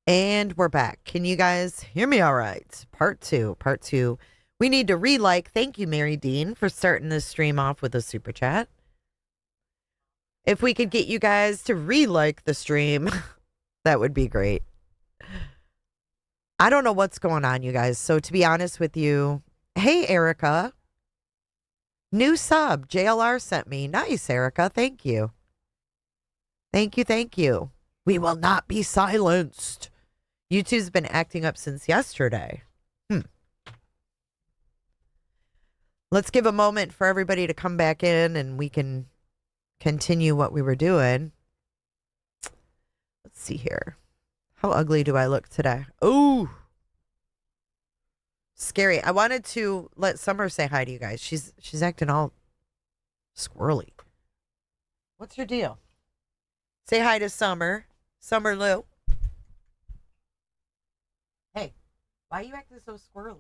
And we're back. Can you guys hear me all right? Part two. Part two. We need to re-like. Thank you, Mary Dean, for starting this stream off with a super chat. If we could get you guys to re-like the stream, that would be great. I don't know what's going on, you guys. So to be honest with you, hey, Erica. New sub. JLR sent me. Nice, Erica. Thank you. Thank you. Thank you. We will not be silenced. YouTube's been acting up since yesterday. Let's give a moment for everybody to come back in and we can continue what we were doing. Let's see here. How ugly do I look today? Oh, scary. I wanted to let Summer say hi to you guys. She's acting all squirrely. What's your deal? Say hi to Summer. Summer Lou. Hey, why are you acting so squirrely?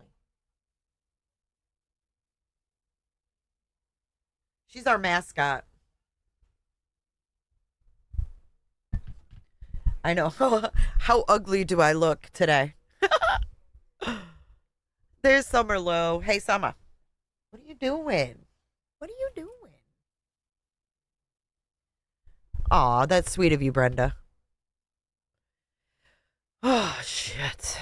She's our mascot. I know. How ugly do I look today? There's Summer Lou. Hey, Summer. What are you doing? What are you doing? Aw, that's sweet of you, Brenda. Oh, shit.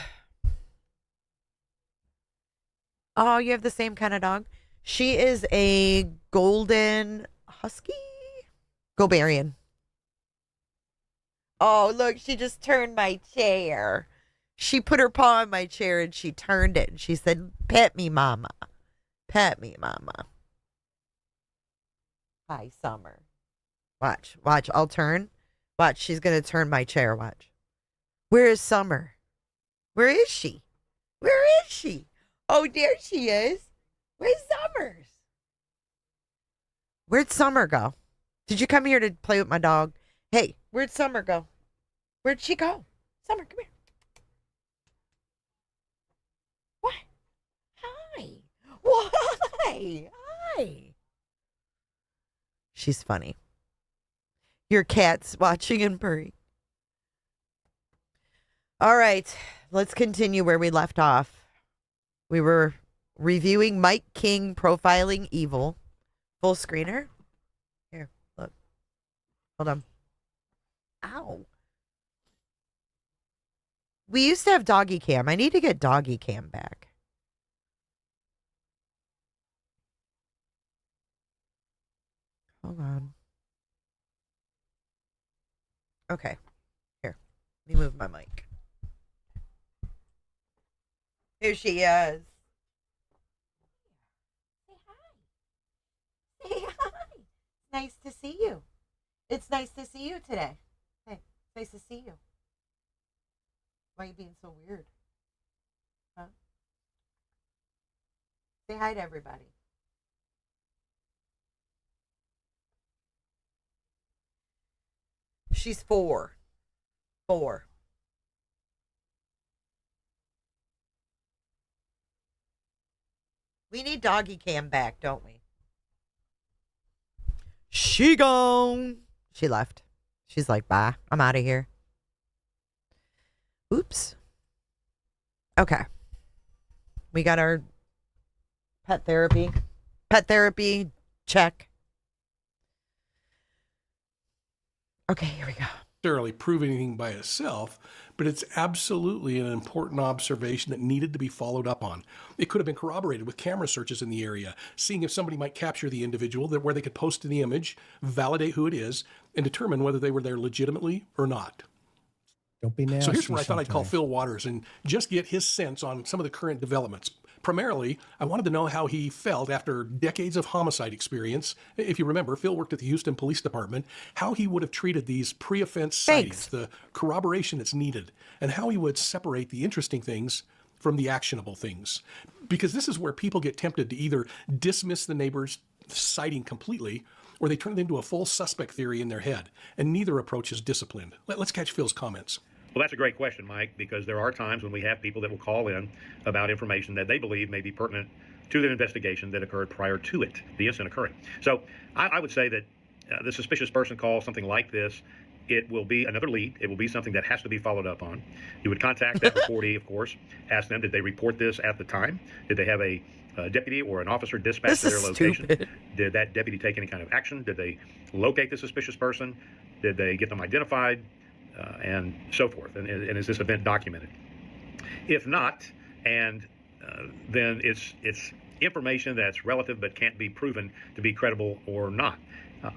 Oh, you have the same kind of dog? She is a golden husky? Goberian. Oh, look, she just turned my chair. She put her paw on my chair and she turned it and she said, "Pet me, mama. Pet me, mama." Hi, Summer. Watch, watch, I'll turn. Watch, she's going to turn my chair, watch. Where is Summer? Where is she? Where is she? Oh, there she is. Where's Summers? Where'd Summer go? Did you come here to play with my dog? Hey, where'd Summer go? Where'd she go? Summer, come here. What? Hi. Why? Hi. She's funny. Your cat's watching and purring. All right, let's continue where we left off. We were reviewing Mike King Profiling Evil. Full screener. Here, look. Hold on. Ow. We used to have doggy cam. I need to get doggy cam back. Hold on. Okay. Here. Let me move my mic. Here she is. Say hi. Say hi. Nice to see you. It's nice to see you today. Hey, nice to see you. Why are you being so weird? Huh? Say hi to everybody. She's 4. 4. We need doggy cam back, don't we? She gone. She left. She's like, bye. I'm out of here. Oops. Okay. We got our pet therapy. Pet therapy check. Okay, here we go. Necessarily prove anything by itself, but it's absolutely an important observation that needed to be followed up on. It could have been corroborated with camera searches in the area, seeing if somebody might capture the individual, where they could post the image, validate who it is, and determine whether they were there legitimately or not. Don't be nasty. So here's where I thought I'd call Phil Waters and just get his sense on some of the current developments. Primarily, I wanted to know how he felt after decades of homicide experience. If you remember, Phil worked at the Houston Police Department, how he would have treated these pre-offense sightings, the corroboration that's needed, and how he would separate the interesting things from the actionable things. Because this is where people get tempted to either dismiss the neighbor's sighting completely, or they turn it into a full suspect theory in their head, and neither approach is disciplined. Let's catch Phil's comments. Well, that's a great question, Mike, because there are times when we have people that will call in about information that they believe may be pertinent to the investigation that occurred prior to it, the incident occurring. So I would say that the suspicious person call, something like this, it will be another lead. It will be something that has to be followed up on. You would contact that reportee, of course, ask them, did they report this at the time? Did they have a deputy or an officer dispatched to their location? Stupid. Did that deputy take any kind of action? Did they locate the suspicious person? Did they get them identified? And so forth. And is this event documented? If not, and then it's information that's relative but can't be proven to be credible or not.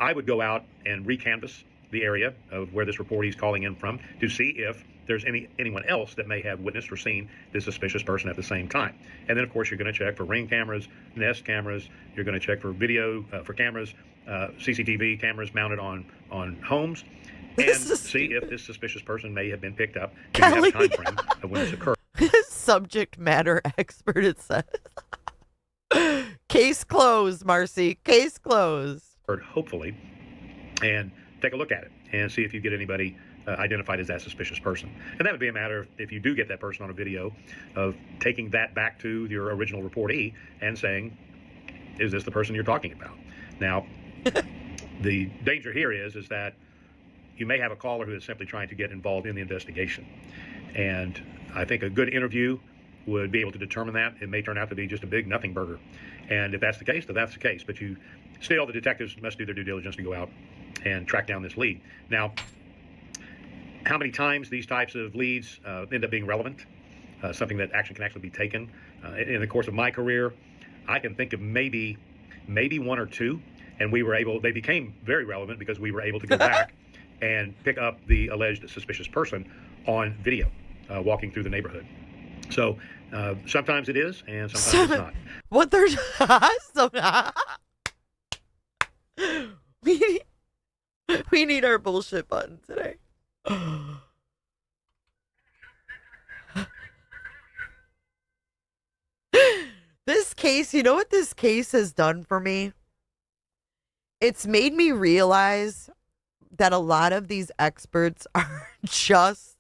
I would go out and recanvass the area of where this reportee is calling in from to see if there's anyone else that may have witnessed or seen this suspicious person at the same time. And then, of course, you're going to check for Ring cameras, Nest cameras. You're going to check for video, for cameras, CCTV cameras mounted on homes, and see if this suspicious person may have been picked up. Do you have a time frame of when this occurred? Subject matter expert, it says. Case closed, Marcy. Case closed. Hopefully, and take a look at it and see if you get anybody identified as that suspicious person. And that would be a matter of, if you do get that person on a video, of taking that back to your original reportee and saying, is this the person you're talking about? Now, the danger here is that you may have a caller who is simply trying to get involved in the investigation. And I think a good interview would be able to determine that. It may turn out to be just a big nothing burger. And if that's the case, then that's the case. But the detectives must do their due diligence to go out and track down this lead. Now, how many times these types of leads end up being relevant, something that action can actually be taken? In the course of my career, I can think of maybe one or two, and they became very relevant because we were able to go back and pick up the alleged suspicious person on video walking through the neighborhood. So sometimes it is, and sometimes it's not. What there's we need our bullshit button today. This case, you know what this case has done for me? It's made me realize that a lot of these experts are just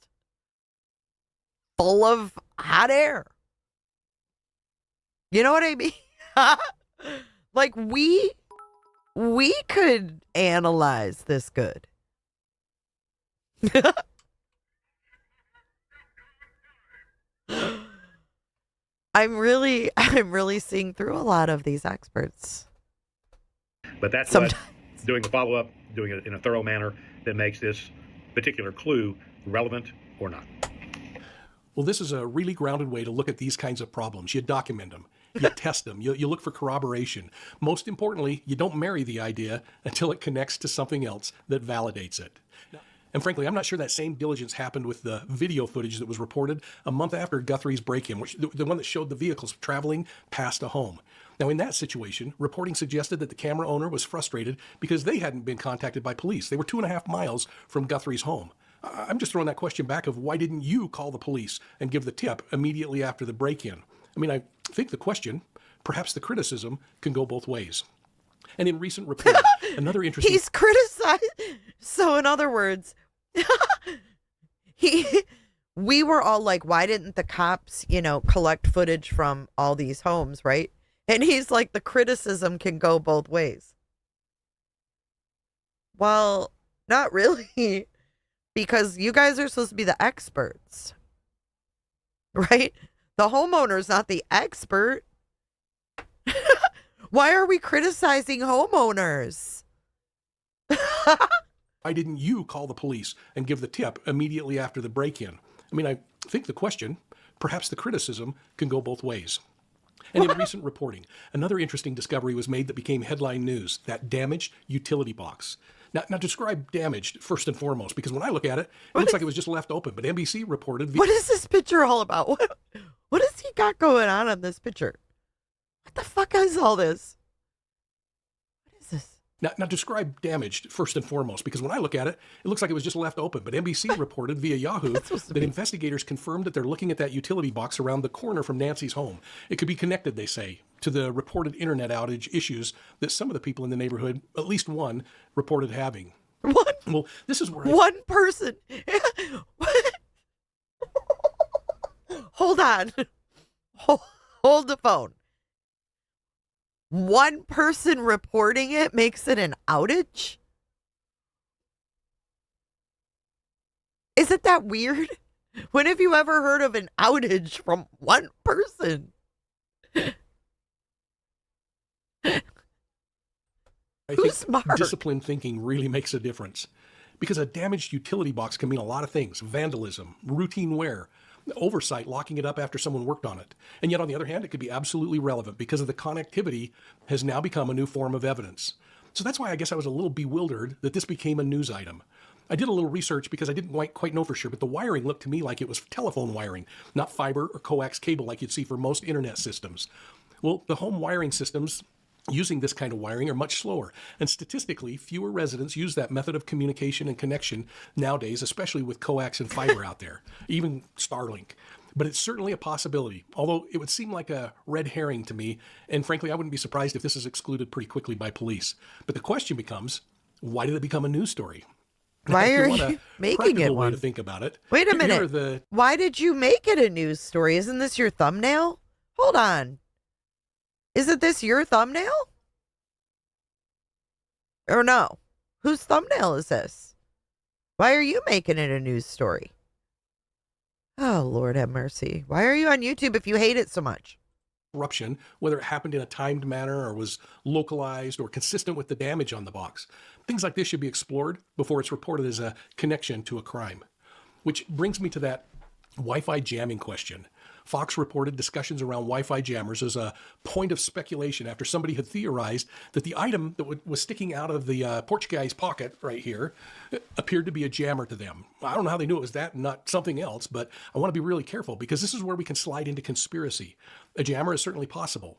full of hot air. You know what I mean? Like we could analyze this good. I'm really seeing through a lot of these experts. But that's what doing the follow-up, doing it in a thorough manner, that makes this particular clue relevant or not. Well, this is a really grounded way to look at these kinds of problems. You document them, you test them, you look for corroboration. Most importantly, you don't marry the idea until it connects to something else that validates it. And frankly, I'm not sure that same diligence happened with the video footage that was reported a month after Guthrie's break-in, the one that showed the vehicles traveling past a home. Now, in that situation, reporting suggested that the camera owner was frustrated because they hadn't been contacted by police. They were 2.5 miles from Guthrie's home. I'm just throwing that question back of, why didn't you call the police and give the tip immediately after the break-in? I mean, I think the question, perhaps the criticism, can go both ways. And in recent reporting, another interesting... He's criticized. So in other words, we were all like, why didn't the cops, collect footage from all these homes, right? And he's like, the criticism can go both ways. Well, not really, because you guys are supposed to be the experts, right? The homeowner's not the expert. Why are we criticizing homeowners? Why didn't you call the police and give the tip immediately after the break-in? I mean, I think the question, perhaps the criticism, can go both ways. And in recent reporting, another interesting discovery was made that became headline news, that damaged utility box. Now describe damaged first and foremost, because when I look at it, it looks like it was just left open. But NBC reported... What is this picture all about? What has he got going on this picture? What the fuck is all this? What is this? Now describe damaged first and foremost, because when I look at it, it looks like it was just left open. But NBC reported via Yahoo that investigators confirmed that they're looking at that utility box around the corner from Nancy's home. It could be connected, they say, to the reported internet outage issues that some of the people in the neighborhood, at least one, reported having. What? Well, this is where one person. Hold on. Hold the phone. One person reporting it makes it an outage? Isn't that weird? When have you ever heard of an outage from one person? I Who's think smart? disciplined thinking really makes a difference, because a damaged utility box can mean a lot of things: vandalism, routine wear, oversight, locking it up after someone worked on it. And yet, on the other hand, it could be absolutely relevant because of the connectivity has now become a new form of evidence. So that's why I guess I was a little bewildered that this became a news item. I did a little research because I didn't quite know for sure, but the wiring looked to me like it was telephone wiring, not fiber or coax cable like you'd see for most internet systems. Well, the home wiring systems using this kind of wiring are much slower, and statistically, fewer residents use that method of communication and connection nowadays, especially with coax and fiber out there, even Starlink. But it's certainly a possibility, although it would seem like a red herring to me, and frankly, I wouldn't be surprised if this is excluded pretty quickly by police. But the question becomes, why did it become a news story? Why If are want a you making practical it way one? to think about it. Wait a here minute. are the Why did you make it a news story? Isn't this your thumbnail? Hold on. Isn't this your thumbnail? Or no? Whose thumbnail is this? Why are you making it a news story? Oh, Lord have mercy. Why are you on YouTube if you hate it so much? eruption, whether it happened in a timed manner or was localized or consistent with the damage on the box. Things like this should be explored before it's reported as a connection to a crime. Which brings me to that Wi-Fi jamming question. Fox reported discussions around Wi-Fi jammers as a point of speculation after somebody had theorized that the item that was sticking out of the porch guy's pocket right here appeared to be a jammer to them. I don't know how they knew it was that and not something else, but I want to be really careful because this is where we can slide into conspiracy. A jammer is certainly possible,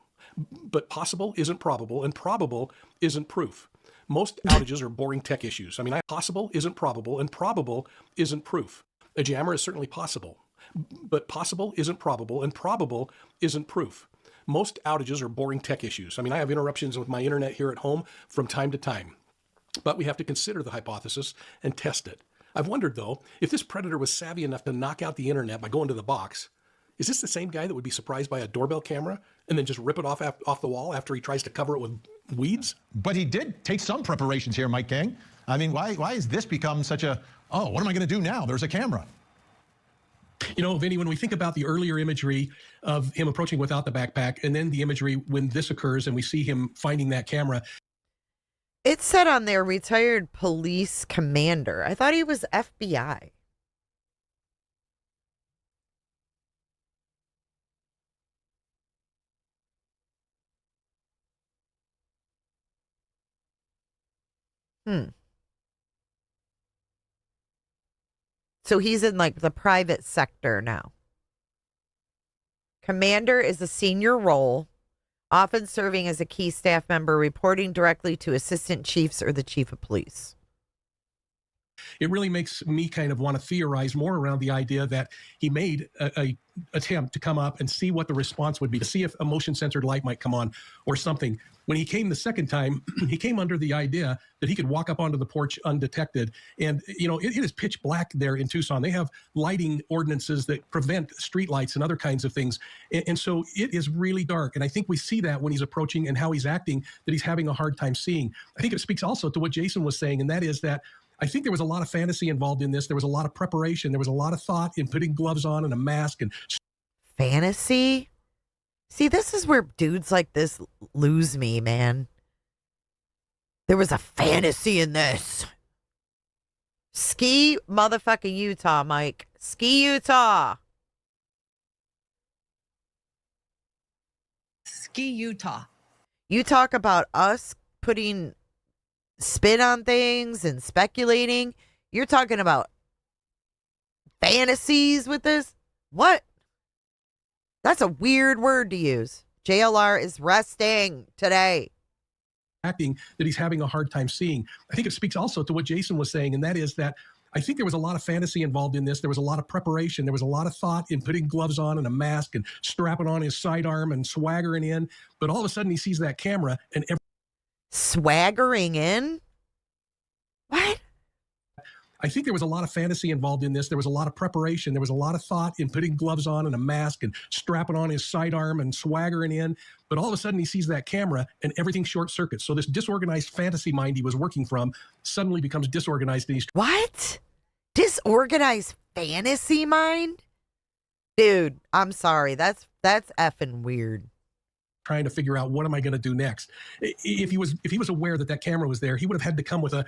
but possible isn't probable, and probable isn't proof. Most outages are boring tech issues. Possible isn't probable, and probable isn't proof. A jammer is certainly possible, but possible isn't probable, and probable isn't proof. Most outages are boring tech issues. I have interruptions with my internet here at home from time to time, but we have to consider the hypothesis and test it. I've wondered, though, if this predator was savvy enough to knock out the internet by going to the box, is this the same guy that would be surprised by a doorbell camera and then just rip it off the wall after he tries to cover it with weeds? But he did take some preparations here, Mike King. Why has this become such a, oh, what am I going to do now? There's a camera. You know, Vinny, when we think about the earlier imagery of him approaching without the backpack, and then the imagery when this occurs and we see him finding that camera. It said on there, retired police commander. I thought he was FBI. So he's in like the private sector now. Commander is a senior role, often serving as a key staff member, reporting directly to assistant chiefs or the chief of police. It really makes me kind of want to theorize more around the idea that he made a attempt to come up and see what the response would be, to see if a motion censored light might come on or something. When he came the second time, he came under the idea that he could walk up onto the porch undetected. And, you know, it is pitch black there in Tucson. They have lighting ordinances that prevent street lights and other kinds of things. And so it is really dark. And I think we see that when he's approaching and how he's acting, that he's having a hard time seeing. I think it speaks also to what Jason was saying, and that is that I think there was a lot of fantasy involved in this. There was a lot of preparation. There was a lot of thought in putting gloves on and a mask. And fantasy? See, this is where dudes like this lose me, man. There was a fantasy in this. Ski motherfucking Utah, Mike. Ski Utah. Ski Utah. You talk about us putting spin on things and speculating. You're talking about fantasies with this? What? That's a weird word to use. JLR is resting today. Acting that he's having a hard time seeing. I think it speaks also to what Jason was saying, and that is that I think there was a lot of fantasy involved in this. There was a lot of preparation. There was a lot of thought in putting gloves on and a mask and strapping on his sidearm and swaggering in. But all of a sudden he sees that camera and swaggering in? What? I think there was a lot of fantasy involved in this. There was a lot of preparation. There was a lot of thought in putting gloves on and a mask and strapping on his sidearm and swaggering in. But all of a sudden he sees that camera and everything short circuits. So this disorganized fantasy mind he was working from suddenly becomes disorganized. And he's what? Disorganized fantasy mind? Dude, I'm sorry. That's effing weird. Trying to figure out what am I going to do next. If he was aware that that camera was there, he would have had to come with a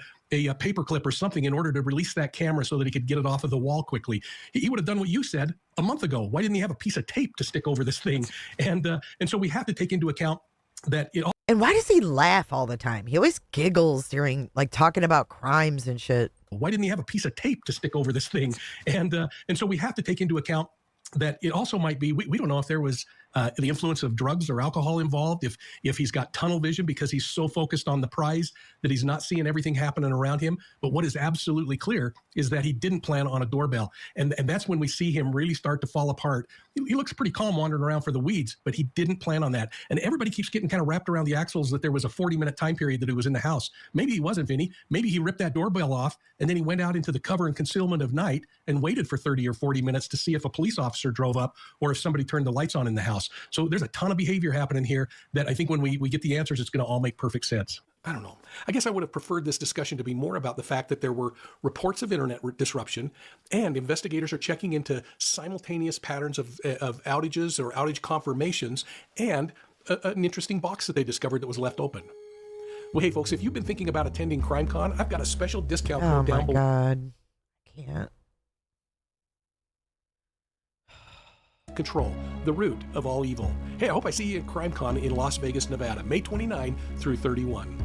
paper clip or something in order to release that camera so that he could get it off of the wall quickly. He would have done what you said a month ago. Why didn't he have a piece of tape to stick over this thing? And so we have to take into account that it all. And why does he laugh all the time? He always giggles during like talking about crimes and shit. Why didn't he have a piece of tape to stick over this thing? And so we have to take into account that it also might be, we don't know if there was the influence of drugs or alcohol involved, if he's got tunnel vision because he's so focused on the prize that he's not seeing everything happening around him. But what is absolutely clear is that he didn't plan on a doorbell. And that's when we see him really start to fall apart. He looks pretty calm wandering around for the weeds, but he didn't plan on that. And everybody keeps getting kind of wrapped around the axles that there was a 40-minute time period that he was in the house. Maybe he wasn't, Vinny. Maybe he ripped that doorbell off and then he went out into the cover and concealment of night and waited for 30 or 40 minutes to see if a police officer drove up or if somebody turned the lights on in the house. So there's a ton of behavior happening here that I think when we get the answers, it's going to all make perfect sense. I don't know. I guess I would have preferred this discussion to be more about the fact that there were reports of internet disruption and investigators are checking into simultaneous patterns of outages or outage confirmations and an interesting box that they discovered that was left open. Well, hey, folks, if you've been thinking about attending CrimeCon, I've got a special discount code down below. Oh, my God. I can't. Control, the root of all evil. Hey, I hope I see you at CrimeCon in Las Vegas, Nevada, May 29 through 31.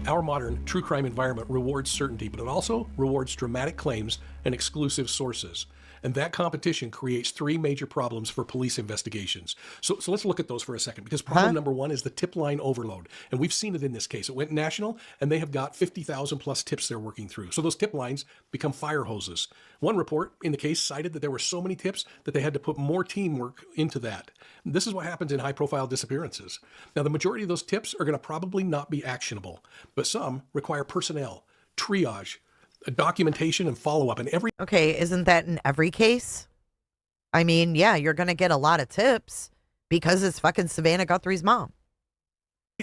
Our modern true crime environment rewards certainty, but it also rewards dramatic claims and exclusive sources. And that competition creates three major problems for police investigations. So let's look at those for a second, because problem number one is the tip line overload. And we've seen it in this case. It went national, and they have got 50,000 plus tips they're working through. So those tip lines become fire hoses. One report in the case cited that there were so many tips that they had to put more teamwork into that. This is what happens in high-profile disappearances. Now, the majority of those tips are going to probably not be actionable, but some require personnel, triage, documentation, and follow-up. And every Okay, isn't that in every case? I mean, yeah, you're going to get a lot of tips because it's fucking Savannah Guthrie's mom.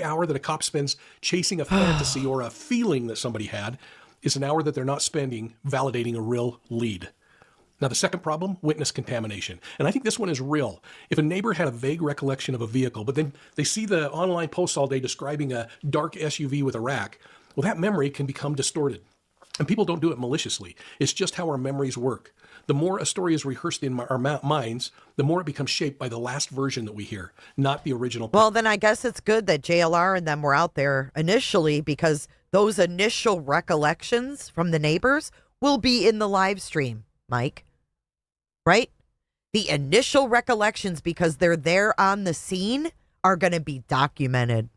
hour that a cop spends chasing a fantasy or a feeling that somebody had is an hour that they're not spending validating a real lead. Now, the second problem, witness contamination. And I think this one is real. If a neighbor had a vague recollection of a vehicle, but then they see the online posts all day describing a dark SUV with a rack, well, that memory can become distorted. And people don't do it maliciously. It's just how our memories work. The more a story is rehearsed in our minds, the more it becomes shaped by the last version that we hear, not the original. Well, then I guess it's good that JLR and them were out there initially, because those initial recollections from the neighbors will be in the live stream, Mike. Right? The initial recollections, because they're there on the scene, are going to be documented.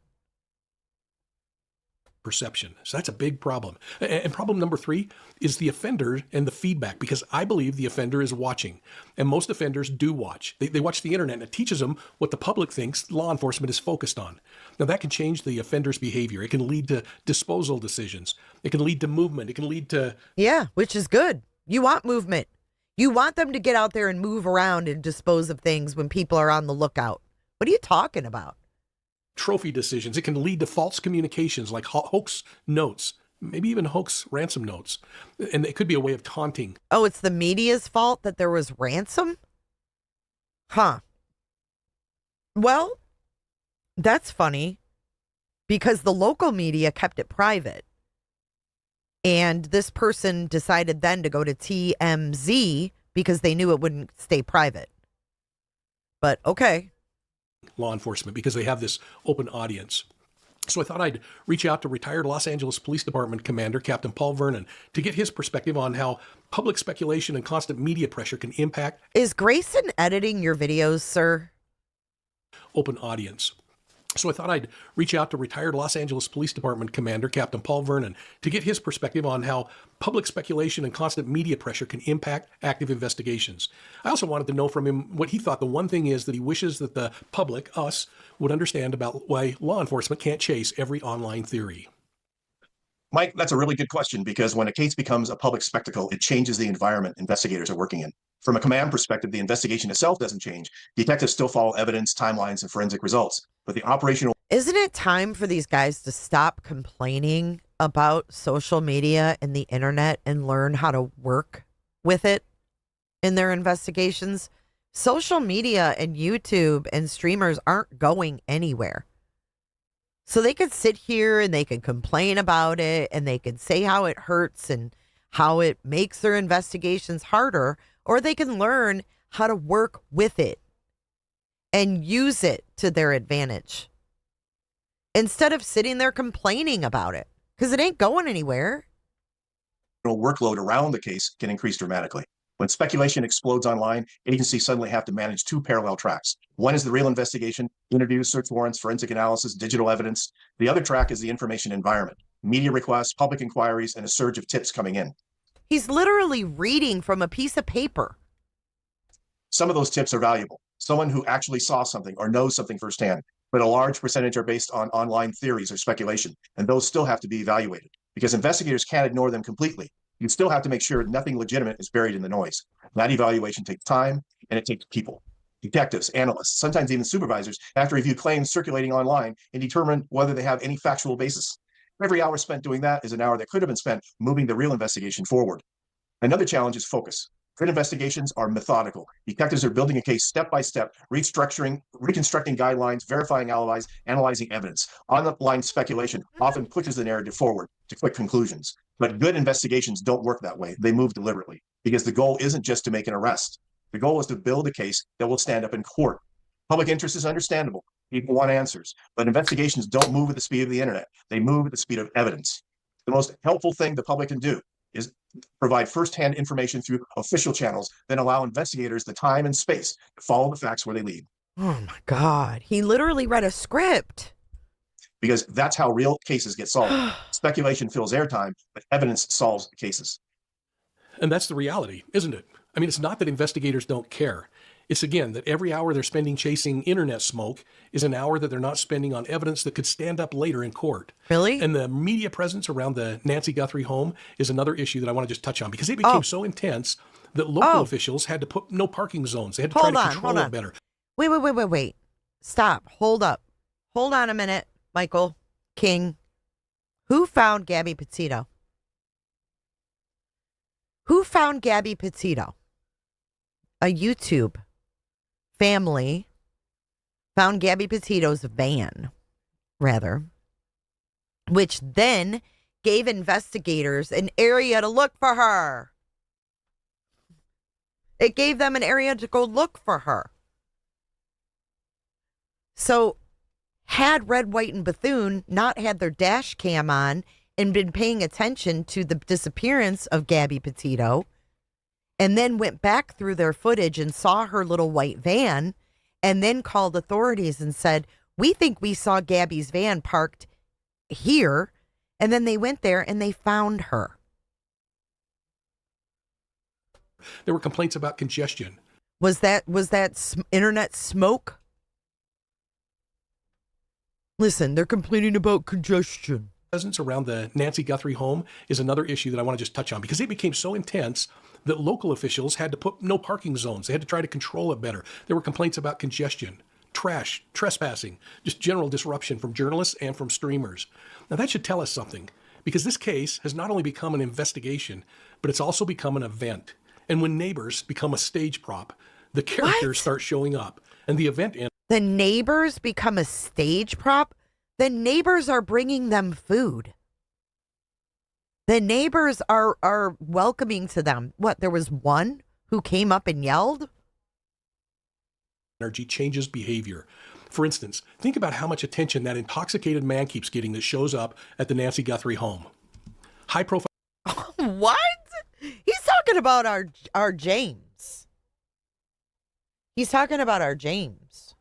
Perception. So that's a big problem. And problem number three is the offender and the feedback, because I believe the offender is watching. And most offenders do watch. They watch the internet, and it teaches them what the public thinks law enforcement is focused on. Now, that can change the offender's behavior. It can lead to disposal decisions. It can lead to movement. It can lead to... Yeah, which is good. You want movement. You want them to get out there and move around and dispose of things when people are on the lookout. What are you talking about? Trophy decisions. It can lead to false communications like hoax notes, maybe even hoax ransom notes. And it could be a way of taunting. Oh, it's the media's fault that there was ransom? Huh. Well, that's funny, because the local media kept it private. And this person decided then to go to TMZ because they knew it wouldn't stay private. But okay. Law enforcement, because they have this open audience. So I thought I'd reach out to retired Los Angeles Police Department Commander Captain Paul Vernon to get his perspective on how public speculation and constant media pressure can impact... Is Grayson editing your videos, sir? ...open audience. So I thought I'd reach out to retired Los Angeles Police Department Commander Captain Paul Vernon to get his perspective on how public speculation and constant media pressure can impact active investigations. I also wanted to know from him what he thought the one thing is that he wishes that the public, us, would understand about why law enforcement can't chase every online theory. Mike, that's a really good question, because when a case becomes a public spectacle, it changes the environment investigators are working in. From a command perspective, the investigation itself doesn't change. Detectives still follow evidence, timelines, and forensic results. But the operational... Isn't it time for these guys to stop complaining about social media and the internet and learn how to work with it in their investigations, social media and YouTube and streamers aren't going anywhere. So they could sit here and they could complain about it and they could say how it hurts and how it makes their investigations harder, or they can learn how to work with it and use it to their advantage instead of sitting there complaining about it, because it ain't going anywhere. Workload around the case can increase dramatically. When speculation explodes online, agencies suddenly have to manage two parallel tracks. One is the real investigation, interviews, search warrants, forensic analysis, digital evidence. The other track is the information environment, media requests, public inquiries, and a surge of tips coming in. He's literally reading from a piece of paper. Some of those tips are valuable. Someone who actually saw something or knows something firsthand, but a large percentage are based on online theories or speculation, and those still have to be evaluated because investigators can't ignore them completely. You still have to make sure nothing legitimate is buried in the noise. That evaluation takes time, and it takes people. Detectives, analysts, sometimes even supervisors have to review claims circulating online and determine whether they have any factual basis. Every hour spent doing that is an hour that could have been spent moving the real investigation forward. Another challenge is focus. Good investigations are methodical. Detectives are building a case step by step, reconstructing guidelines, verifying alibis, analyzing evidence. On-the-line speculation often pushes the narrative forward to quick conclusions. But good investigations don't work that way. They move deliberately because the goal isn't just to make an arrest. The goal is to build a case that will stand up in court. Public interest is understandable. People want answers, but investigations don't move at the speed of the internet. They move at the speed of evidence. The most helpful thing the public can do is provide firsthand information through official channels, then allow investigators the time and space to follow the facts where they lead. Oh my God. He literally read a script. Because that's how real cases get solved. Speculation fills airtime, but evidence solves cases. And that's the reality, isn't it? I mean, it's not that investigators don't care. It's, again, that every hour they're spending chasing internet smoke is an hour that they're not spending on evidence that could stand up later in court. Really? And the media presence around the Nancy Guthrie home is another issue that I want to just touch on because it became so intense that local officials had to put no parking zones. They had to try to control it better. Wait. Stop. Hold up. Hold on a minute, Michael King. Who found Gabby Petito? Who found Gabby Petito? A YouTube family found Gabby Petito's van, which then gave investigators an area to look for her. It gave them an area to go look for her. So had Red, White, and Bethune not had their dash cam on and been paying attention to the disappearance of Gabby Petito, and then went back through their footage and saw her little white van, and then called authorities and said, we think we saw Gabby's van parked here, and then they went there and they found her. There were complaints about congestion. Was that internet smoke? Listen, they're complaining about congestion. Presence around the Nancy Guthrie home is another issue that I want to just touch on because it became so intense that local officials had to put no parking zones. They had to try to control it better. There were complaints about congestion, trash, trespassing, just general disruption from journalists and from streamers. Now that should tell us something because this case has not only become an investigation, but it's also become an event. And when neighbors become a stage prop, the characters start showing up and the event ends. The neighbors become a stage prop? The neighbors are bringing them food. The neighbors are welcoming to them. What, there was one who came up and yelled? Energy changes behavior. For instance, think about how much attention that intoxicated man keeps getting that shows up at the Nancy Guthrie home. High profile. What? He's talking about our James. He's talking about our James.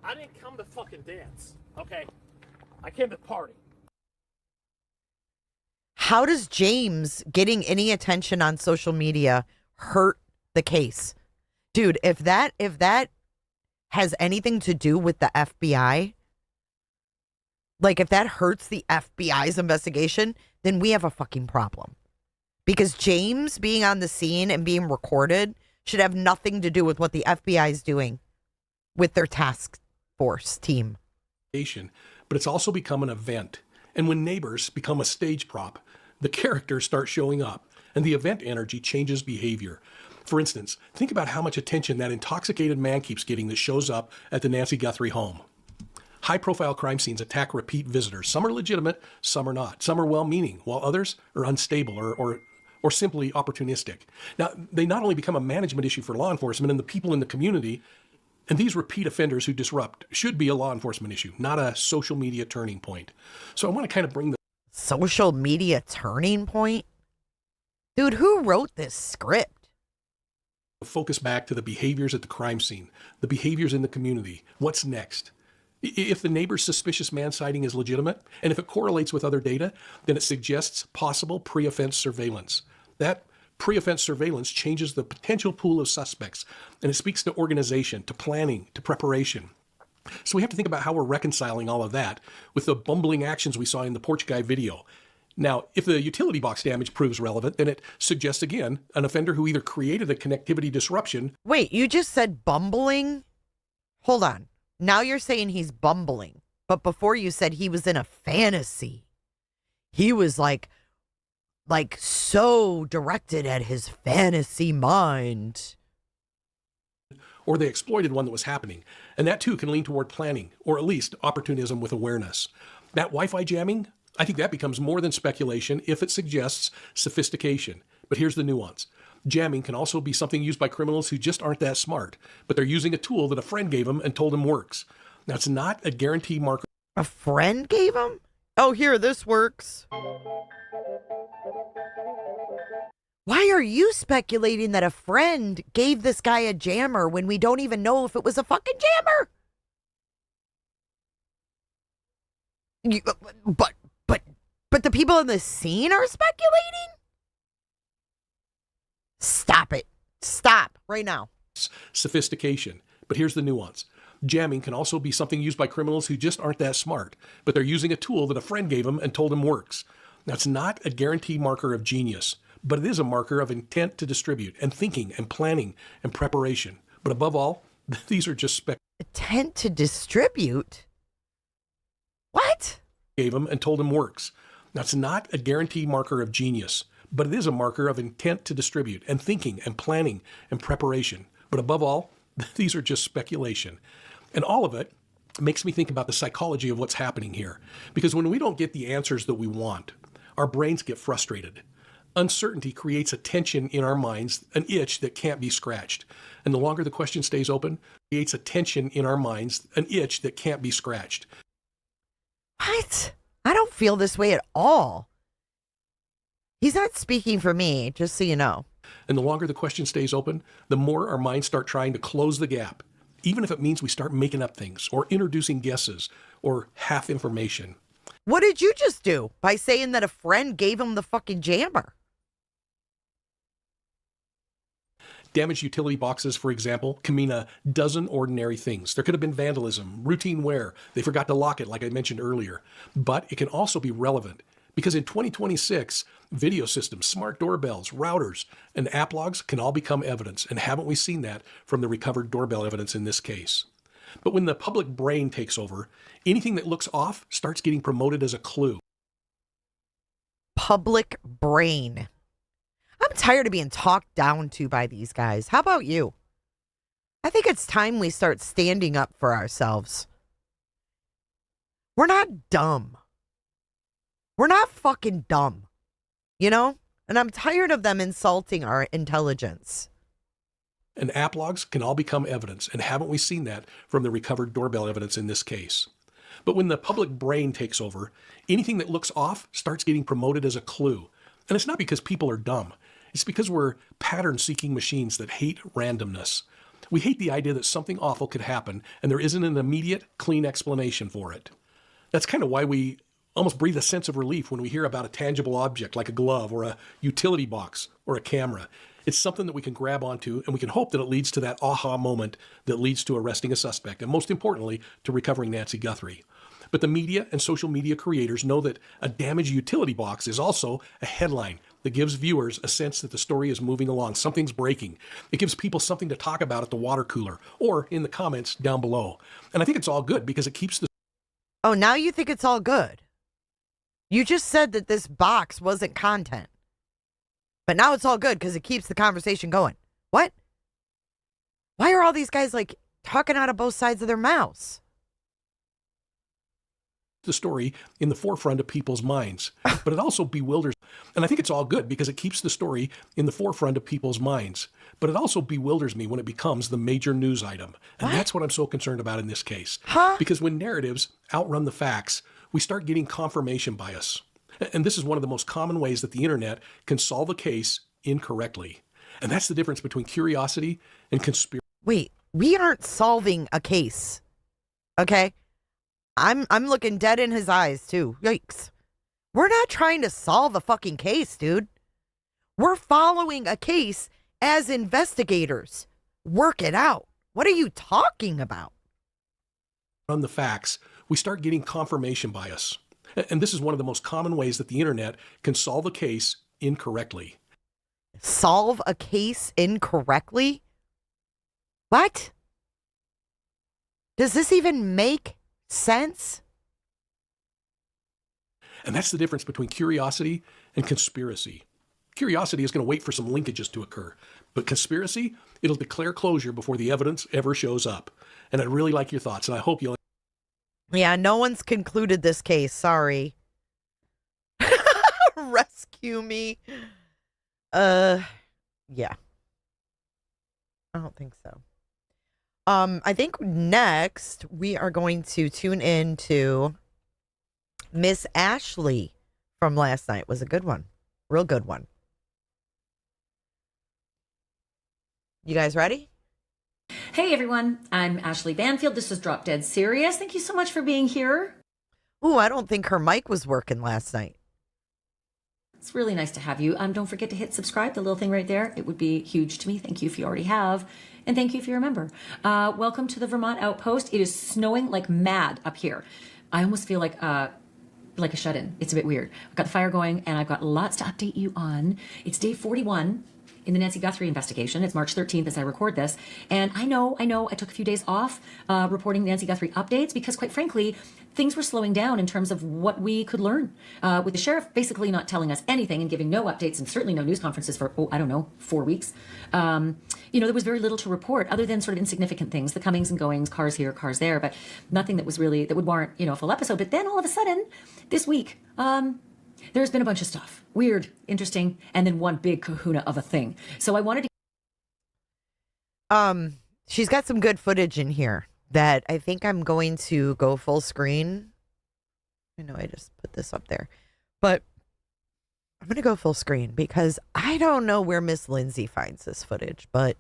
I didn't come to fucking dance, okay? I came to party. How does James getting any attention on social media hurt the case? Dude, if that has anything to do with the FBI, like if that hurts the FBI's investigation, then we have a fucking problem. Because James being on the scene and being recorded should have nothing to do with what the FBI is doing with their task force team. But it's also become an event. And when neighbors become a stage prop, the characters start showing up, and the event energy changes behavior. For instance, think about how much attention that intoxicated man keeps getting that shows up at the Nancy Guthrie home. High-profile crime scenes attack repeat visitors. Some are legitimate, some are not. Some are well-meaning, while others are unstable or simply opportunistic. Now, they not only become a management issue for law enforcement and the people in the community, and these repeat offenders who disrupt should be a law enforcement issue, not a social media turning point. So I want to kind of bring the Social media turning point? Dude, who wrote this script? focus back to the behaviors at the crime scene, the behaviors in the community. What's next? If the neighbor's suspicious man sighting is legitimate, and if it correlates with other data, then it suggests possible pre-offense surveillance. That pre-offense surveillance changes the potential pool of suspects, and it speaks to organization, to planning, to preparation. So we have to think about how we're reconciling all of that with the bumbling actions we saw in the porch guy video. Now, if the utility box damage proves relevant, then it suggests, again, an offender who either created a connectivity disruption. Wait, you just said bumbling? Hold on. Now you're saying he's bumbling. But before you said he was in a fantasy. He was like so directed at his fantasy mind. Or they exploited one that was happening. And that too can lean toward planning, or at least opportunism with awareness. That Wi-Fi jamming, I think that becomes more than speculation if it suggests sophistication. But here's the nuance. Jamming can also be something used by criminals who just aren't that smart, but they're using a tool that a friend gave them and told them works. Now, it's not a guarantee marker. A friend gave him? Oh, here, this works. Why are you speculating that a friend gave this guy a jammer when we don't even know if it was a fucking jammer? But the people in the scene are speculating? Stop it. Stop right now. Sophistication. But here's the nuance. Jamming can also be something used by criminals who just aren't that smart, but they're using a tool that a friend gave them and told them works. Now, it's not a guarantee marker of genius, but it is a marker of intent to distribute and thinking and planning and preparation. But above all, these are just intent to distribute? What? Gave them and told them works. Now, it's not a guarantee marker of genius, but it is a marker of intent to distribute and thinking and planning and preparation. But above all, these are just speculation. And all of it makes me think about the psychology of what's happening here. Because when we don't get the answers that we want, our brains get frustrated. Uncertainty creates a tension in our minds, an itch that can't be scratched. And the longer the question stays open, it creates a tension in our minds, an itch that can't be scratched. What? I don't feel this way at all. He's not speaking for me, just so you know. And the longer the question stays open, the more our minds start trying to close the gap, even if it means we start making up things or introducing guesses or half information. What did you just do by saying that a friend gave him the fucking jammer? Damaged utility boxes, for example, can mean a dozen ordinary things. There could have been vandalism, routine wear. They forgot to lock it, like I mentioned earlier. But it can also be relevant because in 2026, video systems, smart doorbells, routers, and app logs can all become evidence. And haven't we seen that from the recovered doorbell evidence in this case? But when the public brain takes over, anything that looks off starts getting promoted as a clue. Public brain. I'm tired of being talked down to by these guys. How about you? I think it's time we start standing up for ourselves. We're not dumb. We're not fucking dumb. You know? And I'm tired of them insulting our intelligence. And app logs can all become evidence. And haven't we seen that from the recovered doorbell evidence in this case? But when the public brain takes over, anything that looks off starts getting promoted as a clue. And it's not because people are dumb. It's because we're pattern-seeking machines that hate randomness. We hate the idea that something awful could happen and there isn't an immediate, clean explanation for it. That's kind of why we almost breathe a sense of relief when we hear about a tangible object like a glove or a utility box or a camera. It's something that we can grab onto, and we can hope that it leads to that aha moment that leads to arresting a suspect, and most importantly, to recovering Nancy Guthrie. But the media and social media creators know that a damaged utility box is also a headline that gives viewers a sense that the story is moving along. Something's breaking. It gives people something to talk about at the water cooler or in the comments down below. And I think it's all good because it keeps the... Oh, now you think it's all good? You just said that this box wasn't content. But now it's all good because it keeps the conversation going. What? Why are all these guys like talking out of both sides of their mouths? The story in the forefront of people's minds, but it also bewilders. And I think it's all good because it keeps the story in the forefront of people's minds. But it also bewilders me when it becomes the major news item. And that's what I'm so concerned about in this case. Because when narratives outrun the facts, we start getting confirmation bias. And this is one of the most common ways that the internet can solve a case incorrectly. And that's the difference between curiosity and conspiracy. Wait, we aren't solving a case. Okay? I'm looking dead in his eyes too. Yikes. We're not trying to solve a fucking case, dude. We're following a case as investigators. Work it out. What are you talking about? On the facts, we start getting confirmation bias. And this is one of the most common ways that the internet can solve a case incorrectly. Solve a case incorrectly? What? Does this even make sense? And that's the difference between curiosity and conspiracy. Curiosity is going to wait for some linkages to occur. But conspiracy, it'll declare closure before the evidence ever shows up. And I'd really like your thoughts, and I hope you'll... Yeah, no one's concluded this case. Sorry. Rescue me. Yeah. I don't think so. I think next we are going to tune in to Miss Ashley from last night. Was a good one. Real good one. You guys ready? Hey everyone, I'm Ashley Banfield. This is Drop Dead Serious. Thank you so much for being here. Ooh, I don't think her mic was working last night. It's really nice to have you. Don't forget to hit subscribe, the little thing right there. It would be huge to me. Thank you if you already have. And thank you if you're a member. Welcome to the Vermont Outpost. It is snowing like mad up here. I almost feel like a shut-in. It's a bit weird. I've got the fire going and I've got lots to update you on. It's day 41 in the Nancy Guthrie investigation. It's March 13th as I record this. And I know I took a few days off reporting Nancy Guthrie updates because quite frankly, things were slowing down in terms of what we could learn. With the sheriff basically not telling us anything and giving no updates and certainly no news conferences for, 4 weeks. There was very little to report other than sort of insignificant things, the comings and goings, cars here, cars there, but nothing that would warrant, a full episode. But then all of a sudden, this week, there's been a bunch of stuff. Weird, interesting, and then one big kahuna of a thing. So I wanted to... She's got some good footage in here that I think I'm going to go full screen. I know I just put this up there. But I'm going to go full screen because I don't know where Miss Lindsay finds this footage, but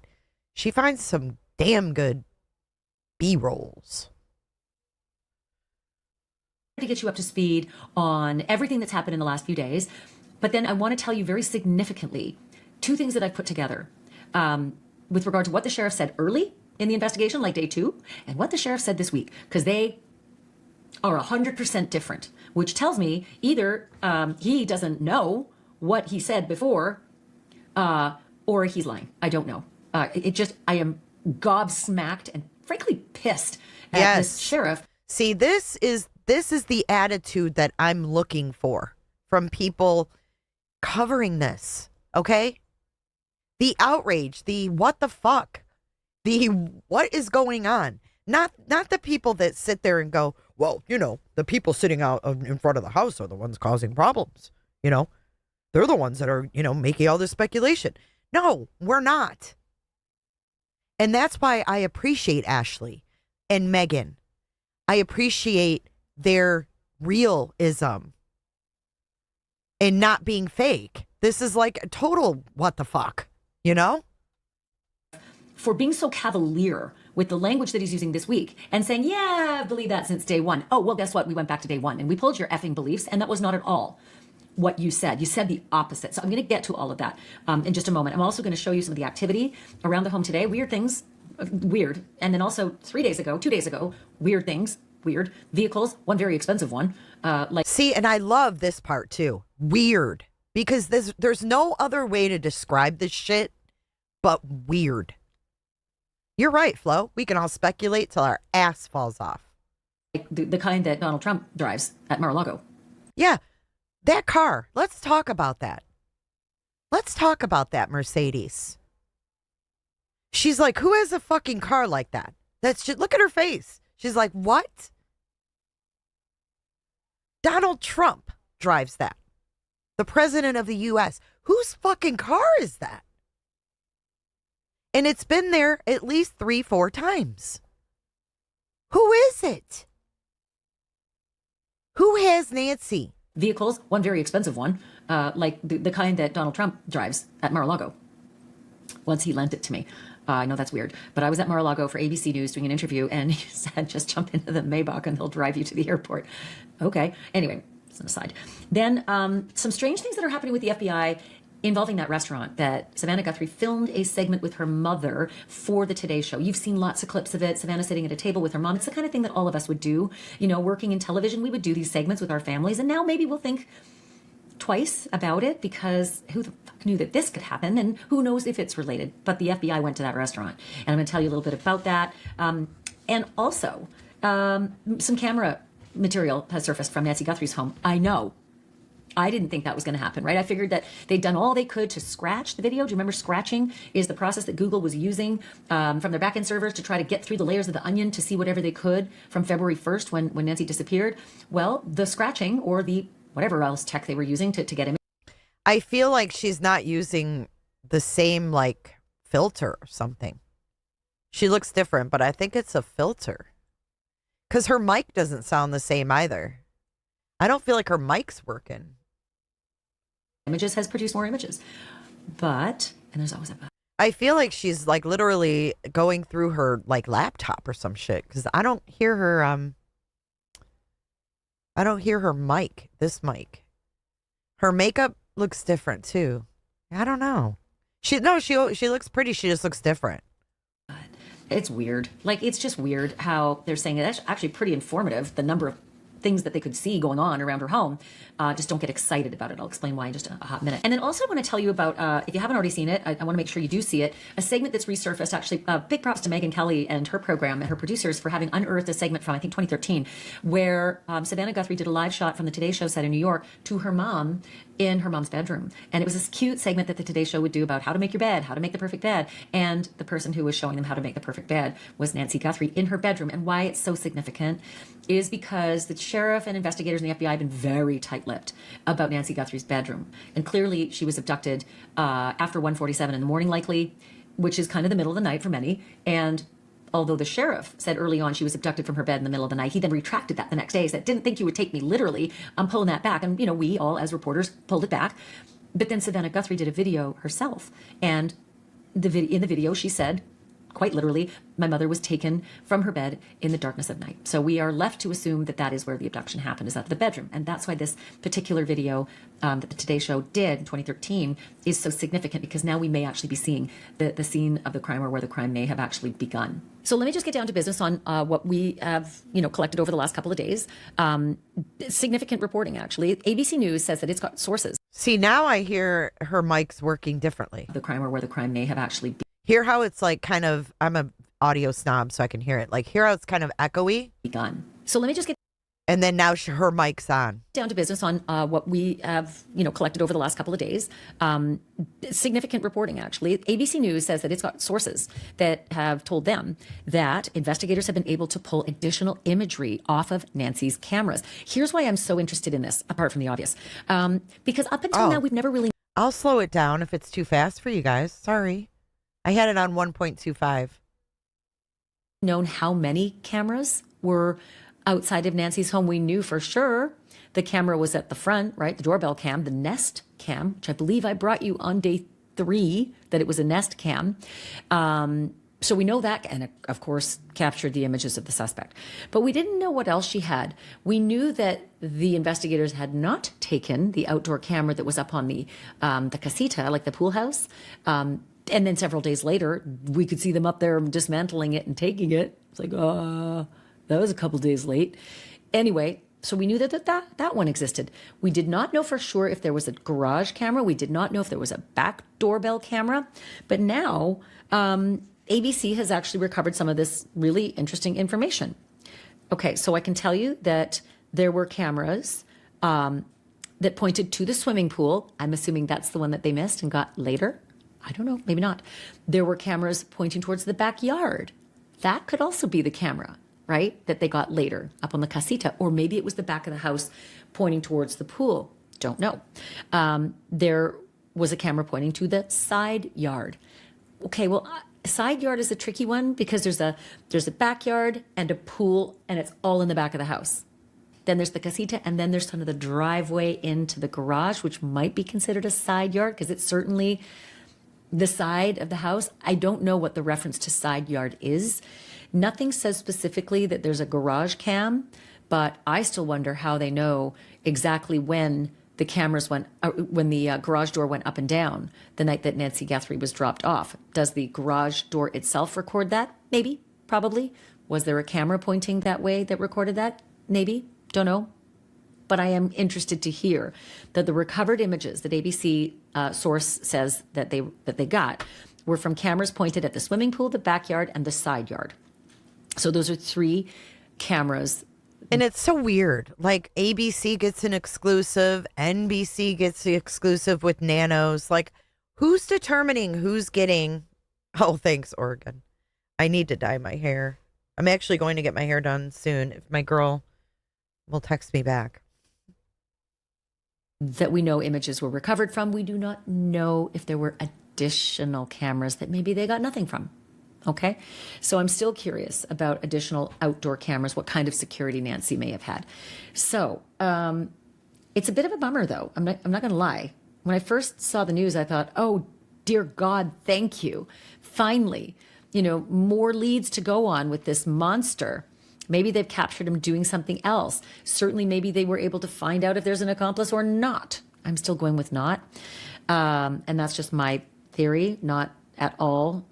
she finds some damn good B-rolls. To get you up to speed on everything that's happened in the last few days. But then I want to tell you very significantly two things that I've put together with regard to what the sheriff said early in the investigation, like day 2, and what the sheriff said this week, because they are 100% different, which tells me either he doesn't know what he said before or he's lying. I don't know. I am gobsmacked and frankly pissed at this sheriff. See, this is the attitude that I'm looking for from people covering this, okay? The outrage, the what the fuck, the what is going on. Not the people that sit there and go, well, the people sitting out in front of the house are the ones causing problems. They're the ones that are, making all this speculation. No, we're not. And that's why I appreciate Ashley and Megan. I appreciate their realism and not being fake. This is like a total what the fuck, For being so cavalier with the language that he's using this week and saying, yeah, I believe that since day 1. Oh, well, guess what? We went back to day 1 and we pulled your effing beliefs, and that was not at all what you said. You said the opposite. So I'm going to get to all of that in just a moment. I'm also going to show you some of the activity around the home today. Weird things, weird. And then also 2 days ago, weird things, weird. Vehicles, one very expensive one. See, and I love this part too. Weird. Because there's no other way to describe this shit but weird. You're right, Flo. We can all speculate till our ass falls off. The kind that Donald Trump drives at Mar-a-Lago. Yeah. That car. Let's talk about that. Let's talk about that Mercedes. She's like, who has a fucking car like that? That's just, look at her face. She's like, what? Donald Trump drives that. The president of the U.S. Whose fucking car is that? And it's been there at least 3-4 times. Who is it? Who has Nancy? Vehicles, one very expensive one, like the kind that Donald Trump drives at Mar-a-Lago. Once he lent it to me. I know that's weird, but I was at Mar-a-Lago for ABC News doing an interview, and he said, just jump into the Maybach and they'll drive you to the airport. Okay. Anyway, it's an aside. Then some strange things that are happening with the FBI involving that restaurant that Savannah Guthrie filmed a segment with her mother for the Today Show. You've seen lots of clips of it. Savannah sitting at a table with her mom. It's the kind of thing that all of us would do. You know, working in television, we would do these segments with our families, and now maybe we'll think twice about it, because who the fuck knew that this could happen, and who knows if it's related. But the FBI went to that restaurant, and I'm going to tell you a little bit about that. And also, some camera material has surfaced from Nancy Guthrie's home. I know. I didn't think that was going to happen, right? I figured that they'd done all they could to scratch the video. Do you remember scratching is the process that Google was using from their backend servers to try to get through the layers of the onion to see whatever they could from February 1st when Nancy disappeared? Well, the scratching, or the whatever else tech they were using to get him. I feel like she's not using the same like filter or something. She looks different, but I think it's a filter. Because her mic doesn't sound the same either. I don't feel like her mic's working. Images has produced more images. But, and there's always a but. I feel like she's like literally going through her like laptop or some shit. Because I don't hear her, I don't hear her mic, this mic. Her makeup looks different too. I don't know. She looks pretty. She just looks different. It's weird. Like, it's just weird how they're saying it. That's actually pretty informative, the number of things that they could see going on around her home. Just don't get excited about it. I'll explain why in just a hot minute. And then also I want to tell you about, if you haven't already seen it, I want to make sure you do see it, a segment that's resurfaced. Actually, big props to Megyn Kelly and her program and her producers for having unearthed a segment from, I think, 2013, where Savannah Guthrie did a live shot from the Today Show set in New York to her mom in her mom's bedroom. And it was this cute segment that the Today Show would do about how to make your bed, how to make the perfect bed. And the person who was showing them how to make the perfect bed was Nancy Guthrie in her bedroom. And why it's so significant is because the sheriff and investigators in the FBI have been very tight-lipped about Nancy Guthrie's bedroom. And clearly she was abducted after 1:47 in the morning, likely, which is kind of the middle of the night for many. And although the sheriff said early on she was abducted from her bed in the middle of the night, he then retracted that the next day. He said, didn't think you would take me literally. I'm pulling that back. And, you know, we all as reporters pulled it back. But then Savannah Guthrie did a video herself. And in the video, she said, quite literally, my mother was taken from her bed in the darkness of night. So we are left to assume that that is where the abduction happened, is at the bedroom. And that's why this particular video that the Today Show did in 2013 is so significant, because now we may actually be seeing the scene of the crime, or where the crime may have actually begun. So let me just get down to business on what we have, collected over the last couple of days. Significant reporting, actually. ABC News says that it's got sources. See, now I hear her mic's working differently. The crime, or where the crime may have actually Hear how it's like kind of, I'm a audio snob, so I can hear it. Like, hear how it's kind of echoey. begun. So let me just get And then now her mic's on. down to business on what we have, collected over the last couple of days. Significant reporting, actually. ABC News says that it's got sources that have told them that investigators have been able to pull additional imagery off of Nancy's cameras. Here's why I'm so interested in this, apart from the obvious. Because up until now, we've never really I'll slow it down if it's too fast for you guys. Sorry. I had it on 1.25. known how many cameras were outside of Nancy's home. We knew for sure the camera was at the front, right? The doorbell cam, the Nest cam, which I believe I brought you on day 3, that it was a Nest cam. So we know that, and of course, captured the images of the suspect. But we didn't know what else she had. We knew that the investigators had not taken the outdoor camera that was up on the casita, like the pool house. And then several days later, we could see them up there dismantling it and taking it. It's like, that was a couple days late. Anyway, so we knew that one existed. We did not know for sure if there was a garage camera. We did not know if there was a back doorbell camera. But now, ABC has actually recovered some of this really interesting information. Okay, so I can tell you that there were cameras that pointed to the swimming pool. I'm assuming that's the one that they missed and got later. I don't know, maybe not. There were cameras pointing towards the backyard. That could also be the camera, right? That they got later up on the casita. Or maybe it was the back of the house pointing towards the pool. Don't know. There was a camera pointing to the side yard. Okay, well, side yard is a tricky one because there's a backyard and a pool, and it's all in the back of the house. Then there's the casita, and then there's kind of the driveway into the garage, which might be considered a side yard because it's certainly the side of the house. I don't know what the reference to side yard is. Nothing says specifically that there's a garage cam, but I still wonder how they know exactly when the cameras went, when the garage door went up and down the night that Nancy Guthrie was dropped off. Does the garage door itself record that? Maybe, probably. Was there a camera pointing that way that recorded that? Maybe, don't know. But I am interested to hear that the recovered images that ABC source says that they got were from cameras pointed at the swimming pool, the backyard, and the side yard. So those are 3 cameras. And it's so weird. Like ABC gets an exclusive, NBC gets the exclusive with nanos. Like, who's determining who's getting? Oh, thanks, Oregon. I need to dye my hair. I'm actually going to get my hair done soon. If my girl will text me back. That we know images were recovered from. We do not know if there were additional cameras that maybe they got nothing from. Okay, so I'm still curious about additional outdoor cameras, what kind of security Nancy may have had. So it's a bit of a bummer, though. I'm not going to lie. When I first saw the news, I thought, oh, dear God, thank you. Finally, more leads to go on with this monster. Maybe they've captured him doing something else. Certainly, maybe they were able to find out if there's an accomplice or not. I'm still going with not. And that's just my theory, not at all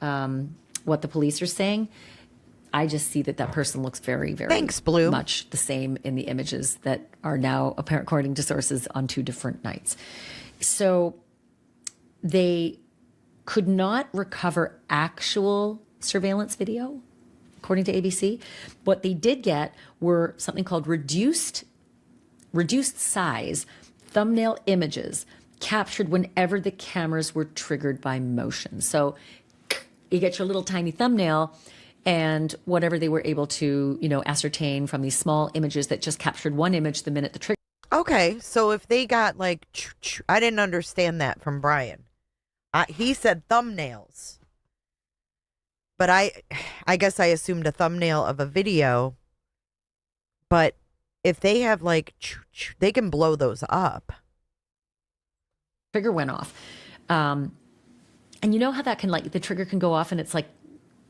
what the police are saying. I just see that person looks very, very Thanks, Blue. much the same in the images that are now, apparent according to sources, on 2 different nights. So they could not recover actual surveillance video, according to ABC. What they did get were something called reduced size thumbnail images captured whenever the cameras were triggered by motion. So you get your little tiny thumbnail and whatever they were able to, ascertain from these small images that just captured one image the minute the trigger. Okay, so if they got I didn't understand that from Brian. He said thumbnails. But I guess I assumed a thumbnail of a video. But if they have they can blow those up. Trigger went off. And you know how that can the trigger can go off and it's a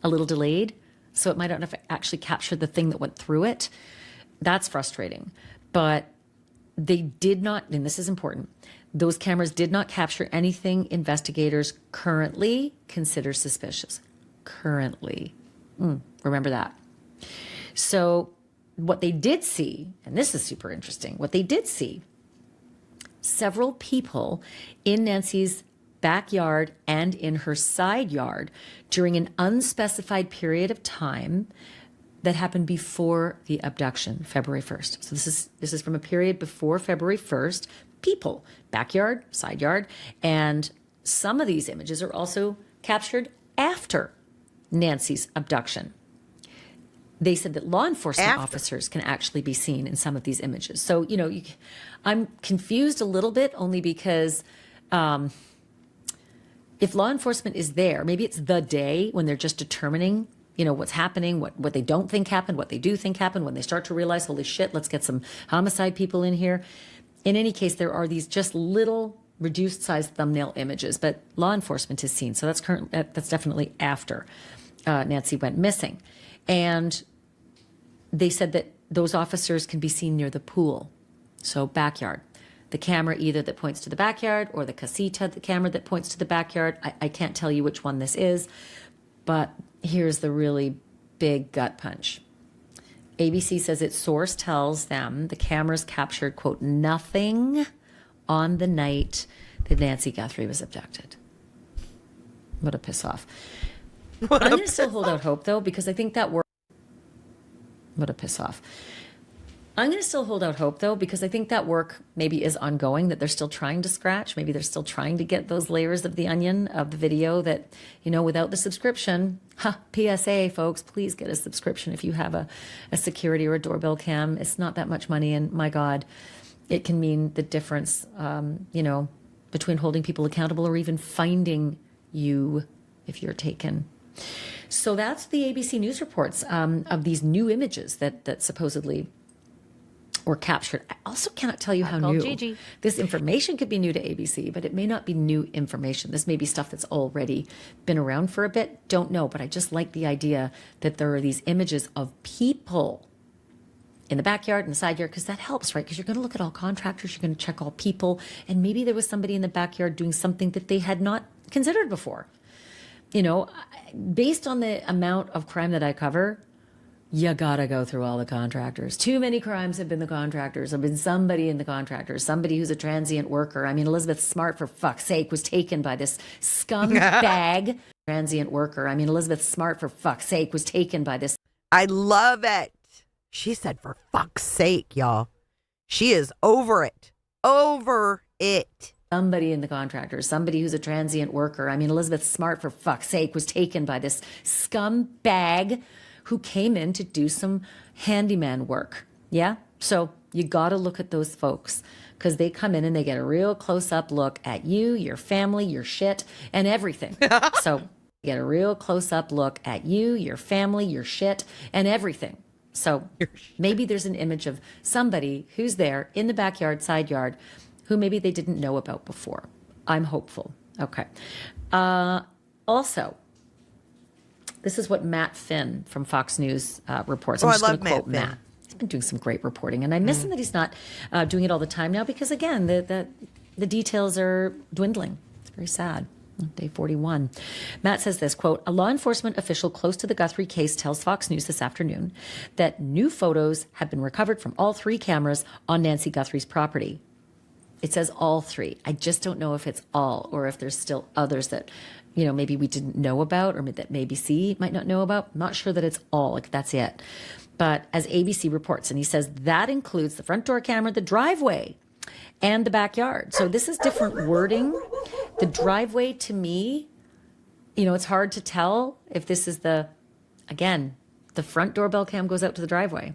little delayed. So it might not have actually captured the thing that went through it. That's frustrating. But they did not, and this is important, those cameras did not capture anything investigators currently consider suspicious. Currently. Remember that. So what they did see, and this is super interesting, what they did see, several people in Nancy's backyard and in her side yard during an unspecified period of time that happened before the abduction, February 1st. So this is from a period before February 1st. People, backyard, side yard, and some of these images are also captured after Nancy's abduction. They said that law enforcement officers can actually be seen in some of these images. So, I'm confused a little bit only because if law enforcement is there, maybe it's the day when they're just determining, what's happening, what they don't think happened, what they do think happened, when they start to realize, holy shit, let's get some homicide people in here. In any case, there are these just little reduced size thumbnail images, but law enforcement is seen. So that's definitely after Nancy went missing. And they said that those officers can be seen near the pool. So backyard. The camera either that points to the backyard or the casita, the camera that points to the backyard. I can't tell you which one this is, but here's the really big gut punch. ABC says its source tells them the cameras captured, quote, nothing on the night that Nancy Guthrie was abducted. What a piss off. I'm going to still hold out hope, though, because I think that works. What a piss off. I'm going to still hold out hope, though, because I think that work maybe is ongoing, that they're still trying to scratch. Maybe they're still trying to get those layers of the onion of the video that, without the subscription, PSA, folks, please get a subscription if you have a security or a doorbell cam. It's not that much money. And my God, it can mean the difference, between holding people accountable or even finding you if you're taken. So that's the ABC News reports of these new images that supposedly were captured. I also cannot tell you how new. Gigi. This information could be new to ABC, but it may not be new information. This may be stuff that's already been around for a bit. Don't know, but I just like the idea that there are these images of people in the backyard and the side yard, because that helps, right? Because you're going to look at all contractors, you're going to check all people, and maybe there was somebody in the backyard doing something that they had not considered before. Based on the amount of crime that I cover, you gotta go through all the contractors. Too many crimes have been the contractors. Have been somebody in the contractors, somebody who's a transient worker. I mean, Elizabeth Smart, for fuck's sake, was taken by this scumbag transient worker. I mean, Elizabeth Smart, for fuck's sake, was taken by this. I love it. She said, for fuck's sake, y'all. She is over it. Over it. Somebody in the contractors, somebody who's a transient worker. I mean, Elizabeth Smart, for fuck's sake, was taken by this scumbag who came in to do some handyman work. Yeah? So you got to look at those folks, because they come in and they get a real close-up look at you, your family, your shit, and everything. So get a real close-up look at you, your family, your shit, and everything. So maybe there's an image of somebody who's there in the backyard, side yard, who maybe they didn't know about before. I'm hopeful. Okay. Also, this is what Matt Finn from Fox News reports. I'm just I love going to quote Matt Finn. Matt. He's been doing some great reporting, and I miss him that he's not doing it all the time now, because, again, the details are dwindling. It's very sad. Day 41. Matt says this, quote, a law enforcement official close to the Guthrie case tells Fox News this afternoon that new photos have been recovered from all 3 cameras on Nancy Guthrie's property. It says all 3. I just don't know if it's all, or if there's still others that, maybe we didn't know about, or that ABC might not know about. I'm not sure that it's all, like that's it. But as ABC reports, and he says that includes the front door camera, the driveway, and the backyard. So this is different wording. The driveway, to me, it's hard to tell if this is the front doorbell cam goes out to the driveway.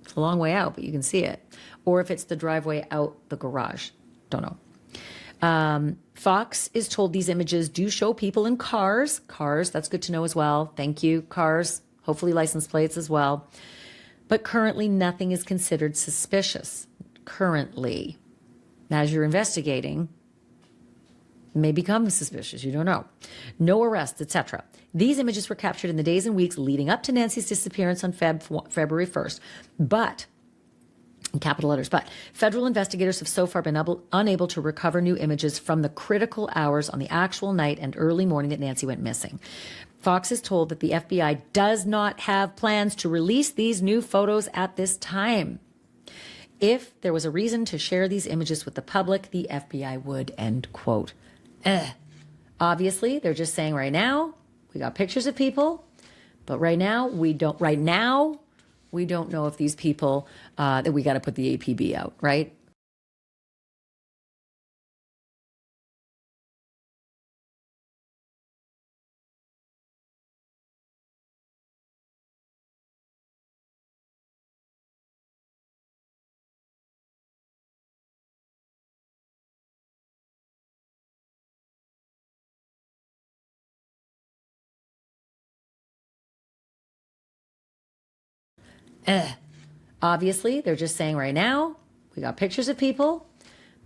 It's a long way out, but you can see it. Or if it's the driveway out the garage. Don't know. Fox is told these images do show people in cars. Cars, that's good to know as well. Thank you. Cars, hopefully license plates as well. But currently nothing is considered suspicious. Currently. As you're investigating, it may become suspicious. You don't know. No arrests, etc. These images were captured in the days and weeks leading up to Nancy's disappearance on February 1st. But, in capital letters, but federal investigators have so far been unable to recover new images from the critical hours on the actual night and early morning that Nancy went missing. Fox is told that the FBI does not have plans to release these new photos at this time. If there was a reason to share these images with the public, the FBI would, end quote. Obviously, they're just saying right now, we got pictures of people, but right now, we don't know if these people, that we got to put the APB out, right? Obviously, they're just saying right now, we got pictures of people,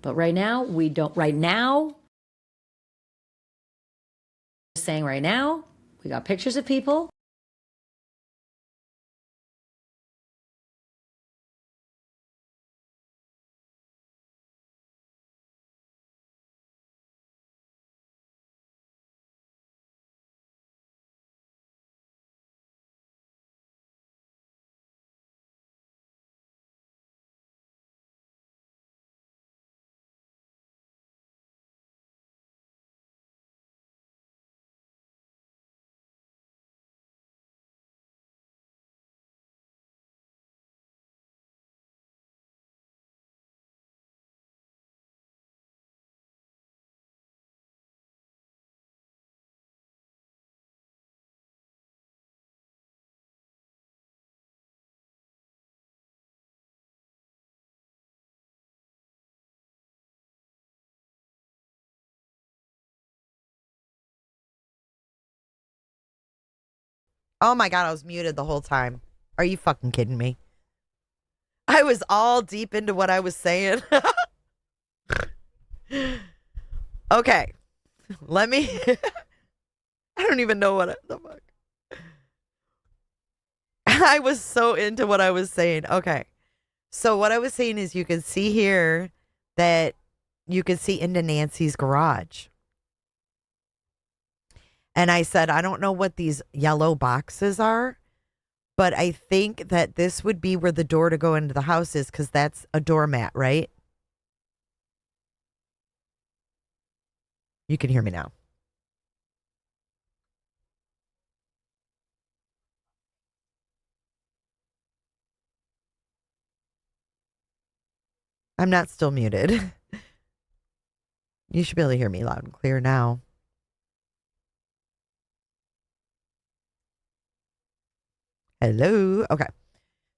but right now, we don't, saying right now, we got pictures of people, Oh my God, I was muted the whole time. Are you fucking kidding me? I was all deep into what I was saying. Okay. Let me. I don't even know what the fuck. I was so into what I was saying. Okay. So what I was saying is you can see here that you can see into Nancy's garage. And I said, I don't know what these yellow boxes are, but I think that this would be where the door to go into the house is because that's a doormat, right? You can hear me now. I'm not still muted. You should be able to hear me loud and clear now. Hello. Okay.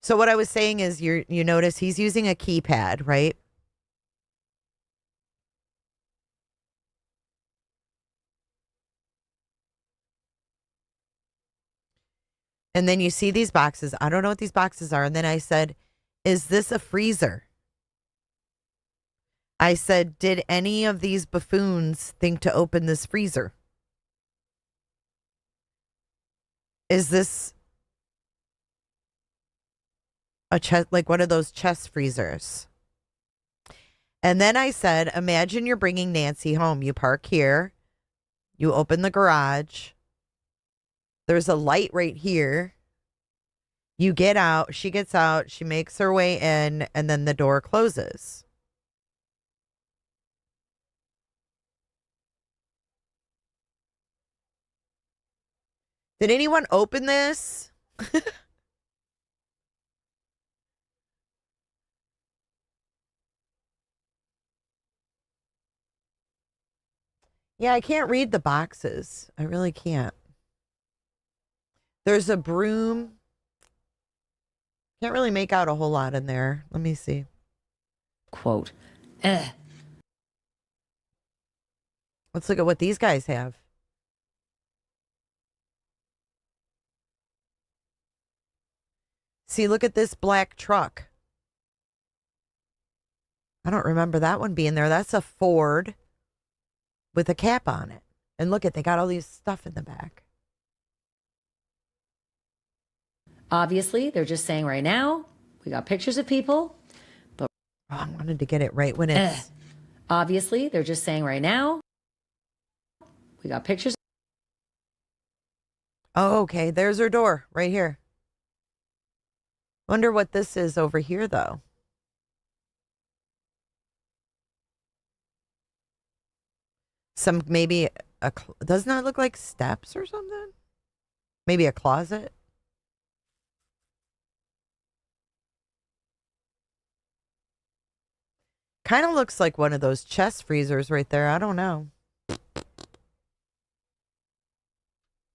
So what I was saying is you notice he's using a keypad, right? And then you see these boxes. I don't know what these boxes are. And then I said, is this a freezer? I said, did any of these buffoons think to open this freezer? Is this a chest, like one of those chest freezers? And then I said, imagine you're bringing Nancy home. You park here. You open the garage. There's a light right here. You get out. She gets out. She makes her way in. And then the door closes. Did anyone open this? Yeah, I can't read the boxes. I really can't. There's a broom. Can't really make out a whole lot in there. Let me see. Quote. Let's look at what these guys have. See, look at this black truck. I don't remember that one being there. That's a Ford with a cap on it. And look at, they got all these stuff in the back. Obviously, they're just saying right now, we got pictures of people, but Oh, I wanted to get it right when it's... obviously, they're just saying right now, we got pictures. Oh, okay. There's her door right here. Wonder what this is over here, though. Some, maybe, doesn't that look like steps or something? Maybe a closet? Kind of looks like one of those chest freezers right there. I don't know.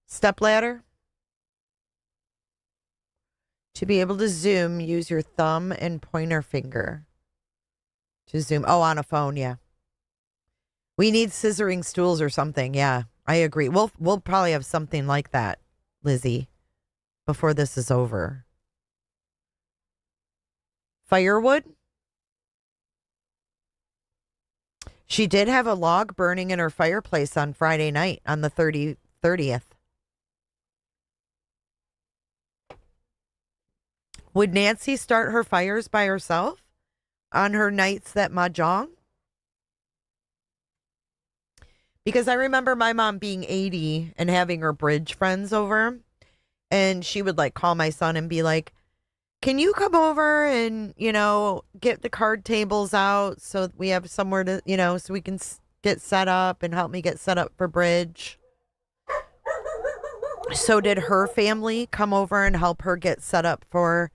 Step ladder. To be able to zoom, use your thumb and pointer finger to zoom. Oh, on a phone, yeah. We need scissoring stools or something. Yeah, I agree. We'll probably have something like that, Lizzie, before this is over. Firewood. She did have a log burning in her fireplace on Friday night on the 30th. Would Nancy start her fires by herself on her nights that mahjong? Because I remember my mom being 80 and having her bridge friends over, and she would like call my son and be like, can you come over and, get the card tables out so that we have somewhere to, so we can get set up and help me get set up for bridge? So did her family come over and help her get set up for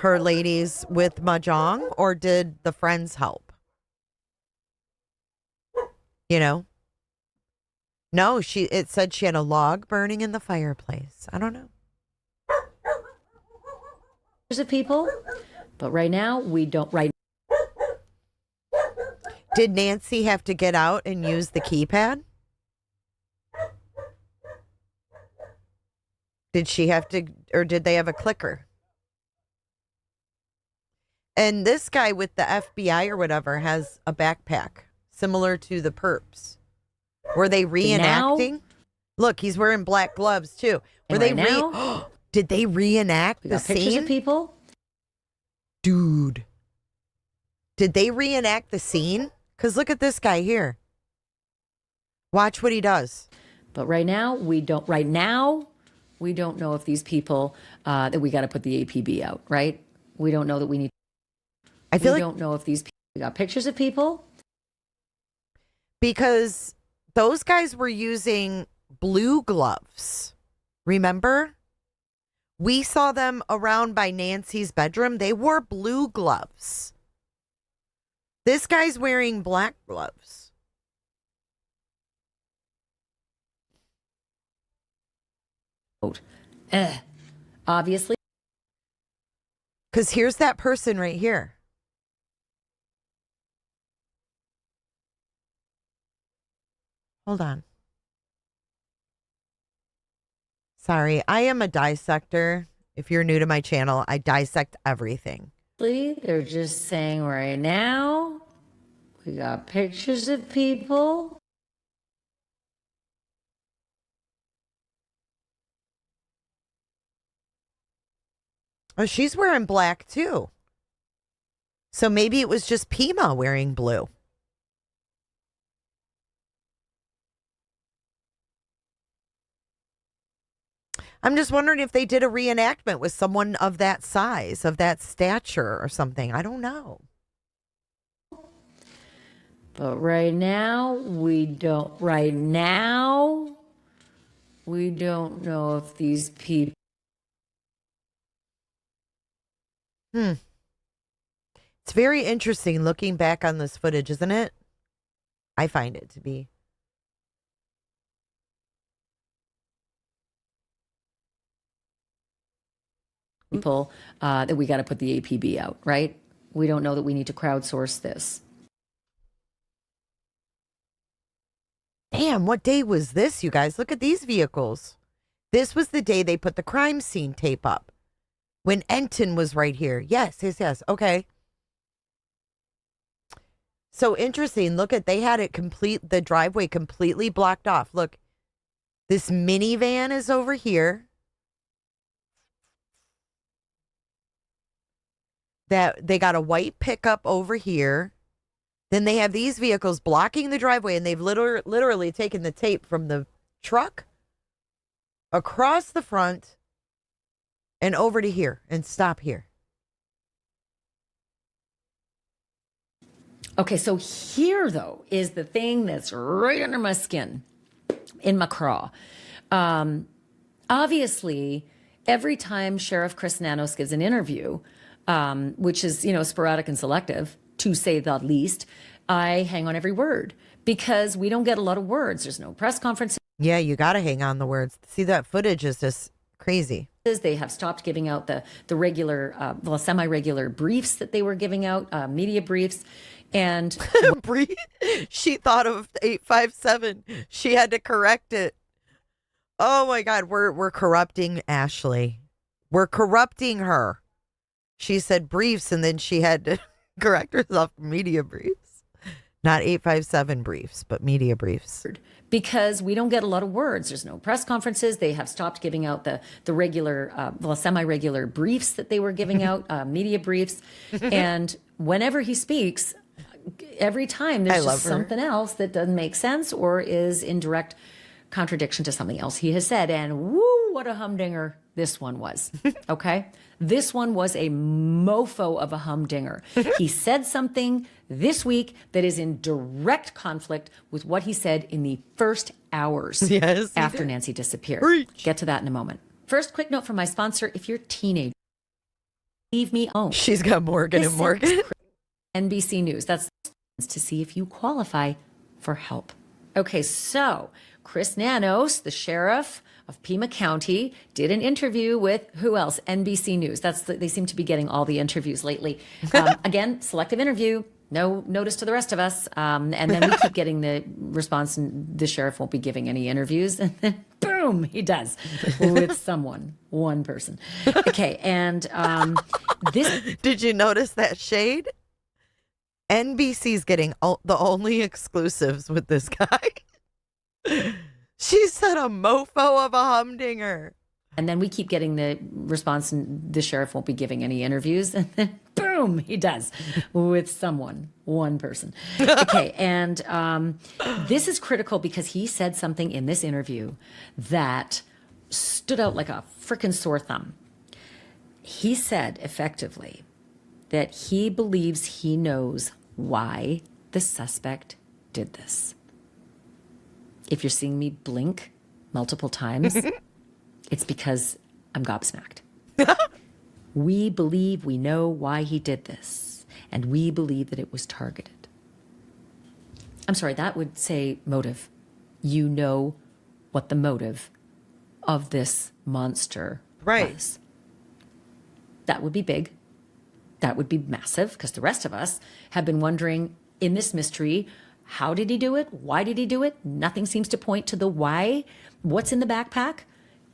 her ladies with mahjong, or did the friends help? No, it said she had a log burning in the fireplace. I don't know. Of people, but right now we don't. Right. Did Nancy have to get out and use the keypad? Did she have to, or did they have a clicker? And this guy with the FBI or whatever has a backpack similar to the perps. Were they reenacting? Look, he's wearing black gloves too. Were they did they reenact the scene? Pictures of people? Dude. Did they reenact the scene? Because look at this guy here. Watch what he does. But right now, we don't know if these people, that we got to put the APB out, right? We don't know that we need. We don't know if these people, we got pictures of people. Because those guys were using blue gloves. Remember? We saw them around by Nancy's bedroom. They wore blue gloves. This guy's wearing black gloves. Obviously. Because here's that person right here. Hold on. Sorry, I am a dissector. If you're new to my channel, I dissect everything. They're just saying right now, we got pictures of people. Oh, she's wearing black too. So maybe it was just Pima wearing blue. I'm just wondering if they did a reenactment with someone of that size, of that stature or something. I don't know. But right now, we don't know if these people. It's very interesting looking back on this footage, isn't it? I find it to be. People that we got to put the APB out, right? We don't know that we need to crowdsource this. Damn, what day was this, you guys? Look at these vehicles. This was the day they put the crime scene tape up. When Enton was right here. Yes. Okay. So interesting. Look at, they had it the driveway completely blocked off. Look, this minivan is over here. That they got a white pickup over here. Then they have these vehicles blocking the driveway, and they've literally taken the tape from the truck across the front and over to here and stop here. Okay, so here, though, is the thing that's right under my skin, in my craw. Obviously, every time Sheriff Chris Nanos gives an interview, which is, sporadic and selective, to say the least, I hang on every word because we don't get a lot of words. There's no press conferences. Yeah, you got to hang on the words. See, that footage is just crazy. They have stopped giving out the regular, semi-regular briefs that they were giving out, media briefs. And she thought of 857. She had to correct it. Oh my God, we're corrupting Ashley. We're corrupting her. She said briefs, and then she had to correct herself. Media briefs, not 857 briefs, but media briefs. Because we don't get a lot of words. There's no press conferences. They have stopped giving out the regular, semi-regular briefs that they were giving out, media briefs. And whenever he speaks, every time there's just something else that doesn't make sense or is in direct contradiction to something else he has said. And woo, what a humdinger this one was. Okay? This one was a mofo of a humdinger. He said something this week that is in direct conflict with what he said in the first hours after Nancy disappeared. Preach. Get to that in a moment. First, quick note from my sponsor. If you're a teenager, leave me alone. She's got Morgan and Morgan. NBC News. That's to see if you qualify for help. Okay, so Chris Nanos, the sheriff of Pima County, did an interview with who else? NBC News. They seem to be getting all the interviews lately. Again, selective interview. No notice to the rest of us. And then we keep getting the response, and the sheriff won't be giving any interviews. And then boom, boom, he does with someone, one person. Okay, and this. Did you notice that shade? NBC's getting the only exclusives with this guy. She said a mofo of a humdinger. And then we keep getting the response, and the sheriff won't be giving any interviews. And then, boom, he does with someone, one person. Okay, and this is critical because he said something in this interview that stood out like a frickin' sore thumb. He said, effectively, that he believes he knows why the suspect did this. If you're seeing me blink multiple times, it's because I'm gobsmacked. We believe we know why he did this, and we believe that it was targeted. I'm sorry, that would say motive. You know what the motive of this monster was. That would be big. That would be massive, because the rest of us have been wondering in this mystery, how did he do it? Why did he do it? Nothing seems to point to the why. What's in the backpack?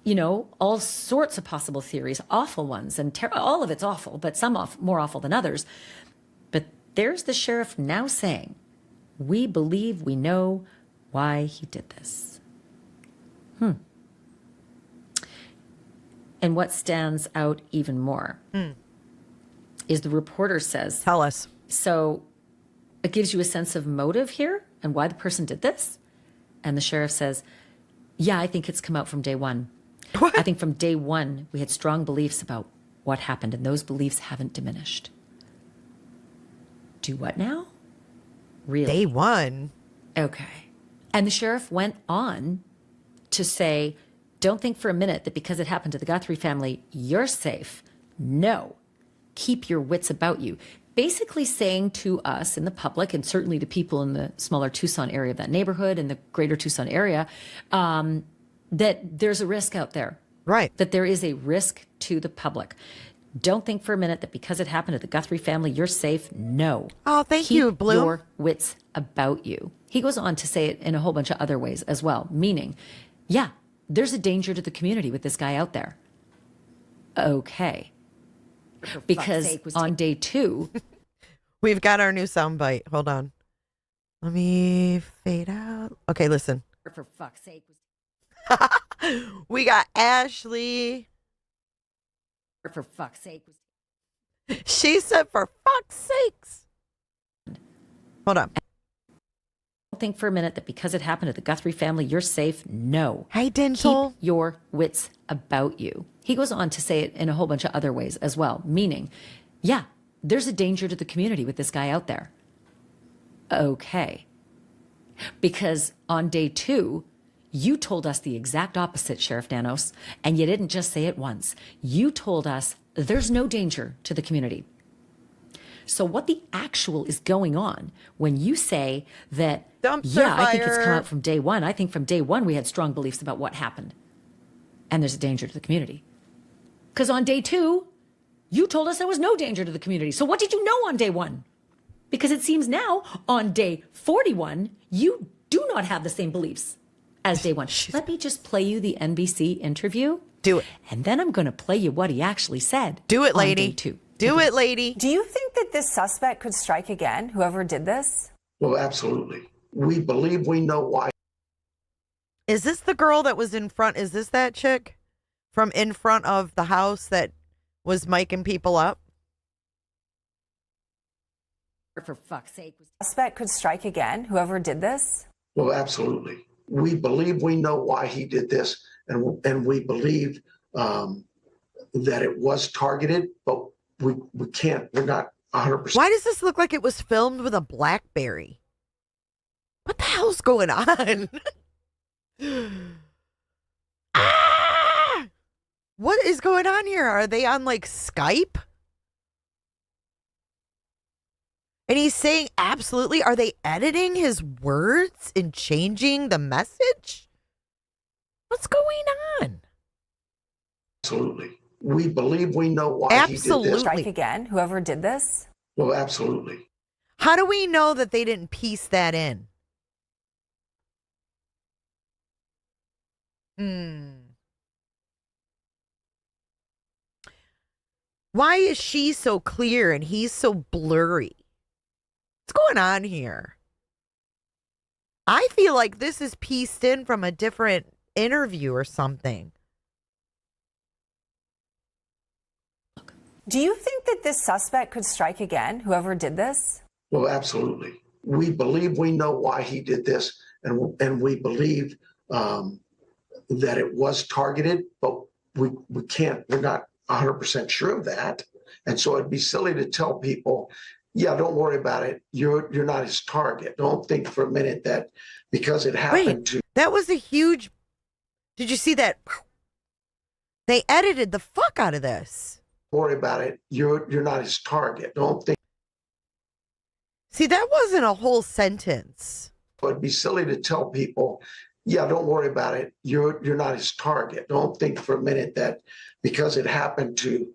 You know, all sorts of possible theories, awful ones, and all of it's awful, but some more awful than others. But there's the sheriff now saying, we believe we know why he did this. And what stands out even more is the reporter says, tell us. So it gives you a sense of motive here and why the person did this. And the sheriff says, yeah, I think it's come out from day one. What? I think from day one, we had strong beliefs about what happened, and those beliefs haven't diminished. Do what now? Really? Day one. Okay. And the sheriff went on to say, don't think for a minute that because it happened to the Guthrie family, you're safe. No. Keep your wits about you. Basically saying to us in the public, and certainly to people in the smaller Tucson area of that neighborhood and the greater Tucson area, that there's a risk out there. Right. That there is a risk to the public. Don't think for a minute that because it happened to the Guthrie family, you're safe. No. Oh, thank you, Bloom. Keep your wits about you. He goes on to say it in a whole bunch of other ways as well, meaning, yeah, there's a danger to the community with this guy out there. Okay. Because on day two, we've got our new soundbite. Hold on. Let me fade out. Okay, listen. for fuck's sake. We got Ashley. For fuck's sake. She said, for fuck's sakes. Hold on. Don't think for a minute that because it happened to the Guthrie family, you're safe. No. Hey, Dental. Keep your wits about you. He goes on to say it in a whole bunch of other ways as well, meaning, yeah, there's a danger to the community with this guy out there. Okay. Because on day two, you told us the exact opposite, Sheriff Danos, and you didn't just say it once. You told us there's no danger to the community. So what the actual is going on when you say that, I think it's come out from day one. I think from day one we had strong beliefs about what happened. And there's a danger to the community. Because on day two, you told us there was no danger to the community. So what did you know on day one? Because it seems now, on day 41, you do not have the same beliefs as day one. Let me just play you the NBC interview. Do it. And then I'm going to play you what he actually said. Do it, lady. On day two. Do it, lady. Do you think that this suspect could strike again, whoever did this? Well, absolutely. We believe we know why. Is this the girl that was in front? Is this that chick from in front of the house that was miking people up? For fuck's sake. Suspect could strike again, whoever did this? Well, absolutely. We believe we know why he did this, and we believe that it was targeted, but we're not 100%. Why does this look like it was filmed with a BlackBerry? What the hell's going on? What is going on here? Are they on like Skype? And he's saying absolutely. Are they editing his words and changing the message? What's going on? Absolutely. We believe we know why he did Absolutely. this. Strike again, whoever did this? Well, absolutely. How do we know that they didn't piece that in? Why is she so clear and he's so blurry? What's going on here? I feel like this is pieced in from a different interview or something. Do you think that this suspect could strike again, whoever did this? Well, absolutely. We believe we know why he did this, and we believe that it was targeted, but we're not 100% sure of that. And so it'd be silly to tell people, yeah, don't worry about it. You're not his target. Don't think for a minute that because it happened to. That was a huge. Did you see that? They edited the fuck out of this. Worry about it. You're not his target. Don't think. See, that wasn't a whole sentence. It'd be silly to tell people, yeah, don't worry about it. You're not his target. Don't think for a minute that because it happened to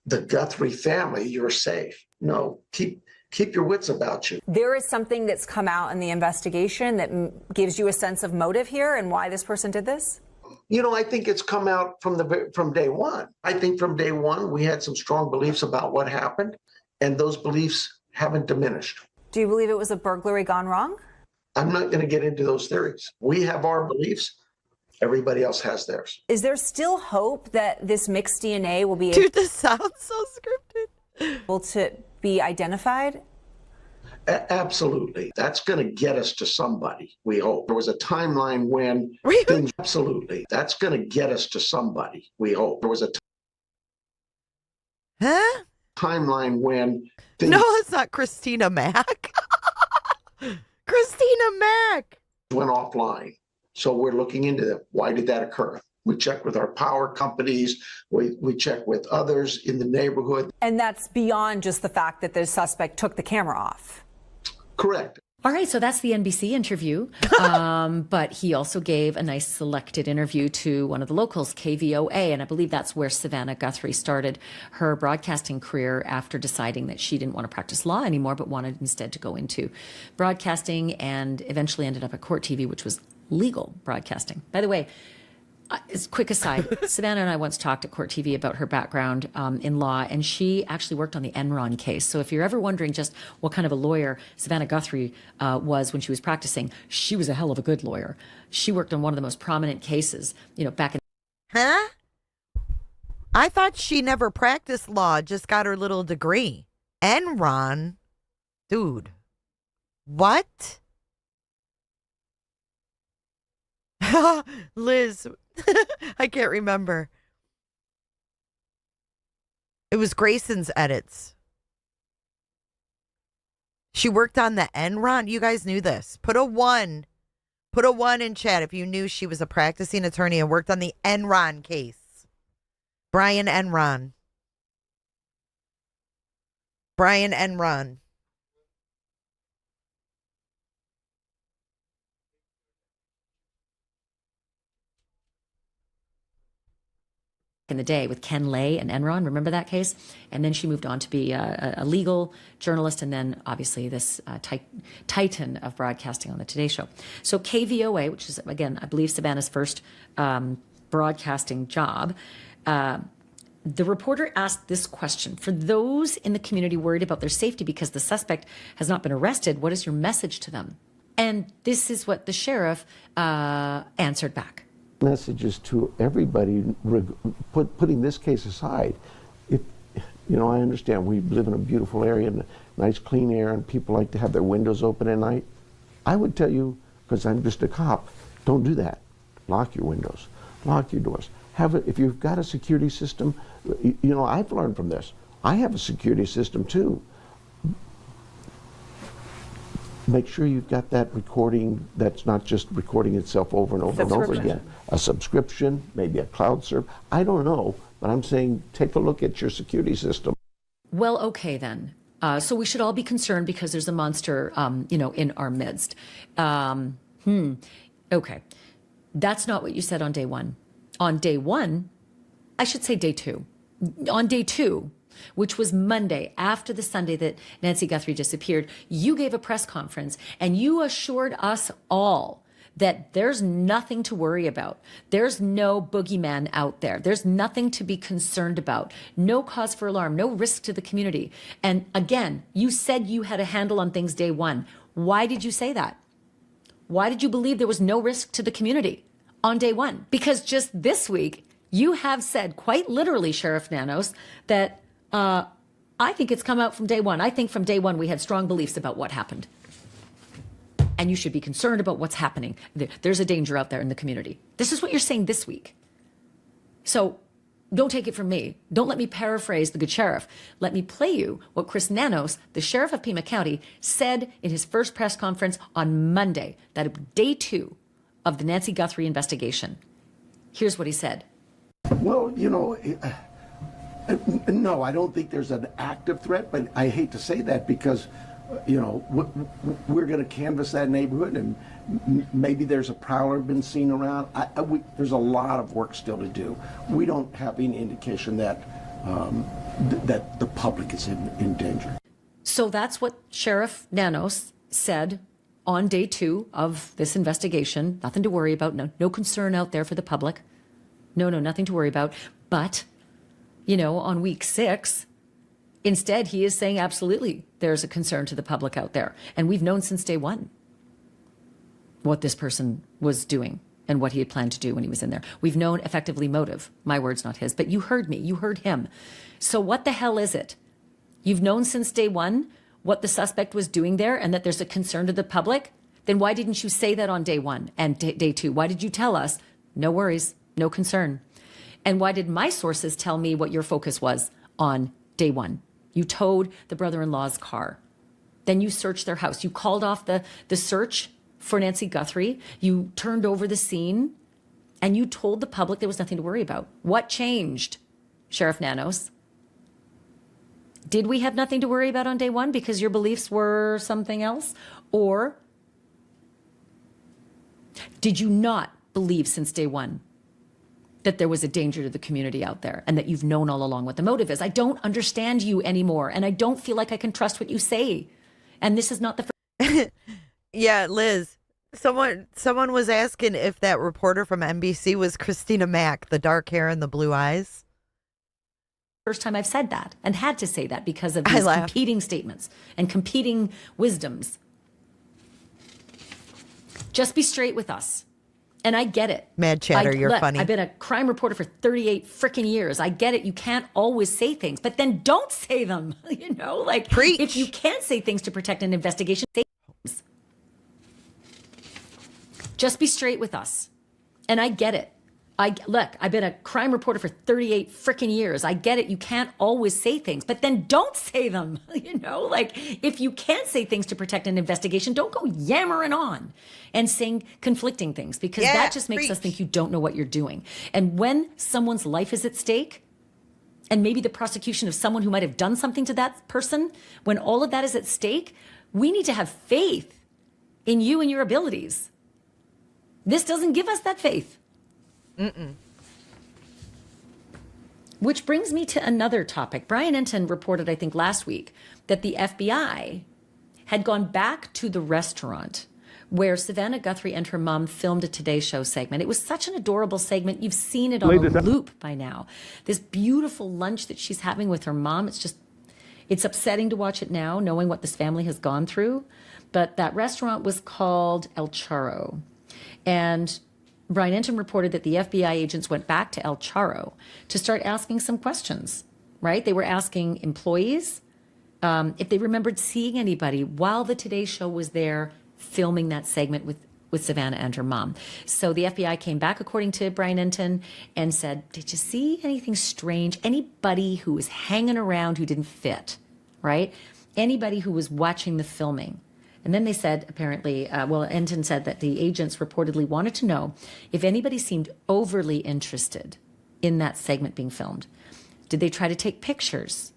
the Guthrie family, you're safe. No, keep your wits about you. There is something that's come out in the investigation that gives you a sense of motive here and why this person did this? You know, I think it's come out from day one. I think from day one, we had some strong beliefs about what happened, and those beliefs haven't diminished. Do you believe it was a burglary gone wrong? I'm not going to get into those theories. We have our beliefs. Everybody else has theirs. Is there still hope that this mixed DNA will be Dude, this sounds so scripted. able to be identified? Absolutely. That's going to get us to somebody, we hope. There was a timeline when things, absolutely. That's going to get us to somebody, we hope. There was a timeline when things No, it's not Christina Mack. Christina Mack went offline. So we're looking into that. Why did that occur? We checked with our power companies. We checked with others in the neighborhood. And that's beyond just the fact that the suspect took the camera off. Correct. All right, so that's the NBC interview. But he also gave a nice selected interview to one of the locals, KVOA, and I believe that's where Savannah Guthrie started her broadcasting career after deciding that she didn't want to practice law anymore, but wanted instead to go into broadcasting, and eventually ended up at Court TV, which was legal broadcasting. By the way, as a quick aside, Savannah and I once talked at Court TV about her background in law, and she actually worked on the Enron case. So if you're ever wondering just what kind of a lawyer Savannah Guthrie was when she was practicing, she was a hell of a good lawyer. She worked on one of the most prominent cases, back in. Huh? I thought she never practiced law, just got her little degree. Enron? Dude. What? Liz. I can't remember. It was Grayson's edits. She worked on the Enron. You guys knew this. Put a 1. Put a 1 in chat if you knew she was a practicing attorney and worked on the Enron case. Brian Enron. Brian Enron. In the day with Ken Lay and Enron, remember that case? And then she moved on to be a legal journalist, and then obviously this titan of broadcasting on the Today Show. So KVOA, which is, again, I believe Savannah's first broadcasting job, the reporter asked this question: for those in the community worried about their safety because the suspect has not been arrested, what is your message to them? And this is what the sheriff answered back. Messages to everybody, putting this case aside. If I understand we live in a beautiful area and nice clean air, and people like to have their windows open at night. I would tell you, because I'm just a cop, don't do that. Lock your windows, lock your doors. If you've got a security system, I've learned from this. I have a security system too. Make sure you've got that recording that's not just recording itself over and over and over again. A subscription, maybe a cloud server. I don't know, but I'm saying take a look at your security system. Well, okay then. So we should all be concerned because there's a monster, in our midst. Okay. That's not what you said on day one. On day one, I should say day two. On day two, which was Monday, after the Sunday that Nancy Guthrie disappeared, you gave a press conference and you assured us all that there's nothing to worry about. There's no boogeyman out there. There's nothing to be concerned about. No cause for alarm, no risk to the community. And again, you said you had a handle on things day one. Why did you say that? Why did you believe there was no risk to the community on day one? Because just this week, you have said quite literally, Sheriff Nanos, that I think it's come out from day one. I think from day one we had strong beliefs about what happened. And you should be concerned about what's happening. There's a danger out there in the community. This is what you're saying this week. So don't take it from me. Don't let me paraphrase the good sheriff. Let me play you what Chris Nanos, the sheriff of Pima County, said in his first press conference on Monday, that day 2 of the Nancy Guthrie investigation. Here's what he said. Well, you know, no, I don't think there's an active threat, but I hate to say that because, you know, we're going to canvass that neighborhood and maybe there's a prowler been seen around. There's a lot of work still to do. We don't have any indication that that the public is in danger. So that's what Sheriff Nanos said on day 2 of this investigation. Nothing to worry about. No concern out there for the public. No, nothing to worry about. But, you know, on week 6, instead, he is saying absolutely there's a concern to the public out there. And we've known since day 1 what this person was doing and what he had planned to do when he was in there. We've known effectively motive. My words, not his. But you heard me. You heard him. So what the hell is it? You've known since day 1 what the suspect was doing there and that there's a concern to the public? Then why didn't you say that on day 1 and day 2? Why did you tell us, no worries, no concern? And why did my sources tell me what your focus was on day 1? You towed the brother-in-law's car. Then you searched their house. You called off the search for Nancy Guthrie. You turned over the scene and you told the public there was nothing to worry about. What changed, Sheriff Nanos? Did we have nothing to worry about on day 1 because your beliefs were something else? Or did you not believe since day 1 that there was a danger to the community out there and that you've known all along what the motive is? I don't understand you anymore, and I don't feel like I can trust what you say. And this is not the first. Yeah, Liz, someone was asking if that reporter from NBC was Christina Mack, the dark hair and the blue eyes. First time I've said that and had to say that because of these competing statements and competing wisdoms. Just be straight with us. And I get it. Mad chatter, you're funny. I've been a crime reporter for 38 freaking years. I get it. You can't always say things, but then don't say them. You know, like Preach. If you can't say things to protect an investigation, say things. Just be straight with us. And I get it. Look, I've been a crime reporter for 38 freaking years. I get it. You can't always say things, but then don't say them. You know, like if you can't say things to protect an investigation, don't go yammering on and saying conflicting things because that just makes us think you don't know what you're doing. And when someone's life is at stake and maybe the prosecution of someone who might have done something to that person, when all of that is at stake, we need to have faith in you and your abilities. This doesn't give us that faith. Which brings me to another topic. Brian Enton reported, I think last week, that the FBI had gone back to the restaurant where Savannah Guthrie and her mom filmed a Today Show segment. It was such an adorable segment. You've seen it on a loop by now. This beautiful lunch that she's having with her mom. It's upsetting to watch it now, knowing what this family has gone through. But that restaurant was called El Charro. And Brian Enton reported that the FBI agents went back to El Charro to start asking some questions, right? They were asking employees if they remembered seeing anybody while the Today Show was there filming that segment with Savannah and her mom. So the FBI came back, according to Brian Enton, and said, did you see anything strange? Anybody who was hanging around who didn't fit, right? Anybody who was watching the filming. And then they said, apparently, Enton said that the agents reportedly wanted to know if anybody seemed overly interested in that segment being filmed. Did they try to take pictures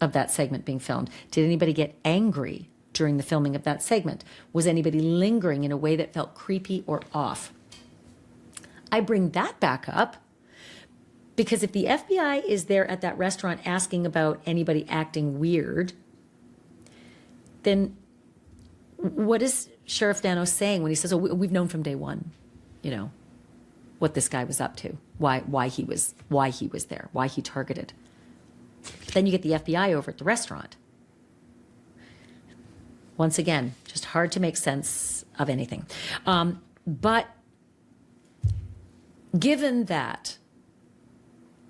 of that segment being filmed? Did anybody get angry during the filming of that segment? Was anybody lingering in a way that felt creepy or off? I bring that back up because if the FBI is there at that restaurant asking about anybody acting weird, then what is Sheriff Dano saying when he says, oh, we've known from day one, you know, what this guy was up to, why he was there, why he targeted. But then you get the FBI over at the restaurant. Once again, just hard to make sense of anything. But given that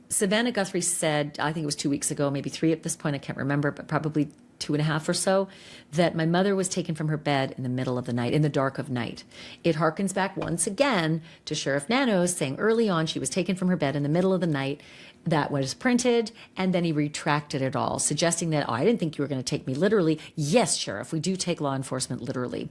Savannah Guthrie said, I think it was 2 weeks ago, maybe 3 at this point, I can't remember, but probably 2.5 or so, that my mother was taken from her bed in the middle of the night, in the dark of night. It harkens back once again to Sheriff Nanos saying early on she was taken from her bed in the middle of the night. That was printed, and then he retracted it all, suggesting that, oh, I didn't think you were going to take me literally. Yes, Sheriff, we do take law enforcement literally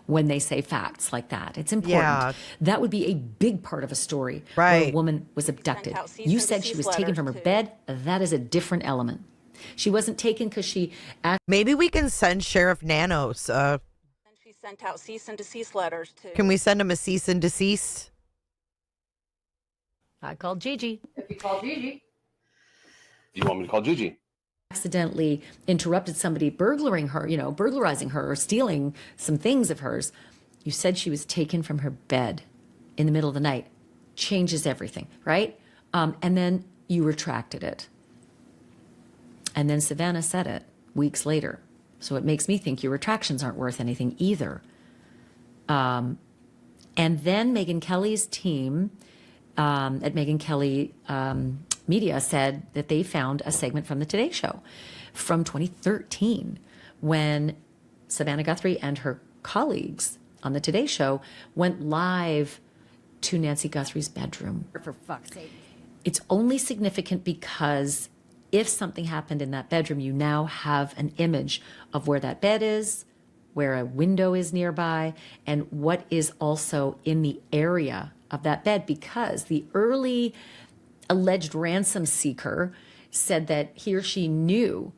when they say facts like that. It's important. Yeah. That would be a big part of a story where a woman was abducted. You said she was taken from her bed. That is a different element. She wasn't taken because she... Maybe we can send Sheriff Nanos. She sent out cease and desist letters too. Can we send him a cease and desist? I called Gigi. If you call Gigi. You want me to call Gigi? Accidentally interrupted somebody burglarizing her or stealing some things of hers. You said she was taken from her bed in the middle of the night. Changes everything, right? And then you retracted it. And then Savannah said it weeks later. So it makes me think your retractions aren't worth anything either. And then Megyn Kelly's team at Megyn Kelly Media said that they found a segment from the Today Show from 2013 when Savannah Guthrie and her colleagues on the Today Show went live to Nancy Guthrie's bedroom. For fuck's sake. It's only significant because if something happened in that bedroom, you now have an image of where that bed is, where a window is nearby, and what is also in the area of that bed, because the early alleged ransom seeker said that he or she knew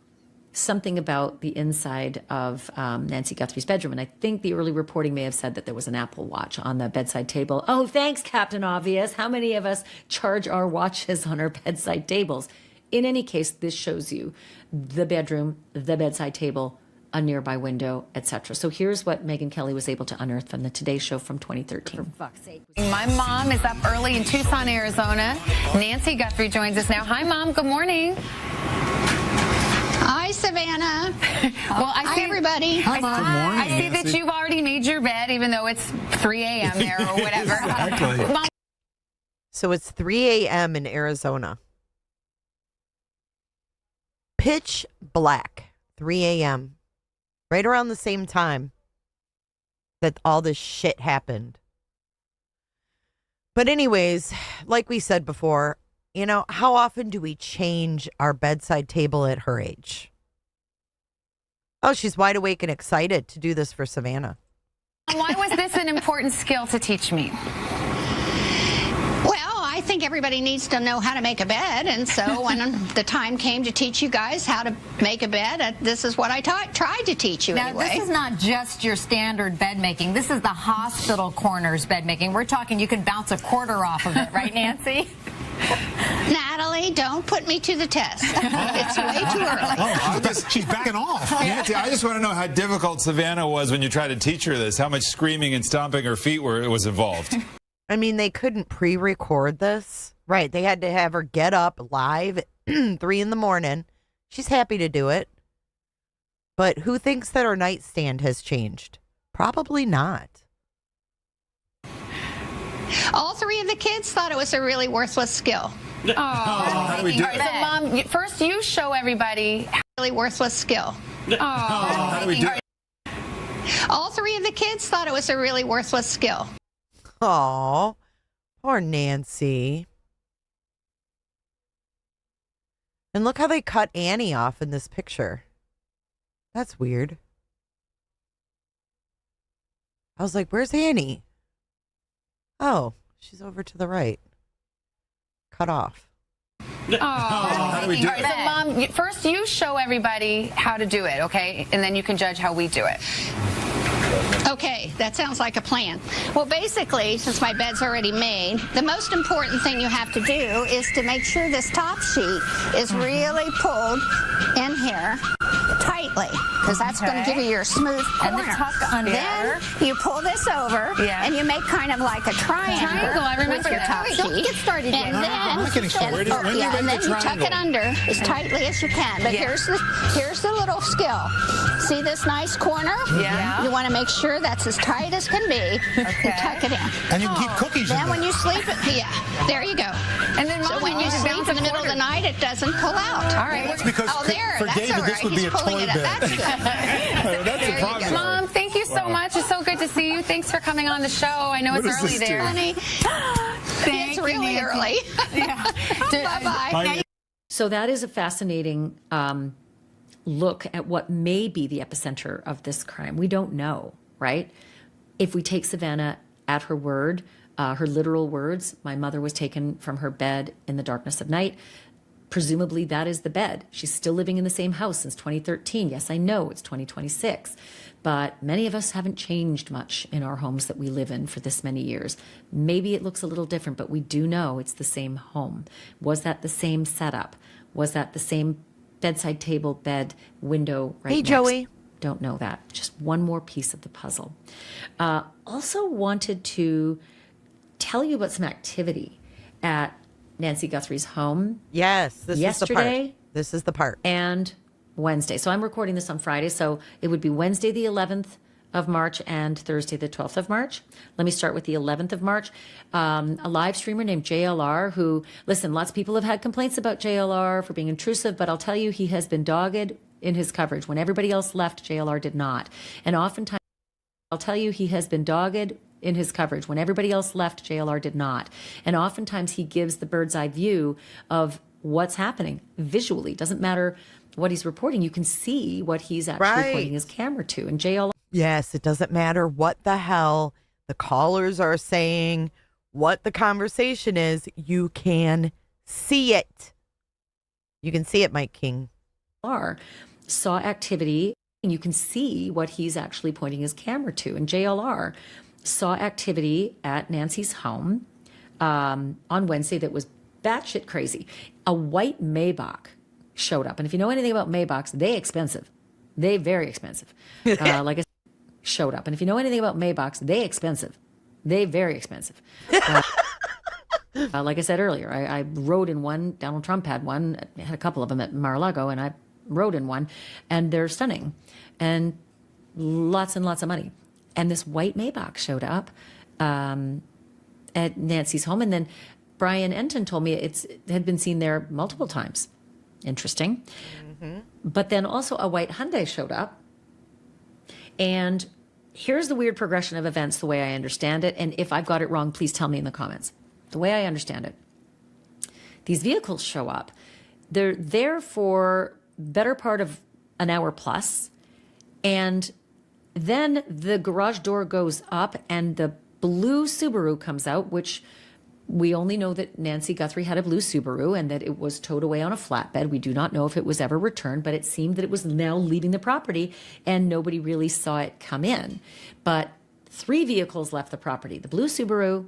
something about the inside of Nancy Guthrie's bedroom. And I think the early reporting may have said that there was an Apple Watch on the bedside table. Oh, thanks, Captain Obvious. How many of us charge our watches on our bedside tables? In any case, this shows you the bedroom, the bedside table, a nearby window, etc. So here's what Megyn Kelly was able to unearth from the Today Show from 2013. For fuck's sake. My mom is up early in Tucson, Arizona. Nancy Guthrie joins us now. Hi, Mom. Good morning. Hi, Savannah. Well, Hi, everybody. Hi, Mom. Good morning, I see that you've already made your bed, even though it's 3 a.m. there or whatever. Exactly. Mom. So it's 3 a.m. in Arizona. Pitch black, 3 a.m. Right around the same time that all this shit happened. But anyways, like we said before, you know, how often do we change our bedside table at her age? Oh, she's wide awake and excited to do this for Savannah. Why was this an important skill to teach me? I think everybody needs to know how to make a bed, and so when the time came to teach you guys how to make a bed, this is what I tried to teach you anyway. Now, this is not just your standard bed making. This is the hospital corners bed making. We're talking you can bounce a quarter off of it, right, Nancy? Natalie, don't put me to the test. It's way too early. She's backing off. Nancy, I just want to know how difficult Savannah was when you tried to teach her this, how much screaming and stomping her feet was involved. I mean, they couldn't pre-record this. Right. They had to have her get up live at 3 in the morning. She's happy to do it. But who thinks that her nightstand has changed? Probably not. All 3 of the kids thought it was a really worthless skill. Oh, how do we do it? So, Mom, first you show everybody. Really worthless skill. Oh, how do we do it? All 3 of the kids thought it was a really worthless skill. Aw, poor Nancy. And look how they cut Annie off in this picture. That's weird. I was like, where's Annie? Oh, she's over to the right. Cut off. Oh, how do we do it? So, Mom, first you show everybody how to do it, okay? And then you can judge how we do it. Okay, that sounds like a plan. Well, basically, since my bed's already made, the most important thing you have to do is to make sure this top sheet is really pulled in here tightly. because that's going to give you your smooth corner. And the tuck under. Then you pull this over, and you make kind of like a triangle. I remember with your that. top Wait, don't sheet. get started yet. And then, I'm not getting started. When do you and make then the you tuck it triangle? under as tightly as you can. But here's the little skill. See this nice corner? Yeah. You want to make sure that's as tight as can be. Okay. You tuck it in. And you can keep cookies in Then there. when you sleep, there you go. And then So Mom, when you can sleep bounce in the a middle of the quarter. night, it doesn't pull out. All right. That's because Oh, there. for That's David, all right. this would be He's a pulling toy it up. bed. That's good. That's There a you problem. go. Mom, thank you so much. It's so good to see you. Thanks for coming on the show. I know What it's does early this do? there. Honey, Thank it's you, really Nancy. early. Yeah. Bye-bye. So that is a fascinating look at what may be the epicenter of this crime. We don't know, right? If we take Savannah at her word, her literal words, my mother was taken from her bed in the darkness of night. Presumably that is the bed. She's still living in the same house since 2013. Yes, I know it's 2026, but many of us haven't changed much in our homes that we live in for this many years. Maybe it looks a little different, but we do know it's the same home. Was that the same setup? Was that the same bedside table, bed, window right Hey, next? Joey. Don't know that. Just one more piece of the puzzle. Also wanted to tell you about some activity at Nancy Guthrie's home. Yes, this is the yesterday part. This is the part. and Wednesday. So I'm recording this on Friday, so it would be Wednesday the 11th of March and Thursday the 12th of March. Let me start with the 11th of March. A live streamer named JLR who, listen, lots of people have had complaints about JLR for being intrusive, but I'll tell you, he has been dogged in his coverage. When everybody else left, JLR did not. And oftentimes, I'll tell you, he has been dogged in his coverage. When everybody else left, JLR did not. And oftentimes he gives the bird's eye view of what's happening visually. Doesn't matter what he's reporting. You can see what he's actually pointing his camera to. And JLR. Yes, it doesn't matter what the hell the callers are saying, what the conversation is. You can see it. You can see it, Mike King. Saw activity, and you can see what he's actually pointing his camera to. And JLR saw activity at Nancy's home on Wednesday that was batshit crazy. A white Maybach showed up. And if you know anything about Maybachs, they expensive. They very expensive. Like I said, showed up. And if you know anything about Maybachs, they expensive. They very expensive. Like I said earlier, I rode in one. Donald Trump had one. Had a couple of them at Mar-a-Lago, and I rode in one. And they're stunning. And lots and lots of money. And this white Maybach showed up at Nancy's home. And then Brian Enton told me it had been seen there multiple times. Interesting. Mm-hmm. But then also a white Hyundai showed up. And here's the weird progression of events, the way I understand it. And if I've got it wrong, please tell me in the comments. The way I understand it, these vehicles show up. They're there for better part of an hour plus. And then the garage door goes up and the blue Subaru comes out, which we only know that Nancy Guthrie had a blue Subaru and that it was towed away on a flatbed. We do not know if it was ever returned, but it seemed that it was now leaving the property and nobody really saw it come in. But 3 vehicles left the property: the blue Subaru,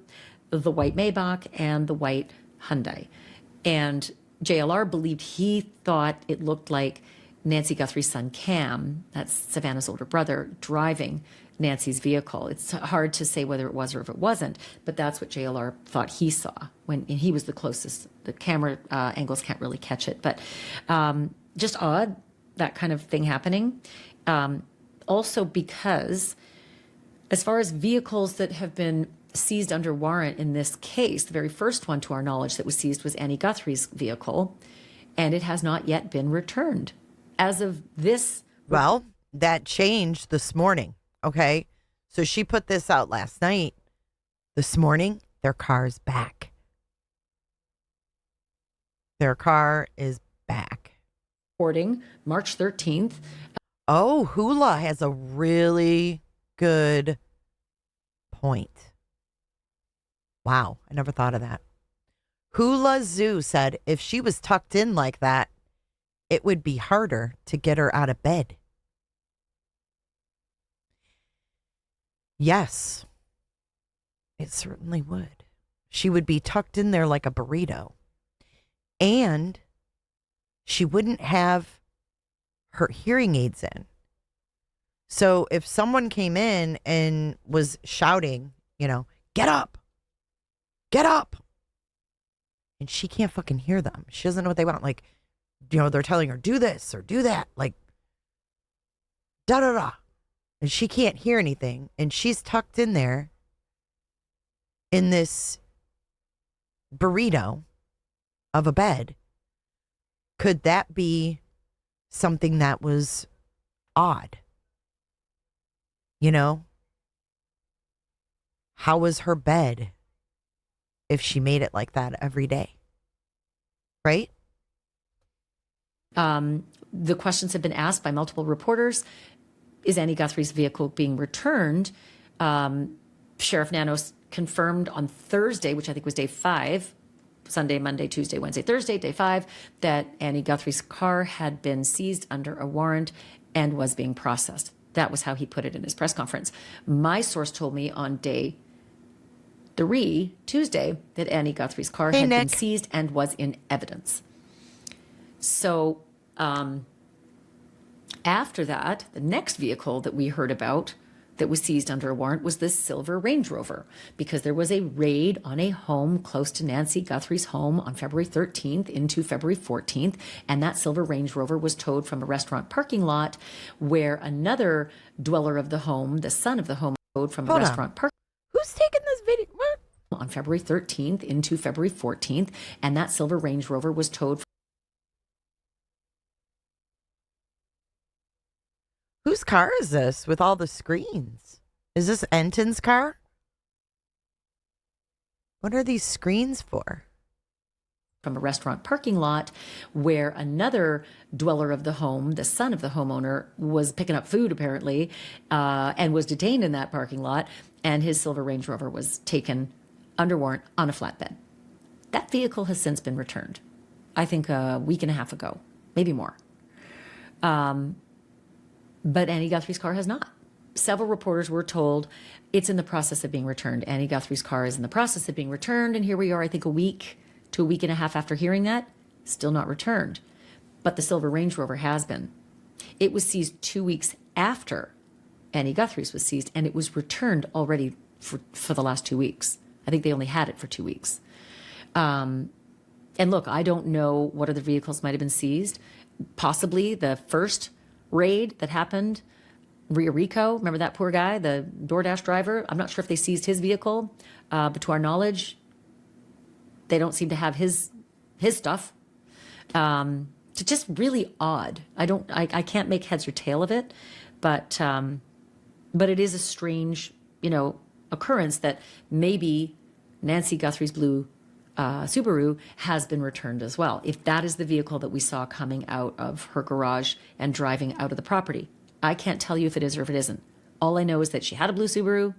the white Maybach, and the white Hyundai. And JLR believed, he thought it looked like Nancy Guthrie's son Cam, that's Savannah's older brother, driving Nancy's vehicle. It's hard to say whether it was or if it wasn't, but that's what JLR thought he saw when he was the closest. The camera angles can't really catch it, but just odd, that kind of thing happening. Also because as far as vehicles that have been seized under warrant in this case, the very first one to our knowledge that was seized was Annie Guthrie's vehicle, and it has not yet been returned. As of this... Well, that changed this morning. Okay, so she put this out last night. This morning, their car is back. Their car is back. Reporting March 13th. Oh, Hula has a really good point. Wow, I never thought of that. Hula Zoo said if she was tucked in like that, it would be harder to get her out of bed. Yes, it certainly would. She would be tucked in there like a burrito. And she wouldn't have her hearing aids in. So if someone came in and was shouting, get up, and she can't fucking hear them. She doesn't know what they want. Like, they're telling her, do this or do that. Like, da-da-da. And she can't hear anything. And she's tucked in there in this burrito of a bed. Could that be something that was odd? How was her bed if she made it like that every day? Right? The questions have been asked by multiple reporters. Is Annie Guthrie's vehicle being returned? Sheriff Nanos confirmed on Thursday, which I think was day 5, Sunday, Monday, Tuesday, Wednesday, Thursday, day 5, that Annie Guthrie's car had been seized under a warrant and was being processed. That was how he put it in his press conference. My source told me on day 3, Tuesday, that Annie Guthrie's car had been seized and was in evidence. So after that, the next vehicle that we heard about that was seized under a warrant was this silver Range Rover, because there was a raid on a home close to Nancy Guthrie's home on February 13th into February 14th, and that silver Range Rover was towed from a restaurant parking lot where another dweller of the home, the son of the home, towed from a restaurant parking lot. Who's taking this video? What? On February 13th into February 14th, and that silver Range Rover was towed. Whose car is this with all the screens? Is this Enton's car? What are these screens for? From a restaurant parking lot where another dweller of the home, the son of the homeowner, was picking up food apparently, and was detained in that parking lot, and his silver Range Rover was taken under warrant on a flatbed. That vehicle has since been returned, I think a week and a half ago, maybe more. But Annie Guthrie's car has not. Several reporters were told it's in the process of being returned. Annie Guthrie's car is in the process of being returned, and here we are, I think a week to a week and a half after hearing that, still not returned. But the silver Range Rover has been. It was seized 2 weeks after Annie Guthrie's was seized, and it was returned already for the last 2 weeks. I think they only had it for 2 weeks. And look, I don't know what other vehicles might have been seized. Possibly the first raid that happened, Rio Rico, remember that poor guy, the DoorDash driver? I'm not sure if they seized his vehicle, but to our knowledge, they don't seem to have his stuff. It's just really odd. I can't make heads or tail of it, but it is a strange, occurrence that maybe Nancy Guthrie's blue Subaru has been returned as well, if that is the vehicle that we saw coming out of her garage and driving out of the property. I can't tell you if it is or if it isn't. All I know is that she had a blue Subaru,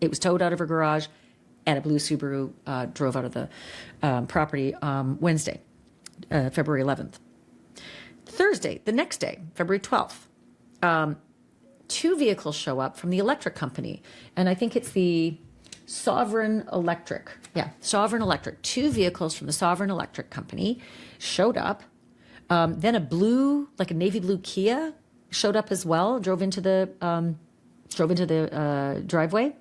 it was towed out of her garage, and a blue Subaru drove out of the property Wednesday, February 11th. Thursday, the next day, February 12th, 2 vehicles show up from the electric company, and I think it's the Sovereign Electric. Yeah, Sovereign Electric. 2 vehicles from the Sovereign Electric Company showed up. Then a blue, like a navy blue Kia, showed up as well. Drove into the driveway.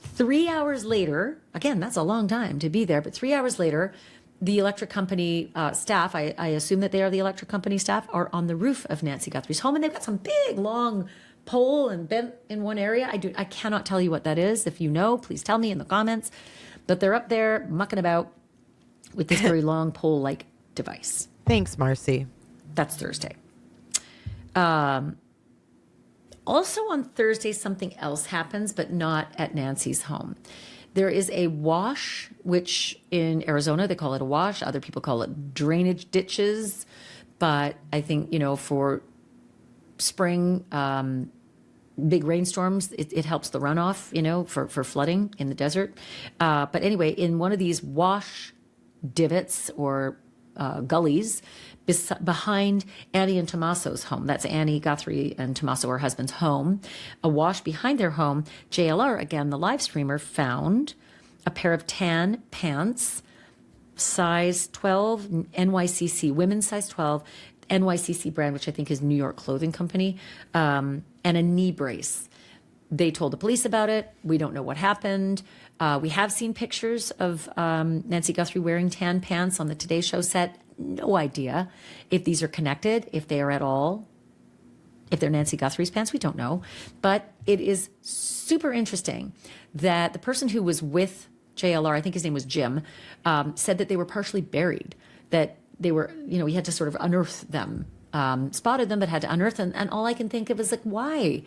3 hours later, again, that's a long time to be there, but 3 hours later, the electric company staff, I assume that they are the electric company staff, are on the roof of Nancy Guthrie's home, and they've got some big, long pole and bent in one area. I cannot tell you what that is. If you know, please tell me in the comments. But they're up there mucking about with this very long pole-like device. Thanks, Marcy. That's Thursday. Also on Thursday, something else happens, but not at Nancy's home. There is a wash, which in Arizona, they call it a wash. Other people call it drainage ditches. But I think, for spring, big rainstorms, it helps the runoff, for flooding in the desert. But anyway, in one of these wash divots or gullies behind Annie and Tommaso's home, that's Annie Guthrie and Tommaso, her husband's home, a wash behind their home, JLR, again, the live streamer, found a pair of tan pants, size 12, NYCC, women's size 12, NYCC brand, which I think is New York Clothing Company, and a knee brace. They told the police about it. We don't know what happened. We have seen pictures of Nancy Guthrie wearing tan pants on the Today Show set. No idea if these are connected, if they are at all, if they're Nancy Guthrie's pants. We don't know. But it is super interesting that the person who was with JLR, I think his name was Jim, said that they were partially buried, that they were, he had to sort of unearth them, spotted them, but had to unearth them. And all I can think of is like, why?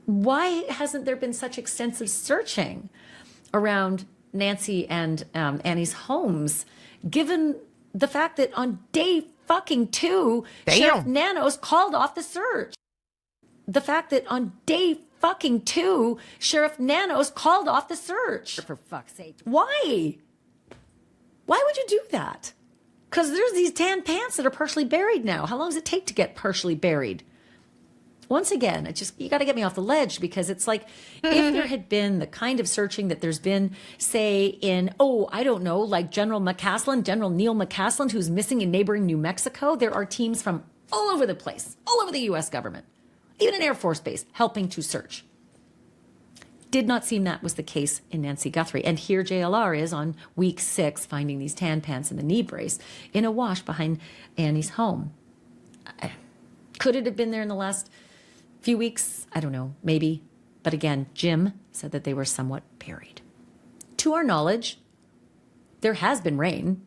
Why hasn't there been such extensive searching around Nancy and Annie's homes, given the fact that on day fucking 2, Sheriff Nanos called off the search? The fact that on day fucking 2, Sheriff Nanos called off the search. For fuck's sake. Why? Why would you do that? Because there's these tan pants that are partially buried now. How long does it take to get partially buried? Once again, you got to get me off the ledge, because it's like if there had been the kind of searching that there's been, say, in, I don't know, like General Neil McCaslin, who's missing in neighboring New Mexico. There are teams from all over the place, all over the U.S. government, even an Air Force base, helping to search. Did not seem that was the case in Nancy Guthrie. And here JLR is on week 6 finding these tan pants and the knee brace in a wash behind Annie's home. Could it have been there in the last few weeks? I don't know, maybe. But again, Jim said that they were somewhat buried. To our knowledge, there has been rain.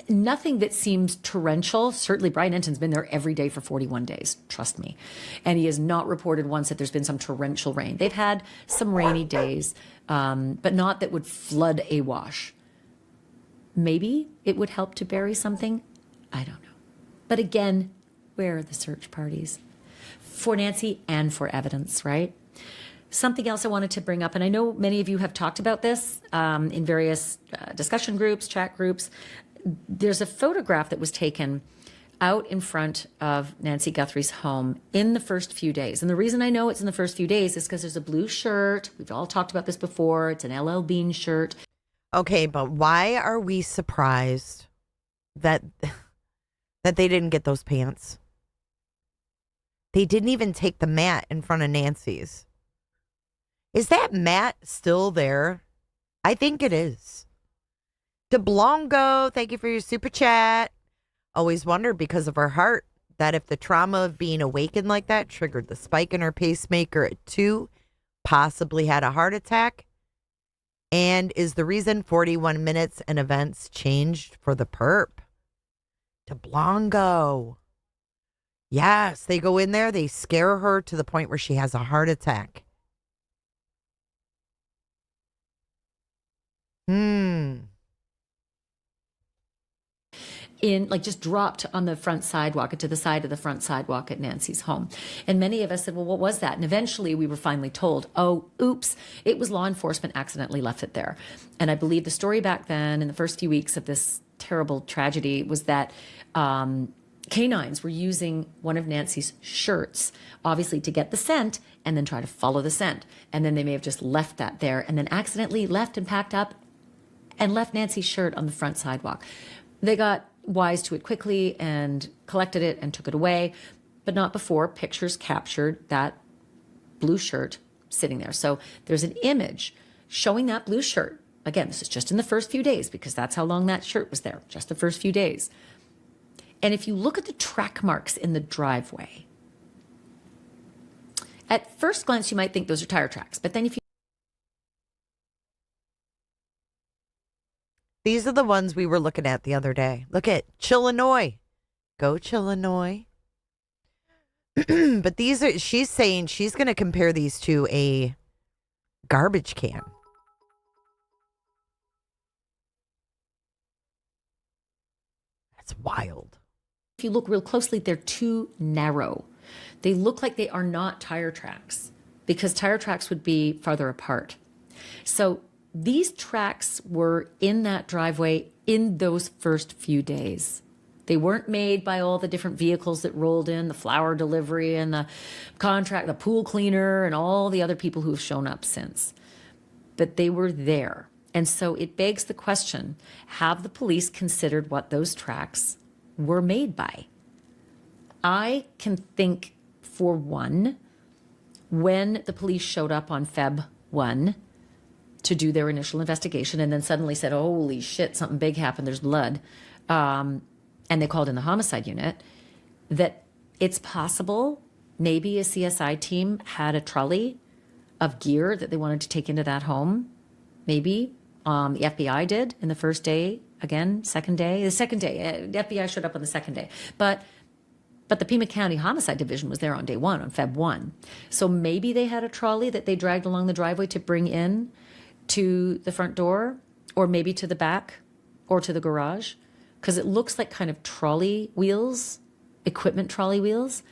Nothing that seems torrential. Certainly Brian Enton's been there every day for 41 days, trust me. And he has not reported once that there's been some torrential rain. They've had some rainy days, but not that would flood a wash. Maybe it would help to bury something. I don't know. But again, where are the search parties? For Nancy and for evidence, right? Something else I wanted to bring up, and I know many of you have talked about this in various discussion groups, chat groups. There's a photograph that was taken out in front of Nancy Guthrie's home in the first few days. And the reason I know it's in the first few days is because there's a blue shirt. We've all talked about this before. It's an LL Bean shirt. Okay, but why are we surprised that they didn't get those pants? They didn't even take the mat in front of Nancy's. Is that mat still there? I think it is. DeBlongo, thank you for your super chat. Always wondered, because of her heart, that if the trauma of being awakened like that triggered the spike in her pacemaker at 2, possibly had a heart attack, and is the reason 41 minutes and events changed for the perp. DeBlongo. Yes, they go in there, they scare her to the point where she has a heart attack. Just dropped on the front sidewalk, to the side of the front sidewalk at Nancy's home. And many of us said, well, what was that? And eventually we were finally told, oops, it was law enforcement accidentally left it there. And I believe the story back then, in the first few weeks of this terrible tragedy, was that canines were using one of Nancy's shirts, obviously to get the scent, and then try to follow the scent. And then they may have just left that there, and then accidentally left and packed up and left Nancy's shirt on the front sidewalk. They got wise to it quickly and collected it and took it away, but not before pictures captured that blue shirt sitting there. So there's an image showing that blue shirt. Again, this is just in the first few days, because that's how long that shirt was there, just the first few days. And if you look at the track marks in the driveway, at first glance, you might think those are tire tracks, but then if you... These are the ones we were looking at the other day. Look at Chillinois. Go Chillinois. But these are, she's saying she's going to compare these to a garbage can. That's wild. If you look real closely, they're too narrow. They look like they are not tire tracks, because tire tracks would be farther apart. So these tracks were in that driveway in those first few days. They weren't made by all the different vehicles that rolled in, the flower delivery and the contract, the pool cleaner and all the other people who have shown up since. But they were there. And so it begs the question, have the police considered what those tracks were made by? I can think, for one, when the police showed up on Feb 1 to do their initial investigation and then suddenly said, holy shit, something big happened, there's blood, and they called in the homicide unit, that it's possible maybe a CSI team had a trolley of gear that they wanted to take into that home. Maybe the FBI did in the first day, again, second day. The second day, the FBI showed up on the second day. But the Pima County Homicide Division was there on day 1, on Feb 1. So maybe they had a trolley that they dragged along the driveway to bring in to the front door, or maybe to the back or to the garage, because it looks like kind of trolley wheels, equipment trolley wheels.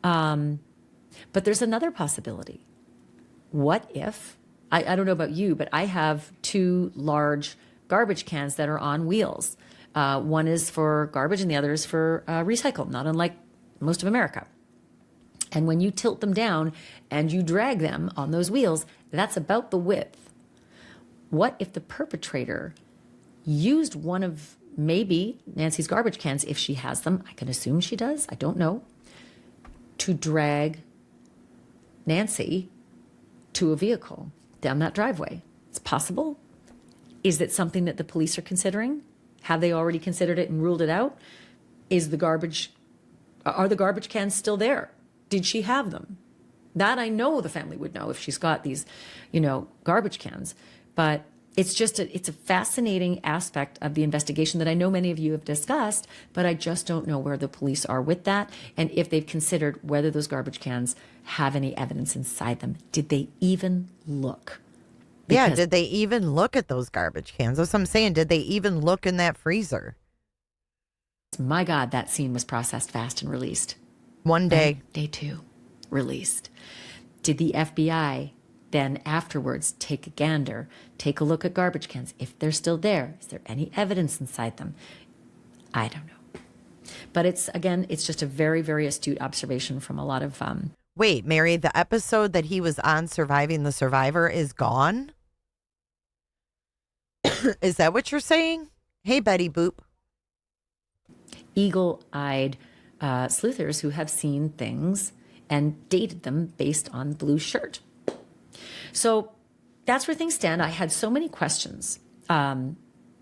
But there's another possibility. What if, I don't know about you, but I have 2 large garbage cans that are on wheels. One is for garbage and the other is for recycle, not unlike most of America. And when you tilt them down and you drag them on those wheels, that's about the width. What if the perpetrator used one of maybe Nancy's garbage cans, if she has them, I can assume she does, I don't know, to drag Nancy to a vehicle down that driveway? It's possible. Is it something that the police are considering? Have they already considered it and ruled it out? Are the garbage cans still there? Did she have them? That I know the family would know if she's got these, garbage cans. But it's just it's a fascinating aspect of the investigation that I know many of you have discussed, but I just don't know where the police are with that and if they've considered whether those garbage cans have any evidence inside them. Did they even look? Yeah, did they even look at those garbage cans? That's what I'm saying. Did they even look in that freezer? My God, that scene was processed fast and released. One day. Day 2, released. Did the FBI then afterwards take a gander, take a look at garbage cans? If they're still there, is there any evidence inside them? I don't know. But it's just a very, very astute observation from a lot of... Wait, Mary, the episode that he was on, Surviving the Survivor, is gone? Is that what you're saying? Hey, Betty Boop. Eagle-eyed sleuthers who have seen things and dated them based on the blue shirt. So that's where things stand. I had so many questions,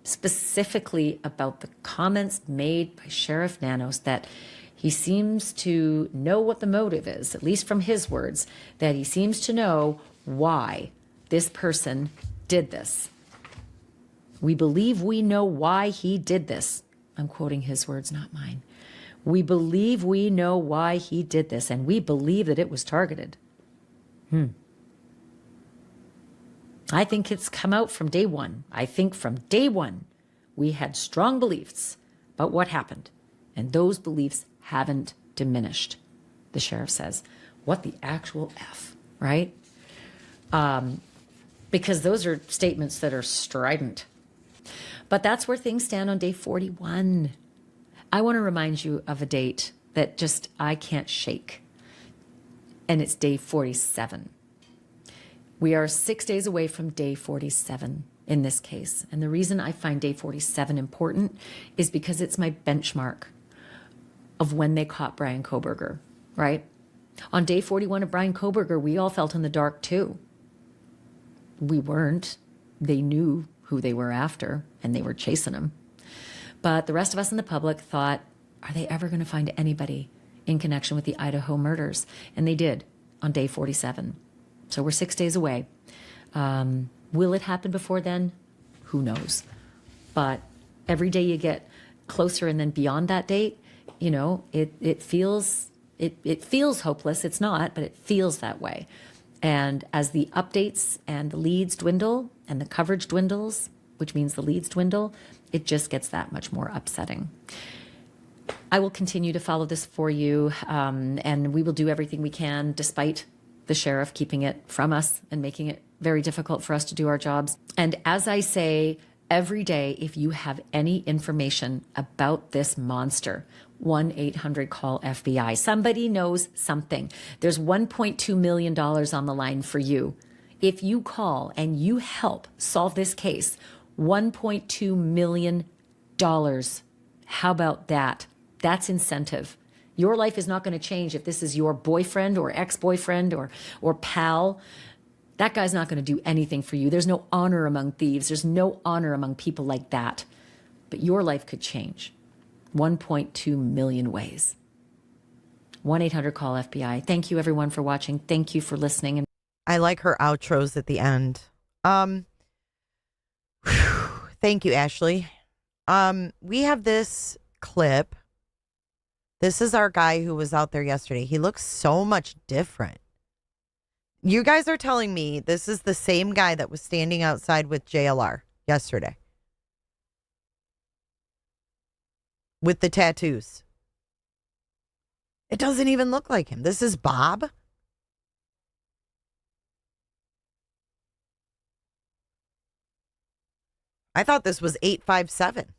specifically about the comments made by Sheriff Nanos, that he seems to know what the motive is, at least from his words, that he seems to know why this person did this. We believe we know why he did this. I'm quoting his words, not mine. We believe we know why he did this, and we believe that it was targeted. I think it's come out from day 1. I think from day 1, we had strong beliefs about what happened, and those beliefs haven't diminished, the sheriff says. What the actual F, right? Because those are statements that are strident. But that's where things stand on day 41. I want to remind you of a date that just I can't shake, and it's day 47. We are 6 days away from day 47 in this case. And the reason I find day 47 important is because it's my benchmark of when they caught Brian Kohberger, right? On day 41 of Brian Kohberger, we all felt in the dark too. We weren't. They knew who they were after, and they were chasing him. But the rest of us in the public thought, are they ever going to find anybody in connection with the Idaho murders? And they did on day 47. So we're 6 days away. Will it happen before then? Who knows? But every day you get closer, and then beyond that date, it feels hopeless. It's not, but it feels that way. And as the updates and the leads dwindle and the coverage dwindles, which means the leads dwindle, it just gets that much more upsetting. I will continue to follow this for you, and we will do everything we can, despite the sheriff keeping it from us and making it very difficult for us to do our jobs. And as I say every day, if you have any information about this monster, 1-800-CALL-FBI. Somebody knows something. There's $1.2 million on the line for you. If you call and you help solve this case, $1.2 million. How about that? That's incentive. Your life is not going to change if this is your boyfriend or ex-boyfriend or pal. That guy's not going to do anything for you. There's no honor among thieves. There's no honor among people like that. But your life could change 1.2 million ways. 1-800-CALL-FBI. Thank you, everyone, for watching. Thank you for listening. And I like her outros at the end. Thank you, Ashley. We have this clip. This is our guy who was out there yesterday. He looks so much different. You guys are telling me this is the same guy that was standing outside with JLR yesterday with the tattoos. It doesn't even look like him. This is Bob. I thought this was 857.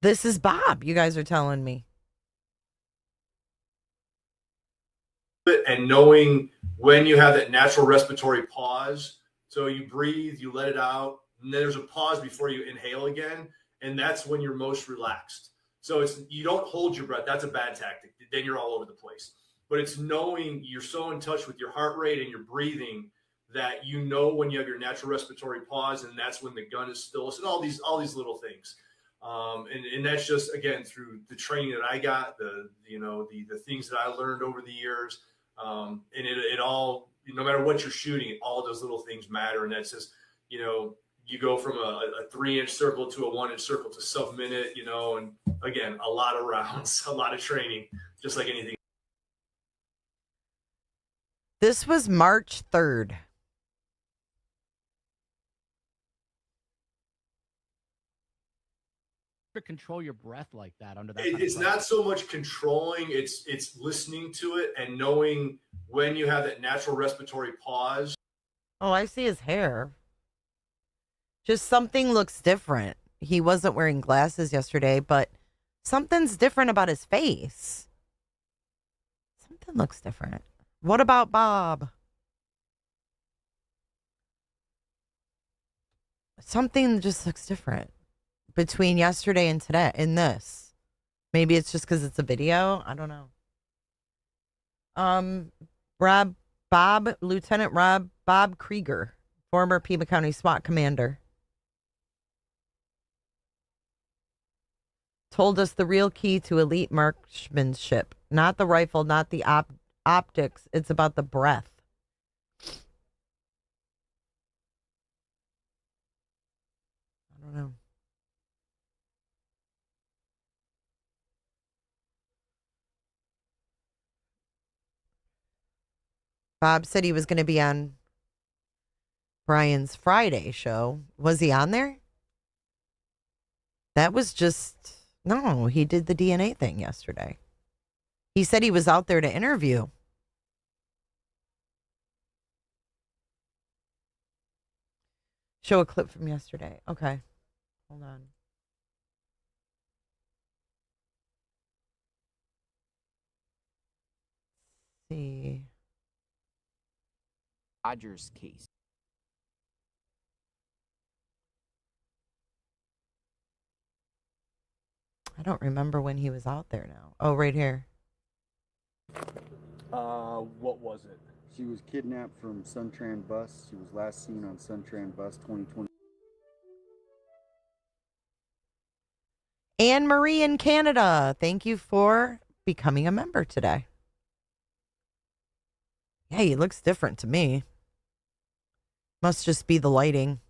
This is Bob, you guys are telling me. And knowing when you have that natural respiratory pause. So you breathe, you let it out, and then there's a pause before you inhale again. And that's when you're most relaxed. So you don't hold your breath. That's a bad tactic. Then you're all over the place. But it's knowing you're so in touch with your heart rate and your breathing that you know when you have your natural respiratory pause, and that's when the gun is still. And all these little things. And that's just, again, through the training that I got, the things that I learned over the years. And it all, no matter what you're shooting, all those little things matter. And that's just, you go from a 3-inch circle to a 1-inch circle to sub-minute, and again, a lot of rounds, a lot of training, just like anything. This was March 3rd. Control your breath like that under that. It's not so much controlling, it's listening to it and knowing when you have that natural respiratory pause. Oh, I see his hair. Just something looks different. He wasn't wearing glasses yesterday, but something's different about his face. Something looks different. What about Bob? Something just looks different between yesterday and today in this. Maybe it's just because it's a video. I don't know. Lieutenant Bob Krieger, former Pima County SWAT commander, told us the real key to elite marksmanship, not the rifle, not the optics. It's about the breath. I don't know. Bob said he was going to be on Brian's Friday show. Was he on there? That was just... No, he did the DNA thing yesterday. He said he was out there to interview. Show a clip from yesterday. Okay. Hold on. Let's see. Rogers case. I don't remember when he was out there now. Oh, right here. What was it? She was kidnapped from Suntran bus. She was last seen on Suntran bus 2020. Anne Marie in Canada. Thank you for becoming a member today. Yeah, he looks different to me. Must just be the lighting.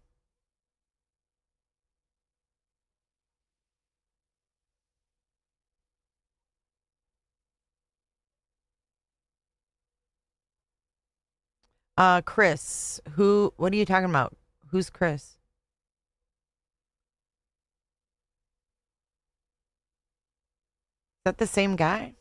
Chris, what are you talking about? Who's Chris? Is that the same guy?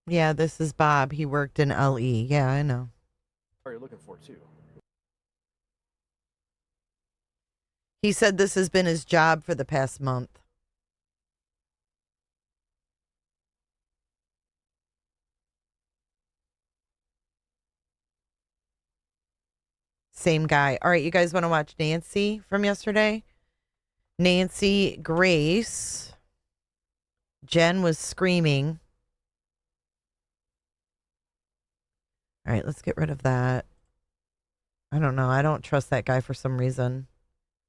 Yeah, this is Bob. He worked in LE. Yeah, I know. What are you looking for, too? He said this has been his job for the past month. Same guy. All right, you guys want to watch Nancy from yesterday? Nancy Grace. Jen was screaming. All right, let's get rid of that. I don't know. I don't trust that guy for some reason.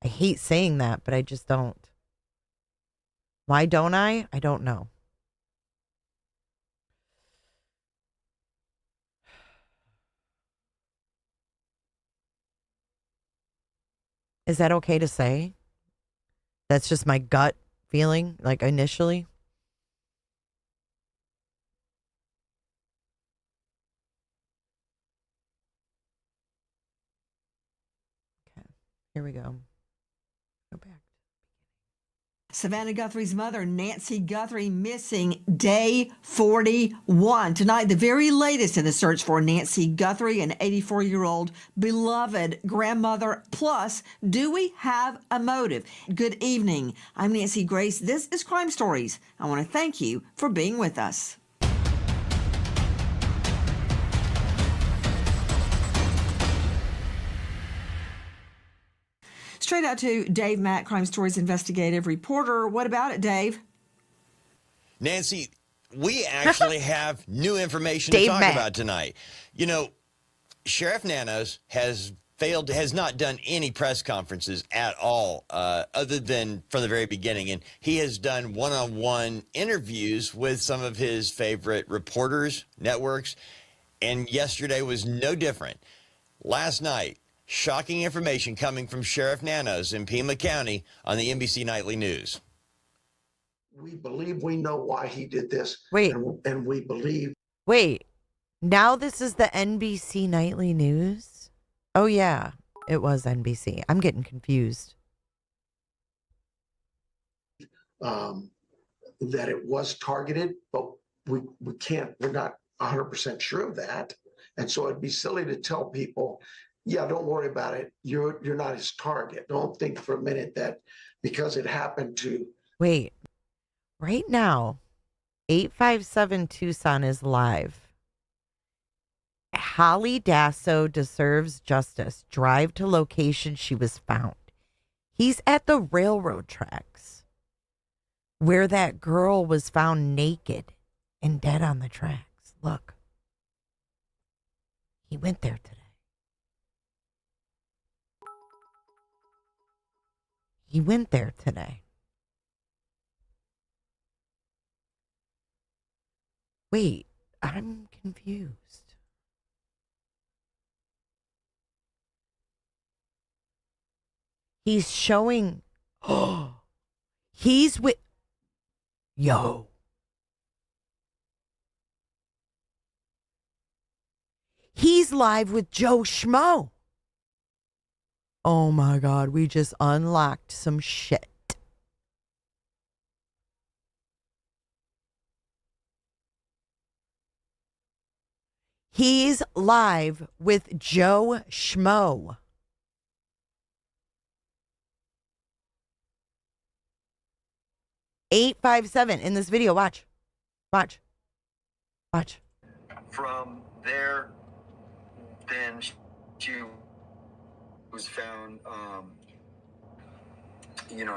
I hate saying that, but I just don't. Why don't I? I don't know. Is that okay to say? That's just my gut feeling, like initially. Okay, here we go. Go back. Savannah Guthrie's mother, Nancy Guthrie, missing day 41. Tonight, the very latest in the search for Nancy Guthrie, an 84-year-old beloved grandmother. Plus, do we have a motive? Good evening. I'm Nancy Grace. This is Crime Stories. I want to thank you for being with us. Straight out to Dave Mack, Crime Stories investigative reporter. What about it, Dave? Nancy, we actually have new information Dave to talk Mack. about tonight. You know, Sheriff Nanos has not done any press conferences at all, other than from the very beginning. And he has done one-on-one interviews with some of his favorite reporters, networks. And yesterday was no different. Last night, shocking information coming from Sheriff Nanos in Pima County on the NBC Nightly News. We believe we know why he did this. Wait. And we believe. Wait. Now this is the NBC Nightly News? Oh, yeah. It was NBC. I'm getting confused. That it was targeted, but we're not 100% sure of that. And so it'd be silly to tell people, yeah, don't worry about it. You're not his target. Don't think for a minute that because it happened to. Wait. Right now, 857 Tucson is live. Holly Dasso deserves justice. Drive to location she was found. He's at the railroad tracks where that girl was found naked and dead on the tracks. Look. He went there today. He went there today. Wait, I'm confused. He's showing. Oh, he's with. Yo. He's live with Joe Schmo. Oh my God, we just unlocked some shit. He's live with Joe Schmo. $857 in this video. Watch. From there, then she was found,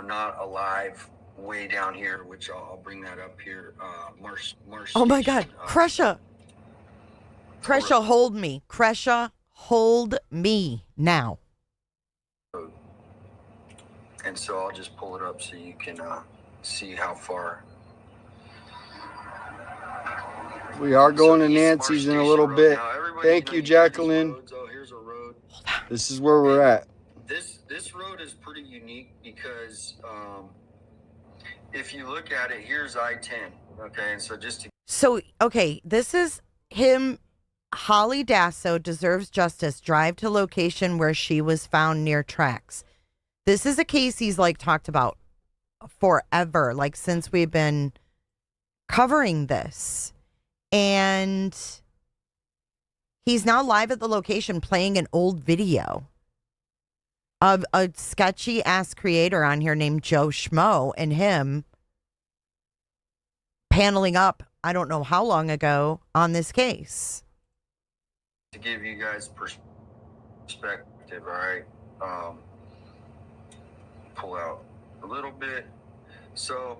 not alive way down here, which I'll bring that up here. Marsh. Oh my God, Kresha, hold me. Kresha, hold me now. And so I'll just pull it up so you can see how far. We are going to Nancy's in a little bit. Thank you, Jacqueline. This is where we're at. This road is pretty unique because if you look at it, here's I-10. Okay, and so this is him. Holly Dasso deserves justice. Drive to location where she was found near tracks. This is a case he's talked about forever, since we've been covering this. And he's now live at the location playing an old video of a sketchy ass creator on here named Joe Schmo and him paneling up, I don't know how long ago, on this case. to give you guys perspective, all right? Pull out a little bit. So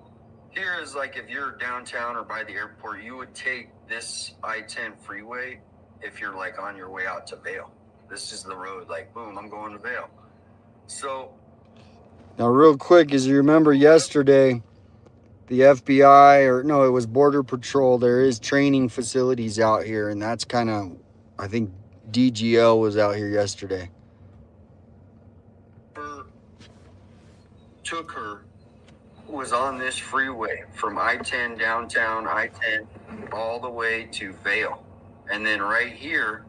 here is like if you're downtown or by the airport, you would take this I-10 freeway if you're like on your way out to Vail. This is the road, like, boom, I'm going to Vail. So now real quick, as you remember yesterday, the FBI, or no, it was Border Patrol, there is training facilities out here, and that's kind of, I think DGL was out here yesterday. Took her, was on this freeway from I-10 downtown, I-10 all the way to Vail. And then right here,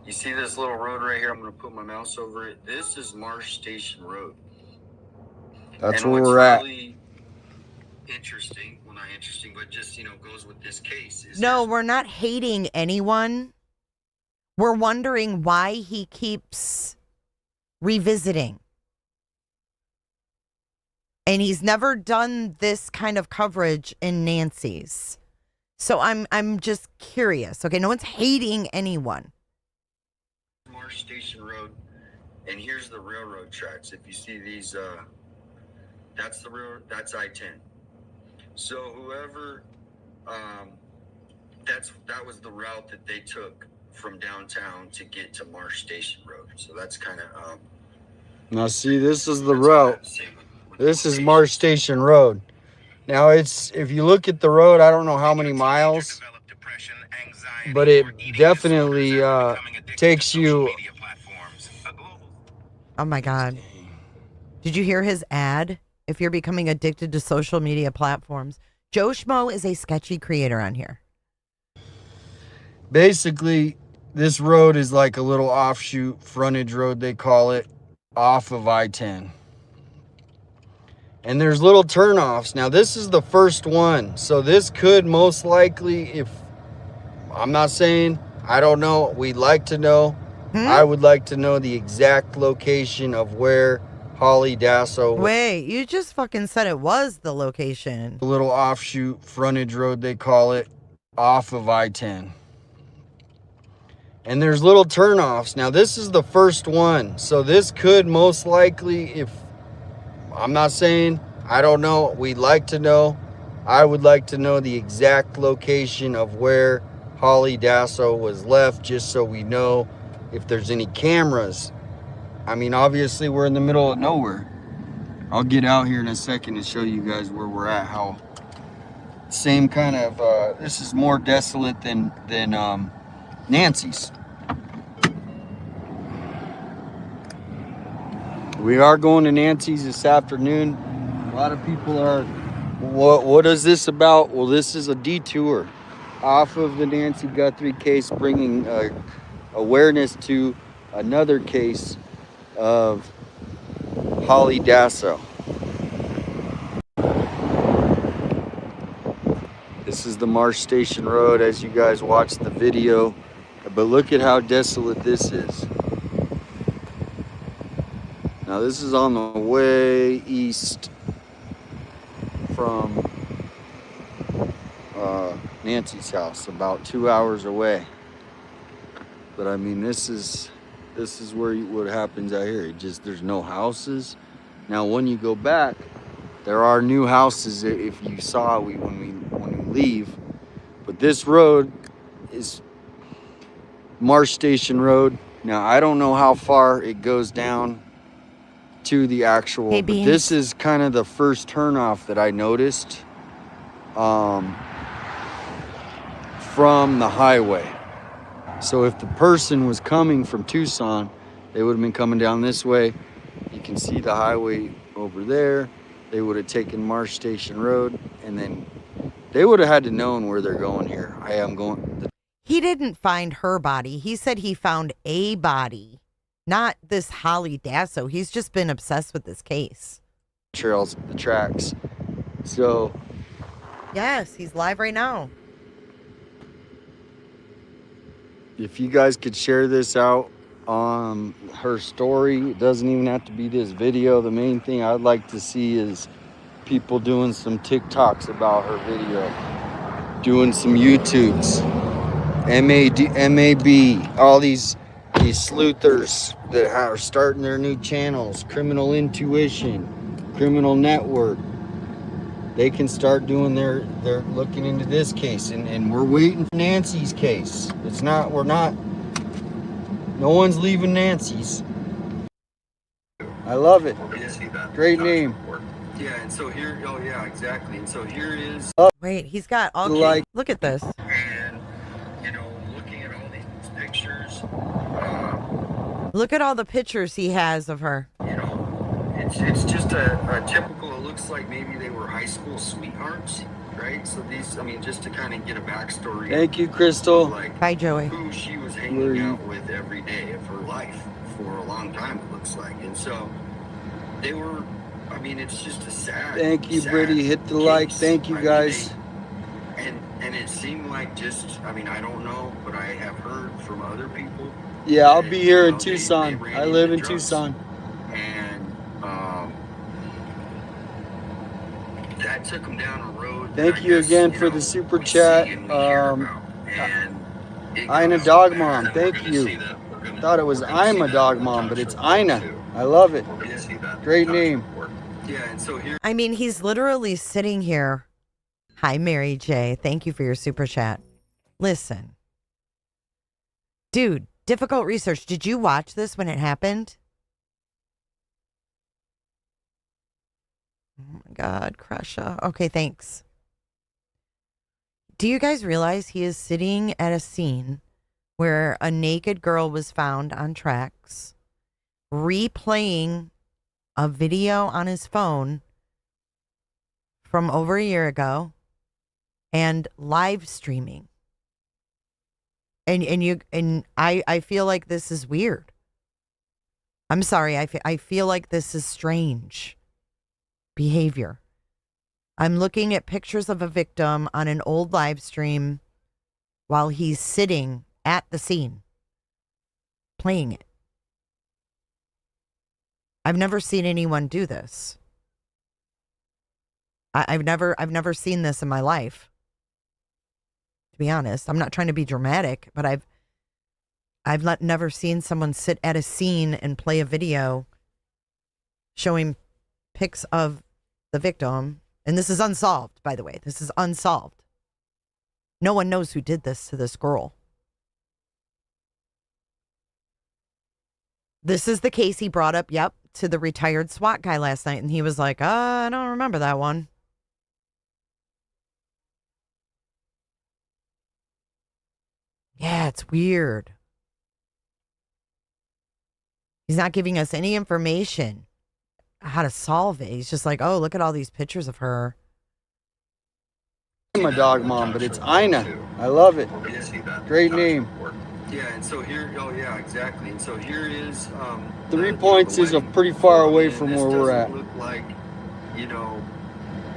you see this little road right here? I'm going to put my mouse over it. This is Marsh Station Road. That's where we're at. Really interesting, well, not interesting, but just, you know, goes with this case. No, we're not hating anyone. We're wondering why he keeps revisiting. And he's never done this kind of coverage in Nancy's. So I'm just curious. Okay, no one's hating anyone. Marsh Station Road, and here's the railroad tracks. If you see these, that's the railroad, that's I-10. So whoever, that was the route that they took from downtown to get to Marsh Station Road. So that's kind of, now see, this is the route. This is Marsh Station Road. Now it's, if you look at the road, I don't know how many miles, but it definitely takes you. Oh my God. Did you hear his ad? If you're becoming addicted to social media platforms, Joe Schmo is a sketchy creator on here. Basically, this road is like a little offshoot frontage road, they call it, off of I-10. And there's little turnoffs. Now, this is the first one. So this could most likely, if I'm not saying, I don't know. We'd like to know. I would like to know the exact location of where Holly Dasso. Wait, you just fucking said it was the location. A little offshoot frontage road, they call it, off of I-10. And there's little turnoffs. Now, this is the first one. So this could most likely, if I'm not saying, I don't know. We'd like to know. I would like to know the exact location of where Holly Dasso was left, just so we know if there's any cameras. I mean, obviously, we're in the middle of nowhere. I'll get out here in a second and show you guys where we're at. How same kind of, this is more desolate than Nancy's. We are going to Nancy's this afternoon. A lot of people are, what is this about? Well, this is a detour off of the Nancy Guthrie case, bringing awareness to another case of Holly Dasso. This is the Marsh Station Road as you guys watch the video, but look at how desolate this is. Now this is on the way east from Nancy's house, about 2 hours away. But I mean, this is where what happens out here. It just, there's no houses. Now when you go back, there are new houses. If you saw when we leave, but this road is Marsh Station Road. Now I don't know how far it goes down to the actual, but this is kind of the first turnoff that I noticed from the highway. So if the person was coming from Tucson, they would have been coming down this way. You can see the highway over there. They would have taken Marsh Station Road, and then they would have had to known where they're going here. I am going. He didn't find her body. He said he found a body. Not this Holly Dasso. He's just been obsessed with this case. Trails, the tracks. So. Yes, he's live right now. If you guys could share this out on her story, it doesn't even have to be this video. The main thing I'd like to see is people doing some TikToks about her video, doing some YouTubes, MAB, all these these sleuthers that are starting their new channels, Criminal Intuition, Criminal Network. They can start doing they're looking into this case, and we're waiting for Nancy's case. No one's leaving Nancy's. I love it. Great name. Yeah, and so here, oh yeah, exactly. And so here is. Wait, he's got all Like- look at this. And, you know, looking at all these pictures, Look at all the pictures he has of her. you know, it's just a typical, it looks like maybe they were high school sweethearts, right? So these, I mean, just to kind of get a backstory. Thank you, Crystal. Like Bye, Joey. who she was hanging out with every day of her life for a long time, it looks like. And so they were, I mean, it's just a sad. Thank you, sad Brittany. Hit the like. case. Thank you, I mean, guys. and it seemed like just, I mean, I don't know, but I have heard from other people. Yeah, I'll that, be here you in know, Tucson. they I ran live in into drugs. Tucson. And that took them down a road. Thank that I you guess, again for know, the super we chat. see and we hear about. And it Ina goes Dog back, Mom, and we're thank gonna you. see that. We're gonna- Thought it was we're gonna see I'm a that Dog in the Mom, but talk it's show Ina. too. I love it. We're gonna see that in the Great talk name. show. Yeah, and so here. I mean, he's literally sitting here. Hi, Mary J. Thank you for your super chat. Listen, dude, difficult research. Did you watch this when it happened? Oh my God, Crusha. Okay, thanks. Do you guys realize he is sitting at a scene where a naked girl was found on tracks, replaying a video on his phone from over a year ago, and live streaming? And I feel like this is weird. I'm sorry. I feel like this is strange behavior. I'm looking at pictures of a victim on an old live stream while he's sitting at the scene playing it. I've never seen anyone do this. I've never seen this in my life. To be honest, I'm not trying to be dramatic, but I've never seen someone sit at a scene and play a video showing pics of the victim. And this is unsolved, by the way. This is unsolved. No one knows who did this to this girl. This is the case he brought up, yep, to the retired SWAT guy last night. And he was like, I don't remember that one. Yeah, it's weird. He's not giving us any information how to solve it. He's just like, oh, look at all these pictures of her. I'm a Dog Mom, but it's Ina. I love it. Great name. Yeah, and so here, oh yeah, exactly. And so here is 3 points is pretty far away from where we're at. Look like, you know,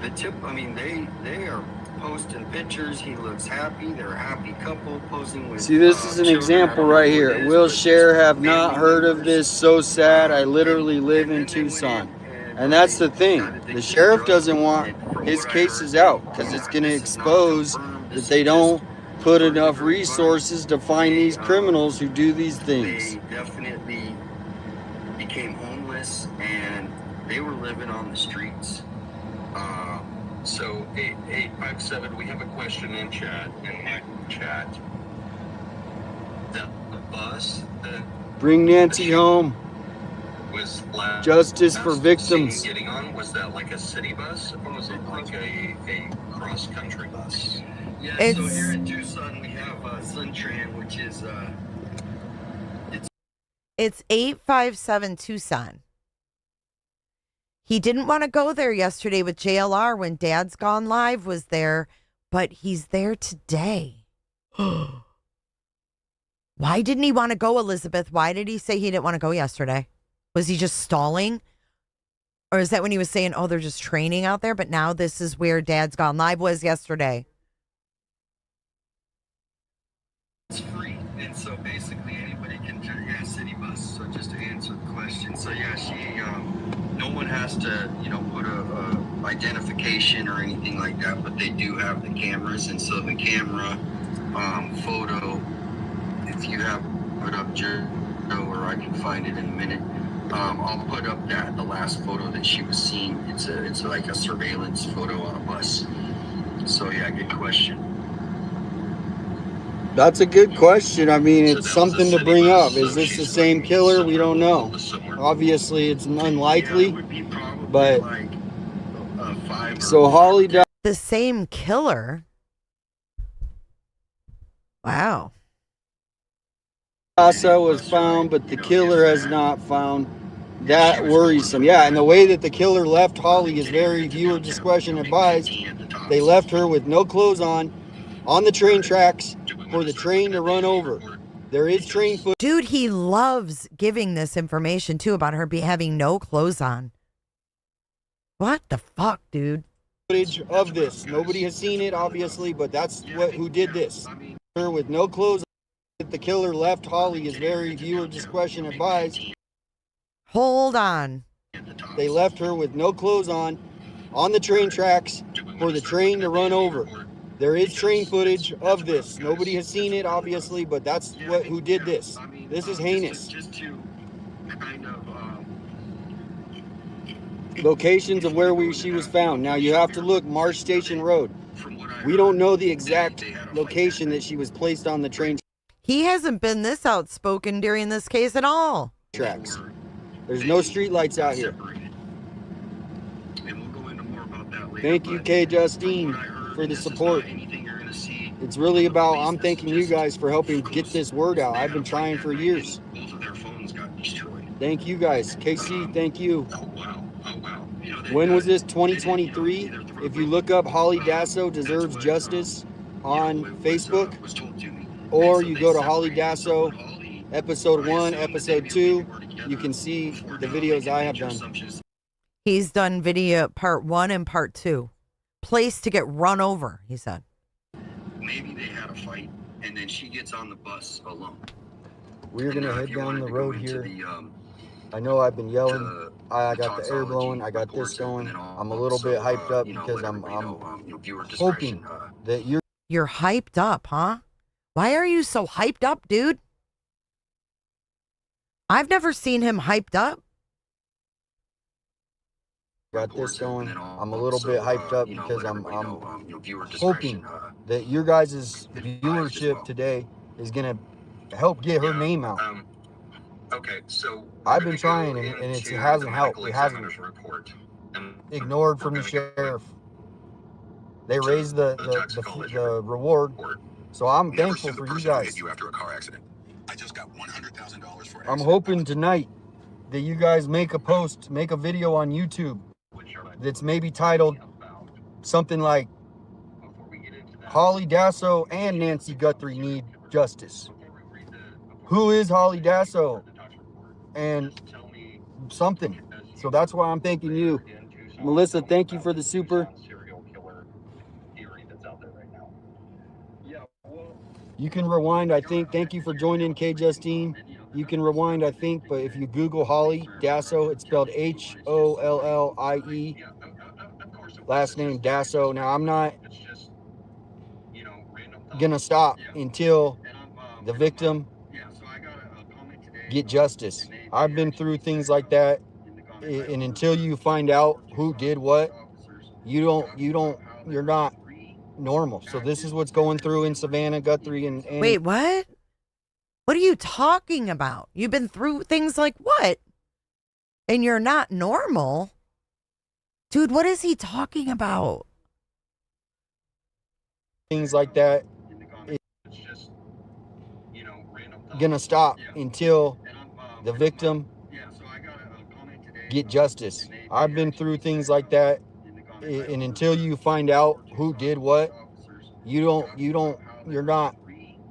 the tip. I mean, they are posting pictures. He looks happy. They're a happy couple posing with. See, this is an example right here. Will share have not heard of this. So sad. I literally live in Tucson. And that's the thing. The sheriff doesn't want his cases out because it's going to expose that they don't put enough resources to find these criminals who do these things. They definitely became homeless and they were living on the streets. So 8857, we have a question in chat, in my chat. The bus that Bring Nancy home. was Justice for victims. getting on, was that like a city bus or was it like a cross-country bus? Yeah, It's- so here in Tucson we have Suntran, which is It's 857 Tucson. He didn't want to go there yesterday with JLR when Dad's Gone Live was there, but he's there today. Why didn't he want to go, Elizabeth? Why did he say he didn't want to go yesterday? Was he just stalling? Or is that when he was saying, oh, they're just training out there, but now this is where Dad's Gone Live was yesterday? it's free, and so basically anybody can city bus. So just to answer the question, so yeah, she no one has to put a identification or anything like that, but they do have the cameras, and so the camera photo, if you have put up I can find it in a minute. I'll put up the last photo that she was seen. It's like a surveillance photo on a bus. So yeah, good question. That's a good question. I mean, it's something to bring up. Is this the same killer? We don't know. Obviously, it's unlikely, but so Holly Dasso. The same killer? Wow. Dasso was found, but the killer has not found. That worrisome. Yeah, and the way that the killer left Holly is very viewer discretion advised. They left her with no clothes on the train tracks for the train to run over. There is train footage. Dude, he loves giving this information too about her having no clothes on. What the fuck, dude? Footage of this. Nobody has seen it, obviously, but that's who did this. Her with no clothes on. The killer left Holly is very viewer discretion advised. Hold on. They left her with no clothes on the train tracks for the train to run over. There is train footage of this. Nobody has seen it, obviously, but that's who did this. This is heinous. Locations of where she was found. Now you have to look Marsh Station Road. We don't know the exact location that she was placed on the train He hasn't been this outspoken during this case at all. tracks. There's no street lights out here. Thank you, K. Justine, for the support. It's really about, I'm thanking you guys for helping get this word out. I've been trying for years. Thank you guys. KC, thank you. When was this? 2023? If you look up Holly Dasso Deserves Justice on Facebook, or you go to Holly Dasso episode 1, episode 2, you can see the videos I have done. He's done video part 1 and part 2. Place to get run over, he said. Maybe they had a fight, and then she gets on the bus alone. We're going to head down the road here. I know I've been yelling. I got the air blowing. I got this going. I'm a little bit hyped up because I'm hoping that You're hyped up, huh? Why are you so hyped up, dude? I've never seen him hyped up. Got this going. I'm a little bit hyped up because I'm hoping that your guys' viewership today is going to help get her name out. Okay, so I've been trying and it hasn't helped. It hasn't. Ignored from the sheriff. They raised the reward. So I'm thankful for you guys. After a car accident. I just got $100,000 for it. I'm hoping tonight that you guys make a video on YouTube that's maybe titled something like Holly Dasso and Nancy Guthrie need justice. Who is Holly Dasso? And something. So that's why I'm thanking you. Melissa, thank you for the super. You can rewind, I think. Thank you for joining, K. Justine. You can rewind, I think, but if you Google Holly Dasso, it's spelled Hollie. Last name Dasso. Now, I'm not gonna stop until the victim get justice. I've been through things like that, and until you find out who did what, you're not normal. So this is what's going through in Savannah, Guthrie, and Wait, what? What are you talking about? You've been through things like what? And you're not normal? Dude, what is he talking about? Things like that. It's gonna stop until the victim get justice. I've been through things like that, and until you find out who did what, you're not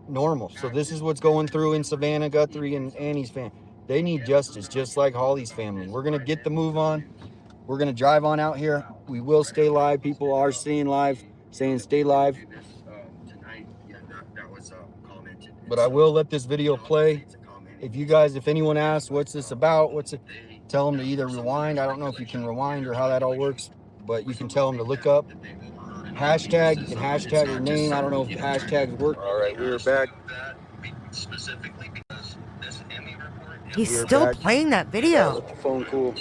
normal. So this is what's going through in Savannah, Guthrie, and Annie's family. They need justice, just like Holly's family. We're gonna get the move on. We're gonna drive on out here. We will stay live. People are staying live, saying stay live. But I will let this video play. If anyone asks what's this about, tell them to either rewind. I don't know if you can rewind or how that all works, but you can tell them to look up hashtag. You can hashtag your name. I don't know if hashtags work. All right, we're back. He's We're still back. playing that video. Let the phone cool.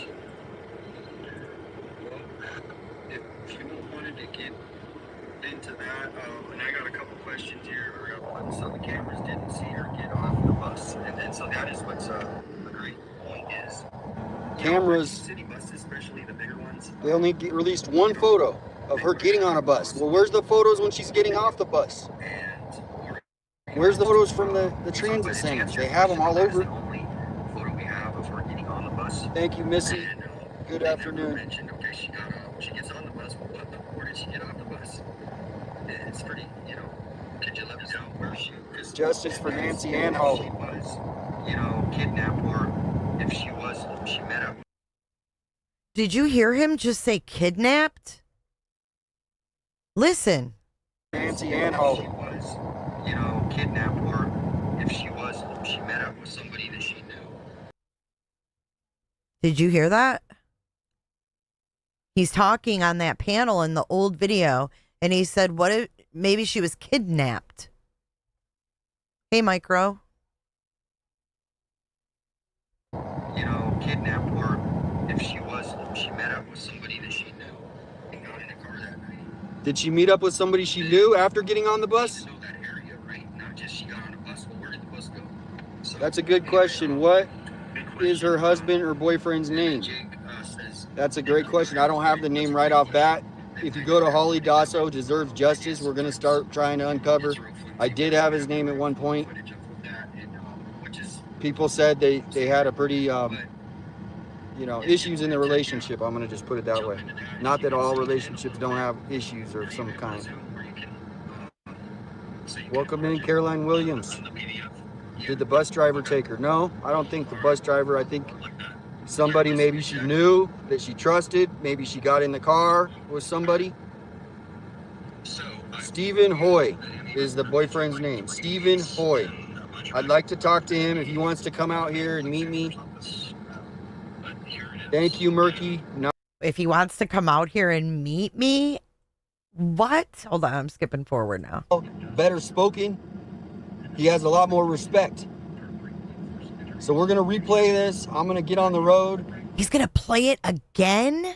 If you wanted to get into that, and I got a couple questions here. I got one, so the cameras didn't see her get off the bus, and so that is what's a great point is. Cameras. City buses, especially the bigger ones. They only released one photo of her getting on a bus. Well, where's the photos when she's getting off the bus? Where's the photos from the transit centers? They have them all over. Photo we have of her getting on the bus. Thank you, Missy. Good afternoon. Mentioned, okay, she gets on the bus, but where did she get off the bus? It's pretty, could you let me know where she? Justice for Nancy and Holly. She was, kidnapped, or if she met up. Did you hear him just say kidnapped? Listen. Nancy and Holly. She was, kidnapped, or if she met up with somebody that she knew. Did you hear that? He's talking on that panel in the old video, and he said, "What if maybe she was kidnapped?" Hey, Micro. Kidnapped, or if she met up with somebody that she knew. And got in a car that night. Did she meet up with somebody she knew after getting on the bus? Know that area, right? Not just she got on a bus, but where did the bus go? So, That's a good question. What is her husband or boyfriend's name? That's a great question. I don't have the name right off bat. If you go to Holly Dasso, Deserves Justice, we're going to start trying to uncover. I did have his name at one point. People said they had a pretty, issues in the relationship. I'm going to just put it that way. Not that all relationships don't have issues of some kind. Welcome in, Caroline Williams. Did the bus driver take her? No, I don't think the bus driver. I think somebody maybe she knew, that she trusted. Maybe she got in the car with somebody. Stephen Hoy is the boyfriend's name. Stephen Hoy. I'd like to talk to him if he wants to come out here and meet me. Thank you, Murky. No. If he wants to come out here and meet me, what? Hold on, I'm skipping forward now. Better spoken. He has a lot more respect. So we're going to replay this. I'm going to get on the road. He's going to play it again?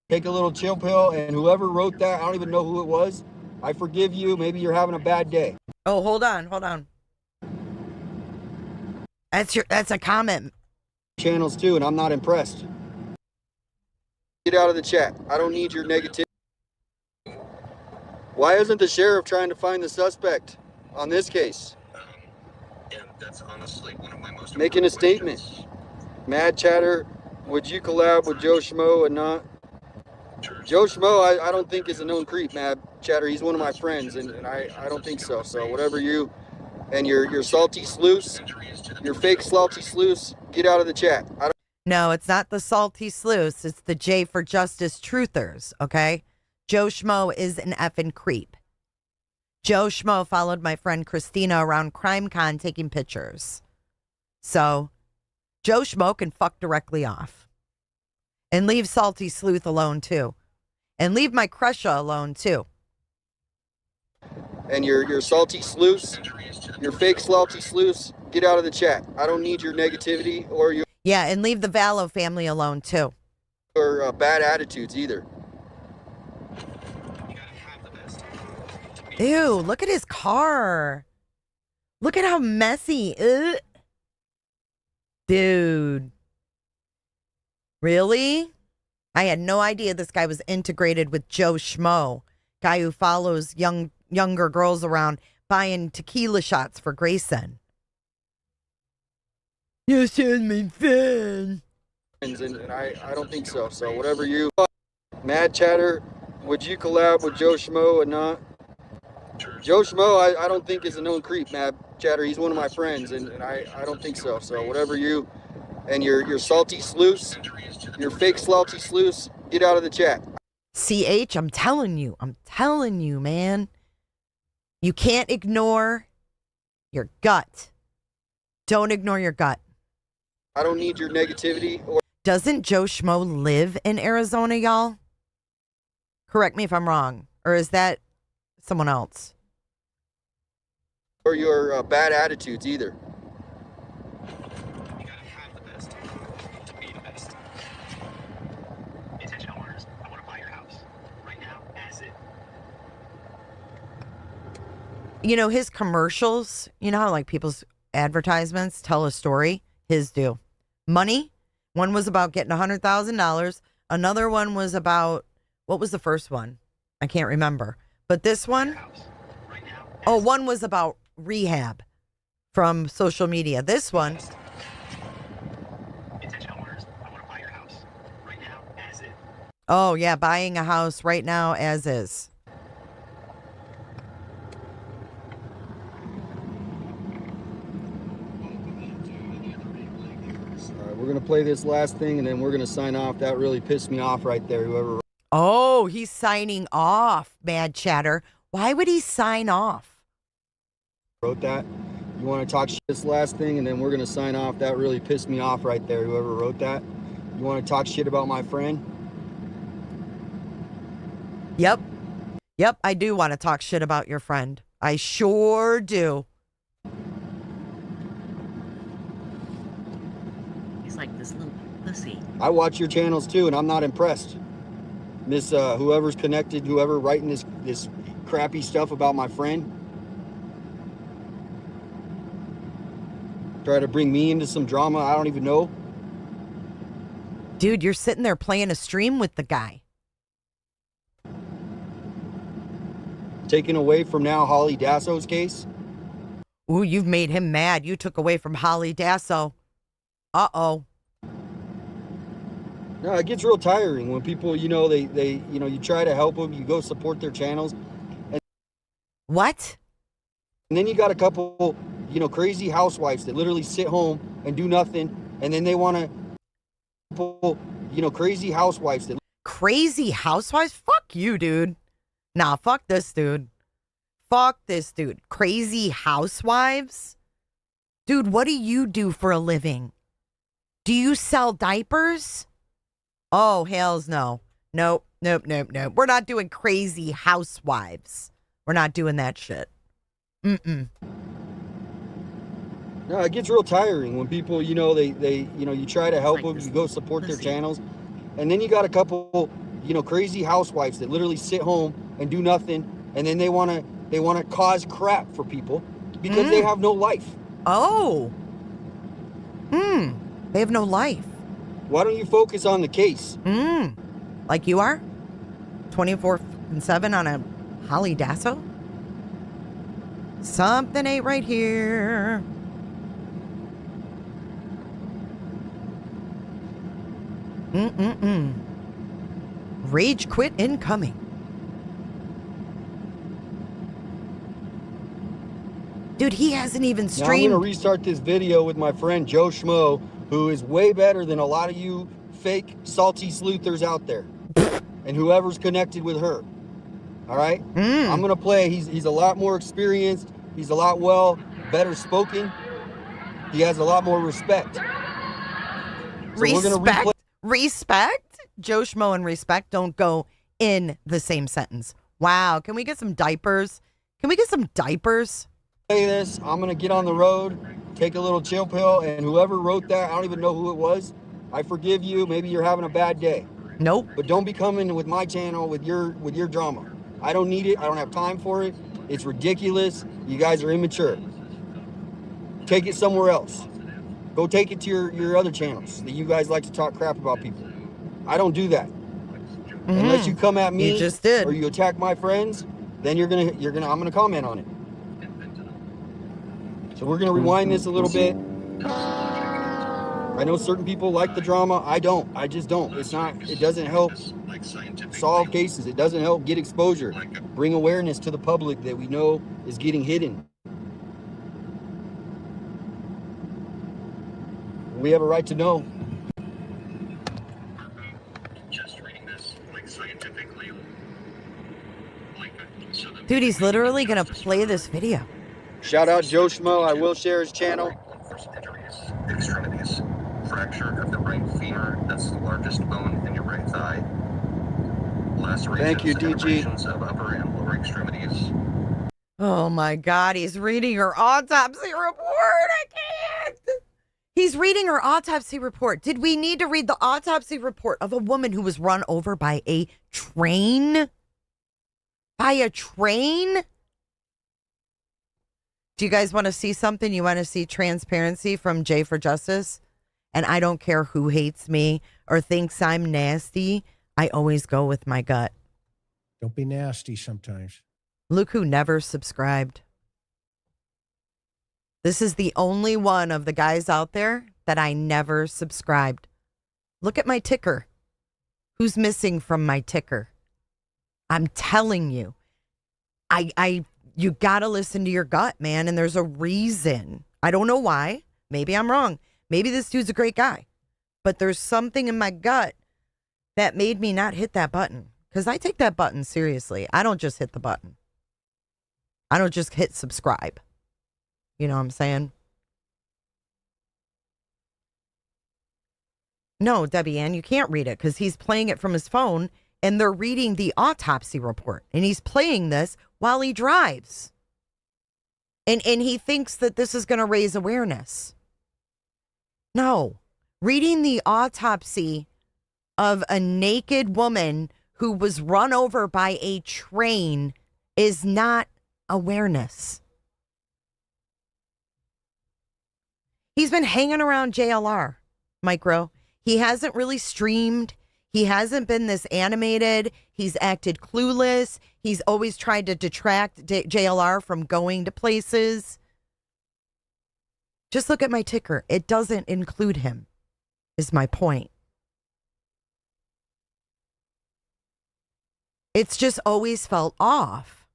Take a little chill pill, and whoever wrote that, I don't even know who it was. I forgive you. Maybe you're having a bad day. Oh, hold on. That's a comment. Channels too, and I'm not impressed. Get out of the chat. I don't need your negativity. Why isn't the sheriff trying to find the suspect on this case? And that's honestly one of my most making a statement. questions. Mad Chatter, would you collab with Joe Schmo and not? Joe Schmo, I don't think is a known creep, Mad Chatter. He's one of my friends, and I don't think so. So whatever you and your salty sleuths, your fake salty sleuths, get out of the chat. No, it's not the salty sleuths. It's the J for Justice truthers, okay? Joe Schmo is an effing creep. Joe Schmo followed my friend Christina around CrimeCon taking pictures. So, Joe Schmo can fuck directly off. And leave Salty Sleuth alone, too. And leave my Crusher alone, too. And your salty sleuths, your fake salty sleuths, get out of the chat. I don't need your negativity or your... Yeah, and leave the Vallow family alone, too. Or bad attitudes, either. Ew, look at his car. Look at how messy. Ugh. Dude. Really? I had no idea this guy was integrated with Joe Schmo, guy who follows younger girls around buying tequila shots for Grayson. You send me fan. And I don't think so. So whatever you... Mad Chatter, would you collab with Joe Schmo and not? Joe Schmo, I don't think is a known creep, Mad Chatter. He's one of my friends, and I don't think so. So whatever you and your salty sleuths, your fake salty sleuths, get out of the chat. CH, I'm telling you, man. You can't ignore your gut. Don't ignore your gut. I don't need your negativity. Or doesn't Joe Schmo live in Arizona, y'all? Correct me if I'm wrong. Or is that someone else? Or your bad attitudes, either. You know, his commercials, you know how like people's advertisements tell a story? His do. Money. One was about getting $100,000. Another one was about, what was the first one? I can't remember. But this one, one was about rehab from social media. This one. Oh, yeah, buying a house right now as is. We're going to play this last thing, and then we're going to sign off. That really pissed me off right there, whoever. Oh, he's signing off, Mad Chatter. Why would he sign off? Wrote that. You want to talk shit this last thing, and then we're going to sign off. That really pissed me off right there, whoever wrote that. You want to talk shit about my friend? Yep. Yep, I do want to talk shit about your friend. I sure do. He's like this little pussy. I watch your channels too, and I'm not impressed. Miss whoever's connected, whoever writing this crappy stuff about my friend. Try to bring me into some drama I don't even know. Dude, you're sitting there playing a stream with the guy. Taking away from now Holly Dasso's case. Ooh, you've made him mad. You took away from Holly Dasso. Uh-oh. No, it gets real tiring when people, you know, they you know, you try to help them, you go support their channels. And what? And then you got a couple, you know, crazy housewives that literally sit home and do nothing, and then they want to, you know, crazy housewives that. Crazy housewives? Fuck you, dude. Nah, fuck this dude. Fuck this dude. Crazy housewives? Dude, what do you do for a living? Do you sell diapers? Oh, hells no. Nope. We're not doing crazy housewives. We're not doing that shit. Mm-mm. No, it gets real tiring when people, you know, they you know, you try to help them, you go support their channels, and then you got a couple, you know, crazy housewives that literally sit home and do nothing, and then they want to cause crap for people because they have no life. Oh. They have no life. Why don't you focus on the case? Like you are? 24/7 on a Holly Dasso? Something ain't right here. Rage quit incoming. Dude, he hasn't even streamed. Now I'm going to restart this video with my friend Joe Schmo, who is way better than a lot of you fake salty sleuthers out there. And whoever's connected with her. All right? I'm going to play. He's a lot more experienced. He's a lot better spoken. He has a lot more respect. So we're going to replay. Respect? Joe Schmo and respect don't go in the same sentence. Wow. Can we get some diapers? Can we get some diapers? Play this. I'm going to get on the road, take a little chill pill, and whoever wrote that, I don't even know who it was. I forgive you. Maybe you're having a bad day. Nope. But don't be coming with my channel with your drama. I don't need it. I don't have time for it. It's ridiculous. You guys are immature. Take it somewhere else. Go take it to your other channels that you guys like to talk crap about people. I don't do that. Unless you come at me, you just did, or you attack my friends, then I'm gonna comment on it. So we're gonna rewind this a little bit. I know certain people like the drama. I don't. I just don't. It doesn't help solve cases. It doesn't help get exposure, bring awareness to the public that we know is getting hidden. We have a right to know. Dude, he's literally going to play this video. Shout out Joe Schmo. I will share his channel. Extremities. Fracture of the right femur. That's the largest bone in your right thigh. Lacerations. Thank you, DG. Of upper and lower extremities. Oh my God, he's reading her autopsy report. I can't. He's reading her autopsy report. Did we need to read the autopsy report of a woman who was run over by a train? By a train? Do you guys want to see something? You want to see transparency from Jay for Justice? And I don't care who hates me or thinks I'm nasty. I always go with my gut. Don't be nasty sometimes. Look who never subscribed. This is the only one of the guys out there that I never subscribed. Look at my ticker. Who's missing from my ticker? I'm telling you. You got to listen to your gut, man. And there's a reason. I don't know why. Maybe I'm wrong. Maybe this dude's a great guy. But there's something in my gut that made me not hit that button. Because I take that button seriously. I don't just hit the button. I don't just hit subscribe. You know what I'm saying? No, Debbie Ann, you can't read it because he's playing it from his phone and they're reading the autopsy report. And he's playing this while he drives. And he thinks that this is going to raise awareness. No. Reading the autopsy of a naked woman who was run over by a train is not awareness. He's been hanging around JLR, Micro. He hasn't really streamed. He hasn't been this animated. He's acted clueless. He's always tried to detract JLR from going to places. Just look at my ticker. It doesn't include him, is my point. It's just always felt off.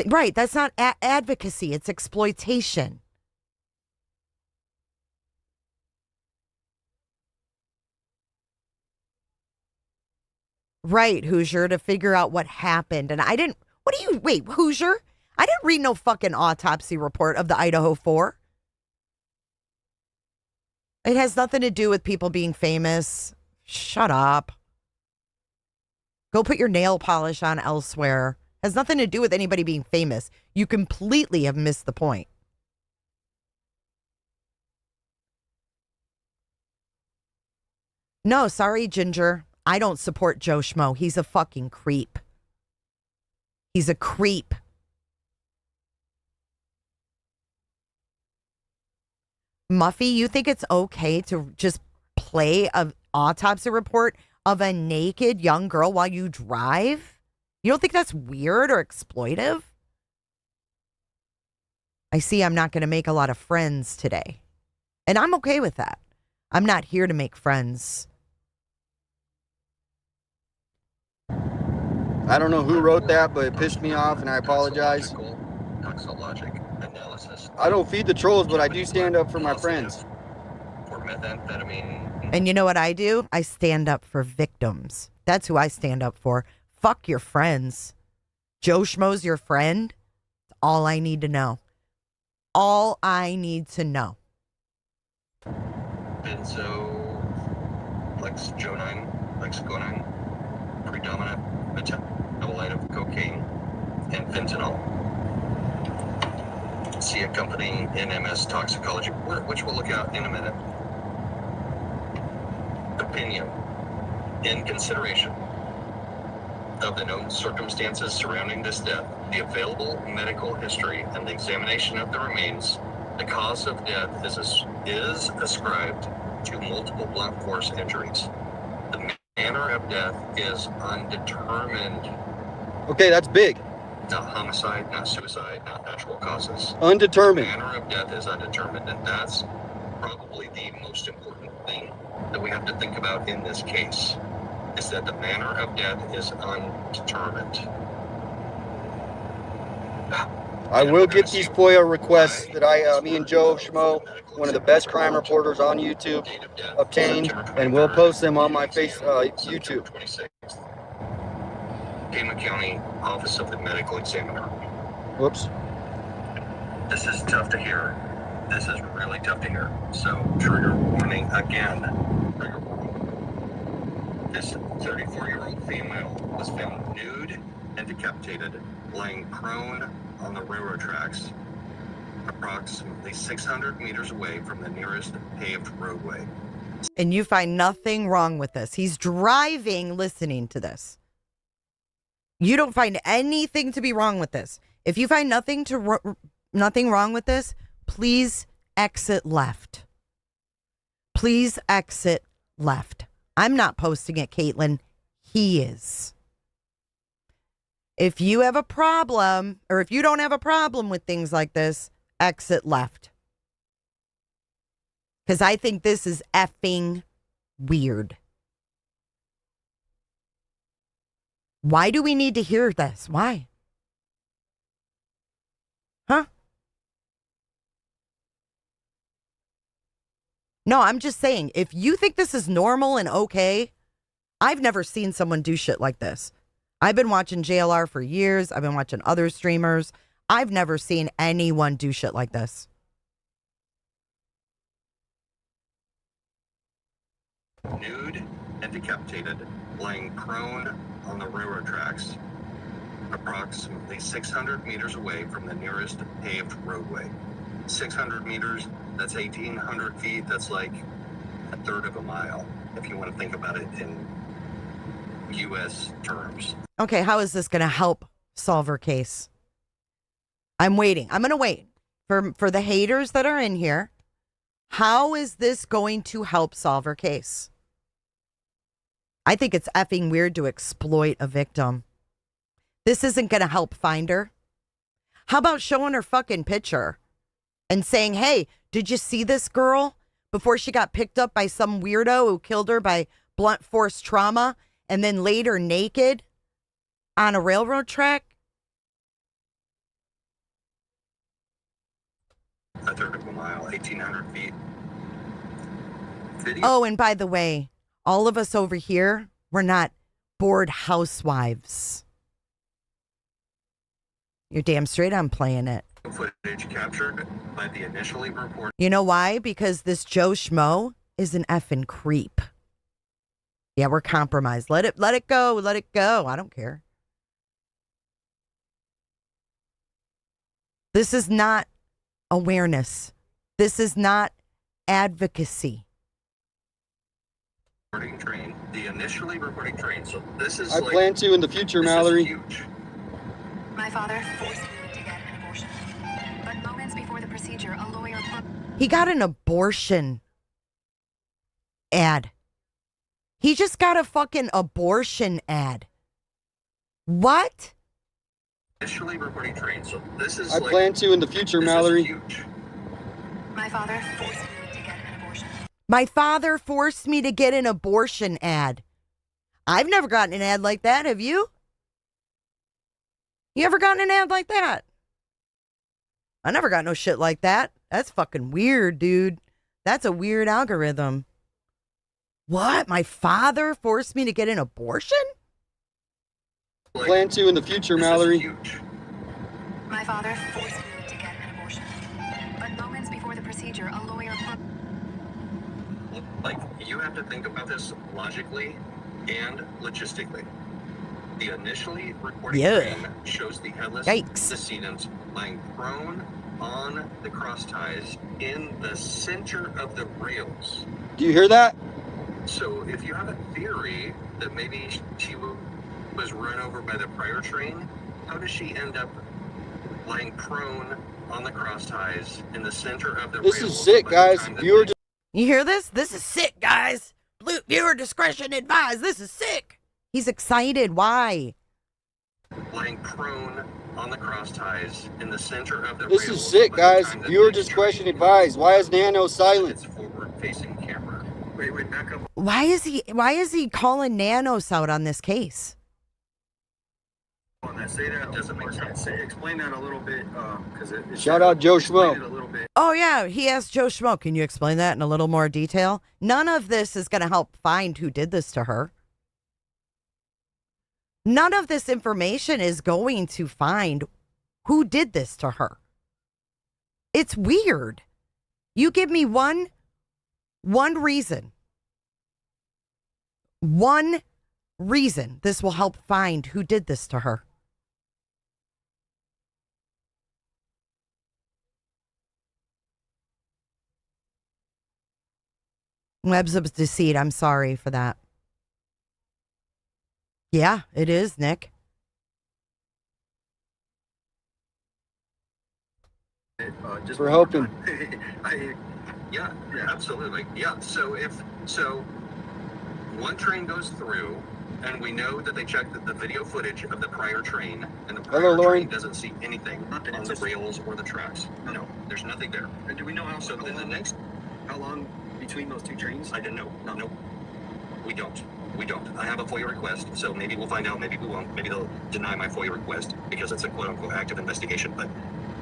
Right, that's not advocacy. It's exploitation. Right, Hoosier, to figure out what happened. And I didn't, wait, Hoosier? I didn't read no fucking autopsy report of the Idaho 4. It has nothing to do with people being famous. Shut up. Go put your nail polish on elsewhere. Has nothing to do with anybody being famous. You completely have missed the point. No, sorry, Ginger. I don't support Joe Schmo. He's a fucking creep. He's a creep. Muffy, you think it's okay to just play an autopsy report of a naked young girl while you drive? You don't think that's weird or exploitive? I see I'm not going to make a lot of friends today. And I'm okay with that. I'm not here to make friends. I don't know who wrote that, but it pissed me off, and I apologize. Toxologic analysis. I don't feed the trolls, but I do stand up for my friends. For methamphetamine. And you know what I do? I stand up for victims. That's who I stand up for. Fuck your friends. Joe Schmo's your friend? That's all I need to know. All I need to know. Lexagonine, predominant metabolite of cocaine and fentanyl. See accompanying NMS toxicology report, which we'll look at in a minute. Opinion. In consideration of the known circumstances surrounding this death, the available medical history, and the examination of the remains, the cause of death is ascribed to multiple blunt force injuries. The manner of death is undetermined. Okay, that's big. Not homicide, not suicide, not natural causes. Undetermined. The manner of death is undetermined, and that's probably the most important thing that we have to think about in this case, is that the manner of death is undetermined. I will get these FOIA requests that me and Joe Schmo, one of the best crime reporters on YouTube, obtained, and we'll post them on my YouTube. Pima County Office of the Medical Examiner. Whoops. This is tough to hear. This is really tough to hear. So, trigger warning again. Trigger warning. This 34-year-old female was found nude and decapitated, lying prone on the railroad tracks, approximately 600 meters away from the nearest paved roadway. And you find nothing wrong with this. He's driving, listening to this. You don't find anything to be wrong with this. If you find nothing to nothing wrong with this. Please exit left. Please exit left. I'm not posting it, Caitlin. He is. If you have a problem, or if you don't have a problem with things like this, exit left. Because I think this is effing weird. Why do we need to hear this? Why? Huh? No, I'm just saying, if you think this is normal and okay, I've never seen someone do shit like this. I've been watching JLR for years. I've been watching other streamers. I've never seen anyone do shit like this. Nude and decapitated, laying prone on the railroad tracks, approximately 600 meters away from the nearest paved roadway. 600 meters, that's 1,800 feet. That's like a third of a mile, if you want to think about it in U.S. terms. Okay, how is this going to help solve her case? I'm waiting. I'm going to wait for the haters that are in here. How is this going to help solve her case? I think it's effing weird to exploit a victim. This isn't going to help find her. How about showing her fucking picture and saying, hey, did you see this girl before she got picked up by some weirdo who killed her by blunt force trauma and then laid her naked on a railroad track? A third of a mile, 1,800 feet. Video. Oh, and by the way, all of us over here, we're not bored housewives. You're damn straight I'm playing it. Footage captured by the initially reported. You know why? Because this Joe Schmo is an effing creep. Yeah, we're compromised. Let it go. Let it go. I don't care. This is not awareness. This is not advocacy. Train, the initially reporting train. So this is. I plan to in the future, Mallory. Huge. My father forced me to get an abortion, but moments before the procedure, a lawyer. He got an abortion ad. He just got a fucking abortion ad. What? Initially reporting train. So this is. I plan to in the future, Mallory. Huge. My father forced me to get an abortion. My father forced me to get an abortion ad. I've never gotten an ad like that. Have you? You ever gotten an ad like that? I never got no shit like that. That's fucking weird, dude. That's a weird algorithm. What? My father forced me to get an abortion? I plan to in the future, Mallory. My father forced me to get an abortion, but moments before the procedure, a lawyer. Like, you have to think about this logically and logistically. The initially reported train shows the headless decedent lying prone on the cross ties in the center of the rails. Do you hear that? So if you have a theory that maybe she was run over by the prior train, how does she end up lying prone on the cross ties in the center of the rails? This is sick, guys. Viewer. You hear this? This is sick, guys. Viewer discretion advised. This is sick. He's excited. Why? Lying prone on the cross ties in the center of the This rails is sick, guys. Viewer discretion advised. Why is Nano silent? It's forward-facing camera. Wait, back up. Why is he calling Nanos out on this case? On that, say that doesn't make sense. Explain that a little bit, because Shout out Joe Schmo. Oh yeah, he asked Joe Schmo. Can you explain that in a little more detail? None of this is going to help find who did this to her. None of this information is going to find who did this to her. It's weird. You give me one reason. One reason this will help find who did this to her. Webs of deceit. I'm sorry for that. Yeah, it is, Nick. Just for helping. Yeah, absolutely. Yeah. So one train goes through, and we know that they checked the video footage of the prior train, and the prior train doesn't see anything on the rails or the tracks. No, there's nothing there. And do we know how? So then the next, how long between those two trains? I didn't know. No, we don't. We don't. I have a FOIA request, so maybe we'll find out. Maybe we won't. Maybe they'll deny my FOIA request because it's a quote-unquote active investigation. But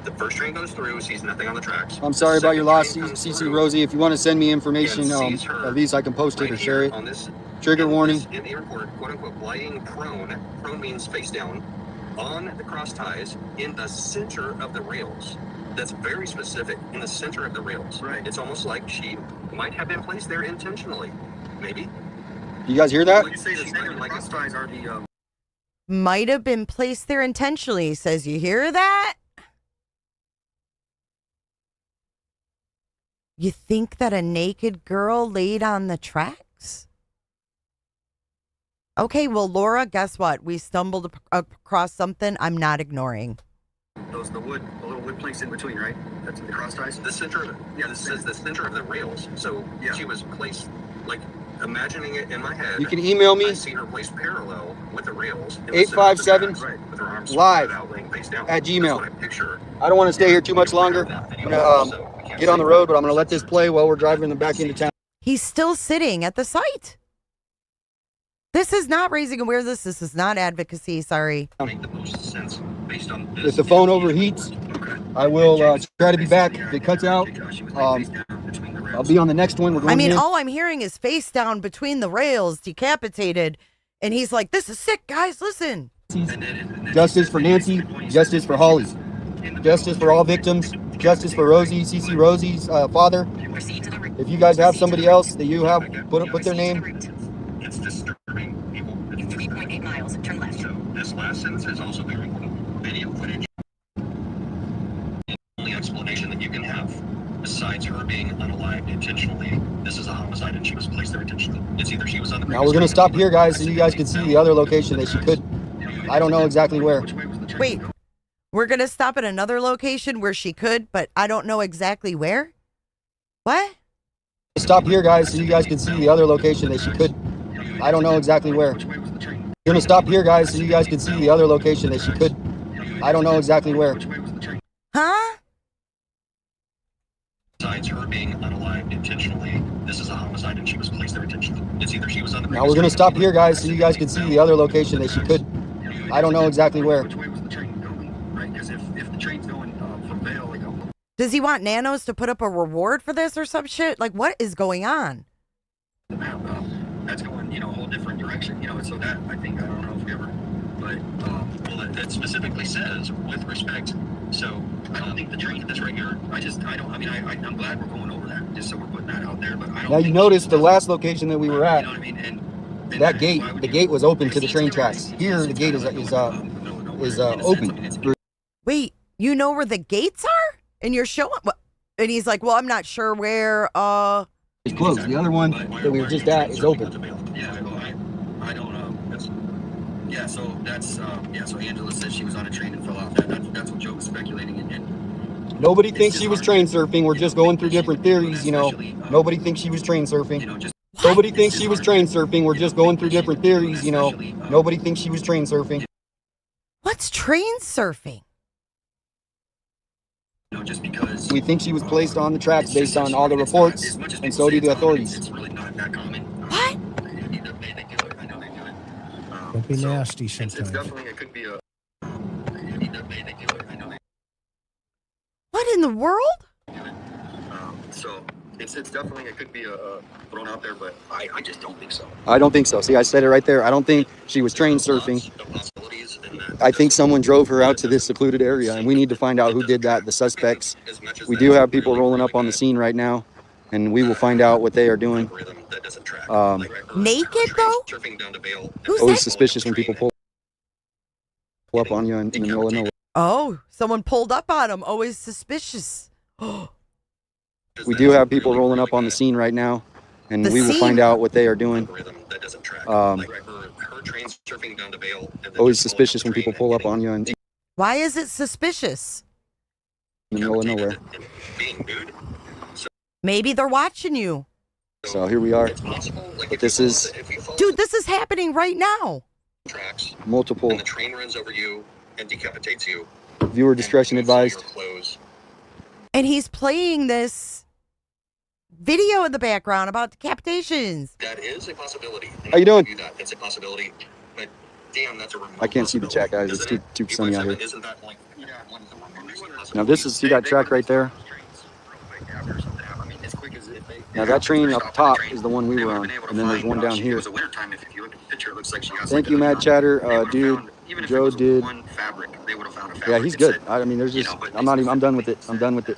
the first train goes through, sees nothing on the tracks. I'm sorry about your loss, CC Rosie. If you want to send me information, at least I can post it or share it. Trigger warning. In the airport, quote-unquote, lying prone. Prone means face down on the cross ties in the center of the rails. That's very specific. In the center of the rails. Right. It's almost like she might have been placed there intentionally. Maybe. You guys hear that? When you say the center, the cross ties are the Might have been placed there intentionally. He says, you hear that? You think that a naked girl laid on the tracks? Okay, well, Laura, guess what? We stumbled across something I'm not ignoring. the little wood planks in between, right? That's the cross ties. The center of it. Yeah, this says the center of the rails. So she was placed, like, imagining it in my head. You can email me. I see her placed parallel with the rails. 857 live out, face down. at Gmail. That's what I picture. I don't want to stay here too much longer. I'm gonna get on the road, but I'm gonna let this play while we're driving back into town. He's still sitting at the site. This is not raising awareness. This is not advocacy. Sorry. If the phone overheats, I will try to be back. If it cuts out, I'll be on the next one. We're going I mean, in. all I'm hearing is face down between the rails, decapitated. And he's like, this is sick, guys. Listen. Justice for Nancy. Justice for Holly. Justice for all victims. Justice for Rosie, CC Rosie's father. If you guys have somebody else that you have, put their name. It's disturbing people. 3.8 miles, turn left. So this last sentence is also very important. Video footage. The only explanation that you can have, besides her being unalived intentionally, this is a homicide and she was placed there intentionally. It's either she was on the. Now we're gonna stop here, guys, so you guys can see the other location that she could. I don't know exactly where. Wait, we're gonna stop at another location where she could, but I don't know exactly where. What? Stop here, guys, so you guys can see the other location that she could. I don't know exactly where. We're gonna stop here, guys, so you guys can see the other location that she could. I don't know exactly where. Huh? Besides her being unalived intentionally, this is a homicide and she was placed there intentionally. It's either she was on the. Now we're gonna stop here, guys, so you guys can see the other location that she could. I don't know exactly where. Which way was the train going? Right? Because if the train's going from Vail, like. Does he want Nanos to put up a reward for this or some shit? Like, what is going on? That's going, a whole different direction, so that, I think, I don't know if we ever, but, well, it specifically says, with respect, so, I don't think the train that's right here, I'm glad we're going over that, just so we're putting that out there, but I don't. Now you notice the last location that we were at, that gate, the gate was open to the train tracks. Here, the gate is open. Wait, you know where the gates are? And you're showing, and he's like, well, I'm not sure where, It's closed. The other one that we were just at is open. Yeah, I don't know. So that's, so Angela said she was on a train and fell off. That's what Joe was speculating. And nobody thinks she was train surfing. We're just going through different theories, Nobody thinks she was train surfing. Nobody thinks she was train surfing. We're just going through different theories, Nobody thinks she was train surfing. What's train surfing? Just because we think she was placed on the tracks based on all the reports, and so do the authorities. It's really not that common. What? They do it. I know they do it. Don't be nasty sometimes. It's definitely, it could be a. They do it. I know they. What in the world? So it's definitely, it could be thrown out there, but I just don't think so. I don't think so. See, I said it right there. I don't think she was train surfing. I think someone drove her out to this secluded area, and we need to find out who did that, the suspects. We do have people rolling up on the scene right now, and we will find out what they are doing. Naked, though? Always suspicious when people pull up on you in the middle of nowhere. Oh, someone pulled up on him. Always suspicious. We do have people rolling up on the scene right now, and we will find out what they are doing. Always suspicious when people pull up on you. Why is it suspicious? in the middle of nowhere. Maybe they're watching you. So here we are. But this is Dude, this is happening right now. multiple. And the train runs over you and decapitates you. Viewer discretion advised. And he's playing this video in the background about decapitations. That is a possibility. How you doing? That's a possibility. But damn, that's a remote I can't see the chat, guys. It's too sunny out here. Isn't that like Now this is, see that track right there? Now that train up top is the one we were on, and then there's one down here. Thank you, Mad Chatter. Dude, Joe did. Yeah, he's good. I mean, there's just, I'm done with it. I'm done with it.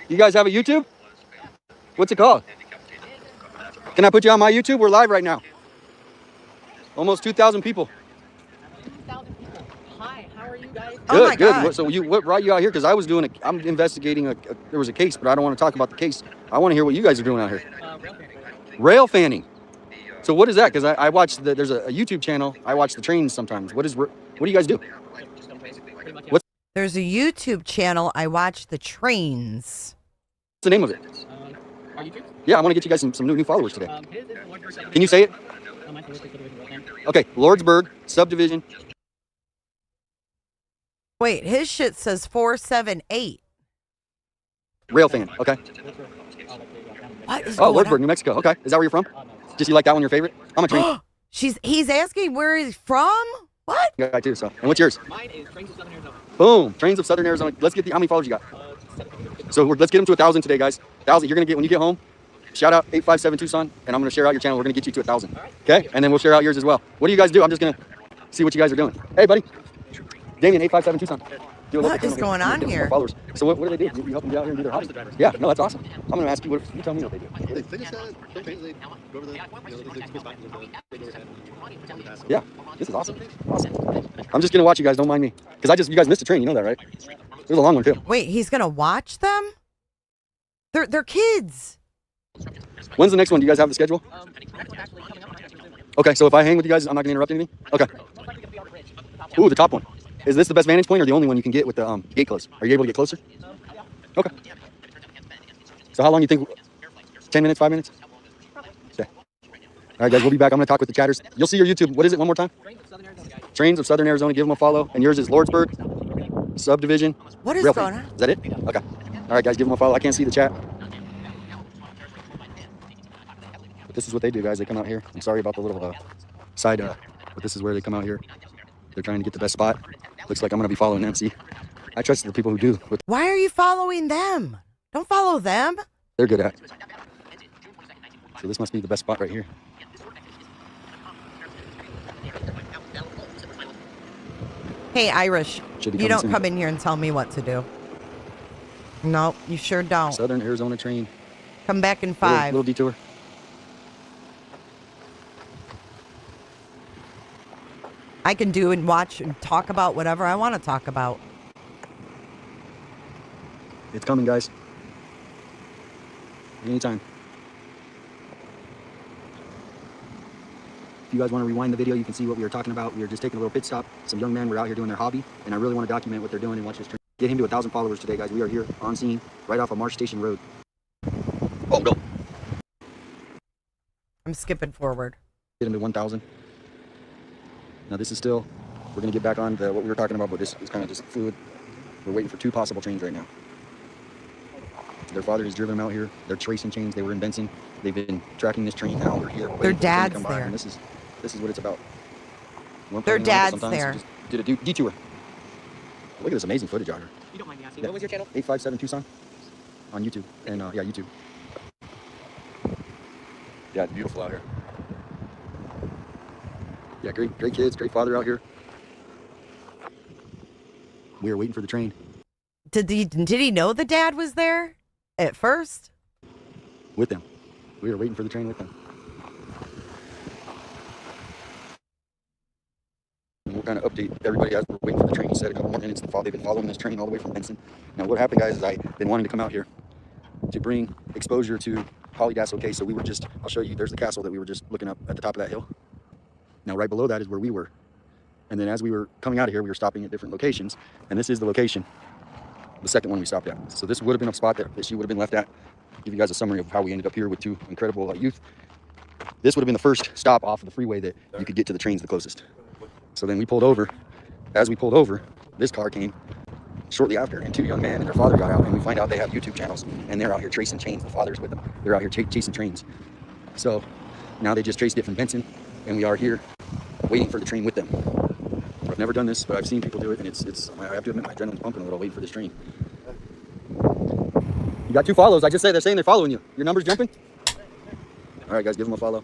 You guys have a YouTube? What's it called? Can I put you on my YouTube? We're live right now. Almost 2,000 people. Hi, how are you guys? Oh my Good. God. So what brought you out here? Because I was doing I'm investigating there was a case, but I don't want to talk about the case. I want to hear what you guys are doing out here. Rail fanning. So what is that? Because I watch there's a YouTube channel. I watch the trains sometimes. What do you guys do? What's There's a YouTube channel. I watch the trains. the name of it? Yeah, I want to get you guys some new followers today. Can you say it? Okay, Lordsburg subdivision. Wait, his shit says 478. Rail fan. Okay. What is Oh, going Lordsburg, on? New Mexico. Okay, is that where you're from? Just you like that one your favorite? I'm a train He's asking where he's from? What? guy too. So, and what's yours? Mine is Trains of Southern Arizona. Boom, Trains of Southern Arizona. Let's get how many followers you got? So let's get them to 1,000 today, guys. 1,000. You're gonna get when you get home. Shout out 857 Tucson, and I'm gonna share out your channel. We're gonna get you to 1,000. Okay, and then we'll share out yours as well. What do you guys do? I'm just gonna see what you guys are doing. Hey, buddy, Damien 857 Tucson. What is going on here? Followers. So what do they do? You help them get out here and do their hobby. Yeah, no, that's awesome. I'm gonna ask you. You tell me what they do. They just go over the, Yeah, this is awesome. I'm just gonna watch you guys. Don't mind me, because you guys missed a train. You know that, right? There's a long one too. Wait, he's gonna watch them? They're kids. When's the next one? Do you guys have the schedule? Okay, so if I hang with you guys, I'm not gonna interrupt anything. Okay. Ooh, the top one. Is this the best vantage point, or the only one you can get with the gate closed? Are you able to get closer? Okay. So how long do you think? 10 minutes? 5 minutes? Okay. All right, guys, we'll be back. I'm gonna talk with the chatters. You'll see your YouTube. What is it? One more time. Trains of Southern Arizona. Give them a follow. And yours is Lordsburg subdivision. What is Rail going fan. on? Is that it? Okay. All right, guys, give them a follow. I can't see the chat. But this is what they do, guys. They come out here. I'm sorry about the little side, but this is where they come out here. They're trying to get the best spot. Looks like I'm going to be following them. See, I trust the people who do. Why are you following them? Don't follow them. They're good at. So this must be the best spot right here. Hey, Irish, Should be you coming don't soon. come in here and tell me what to do. No, you sure don't. Southern Arizona train. Come back in 5. Little detour. I can do and watch and talk about whatever I want to talk about. It's coming, guys. Anytime. If you guys want to rewind the video, you can see what we were talking about. We were just taking a little pit stop. Some young men were out here doing their hobby, and I really want to document what they're doing and watch this train. Get him to 1,000 followers today, guys. We are here on scene, right off of Marsh Station Road. Oh, go. I'm skipping forward. Get him to 1,000. Now this is still, we're going to get back on what we were talking about, but this is kind of just fluid. We're waiting for 2 possible trains right now. Their father has driven them out here. They're tracing chains. They were in Benson. They've been tracking this train. Now we're here. Their dad's there. And this is what it's about. Their dad's there. Just did a detour. Look at this amazing footage out here. You don't mind me asking, what was your channel? 857 Tucson on YouTube. And yeah, YouTube. Yeah, it's beautiful out here. Yeah, great kids, great father out here. We are waiting for the train. Did he know the dad was there at first? With them. We are waiting for the train with them. And we'll kind of update everybody as we're waiting for the train. He said a couple more minutes. They've been following this train all the way from Benson. Now what happened, guys, is I've been wanting to come out here to bring exposure to Holly Dasso case. So we were just, I'll show you, there's the castle that we were just looking up at the top of that hill. Now right below that is where we were. And then as we were coming out of here, we were stopping at different locations. And this is the location, the second one we stopped at. So this would have been a spot that she would have been left at. Give you guys a summary of how we ended up here with two incredible youth. This would have been the first stop off of the freeway that you could get to the trains the closest. So then we pulled over. As we pulled over, this car came shortly after, and two young men and their father got out, and we find out they have YouTube channels, and they're out here tracing trains. The father's with them. They're out here chasing trains. So now they just traced it from Benson, and we are here waiting for the train with them. I've never done this, but I've seen people do it, and it's. I have to admit, my adrenaline's pumping a little waiting for this train. You got two follows. I just said they're saying they're following you. Your number's jumping? All right, guys, give them a follow.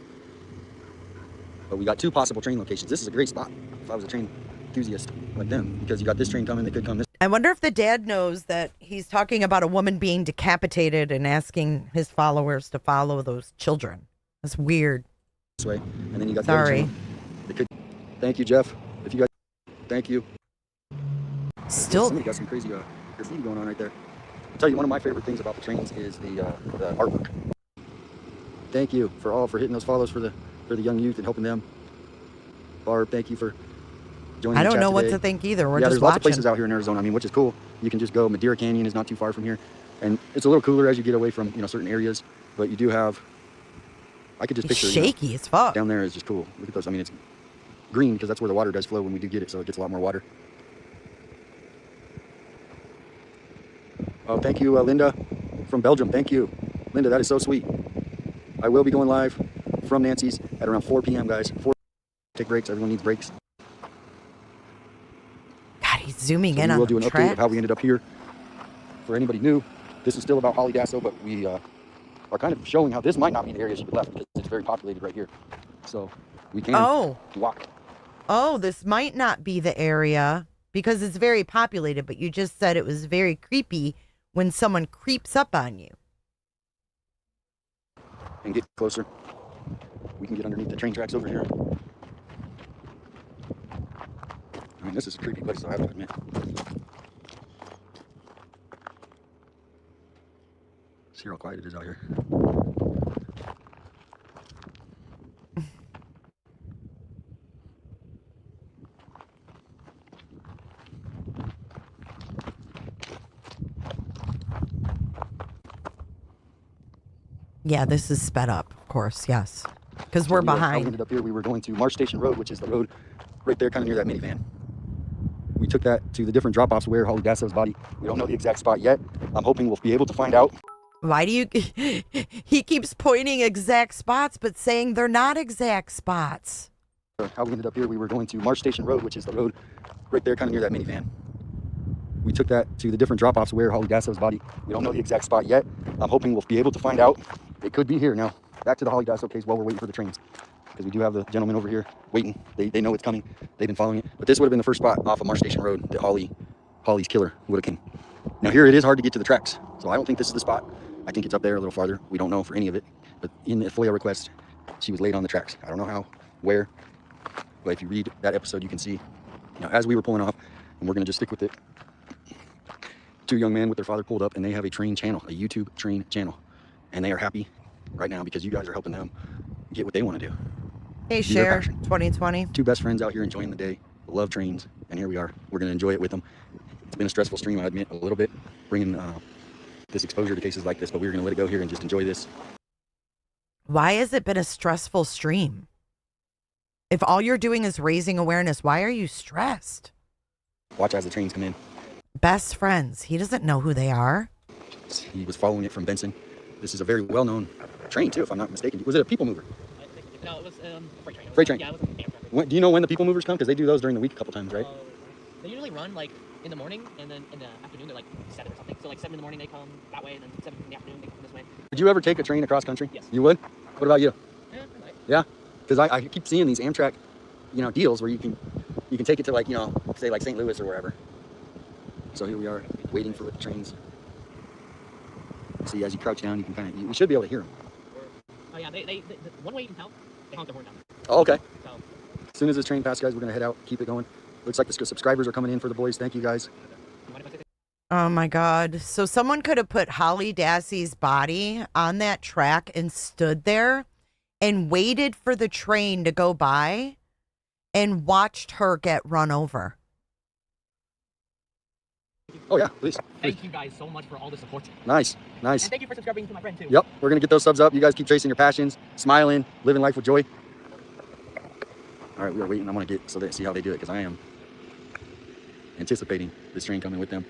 But we got two possible train locations. This is a great spot if I was a train enthusiast like them, because you got this train coming that could come this. I wonder if the dad knows that he's talking about a woman being decapitated and asking his followers to follow those children. That's weird. This way, and then you got. Sorry. Thank you, Jeff. If you guys, thank you. Still, somebody got some crazy graffiti going on right there. I'll tell you, one of my favorite things about the trains is the artwork. Thank you for hitting those follows for the young youth and helping them. Barb, thank you for joining. I don't the chat know what today. to think either. We're yeah, just there's lots of watching. places out here in Arizona. I mean, which is cool. You can just go. Madeira Canyon is not too far from here, and it's a little cooler as you get away from certain areas. But you do have. I could just It's picture. shaky as fuck. Down there is just cool. Look at those. I mean, it's green because that's where the water does flow when we do get it, so it gets a lot more water. Oh, thank you, Linda from Belgium. Thank you, Linda. That is so sweet. I will be going live from Nancy's at around 4 p.m., guys. Take breaks. Everyone needs breaks. God, he's zooming So in we on will the do an update track. of how we ended up here. For anybody new, this is still about Holly Dasso, but we are kind of showing how this might not be the area she left because it's very populated right here. So we can walk. Oh, this might not be the area because it's very populated, but you just said it was very creepy when someone creeps up on you. And get closer. We can get underneath the train tracks over here. I mean, this is a creepy place, I have to admit. See how quiet it is out here. Yeah, this is sped up, of course, yes. Because we're How we behind. ended up here, we were going to Marsh Station Road, which is the road right there, kind of near that minivan. We took that to the different drop-offs where Holly Dasso's body. We don't know the exact spot yet. I'm hoping we'll be able to find out. Why do you... He keeps pointing exact spots, but saying they're not exact spots. How we ended up here, we were going to Marsh Station Road, which is the road right there, kind of near that minivan. We took that to the different drop-offs where Holly Dasso's body. We don't know the exact spot yet. I'm hoping we'll be able to find out. It could be here. Now, back to the Holly Dasso case while we're waiting for the trains. Because we do have the gentleman over here waiting. They know it's coming. They've been following it. But this would have been the first spot off of Marsh Station Road that Holly's killer would have came. Now here it is hard to get to the tracks. So I don't think this is the spot. I think it's up there a little farther. We don't know for any of it. But in the FOIA request, she was laid on the tracks. I don't know how, where. But if you read that episode, you can see, as we were pulling off, and we're going to just stick with it, two young men with their father pulled up, and they have a train channel, a YouTube train channel. And they are happy right now because you guys are helping them get what they want to do. Hey, Cher, 2020. Two best friends out here enjoying the day, love trains, and here we are. We're going to enjoy it with them. It's been a stressful stream, I admit, a little bit, bringing this exposure to cases like this, but we're going to let it go here and just enjoy this. Why has it been a stressful stream? If all you're doing is raising awareness, why are you stressed? Watch as the trains come in. Best friends. He doesn't know who they are. He was following it from Benson. This is a very well-known train, too, if I'm not mistaken. Was it a people mover? No, it was freight train. Freight train. Yeah, it was Amtrak. Do you know when the people movers come? Because they do those during the week a couple times, right? They usually run like in the morning, and then in the afternoon they're like 7 or something. So like 7 in the morning they come that way, and then 7 in the afternoon they come this way. Would you ever take a train across country? Yes. You would? What about you? Yeah, I might. Yeah? Because I keep seeing these Amtrak, deals where you can take it to like, say like St. Louis or wherever. So here we are waiting for the trains. See, as you crouch down, you can you should be able to hear them. Oh yeah, they one way you can tell, they honk their horn down. Oh, okay. So, As soon as this train passes, guys, we're going to head out, keep it going. Looks like the subscribers are coming in for the boys. Thank you, guys. Oh my God. So someone could have put Holly Dassey's body on that track and stood there and waited for the train to go by and watched her get run over. Oh yeah, please. Thank you guys so much for all the support. Nice, nice. And thank you for subscribing to my friend too. Yep, we're gonna get those subs up. You guys keep chasing your passions, smiling, living life with joy. All right, we are waiting. I want to get so they see how they do it because I am anticipating this train coming with them.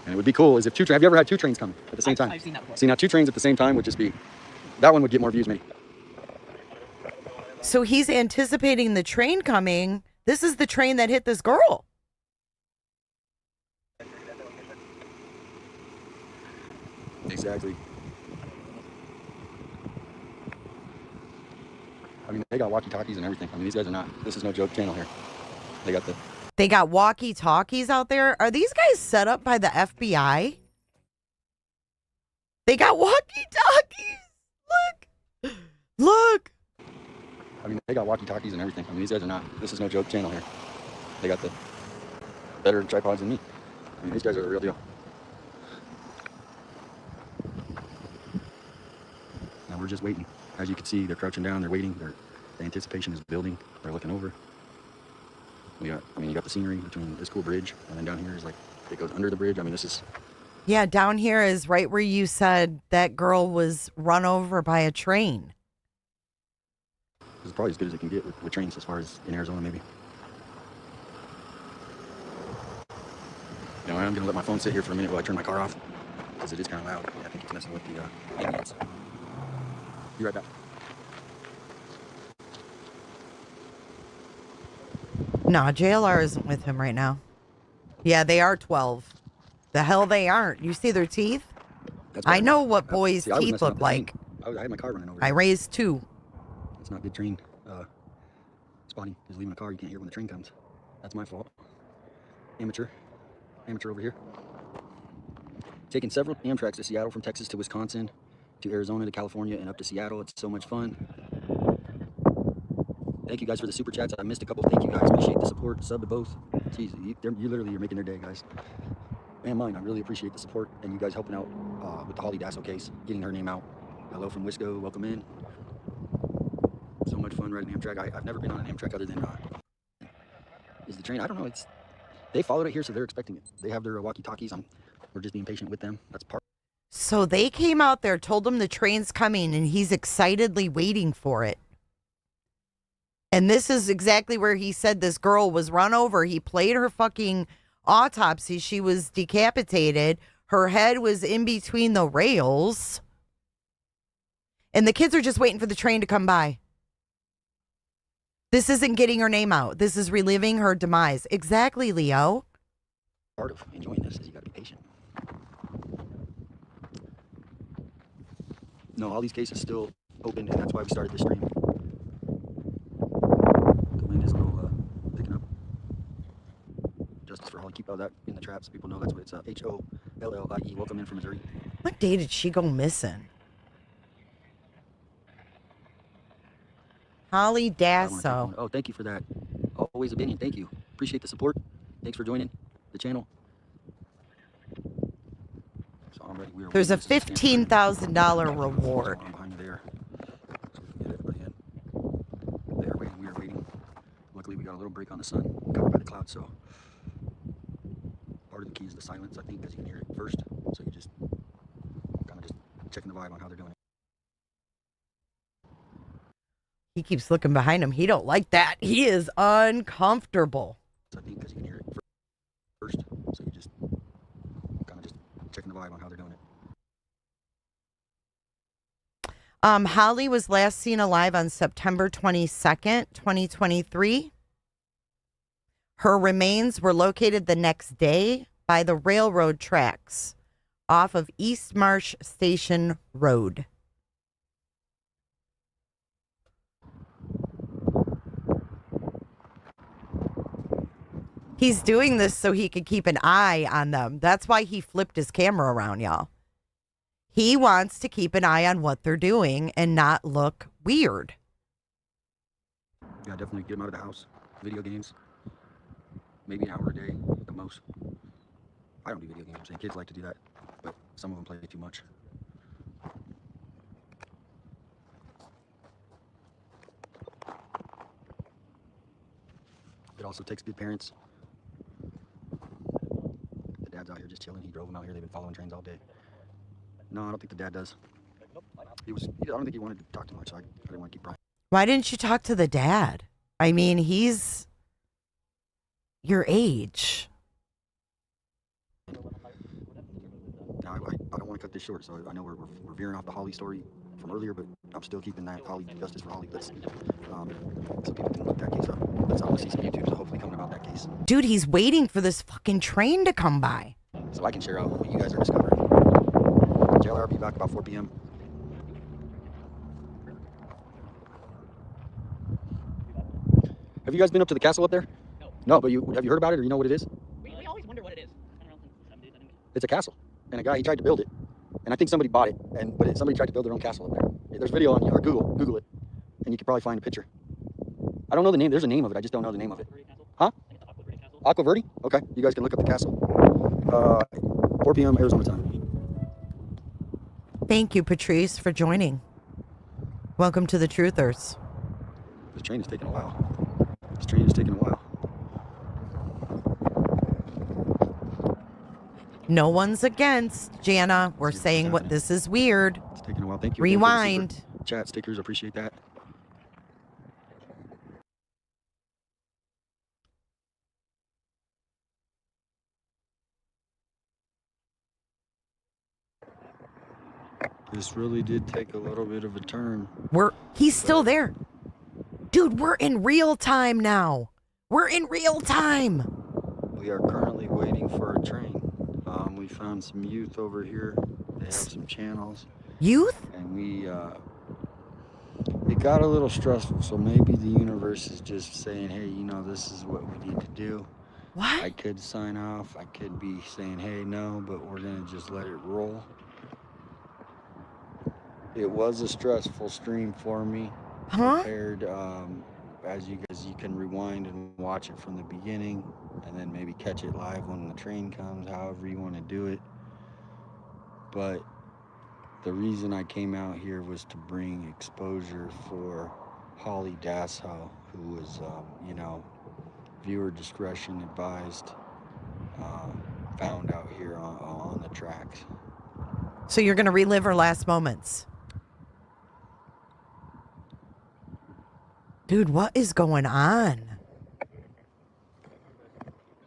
And it would be cool is if two trains. Have you ever had two trains coming at the same time? I've seen that before. See now, two trains at the same time would just be. That one would get more views, maybe. So he's anticipating the train coming. This is the train that hit this girl. Exactly. I mean, they got walkie-talkies and everything. I mean, these guys are not. This is no joke channel here. They got walkie-talkies out there. Are these guys set up by the FBI? They got walkie-talkies. Look. I mean, they got walkie-talkies and everything. I mean, these guys are not. This is no joke channel here. They got the better tripods than me. I mean, these guys are the real deal. Now we're just waiting. As you can see, they're crouching down. They're waiting. The anticipation is building. They're looking over. You got the scenery between this cool bridge, and then down here is like it goes under the bridge. I mean, this is. Yeah, down here is right where you said that girl was run over by a train. This is probably as good as it can get with trains, as far as in Arizona, maybe. You know, I'm gonna let my phone sit here for a minute while I turn my car off, because it is kind of loud. Yeah, I think it's messing with the ambience. Be right back. Nah, JLR isn't with him right now. Yeah, they are 12. The hell they aren't. You see their teeth? I know what boys' teeth look like. I had my car running over. I raised 2. It's not good train spotting. Just leaving a car, you can't hear when the train comes. That's my fault. Amateur over here. Taking several Amtraks to Seattle from Texas to Wisconsin to Arizona to California and up to Seattle. It's so much fun. Thank you guys for the super chats. I missed a couple. Thank you guys. Appreciate the support. Sub to both. Jeez, you literally are making their day, guys. And mine. I really appreciate the support and you guys helping out with the Holly Dasso case, getting her name out. Hello from Wisco. Welcome in. So much fun riding Amtrak. I've never been on an Amtrak other than is the train. I don't know. They followed it here, so they're expecting it. They have their walkie-talkies. We're just being patient with them. That's part. So they came out there, told him the train's coming, and he's excitedly waiting for it. And this is exactly where he said this girl was run over. He played her fucking autopsy. She was decapitated. Her head was in between the rails. And the kids are just waiting for the train to come by. This isn't getting her name out. This is reliving her demise. Exactly, Leo. Part of enjoying this is you gotta be patient. No, all these cases still open, and that's why we started this stream. The wind is a little picking up. Justice for Holly. Keep all that in the traps. People know that's what it's Hollie. Welcome in from Missouri. What day did she go missing? Holly Dasso. Oh, thank you for that. Always opinion. Thank you. Appreciate the support. Thanks for joining the channel. So I'm ready. There's a $15,000 reward. Behind there. So we can get everybody in. They are waiting. We are waiting. Luckily, we got a little break on the sun, covered by the clouds. So part of the key is the silence, I think, because you can hear it first. So you just kind of just checking the vibe on how they're doing it. He keeps looking behind him. He don't like that. He is uncomfortable. I think because you can hear it first. So you just kind of just checking the vibe on how they're doing it. Holly was last seen alive on September 22nd, 2023. Her remains were located the next day by the railroad tracks off of East Marsh Station Road. He's doing this so he could keep an eye on them. That's why he flipped his camera around, y'all. He wants to keep an eye on what they're doing and not look weird. Yeah, definitely get them out of the house. Video games. Maybe an hour a day at the most. I don't do video games. And kids like to do that. But some of them play too much. It also takes good parents. The dad's out here just chilling. He drove them out here. They've been following trains all day. No, I don't think the dad does. I don't think he wanted to talk too much, so I didn't want to keep prying. Why didn't you talk to the dad? I mean, he's your age. Now, I don't want to cut this short, so I know we're veering off the Holly story from earlier, but I'm still keeping that Holly justice for Holly. Let's, so people can look that case up. I want to see some YouTube, so hopefully coming about that case. Dude, he's waiting for this fucking train to come by. So I can share out what you guys are discovering. JLR be back about 4 p.m. Have you guys been up to the castle up there? No. No, but have you heard about it, or you know what it is? We always wonder what it is. I don't know, since the 70s, I think. It's a castle, and a guy, he tried to build it, and I think somebody bought it, but somebody tried to build their own castle up there. There's video on, or Google it, and you can probably find a picture. I don't know the name. There's a name of it. I just don't know the name of it. Huh? Aqua Verde? Okay, you guys can look up the castle. 4 p.m. Arizona time. Thank you, Patrice, for joining. Welcome to the Truthers. This train is taking a while. This train is taking a while. No one's against, Jana. We're saying what this is weird. It's taking a while. Thank you. Rewind. Chat stickers, appreciate that. This really did take a little bit of a turn. He's still there. Dude, we're in real time now. We're in real time. We are currently waiting for a train. We found some youth over here. They have some channels. Youth? And it got a little stressful, so maybe the universe is just saying, hey, this is what we need to do. What? I could sign off. I could be saying, hey, no, but we're going to just let it roll. It was a stressful stream for me. Huh? Prepared, as you can rewind and watch it from the beginning, and then maybe catch it live when the train comes, however you want to do it. But the reason I came out here was to bring exposure for Holly Dasso, who was, viewer discretion advised, found out here on the tracks. So you're going to relive her last moments. Dude, what is going on?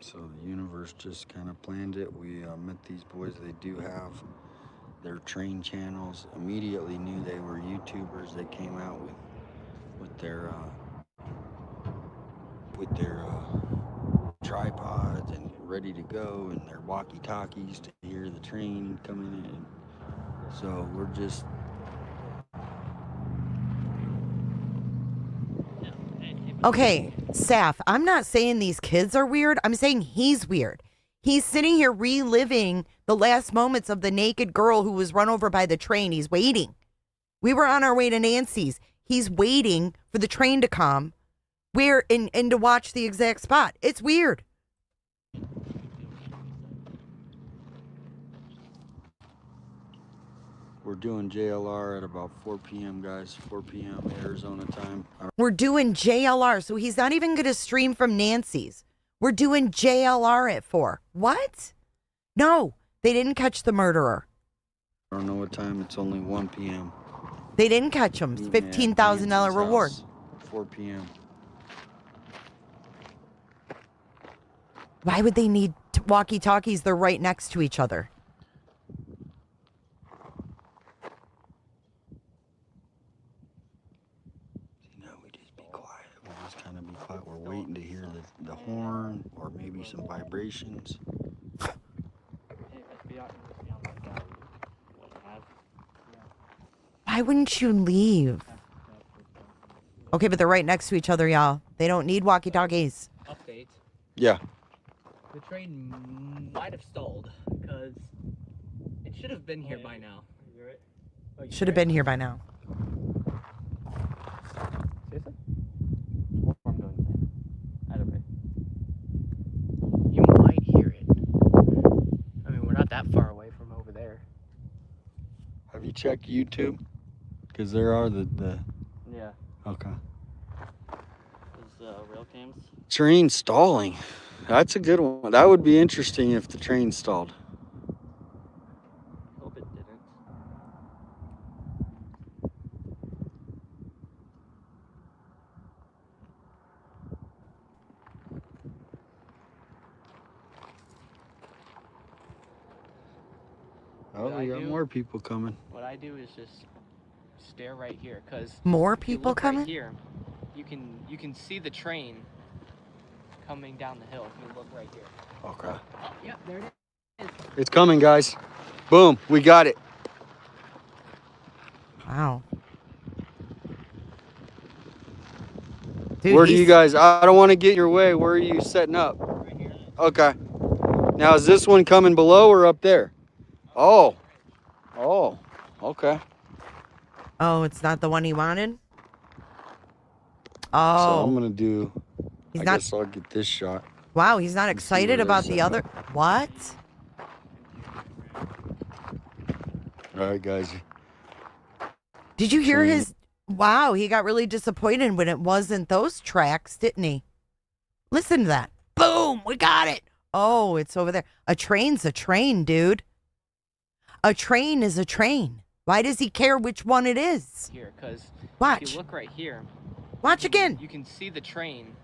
So the universe just kind of planned it. We met these boys. They do have their train channels. Immediately knew they were YouTubers. They came out with their tripods and ready to go, and their walkie-talkies to hear the train coming in. So we're just Okay, Saf, I'm not saying these kids are weird. I'm saying he's weird. He's sitting here reliving the last moments of the naked girl who was run over by the train. He's waiting. We were on our way to Nancy's. He's waiting for the train to come and to watch the exact spot. It's weird. We're doing JLR at about 4 p.m., guys. 4 p.m. Arizona time. We're doing JLR, so he's not even going to stream from Nancy's. We're doing JLR at 4. What? No, they didn't catch the murderer. I don't know what time. It's only 1 p.m. They didn't catch him. $15,000 reward. 4 p.m. Why would they need walkie-talkies? They're right next to each other. We're waiting to hear the horn or maybe some vibrations. Why wouldn't you leave? Okay, but they're right next to each other, y'all. They don't need walkie-talkies. Update. Yeah. The train might have stalled because it should have been here by now. Should have been here by now. Seriously? I'm going insane. Either way. You might hear it. I mean, we're not that far away from over there. Have you checked YouTube? Because there are the... Yeah. Okay. There's rail cams. Train stalling. That's a good one. That would be interesting if the train stalled. Hope it didn't. Oh, we got more people coming. What I do is just stare right here, because More people coming? Right here, you can see the train coming down the hill. If you look right here. Okay. Oh, yep, there it is. It's coming, guys. Boom, we got it. Wow. Dude, Where do you guys, I don't want to get in your way. Where are you setting up? Right here. Okay. Now, is this one coming below or up there? Oh. Oh, okay. Oh, it's not the one he wanted? So Oh. I'm going to do, He's I not- guess I'll get this shot. Wow, he's not excited about the other. What? All right, guys. Did you hear Train. his? Wow, he got really disappointed when it wasn't those tracks, didn't he? Listen to that. Boom, we got it. Oh, it's over there. A train's a train, dude. A train is a train. Why does he care which one it is? Here, because Watch. if you look right here. Watch again. You can see the train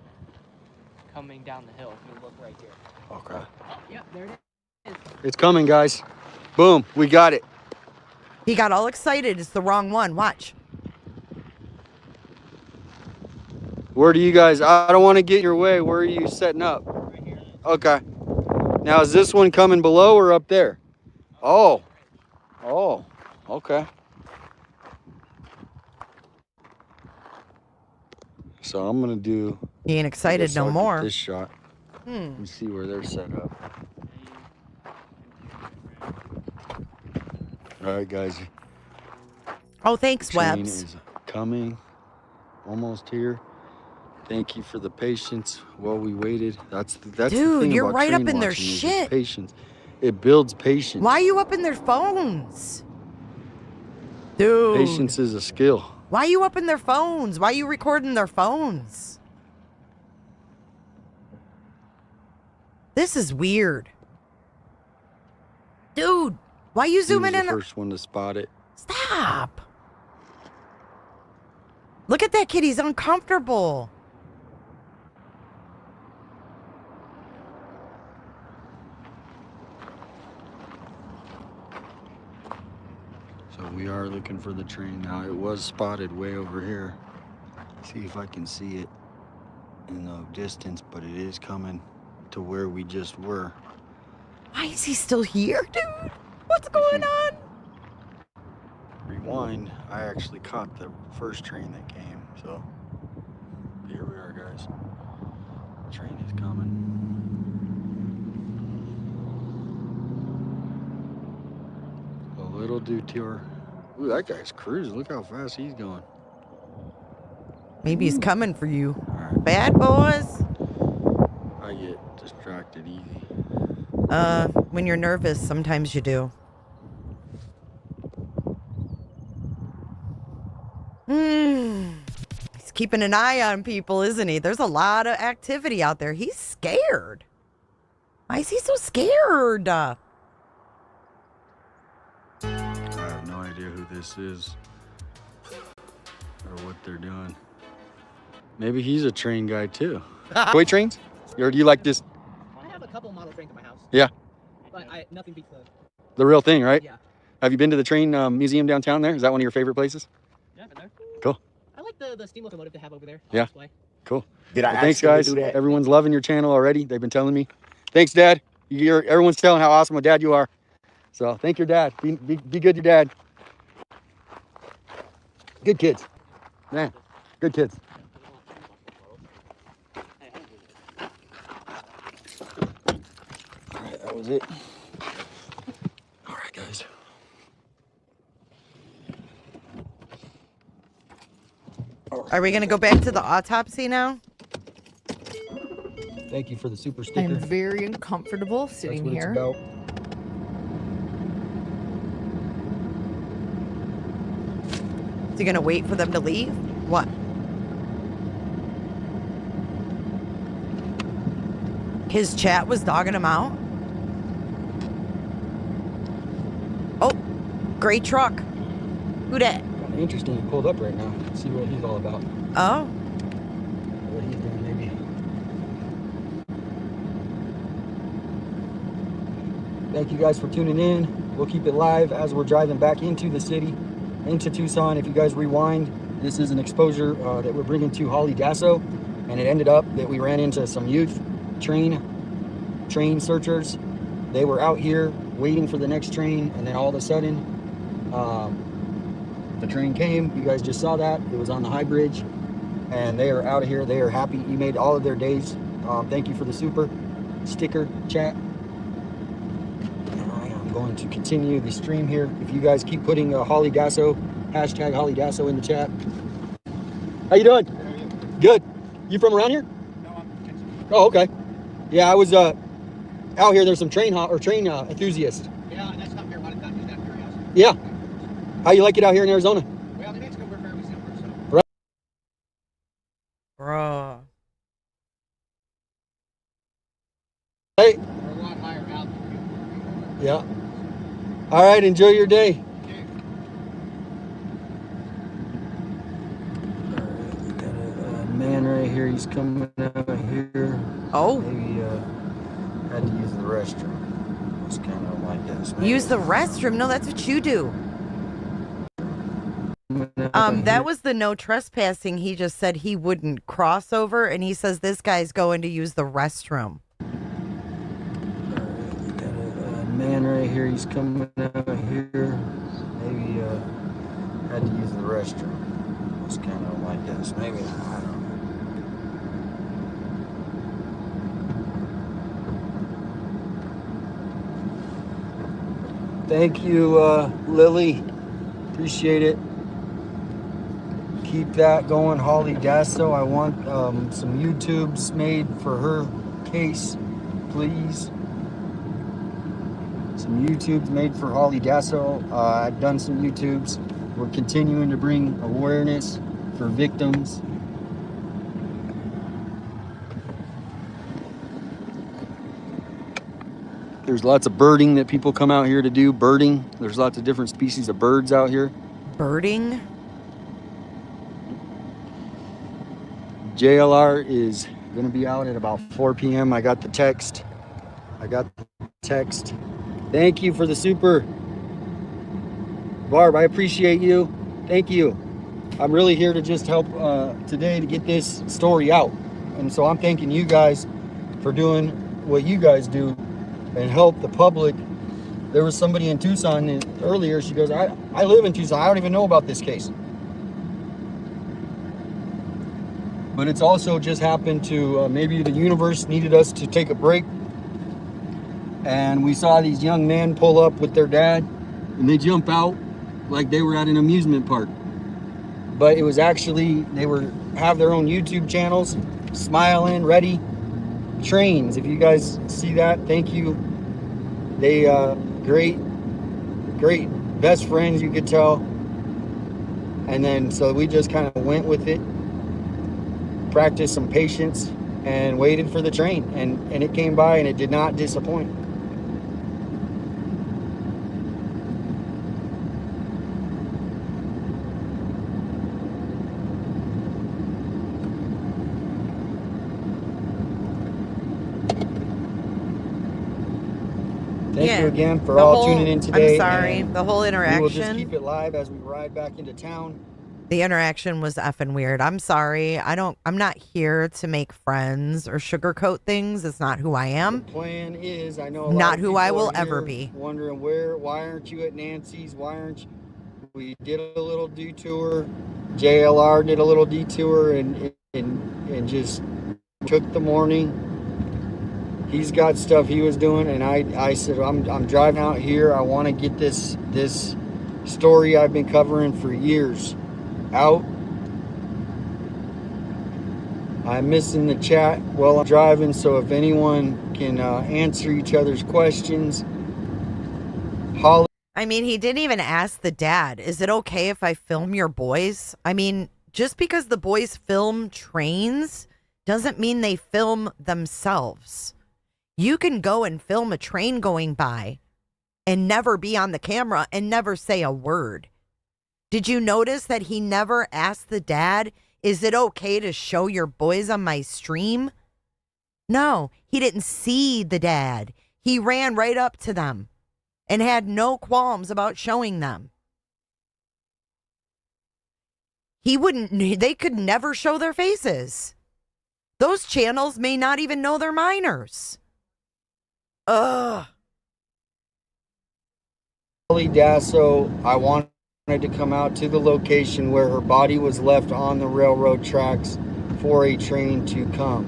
coming down the hill. If you look right here. Okay. Oh, yep, there it is. It's coming, guys. Boom, we got it. He got all excited. It's the wrong one. Watch. Where do you guys, I don't want to get in your way. Where are you setting up? Right here. Okay. Now, is this one coming below or up there? Oh. Oh, okay. So I'm going to do... He ain't excited no more. This shot. Hmm. And see where they're set up. All right, guys. Oh, thanks, Train Webbs. is coming. Almost here. Thank you for the patience while we waited. That's the Dude, thing you're about right up train in their watching is shit. Patience. It builds patience. Why are you up in their phones? Dude. Patience is a skill. Why are you up in their phones? Why are you recording their phones? This is weird. Dude, why are you He was zooming the in? first one to spot it. Stop. Look at that kid. He's uncomfortable. So we are looking for the train now. It was spotted way over here. See if I can see it in the distance, but it is coming to where we just were. Why is he still here, dude? What's going on? Rewind. I actually caught the first train that came, so here we are, guys. The train is coming. A little detour. Ooh, that guy's cruising. Look how fast he's going. Maybe he's coming for you. Bad boys. I get distracted easy. When you're nervous, sometimes you do. He's keeping an eye on people, isn't he? There's a lot of activity out there. He's scared. Why is he so scared? I have no idea who this is or what they're doing. Maybe he's a train guy too. Toy trains? Or do you like this? I have a couple model trains at my house. Yeah. But nothing beats The real thing, right? Yeah. Have you been to the train museum downtown there? Is that one of your favorite places? Yeah, been there. Cool. I like the steam locomotive they have over there. Yeah. Display. Cool. Did I thanks, ask him to guys. do that? Everyone's loving your channel already. They've been telling me. Thanks, Dad. Everyone's telling how awesome a dad you are. So thank your dad. Be good to your dad. Good kids. Man, good kids. All right, that was it. All right, guys. Are we going to go back to the autopsy now? Thank you for the super sticker. I'm very uncomfortable sitting That's what here. it's about. Is he going to wait for them to leave? What? His chat was dogging him out. Oh, gray truck. Who dat? Kind of interesting. He pulled up right now. See what he's all about. Oh. What he's doing, maybe. Thank you guys for tuning in. We'll keep it live as we're driving back into the city, into Tucson. If you guys rewind, this is an exposure that we're bringing to Holly Dasso, and it ended up that we ran into some youth train searchers. They were out here waiting for the next train, and then all of a sudden the train came. You guys just saw that. It was on the high bridge, and they are out of here. They are happy. You made all of their days. Thank you for the super sticker chat. I am going to continue the stream here. If you guys keep putting Holly Dasso, hashtag Holly Dasso in the chat. How you doing? How are you? Good. You from around here? No, I'm Oh, okay. Yeah, I was out here. There's some train enthusiasts. Yeah, that's not fair. Why did that do that curiosity? Yeah. How you like it out here in Arizona? Well, New Mexico, we're fairly similar, so. Right. Bruh. Hey. We're a lot higher altitude. Yeah. All right. Enjoy your day. Man right here, he's coming out here. Oh. Maybe had to use the restroom. It's kind of like this. Use the restroom? No, that's what you do. That was the no trespassing. He just said he wouldn't cross over, and he says this guy's going to use the restroom. Man right here, he's coming out here. Maybe had to use the restroom. It's kind of like this. Maybe, I don't know. Thank you, Lily. Appreciate it. Keep that going, Holly Dasso. I want some YouTubes made for her case, please. Some YouTubes made for Holly Dasso. I've done some YouTubes. We're continuing to bring awareness for victims. There's lots of birding that people come out here to do. Birding. There's lots of different species of birds out here. Birding? JLR is going to be out at about 4 p.m. I got the text. Thank you for the super. Barb, I appreciate you. Thank you. I'm really here to just help today to get this story out. And so I'm thanking you guys for doing what you guys do and help the public. There was somebody in Tucson earlier. She goes, I live in Tucson. I don't even know about this case. But it's also just happened to maybe the universe needed us to take a break. And we saw these young men pull up with their dad, and they jump out like they were at an amusement park. But it was actually, they have their own YouTube channels, smiling, ready. Trains, if you guys see that, thank you. They great best friends, you could tell. And then so we just kind of went with it, practiced some patience, and waited for the train, and it came by and it did not disappoint. Thank you again for all tuning in today. I'm sorry, the whole interaction. We will just keep it live as we ride back into town. The interaction was effing weird. I'm sorry. I'm not here to make friends or sugarcoat things. It's not who I am. The plan is, I know not who I will ever be. Wondering why aren't you at Nancy's? Why aren't you? We did a little detour. JLR did a little detour and just took the morning. He's got stuff he was doing, and I said, I'm driving out here. I want to get this story I've been covering for years out. I'm missing the chat while I'm driving, so if anyone can answer each other's questions. Holly. I mean, he didn't even ask the dad, is it okay if I film your boys? I mean, just because the boys film trains doesn't mean they film themselves. You can go and film a train going by and never be on the camera and never say a word. Did you notice that he never asked the dad, is it okay to show your boys on my stream? No, he didn't see the dad. He ran right up to them and had no qualms about showing them. They could never show their faces. Those channels may not even know they're minors. Ugh. Holly Dasso, I wanted to come out to the location where her body was left on the railroad tracks for a train to come.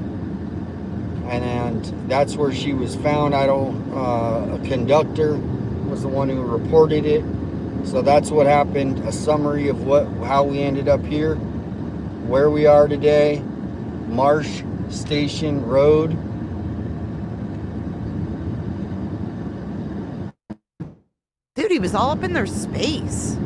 And that's where she was found. A conductor was the one who reported it. So that's what happened. A summary of how we ended up here, where we are today, Marsh Station Road. Dude, he was all up in their space.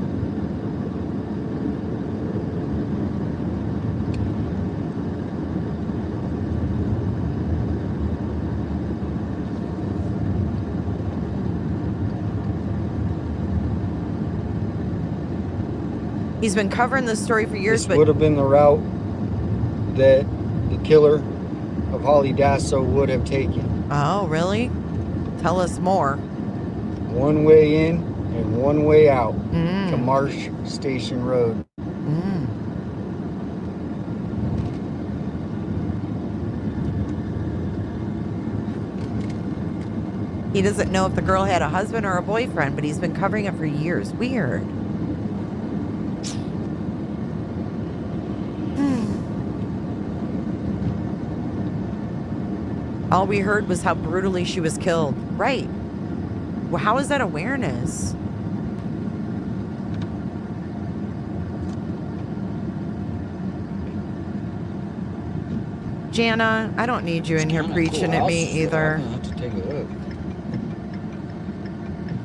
He's been covering this story for years, This would have been the route that the killer of Holly Dasso would have taken. Oh, really? Tell us more. One way in and one way out to Marsh Station Road. He doesn't know if the girl had a husband or a boyfriend, but he's been covering it for years. Weird. All we heard was how brutally she was killed. Right. Well, how is that awareness? Jana, I don't need you in here preaching at me either. I'm gonna have to take a look.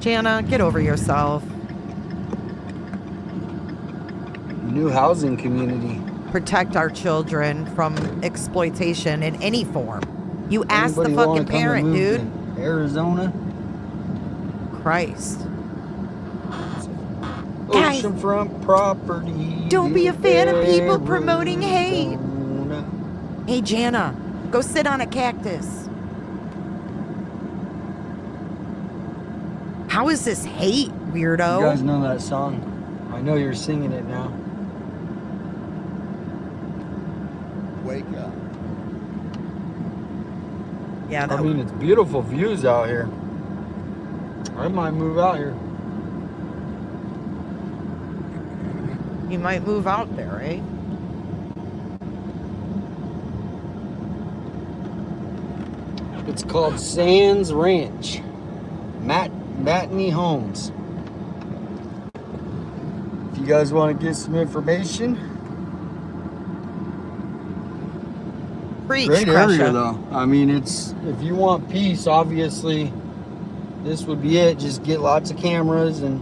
Jana, get over yourself. New housing community. Protect our children from exploitation in any form. You ask the Anybody wanna fucking come to parent, move dude. to Arizona. Christ. Guys, Oceanfront property. don't be a fan of people Arizona. promoting hate. Hey, Jana, go sit on a cactus. How is this hate, weirdo? You guys know that song? I know you're singing it now. Wake up. Yeah, I mean, it's beautiful views out here. I might move out here. You might move out there, eh? It's called Sands Ranch. Matney Homes. If you guys want to get some information. Preach, Great Crusher. area though. I mean, it's, if you want peace, obviously this would be it. Just get lots of cameras and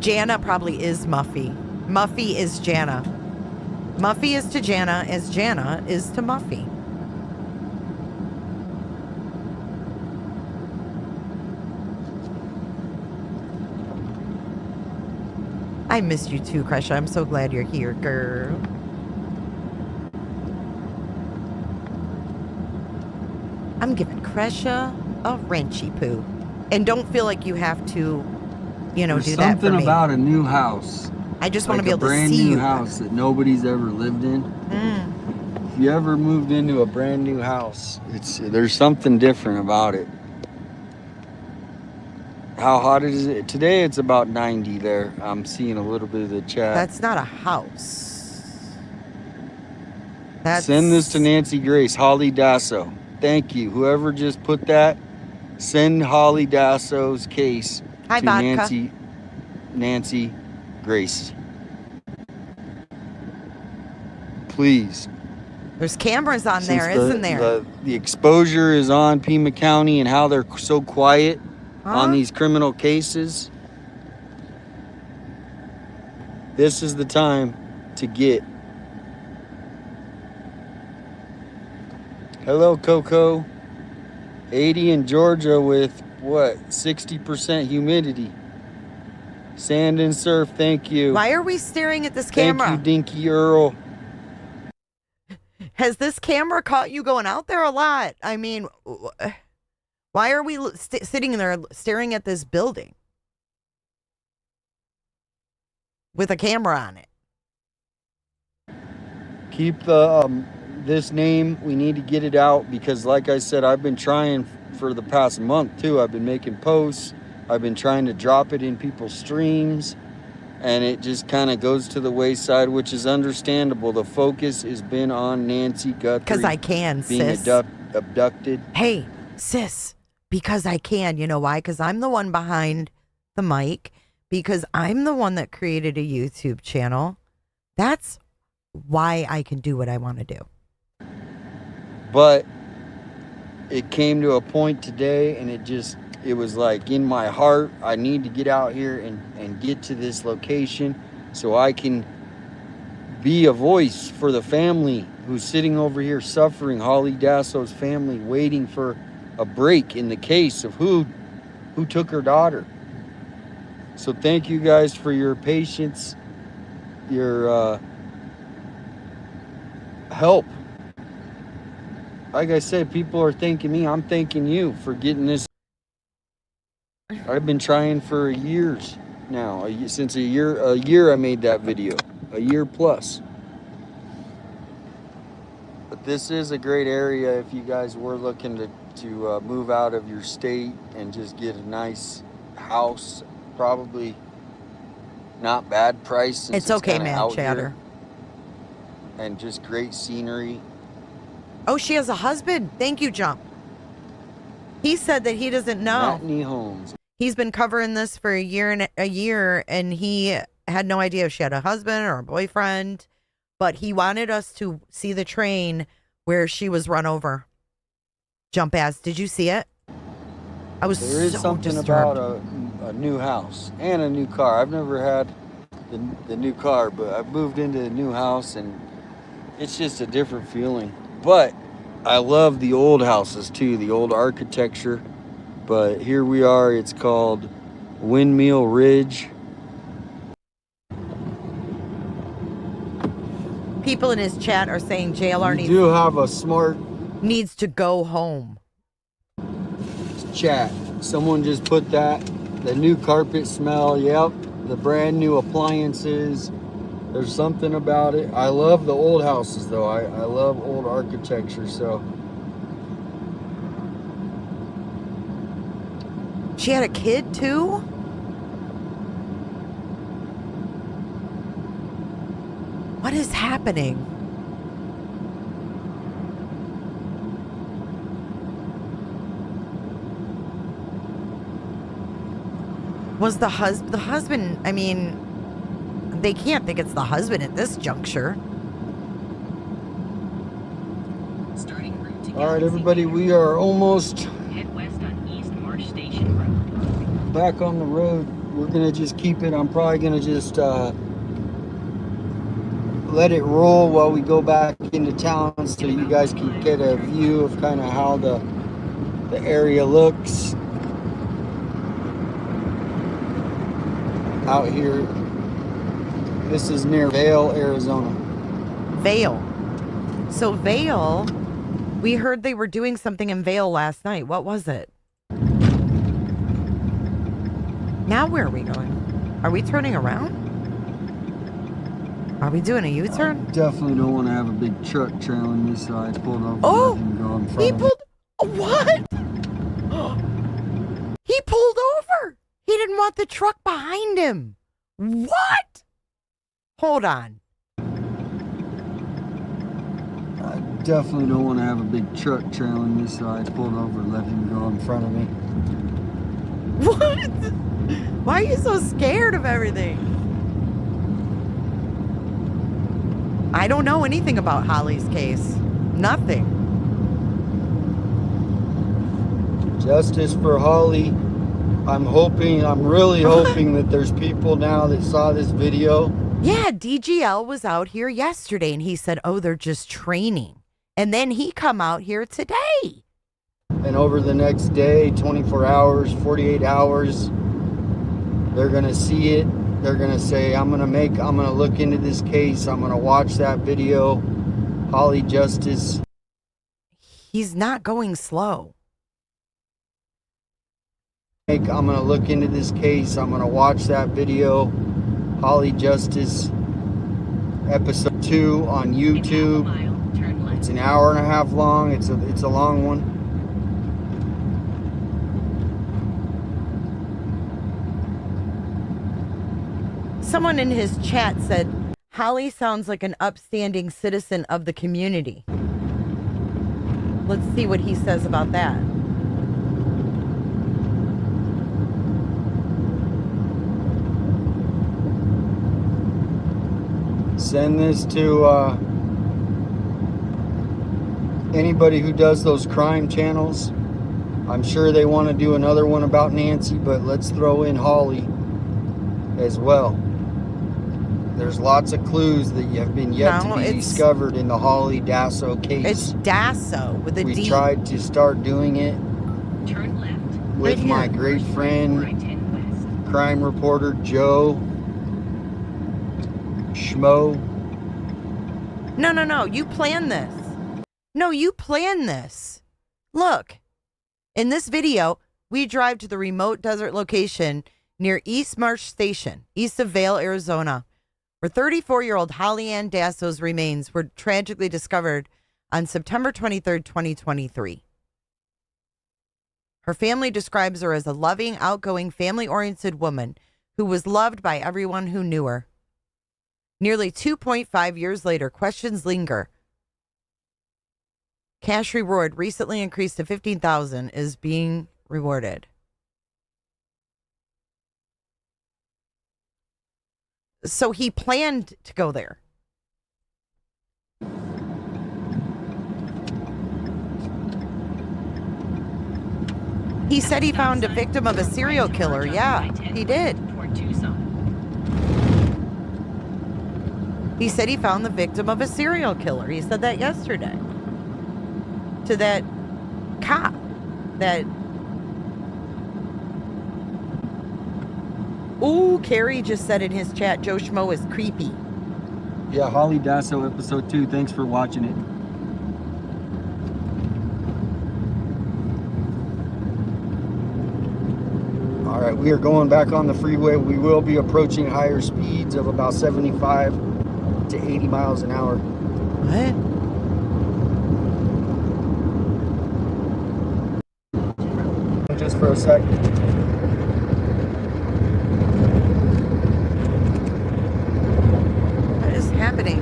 Jana probably is Muffy. Muffy is Jana. Muffy is to Jana as Jana is to Muffy. I miss you too, Crusher. I'm so glad you're here, girl. I'm giving Crusher a wrenchy poo. And don't feel like you have to, you know, there's do that for something me. about a new house. I just want to Like be a able to brand see new you. house that nobody's ever lived in. If you ever moved into a brand new house, there's something different about it. How hot is it? Today it's about 90 there. I'm seeing a little bit of the chat. That's not a house. That's Send this to Nancy Grace, Holly Dasso. Thank you. Whoever just put that, send Holly Dasso's case Hi, to Vodka. Nancy Grace. Please. There's cameras on there, Since isn't there? The exposure is on Pima County and how they're so quiet on these criminal cases. This is the time to get. Hello, Coco. 80 in Georgia with what? 60% humidity. Sand and surf, thank you. Why are we staring at this camera? Thank you, Dinky Earl. Has this camera caught you going out there a lot? I mean, why are we sitting there staring at this building with a camera on it? Keep the this name. We need to get it out because, like I said, I've been trying for the past month too. I've been making posts. I've been trying to drop it in people's streams, and it just kind of goes to the wayside, which is understandable. The focus has been on Nancy Guthrie. Because I can, being sis. Abducted. Hey, sis, because I can. You know why? Because I'm the one behind the mic. Because I'm the one that created a YouTube channel. That's why I can do what I want to do. But it came to a point today, and it was like in my heart, I need to get out here and get to this location so I can be a voice for the family who's sitting over here suffering, Holly Dasso's family, waiting for a break in the case of who took her daughter. So thank you guys for your patience, your help. Like I said, people are thanking me. I'm thanking you for getting this. I've been trying for years now. Since a year I made that video. A year plus. But this is a great area if you guys were looking to move out of your state and just get a nice house. Probably not bad price. It's okay, man, chatter. And just great scenery. Oh, she has a husband. Thank you, Jump. He said that he doesn't know. Matney Homes. He's been covering this for a year, and he had no idea if she had a husband or a boyfriend. But he wanted us to see the train where she was run over. Jump ass. Did you see it? I was There is so something disturbed. about a new house and a new car. I've never had the new car, but I've moved into a new house, and it's just a different feeling. But I love the old houses too, the old architecture. But here we are. It's called Windmill Ridge. People in his chat are saying JLR You do have a smart needs to go home. chat. Someone just put that. The new carpet smell. Yep. The brand new appliances. There's something about it. I love the old houses though. I love old architecture. So She had a kid too? What is happening? Was the husband, I mean, they can't think it's the husband at this juncture. all right, everybody, we are almost Head west on East Marsh Station Road. back on the road. We're gonna just keep it. I'm probably gonna just let it roll while we go back into town so you guys can get a view of kind of how the area looks out here. This is near Vail, Arizona. Vail. So Vail, we heard they were doing something in Vail last night. What was it? Now where are we going? Are we turning around? Are we doing a U-turn? Definitely don't want to have a big truck trailing me, so I pulled over. Oh, and go in front he of me. pulled. What? He pulled over. He didn't want the truck behind him. What? Hold on. I definitely don't want to have a big truck trailing me, so I pulled over and let him go in front of me. What? Why are you so scared of everything? I don't know anything about Holly's case. Nothing. Justice for Holly. I'm really hoping that there's people now that saw this video. Yeah, DGL was out here yesterday and he said, oh, they're just training. And then he come out here today. And over the next day, 24 hours, 48 hours, they're going to see it. They're going to say, I'm going to look into this case. I'm going to watch that video. Holly Justice. He's not going slow. I'm going to look into this case. I'm going to watch that video. Holly Justice, episode 2 on YouTube. It's an hour and a half long. It's a long one. Someone in his chat said, Holly sounds like an upstanding citizen of the community. Let's see what he says about that. Send this to anybody who does those crime channels. I'm sure they want to do another one about Nancy, but let's throw in Holly as well. There's lots of clues that have been yet to be discovered in the Holly Dasso case. It's Dasso with a D. We tried to start doing it with my great friend, crime reporter Joe Schmo. No. You planned this. No, you planned this. Look, in this video, we drive to the remote desert location near East Marsh Station, east of Vail, Arizona, where 34-year-old Holly Dasso's remains were tragically discovered on September 23rd, 2023. Her family describes her as a loving, outgoing, family-oriented woman who was loved by everyone who knew her. Nearly 2.5 years later, questions linger. Cash reward recently increased to $15,000 is being rewarded. So he planned to go there. He said he found a victim of a serial killer. Yeah, he did. He said he found the victim of a serial killer. He said that yesterday. To that cop. That... Ooh, Carrie just said in his chat, Joe Schmo is creepy. Yeah, Holly Dasso, episode 2. Thanks for watching it. All right, we are going back on the freeway. We will be approaching higher speeds of about 75 to 80 miles an hour. What? Just for a second. What is happening?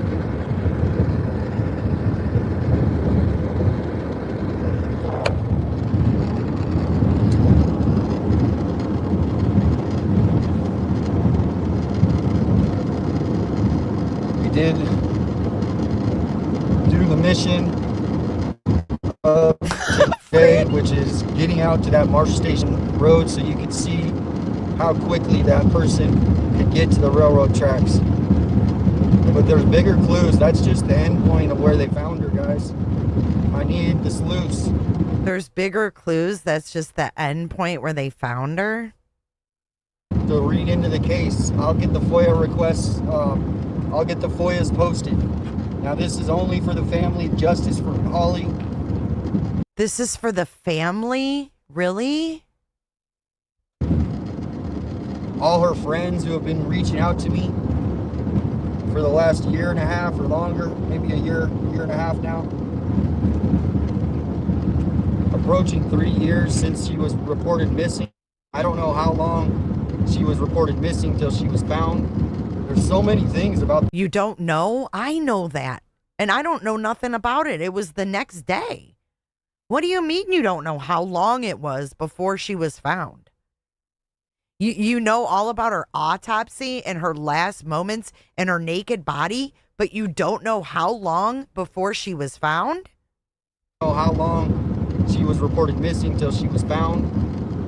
We did do the mission of today, which is getting out to that Marsh Station road so you could see how quickly that person could get to the railroad tracks. But there's bigger clues. That's just the end point of where they found her, guys. I need the sleuths. There's bigger clues. That's just the end point where they found her. To read into the case. I'll get the FOIA requests. I'll get the FOIAs posted. Now this is only for the family. Justice for Holly. This is for the family? Really? All her friends who have been reaching out to me for the last year and a half or longer, maybe a year and a half now. Approaching 3 years since she was reported missing. I don't know how long she was reported missing till she was found. There's so many things about... You don't know? I know that. And I don't know nothing about it. It was the next day. What do you mean you don't know how long it was before she was found? You know all about her autopsy and her last moments and her naked body, but you don't know how long before she was found? How long she was reported missing till she was found.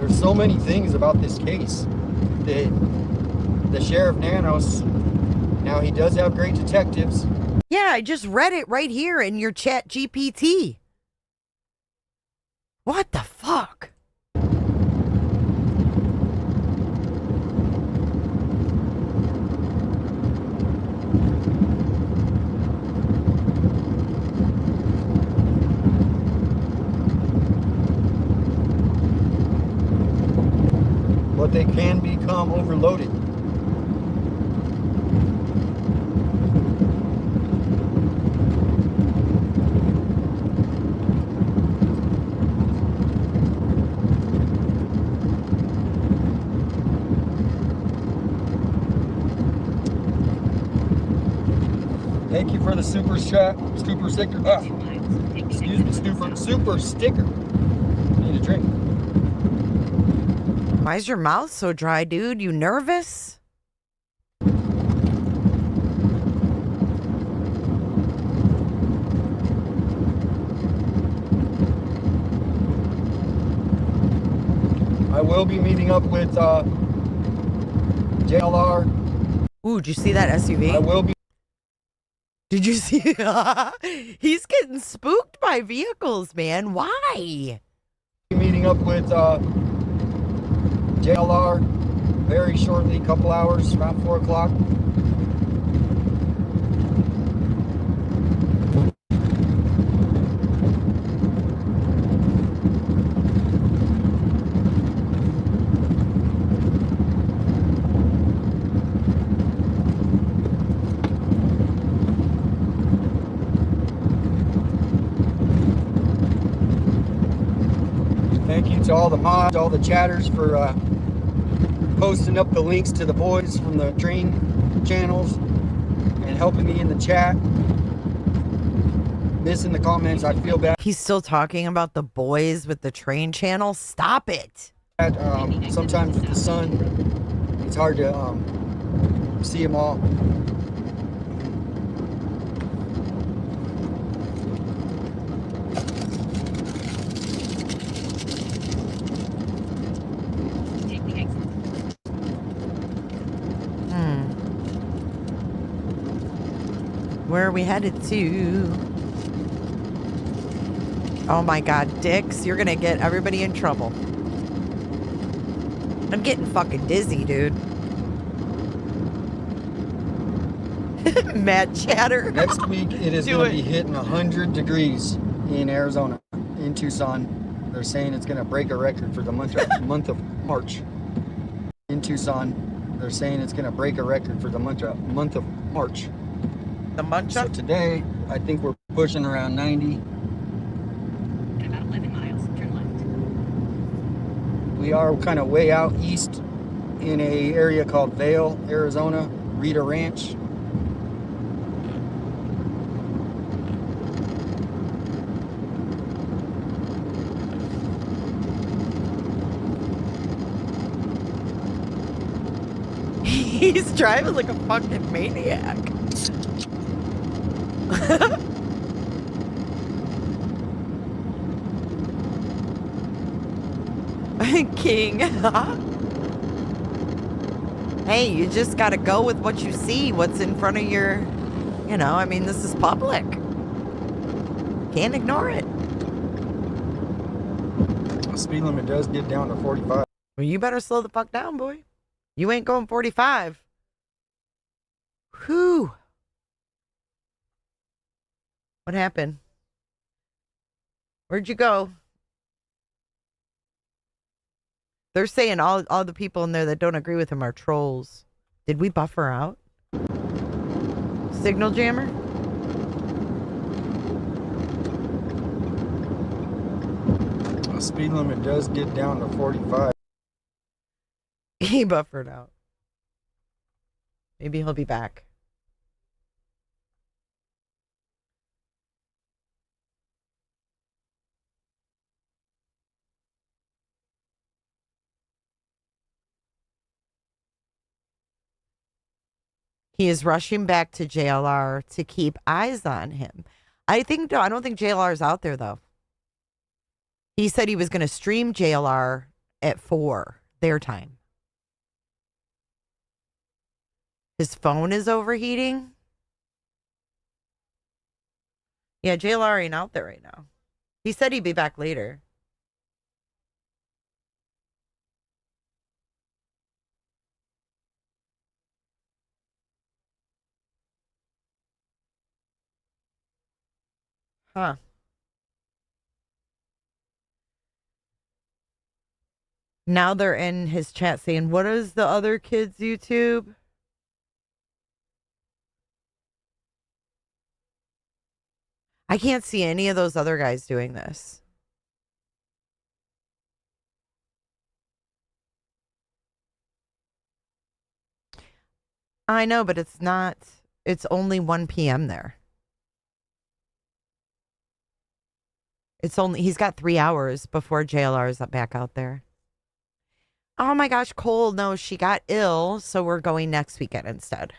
There's so many things about this case. The Sheriff Nanos, now he does have great detectives. Yeah, I just read it right here in your chat GPT. What the fuck? But they can become overloaded. Thank you for the super chat, super sticker. Excuse me, super sticker. Need a drink. Why is your mouth so dry, dude? You nervous? I will be meeting up with JLR. Ooh, did you see that SUV? I will be. Did you see? He's getting spooked by vehicles, man. Why? Meeting up with JLR very shortly, couple hours, around 4 o'clock. Thank you to all the mods, all the chatters for posting up the links to the boys from the train channels and helping me in the chat. Missing the comments, I feel bad. He's still talking about the boys with the train channel. Stop it. Sometimes with the sun, it's hard to see them all. Where are we headed to? Oh my God, Dix, you're gonna get everybody in trouble. I'm getting fucking dizzy, dude. Mad chatter. Next week, it is going to be hitting 100 degrees in Arizona, in Tucson. They're saying it's going to break a record for the month of March. In Tucson, they're saying it's going to break a record for the month of March. The month. So today, I think we're pushing around 90. About 11 miles, turn left. We are kind of way out east in a area called Vail, Arizona, Rita Ranch. He's driving like a fucking maniac. King. Hey, you just gotta go with what you see, what's in front of your, you know, I mean, this is public. Can't ignore it. The speed limit does get down to 45. Well, you better slow the fuck down, boy. You ain't going 45. Whew. What happened? Where'd you go? They're saying all the people in there that don't agree with him are trolls. Did we buffer out? Signal jammer? The speed limit does get down to 45. He buffered out. Maybe he'll be back. He is rushing back to JLR to keep eyes on him. I don't think JLR is out there, though. He said he was going to stream JLR at 4 their time. His phone is overheating. Yeah, JLR ain't out there right now. He said he'd be back later. Huh. Now they're in his chat saying, what is the other kid's YouTube? I can't see any of those other guys doing this. I know, but it's not, it's only 1 p.m. there. It's only, he's got 3 hours before JLR is back out there. Oh my gosh, Cole, no, she got ill, so we're going next weekend instead.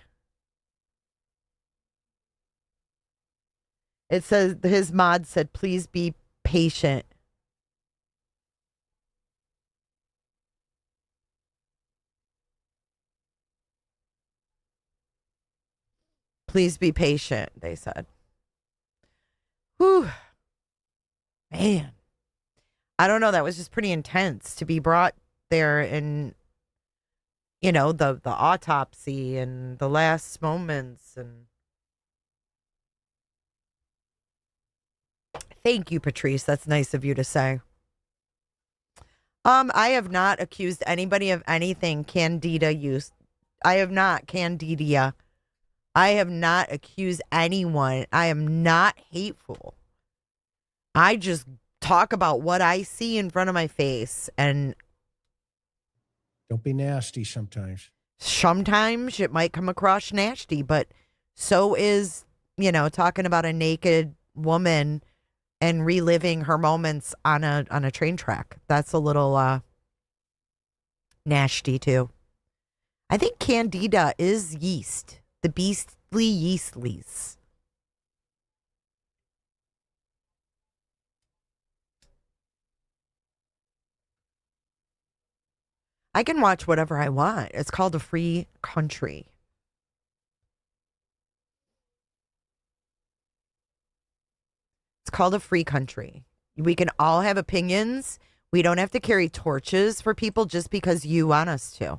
It says, his mod said, please be patient. Please be patient, they said. Whew. Man. I don't know, that was just pretty intense to be brought there in, you know, the autopsy and the last moments. And thank you, Patrice. That's nice of you to say. I have not accused anybody of anything Candida used. I have not, Candida. I have not accused anyone. I am not hateful. I just talk about what I see in front of my face, and don't be nasty sometimes. Sometimes it might come across nasty, but so is, you know, talking about a naked woman and reliving her moments on a train track. That's a little nasty too. I think Candida is yeast. The beastly yeastlies. I can watch whatever I want. It's called a free country. It's called a free country. We can all have opinions. We don't have to carry torches for people just because you want us to.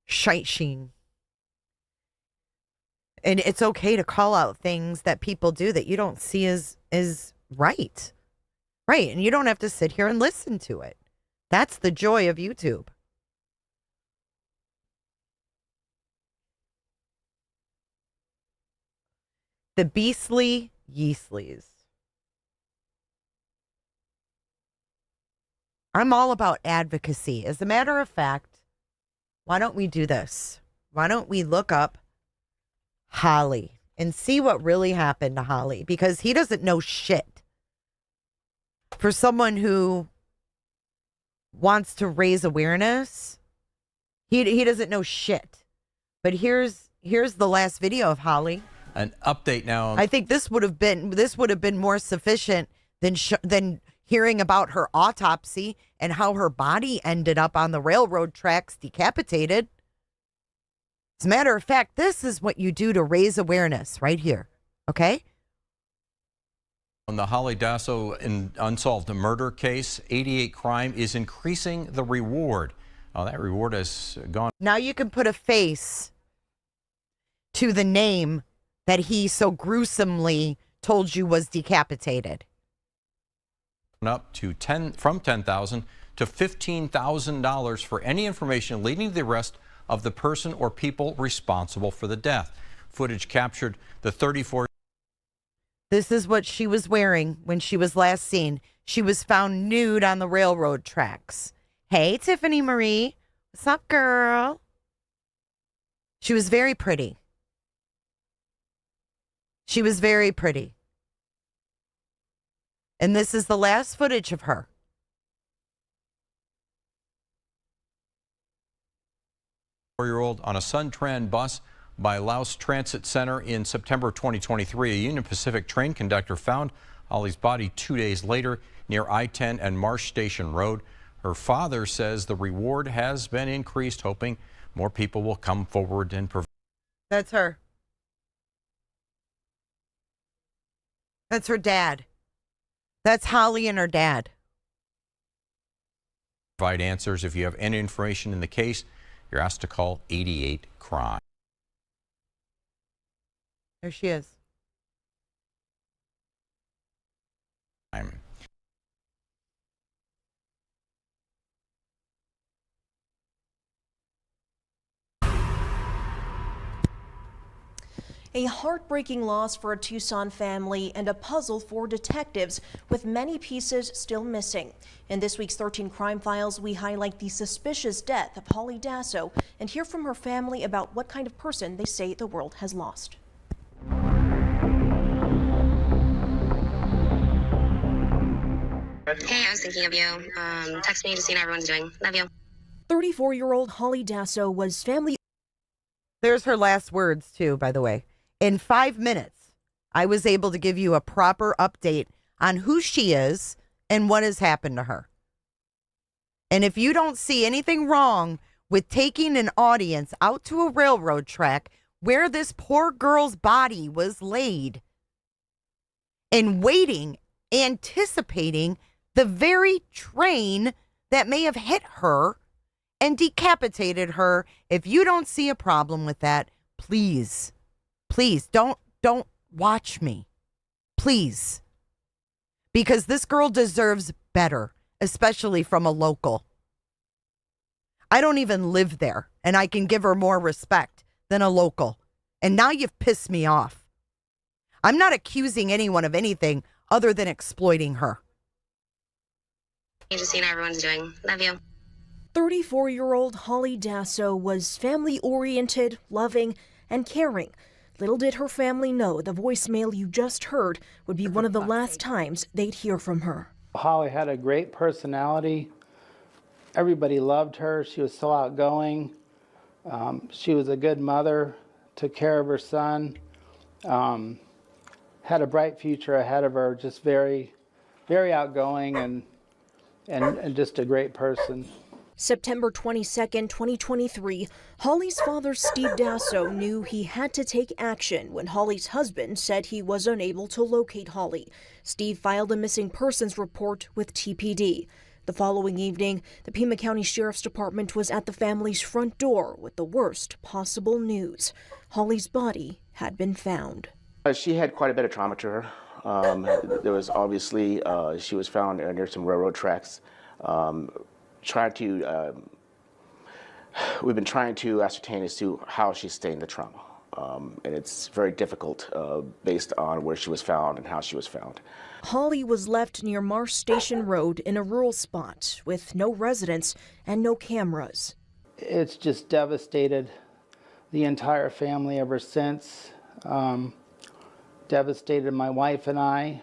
Shite sheen. And it's okay to call out things that people do that you don't see as right. Right. And you don't have to sit here and listen to it. That's the joy of YouTube. The beastly yeastlies. I'm all about advocacy. As a matter of fact, why don't we do this? Why don't we look up Holly and see what really happened to Holly? Because he doesn't know shit. For someone who wants to raise awareness, he doesn't know shit. But here's the last video of Holly. An update now. I think this would have been more sufficient than hearing about her autopsy and how her body ended up on the railroad tracks decapitated. As a matter of fact, this is what you do to raise awareness right here. Okay? On the Holly Dasso unsolved murder case, 88 crime is increasing the reward. Oh, that reward has gone. Now you can put a face to the name that he so gruesomely told you was decapitated. Up to from $10,000 to $15,000 for any information leading to the arrest of the person or people responsible for the death. Footage captured the 34. This is what she was wearing when she was last seen. She was found nude on the railroad tracks. Hey, Tiffany Marie. What's up, girl? She was very pretty. She was very pretty. And this is the last footage of her. Four-year-old on a Suntran bus by Laos Transit Center in September 2023. A Union Pacific train conductor found Holly's body 2 days later near I-10 and Marsh Station Road. Her father says the reward has been increased, hoping more people will come forward and provide. That's her. That's her dad. That's Holly and her dad. Provide answers. If you have any information in the case, you're asked to call 88 Crime. There she is. A heartbreaking loss for a Tucson family and a puzzle for detectives, with many pieces still missing. In this week's 13 Crime Files, we highlight the suspicious death of Holly Dasso and hear from her family about what kind of person they say the world has lost. Hey, I was thinking of you. Text me to see how everyone's doing. Love you. 34-year-old Holly Dasso was family. There's her last words, too, by the way. In 5 minutes, I was able to give you a proper update on who she is and what has happened to her. And if you don't see anything wrong with taking an audience out to a railroad track where this poor girl's body was laid and waiting, anticipating the very train that may have hit her and decapitated her, if you don't see a problem with that, please don't watch me. Please. Because this girl deserves better, especially from a local. I don't even live there, and I can give her more respect than a local. And now you've pissed me off. I'm not accusing anyone of anything other than exploiting her. Just seeing how everyone's doing. Love you. 34-year-old Holly Dasso was family-oriented, loving, and caring. Little did her family know the voicemail you just heard would be one of the last times they'd hear from her. Holly had a great personality. Everybody loved her. She was so outgoing. She was a good mother, took care of her son, had a bright future ahead of her, just very, very outgoing and just a great person. September 22nd, 2023, Holly's father, Steve Dasso, knew he had to take action when Holly's husband said he was unable to locate Holly. Steve filed a missing persons report with TPD. The following evening, the Pima County Sheriff's Department was at the family's front door with the worst possible news. Holly's body had been found. She had quite a bit of trauma to her. There was obviously, she was found near some railroad tracks. We've been trying to ascertain as to how she sustained the trauma. And it's very difficult based on where she was found and how she was found. Holly was left near Marsh Station Road in a rural spot with no residents and no cameras. It's just devastated the entire family ever since. Devastated my wife and I,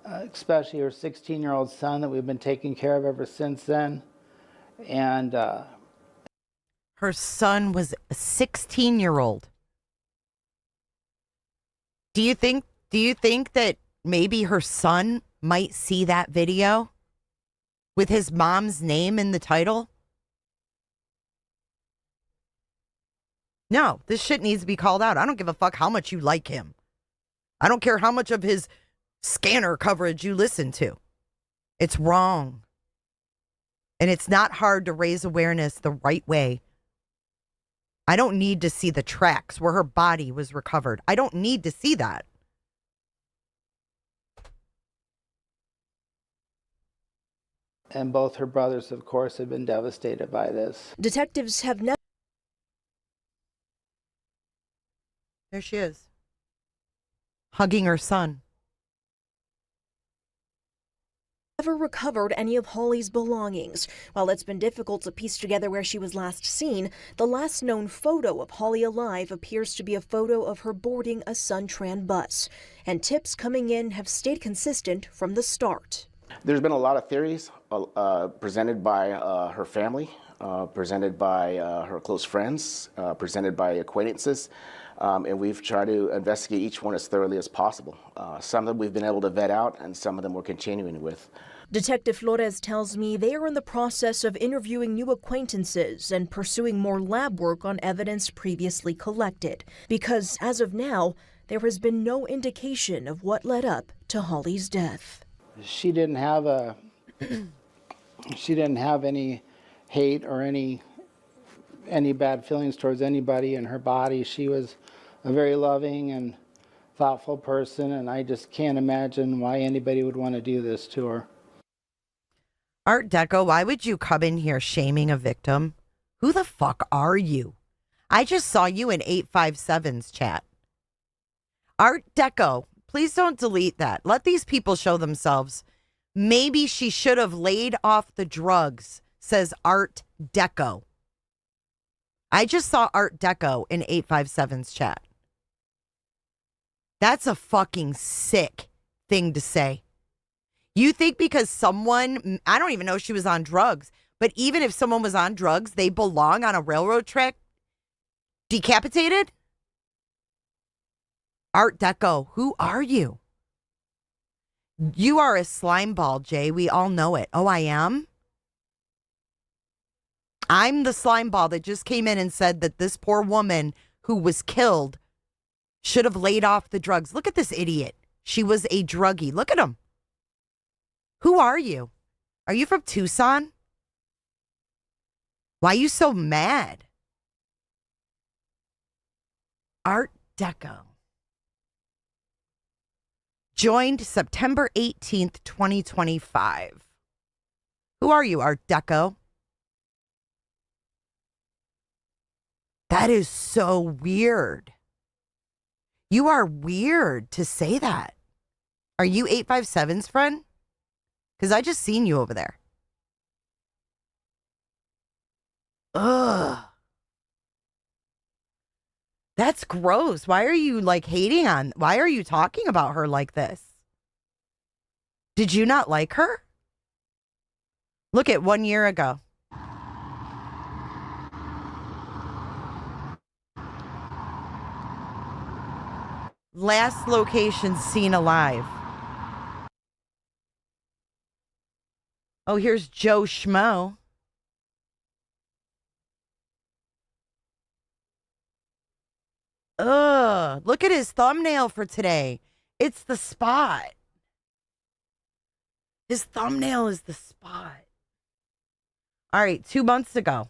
especially her 16-year-old son that we've been taking care of ever since then. And her son was a 16-year-old. Do you think that maybe her son might see that video with his mom's name in the title? No, this shit needs to be called out. I don't give a fuck how much you like him. I don't care how much of his scanner coverage you listen to. It's wrong. And it's not hard to raise awareness the right way. I don't need to see the tracks where her body was recovered. I don't need to see that. And both her brothers, of course, have been devastated by this. Detectives have never... There she is, hugging her son. Never recovered any of Holly's belongings. While it's been difficult to piece together where she was last seen, the last known photo of Holly alive appears to be a photo of her boarding a Suntran bus. And tips coming in have stayed consistent from the start. There's been a lot of theories presented by her family, presented by her close friends, presented by acquaintances. And we've tried to investigate each one as thoroughly as possible. Some of them we've been able to vet out, and some of them we're continuing with. Detective Flores tells me they are in the process of interviewing new acquaintances and pursuing more lab work on evidence previously collected. Because as of now, there has been no indication of what led up to Holly's death. She didn't have a She didn't have any hate or any bad feelings towards anybody in her body. She was a very loving and thoughtful person, and I just can't imagine why anybody would want to do this to her. Art Deco, why would you come in here shaming a victim? Who the fuck are you? I just saw you in 857's chat. Art Deco, please don't delete that. Let these people show themselves. Maybe she should have laid off the drugs, says Art Deco. I just saw Art Deco in 857's chat. That's a fucking sick thing to say. You think because someone, I don't even know if she was on drugs, but even if someone was on drugs, they belong on a railroad track decapitated? Art Deco, who are you? You are a slime ball, Jay. We all know it. Oh, I am? I'm the slime ball that just came in and said that this poor woman who was killed should have laid off the drugs. Look at this idiot. She was a druggie. Look at him. Who are you? Are you from Tucson? Why are you so mad? Art Deco. Joined September 18th, 2025. Who are you, Art Deco? That is so weird. You are weird to say that. Are you 857's friend? Because I just seen you over there. Ugh. That's gross. Why are you like hating on? Why are you talking about her like this? Did you not like her? Look at 1 year ago. Last location seen alive. Oh, here's Joe Schmo. Ugh, look at his thumbnail for today. It's the spot. His thumbnail is the spot. All right, 2 months ago.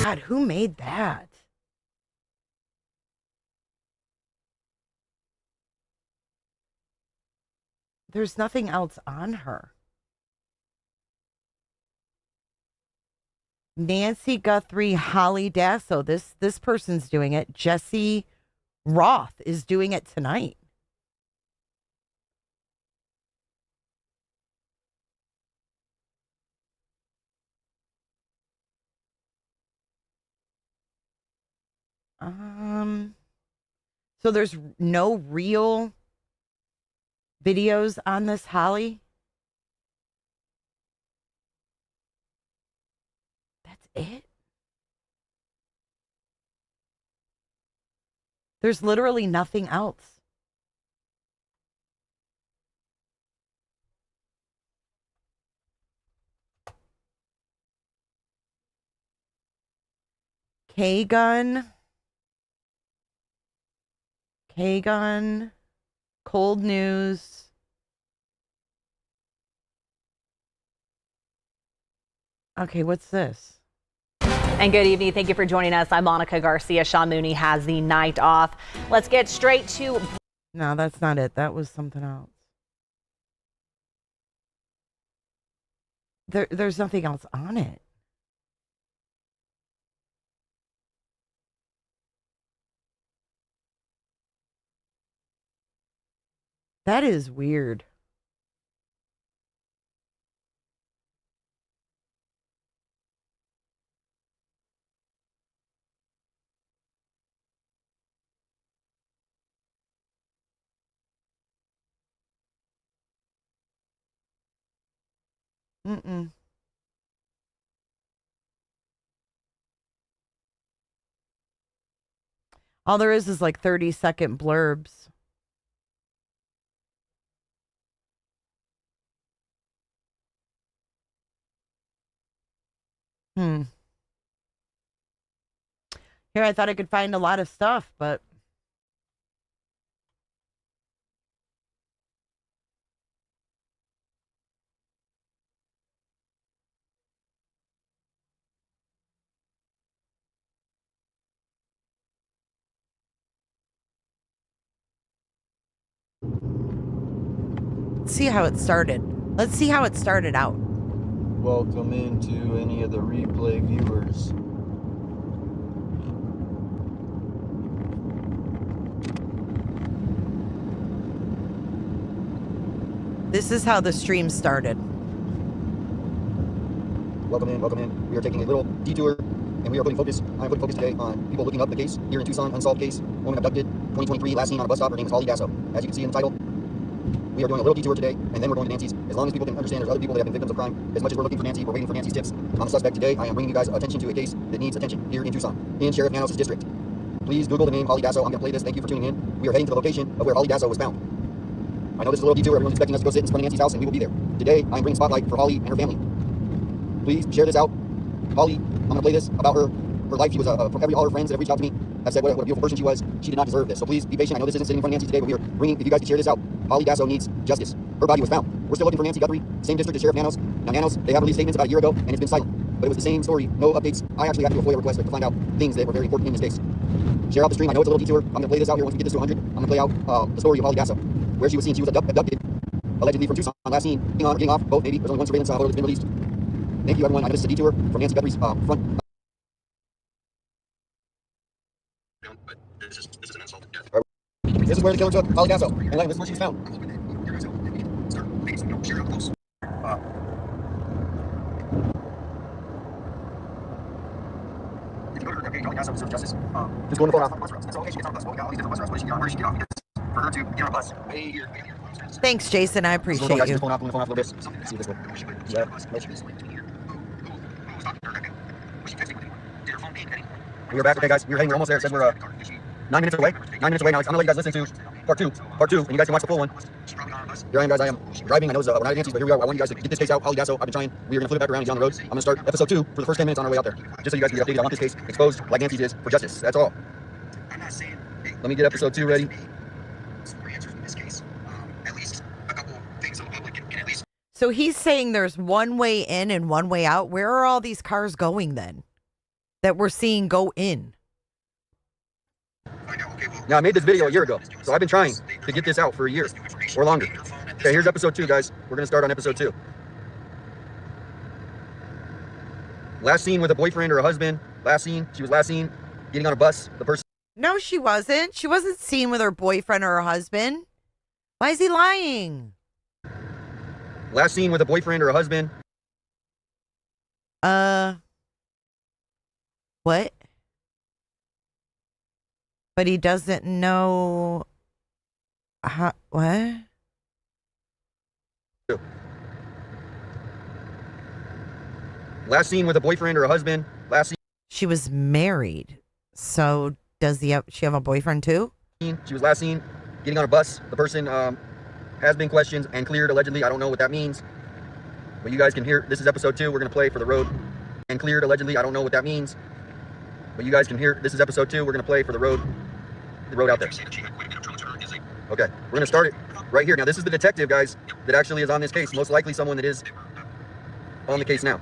God, who made that? There's nothing else on her. Nancy Guthrie, Holly Dasso. This person's doing it. Jesse Roth is doing it tonight. So there's no real videos on this, Holly? That's it? There's literally nothing else. K-Gun, Cold News. Okay, what's this? And good evening. Thank you for joining us. I'm Monica Garcia. Sean Mooney has the night off. Let's get straight to... No, that's not it. That was something else. There's nothing else on it. That is weird. Mm-mm. All there is like 30-second blurbs. Here, I thought I could find a lot of stuff, but... Let's see how it started. Let's see how it started out. Welcome into any of the replay viewers. This is how the stream started. Welcome in, welcome in. We are taking a little detour, and we are putting focus. I am putting focus today on people looking up the case here in Tucson, unsolved case, woman abducted, 2023, last seen on a bus stop. Her name is Holly Dasso. As you can see in the title, we are doing a little detour today, and then we're going to Nancy's. As long as people can understand there's other people that have been victims of crime, as much as we're looking for Nancy, we're waiting for Nancy's tips on the suspect today. I am bringing you guys attention to a case that needs attention here in Tucson, in Sheriff Nanos' district. Please Google the name Holly Dasso. I'm going to play this. Thank you for tuning in. We are heading to the location of where Holly Dasso was found. I know this is a little detour. Everyone's expecting us to go sit in front of Nancy's house, and we will be there. Today, I am bringing spotlight for Holly and her family. Please share this out. Holly, I'm going to play this about her life. She was, from all her friends that have reached out to me, have said what a beautiful person she was. She did not deserve this. So please be patient. I know this isn't sitting in front of Nancy today, but we are bringing, if you guys could share this out, Holly Dasso needs justice. Her body was found. We're still looking for Nancy Guthrie, same district as Sheriff Nanos. Now Nanos, they have released statements about a year ago, and it's been silent. But it was the same story, no updates. I actually had to do a FOIA request to find out things that were very important in this case. Share out the stream. I know it's a little detour. I'm going to play this out here once we get this to 100. I'm going to play out the story of Holly Dasso, where she was seen. She was abducted, allegedly from Tucson, last seen getting off, both maybe. There's only one surveillance photo that's been released. Thank you, everyone. I know this is a detour from Nancy Guthrie's front. This is an insult. Yeah. This is where the killer took Holly Dasso, and this is where she was found. Holly Dasso deserves justice. Just going to phone off. That's okay. She gets on the bus. Well, we got all these different bus routes. Where she get on? Where she get off? For her to get on a bus. Way here. Thanks, Jason. I appreciate you. Just phone off a little bit. Let's see this way. Yeah. We are back. Okay, guys. We're heading. We're almost there. It says we're 9 minutes away. 9 minutes away now. I'm gonna let you guys listen to part two, and you guys can watch the full one. Here I am, guys. I am driving. I know we're not at Nancy's, but here we are. I want you guys to get this case out. Holly Dasso. I've been trying. We are gonna flip it back around and down the road. I'm gonna start episode 2 for the first 10 minutes on our way out there, just so you guys can be updated. I want this case exposed like Nancy's is for justice. That's all. Let me get episode 2 ready. So he's saying there's one way in and one way out. Where are all these cars going then that we're seeing go in? Now, I made this video a year ago, so I've been trying to get this out for a year or longer. Okay, here's episode 2, guys. We're going to start on episode 2. Last seen with a boyfriend or a husband. She was last seen getting on a bus. The person. No, she wasn't. She wasn't seen with her boyfriend or her husband. Why is he lying? Last seen with a boyfriend or a husband. What? But he doesn't know how, what? Last seen with a boyfriend or a husband. She was married. So does she have a boyfriend too? She was last seen getting on a bus. The person has been questioned and cleared allegedly. I don't know what that means. But you guys can hear, this is episode 2. We're going to play for the road and cleared allegedly. I don't know what that means. But you guys can hear, this is episode 2. We're going to play for the road out there. Okay, we're going to start it right here. Now, this is the detective, guys, that actually is on this case. Most likely someone that is on the case now,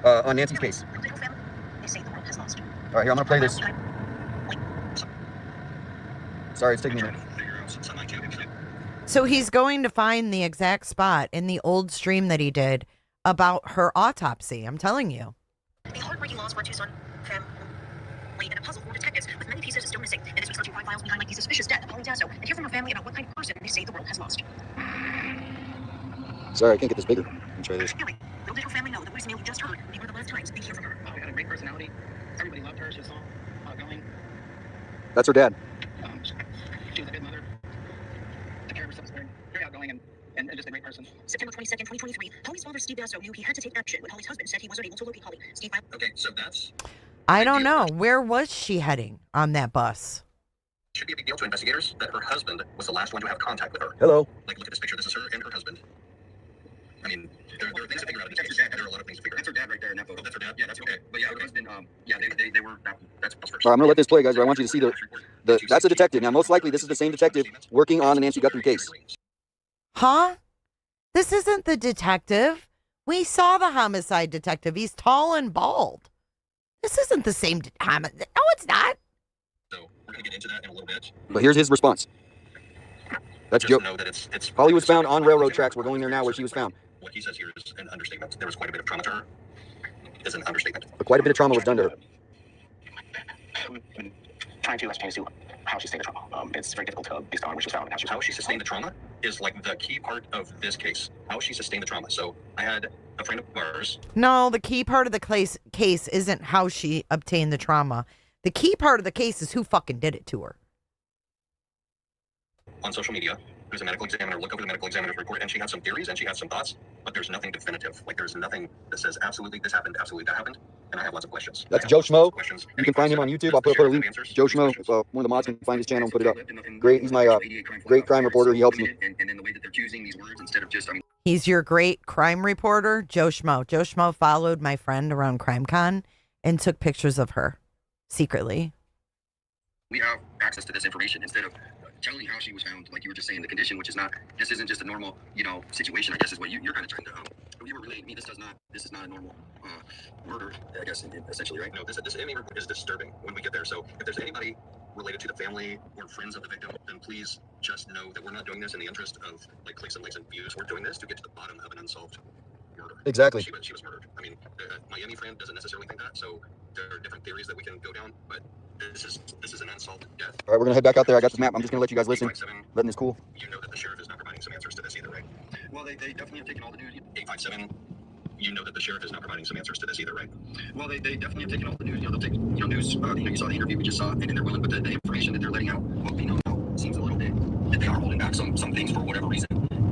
on Nancy's case. All right, here, I'm going to play this. Sorry, it's taking me a minute. So he's going to find the exact spot in the old stream that he did about her autopsy. I'm telling you. The heartbreaking loss for Tucson family and a puzzle for detectives with many pieces still missing. And this week's 35 files behind the suspicious death of Holly Dasso, and hear from her family about what kind of person they say the world has lost. Sorry, I can't get this bigger. Let me try this. Little did her family know the voicemail you just heard would be one of the last times they hear from her. She had a great personality. Everybody loved her. She was so outgoing. That's her dad. She was a good mother. Took care of herself. Very outgoing and just a great person. September 22nd, 2023. Holly's father, Steve Dasso, knew he had to take action when Holly's husband said he wasn't able to locate Holly. Steve. Okay, so that's. I don't know. Where was she heading on that bus? Should be a big deal to investigators that her husband was the last one to have contact with her. Hello. Like, look at this picture. This is her and her husband. I mean, there are things to figure out in this case. There are a lot of things to figure out. That's her dad right there in that photo. Oh, that's her dad? Yeah, that's okay. I'm going to let this play, guys, but I want you to see that's a detective. Now, most likely, this is the same detective working on the Nancy Guthrie case. Huh? This isn't the detective. We saw the homicide detective. He's tall and bald. This isn't the same. No, it's not. So we're going to get into that in a little bit. But here's his response. That's Joe. Know that it's Holly was found on railroad tracks. We're going there now where she was found. What he says here is an understatement. There was quite a bit of trauma to her. Is an understatement. But quite a bit of trauma was done to her. We've been trying to ascertain how she sustained the trauma. It's very difficult to based on where she was found and How she sustained the trauma is like the key part of this case. How she sustained the trauma. So I had a friend of ours. No, the key part of the case isn't how she obtained the trauma. The key part of the case is who fucking did it to her. On social media, there's a medical examiner, look over the medical examiner's report, and she had some theories and she had some thoughts, but there's nothing definitive. Like there's nothing that says absolutely this happened, absolutely that happened, and I have lots of questions. That's Joe Schmo. You can find him on YouTube. I'll put a link. Joe Schmo. One of the mods can find his channel and put it up. Great. He's my great crime reporter. He helps me. And then the way that they're choosing these words instead of just, He's your great crime reporter, Joe Schmo. Joe Schmo followed my friend around CrimeCon and took pictures of her secretly. We have access to this information instead of telling how she was found, like you were just saying, the condition, which is not, this isn't just a normal, situation, I guess is what you're kind of trying to, you were relaying to me, this is not a normal murder, I guess, essentially, right? No, this image is disturbing when we get there. So if there's anybody related to the family or friends of the victim, then please just know that we're not doing this in the interest of like clicks and likes and views. We're doing this to get to the bottom of an unsolved murder. Exactly. She was murdered. I mean, Miami friend doesn't necessarily think that, so there are different theories that we can go down, but this is an unsolved death. All right, we're going to head back out there. I got the map. I'm just going to let you guys listen. Letting this cool. You know that the sheriff is not providing some answers to this either, right? Well, they definitely have taken all the news. 857. You know that the sheriff is not providing some answers to this either, right? Well, they definitely have taken all the news. They'll take news. You saw the interview we just saw, and they're willing, but the information that they're letting out, what we know now, seems a little bit that they are holding back some things for whatever reason.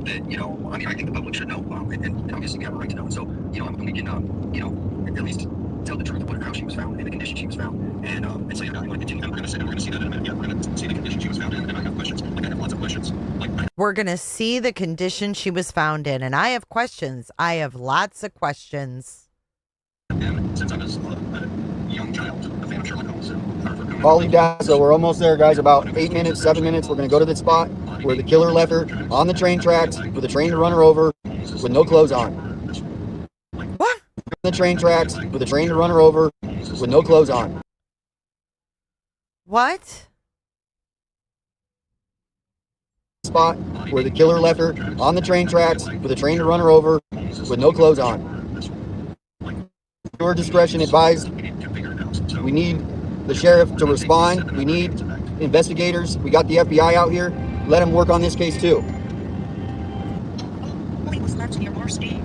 That I mean, I think the public should know, and obviously we have a right to know. And so, we can, at least tell the truth of how she was found and the condition she was found. And so yeah, we're going to continue. We're going to see that in a minute. Yeah, we're going to see the condition she was found in, and I have questions. Like I have lots of questions. We're going to see the condition she was found in, and I have questions. I have lots of questions. And since I was a young child, a fan of Sherlock Holmes and Holly Dasso, we're almost there, guys. About 8 minutes, 7 minutes. We're going to go to the spot where the killer left her on the train tracks with the train to run her over with no clothes on. What? The train tracks with the train to run her over with no clothes on. What? Spot where the killer left her on the train tracks with the train to run her over with no clothes on. Your discretion advised. We need the sheriff to respond. We need investigators. We got the FBI out here. Let them work on this case too. Holly was left near Marcy.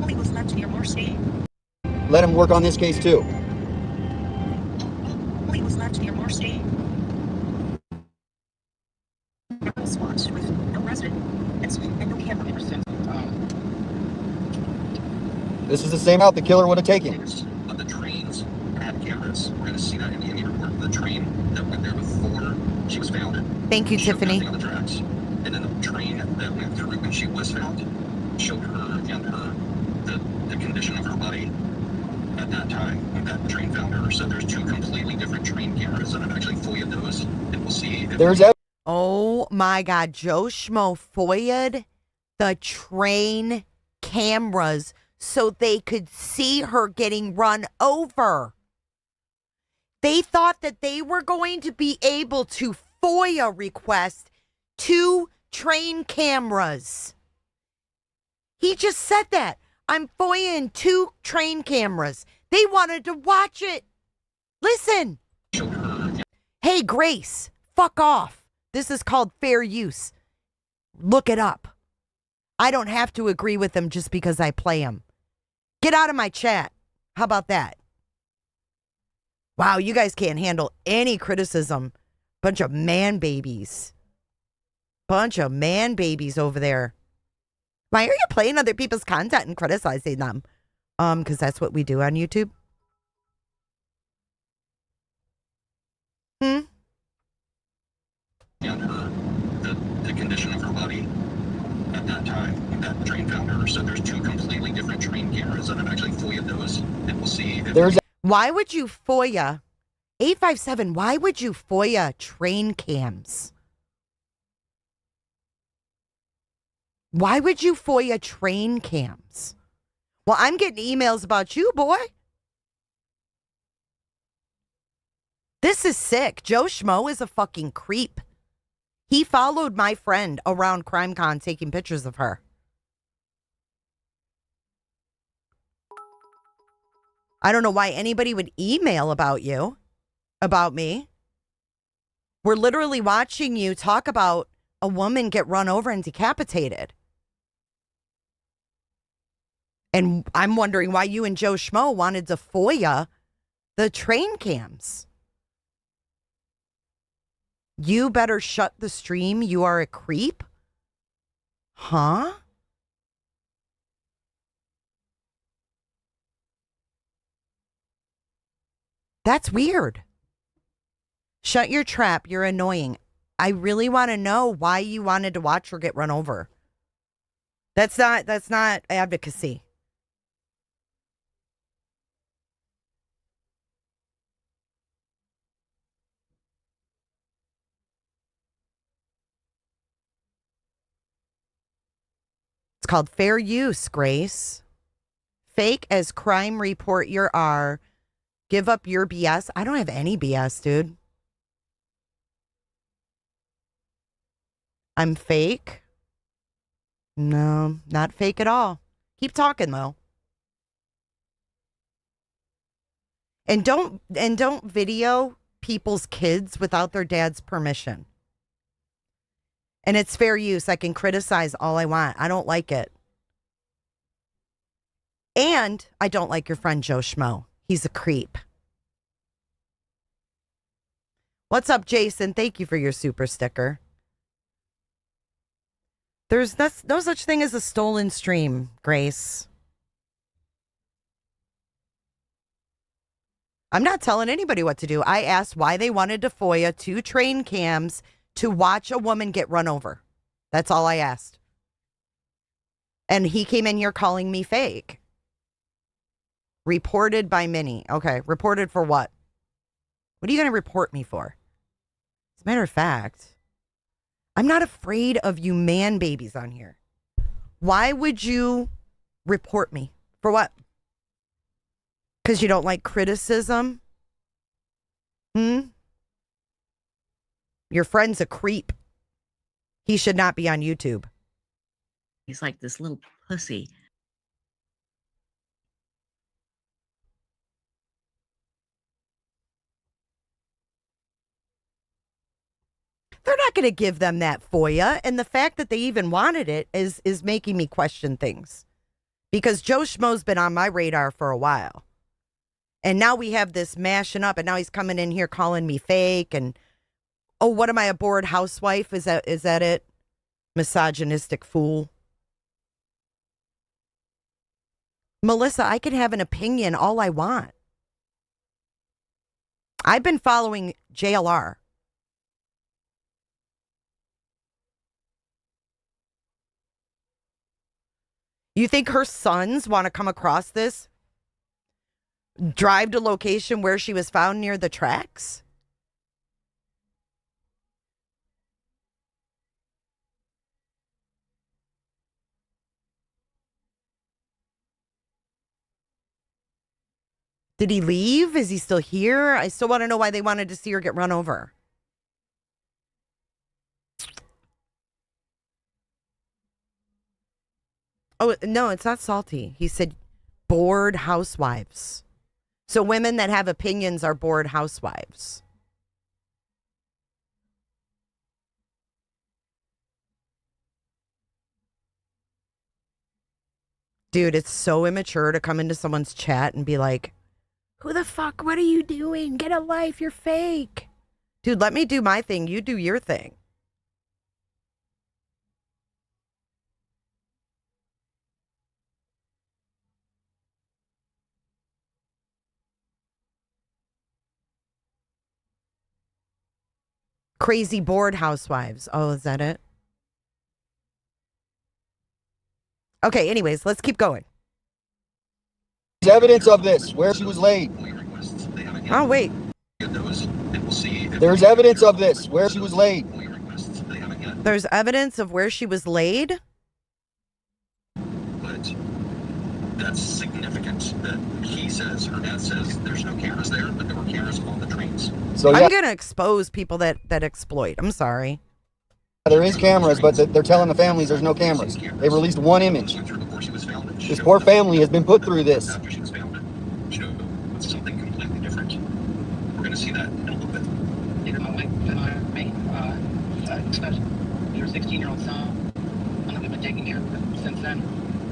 Holly was left near Marcy. Let them work on this case too. Holly was left near Marcy. Spot with no resident and no camera. This is the same route the killer would have taken. But the trains had cameras. We're going to see that in the image report. The train that went there before she was found. Thank you, Tiffany. On the tracks. And then the train that went through when she was found showed her and the condition of her body at that time when that train found her. So there's two completely different train cameras, and I've actually FOIA'd those, and we'll see. Oh my God, Joe Schmo FOIA'd the train cameras so they could see her getting run over. They thought that they were going to be able to FOIA request 2 train cameras. He just said that. I'm FOIAing 2 train cameras. They wanted to watch it. Listen. Hey, Grace, fuck off. This is called fair use. Look it up. I don't have to agree with them just because I play them. Get out of my chat. How about that? Wow, you guys can't handle any criticism. Bunch of man babies. Bunch of man babies over there. Why are you playing other people's content and criticizing them? Because that's what we do on YouTube. The condition of her body at that time that the train found her. So there's two completely different train cameras, and I've actually FOIA'd those, and we'll see if Why would you FOIA 857? Why would you FOIA train cams? Why would you FOIA train cams? Well, I'm getting emails about you, boy. This is sick. Joe Schmo is a fucking creep. He followed my friend around CrimeCon taking pictures of her. I don't know why anybody would email about me. We're literally watching you talk about a woman get run over and decapitated. And I'm wondering why you and Joe Schmo wanted to FOIA the train cams. You better shut the stream. You are a creep. Huh? That's weird. Shut your trap. You're annoying. I really want to know why you wanted to watch her get run over. That's not advocacy. It's called fair use, Grace. Fake as crime report your R. Give up your BS. I don't have any BS, dude. I'm fake. No, not fake at all. Keep talking though. And don't video people's kids without their dad's permission. And it's fair use. I can criticize all I want. I don't like it. And I don't like your friend Joe Schmo. He's a creep. What's up, Jason? Thank you for your super sticker. There's no such thing as a stolen stream, Grace. I'm not telling anybody what to do. I asked why they wanted to FOIA 2 train cams to watch a woman get run over. That's all I asked. And he came in here calling me fake. Reported by Minnie. Okay, reported for what? What are you going to report me for? As a matter of fact, I'm not afraid of you man babies on here. Why would you report me? For what? Because you don't like criticism? Your friend's a creep. He should not be on YouTube. He's like this little pussy. They're not going to give them that FOIA. And the fact that they even wanted it is making me question things. Because Joe Schmo's been on my radar for a while. And now we have this mashing up. And now he's coming in here calling me fake. And, oh, what am I, a bored housewife? Is that it? Misogynistic fool. Melissa, I can have an opinion all I want. I've been following JLR. You think her sons want to come across this? Drive to location where she was found near the tracks? Did he leave? Is he still here? I still want to know why they wanted to see her get run over. Oh, no, it's not salty. He said bored housewives. So women that have opinions are bored housewives. Dude, it's so immature to come into someone's chat and be like, who the fuck? What are you doing? Get a life. You're fake. Dude, let me do my thing. You do your thing. Crazy bored housewives. Oh, is that it? Okay, anyways, let's keep going. There's evidence of this, where she was laid. Oh, wait. There's evidence of this, where she was laid. There's evidence of where she was laid? But that's significant that he says, her dad says, there's no cameras there, but there were cameras on the trains. So I'm going to expose people that exploit. I'm sorry. There is cameras, but they're telling the families there's no cameras. They released one image. This poor family has been put through this. After she was found, it's something completely different. We're going to see that in a little bit. Your 16-year-old son, and we've been taking care of him since then.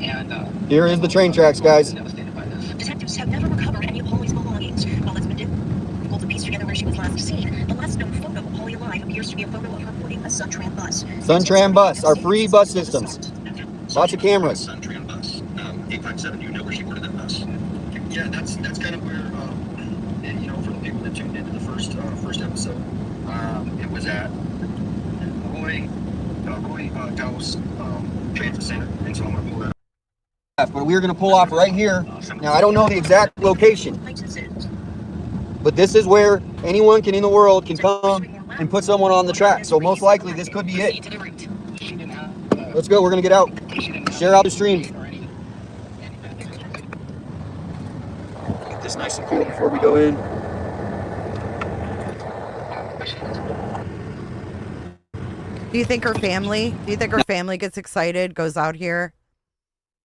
And Here is the train tracks, guys. Detectives have never recovered any of Holly's belongings. While it's been difficult to piece together where she was last seen, the last known photo of Holly alive appears to be a photo of her boarding a Suntran bus. Suntran bus, our free bus systems. Lots of cameras. Suntran bus. 857, you know where she boarded that bus? Yeah, that's kind of where, you know, for the people that tuned into the first episode, it was at Roy Gauss Transit Center. And so I'm going to pull that up. But we're going to pull off right here. Now, I don't know the exact location, but this is where anyone in the world can come and put someone on the track. So most likely this could be it. Let's go. We're going to get out. Share out the stream. Get this nice and cool before we go in. Do you think her family gets excited, goes out here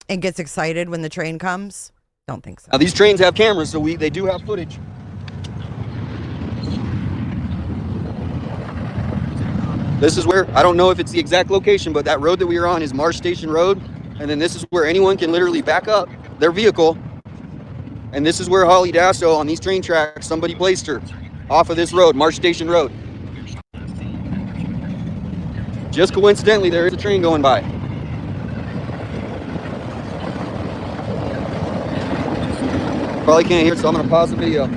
and gets excited when the train comes? Don't think so. Now, these trains have cameras, so they do have footage. This is where, I don't know if it's the exact location, but that road that we are on is Marsh Station Road. And then this is where anyone can literally back up their vehicle. And this is where Holly Dasso, on these train tracks, somebody placed her off of this road, Marsh Station Road. Just coincidentally, there is a train going by. Probably can't hear it, so I'm going to pause the video.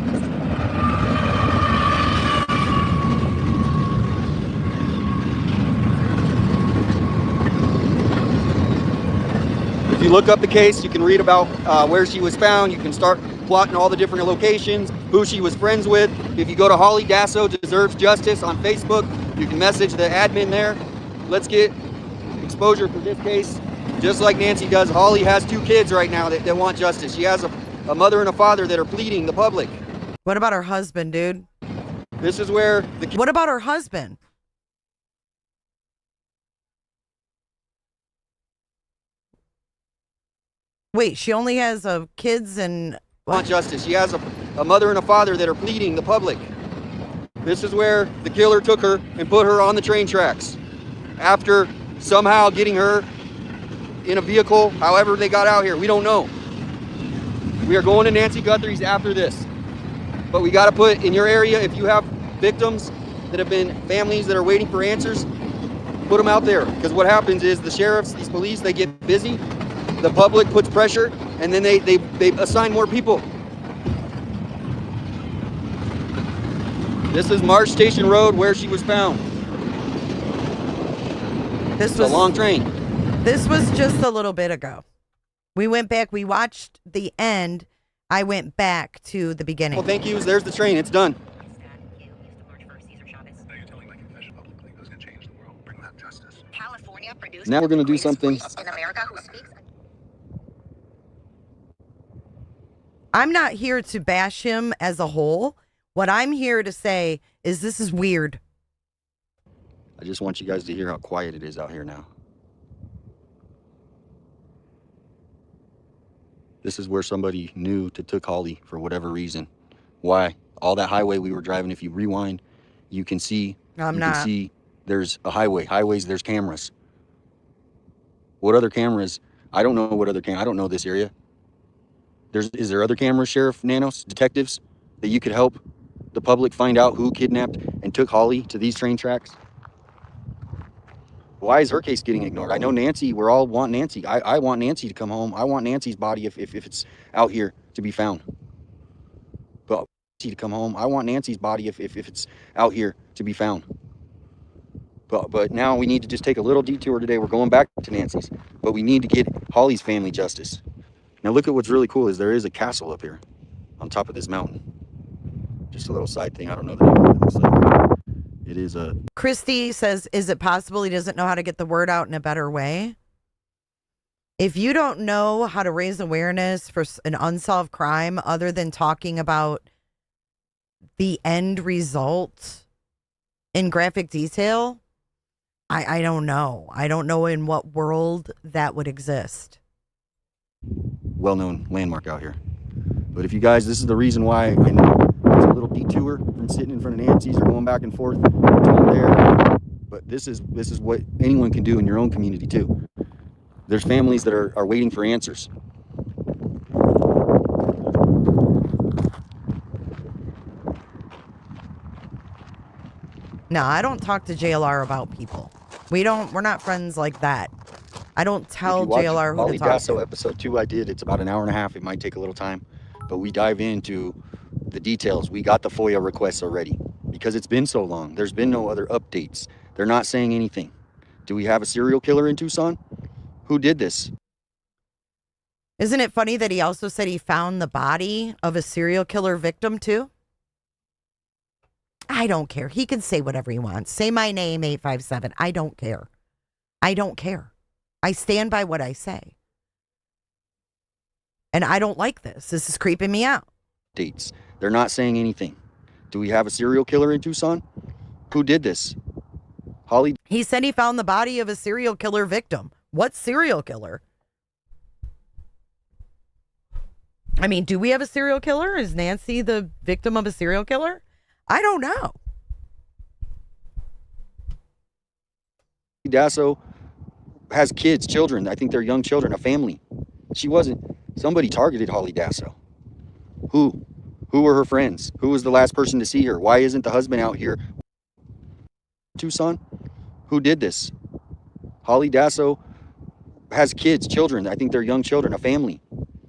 If you look up the case, you can read about where she was found. You can start plotting all the different locations, who she was friends with. If you go to Holly Dasso Deserves Justice on Facebook, you can message the admin there. Let's get exposure for this case. Just like Nancy does, Holly has 2 kids right now that want justice. She has a mother and a father that are pleading the public. What about her husband, dude? This is where What about her husband? Wait, she only has kids and want justice. She has a mother and a father that are pleading the public. This is where the killer took her and put her on the train tracks. After somehow getting her in a vehicle, however they got out here, we don't know. We are going to Nancy Guthrie's after this. But we got to put in your area, if you have victims that have been families that are waiting for answers, put them out there. Because what happens is the sheriffs, these police, they get busy. The public puts pressure, and then they assign more people. This is Marsh Station Road where she was found. This was a long train. This was just a little bit ago. We went back. We watched the end. I went back to the beginning. Well, thank you. There's the train. It's done. Now we're going to do something. I'm not here to bash him as a whole. What I'm here to say is this is weird. I just want you guys to hear how quiet it is out here now. This is where somebody knew to took Holly for whatever reason. Why? All that highway we were driving, if you rewind, you can see. Can see there's a highway. Highways, there's cameras. What other cameras? I don't know what other cameras. I don't know this area. Is there other cameras, Sheriff Nanos, detectives, that you could help the public find out who kidnapped and took Holly to these train tracks? Why is her case getting ignored? I know Nancy, we all want Nancy. I want Nancy to come home. I want Nancy's body if it's out here to be found. But to come home, I want Nancy's body if it's out here to be found. But now we need to just take a little detour today. We're going back to Nancy's, but we need to get Holly's family justice. Now look at what's really cool is there is a castle up here on top of this mountain. Just a little side thing. I don't know the name of it. So it is a... Christy says, is it possible he doesn't know how to get the word out in a better way? If you don't know how to raise awareness for an unsolved crime other than talking about the end result in graphic detail, I don't know. I don't know in what world that would exist. Well-known landmark out here. But if you guys, this is the reason why I know it's a little detour from sitting in front of Nancy's or going back and forth to there. But this is what anyone can do in your own community too. There's families that are waiting for answers. No, I don't talk to JLR about people. We're not friends like that. I don't tell JLR who Holly to talk Dasso to. episode 2 I did. It's about an hour and a half. It might take a little time, but we dive into the details. We got the FOIA requests already because it's been so long. There's been no other updates. They're not saying anything. Do we have a serial killer in Tucson? Who did this? Isn't it funny that he also said he found the body of a serial killer victim too? I don't care. He can say whatever he wants. Say my name, 857. I don't care. I don't care. I stand by what I say. And I don't like this. This is creeping me out. Dates. They're not saying anything. Do we have a serial killer in Tucson? Who did this? Holly? He said he found the body of a serial killer victim. What serial killer? I mean, do we have a serial killer? Is Nancy the victim of a serial killer? I don't know. Dasso has kids, children. I think they're young children, a family. She wasn't. Somebody targeted Holly Dasso. Who? Who were her friends? Who was the last person to see her? Why isn't the husband out here? Tucson? Who did this? Holly Dasso has kids, children. I think they're young children, a family.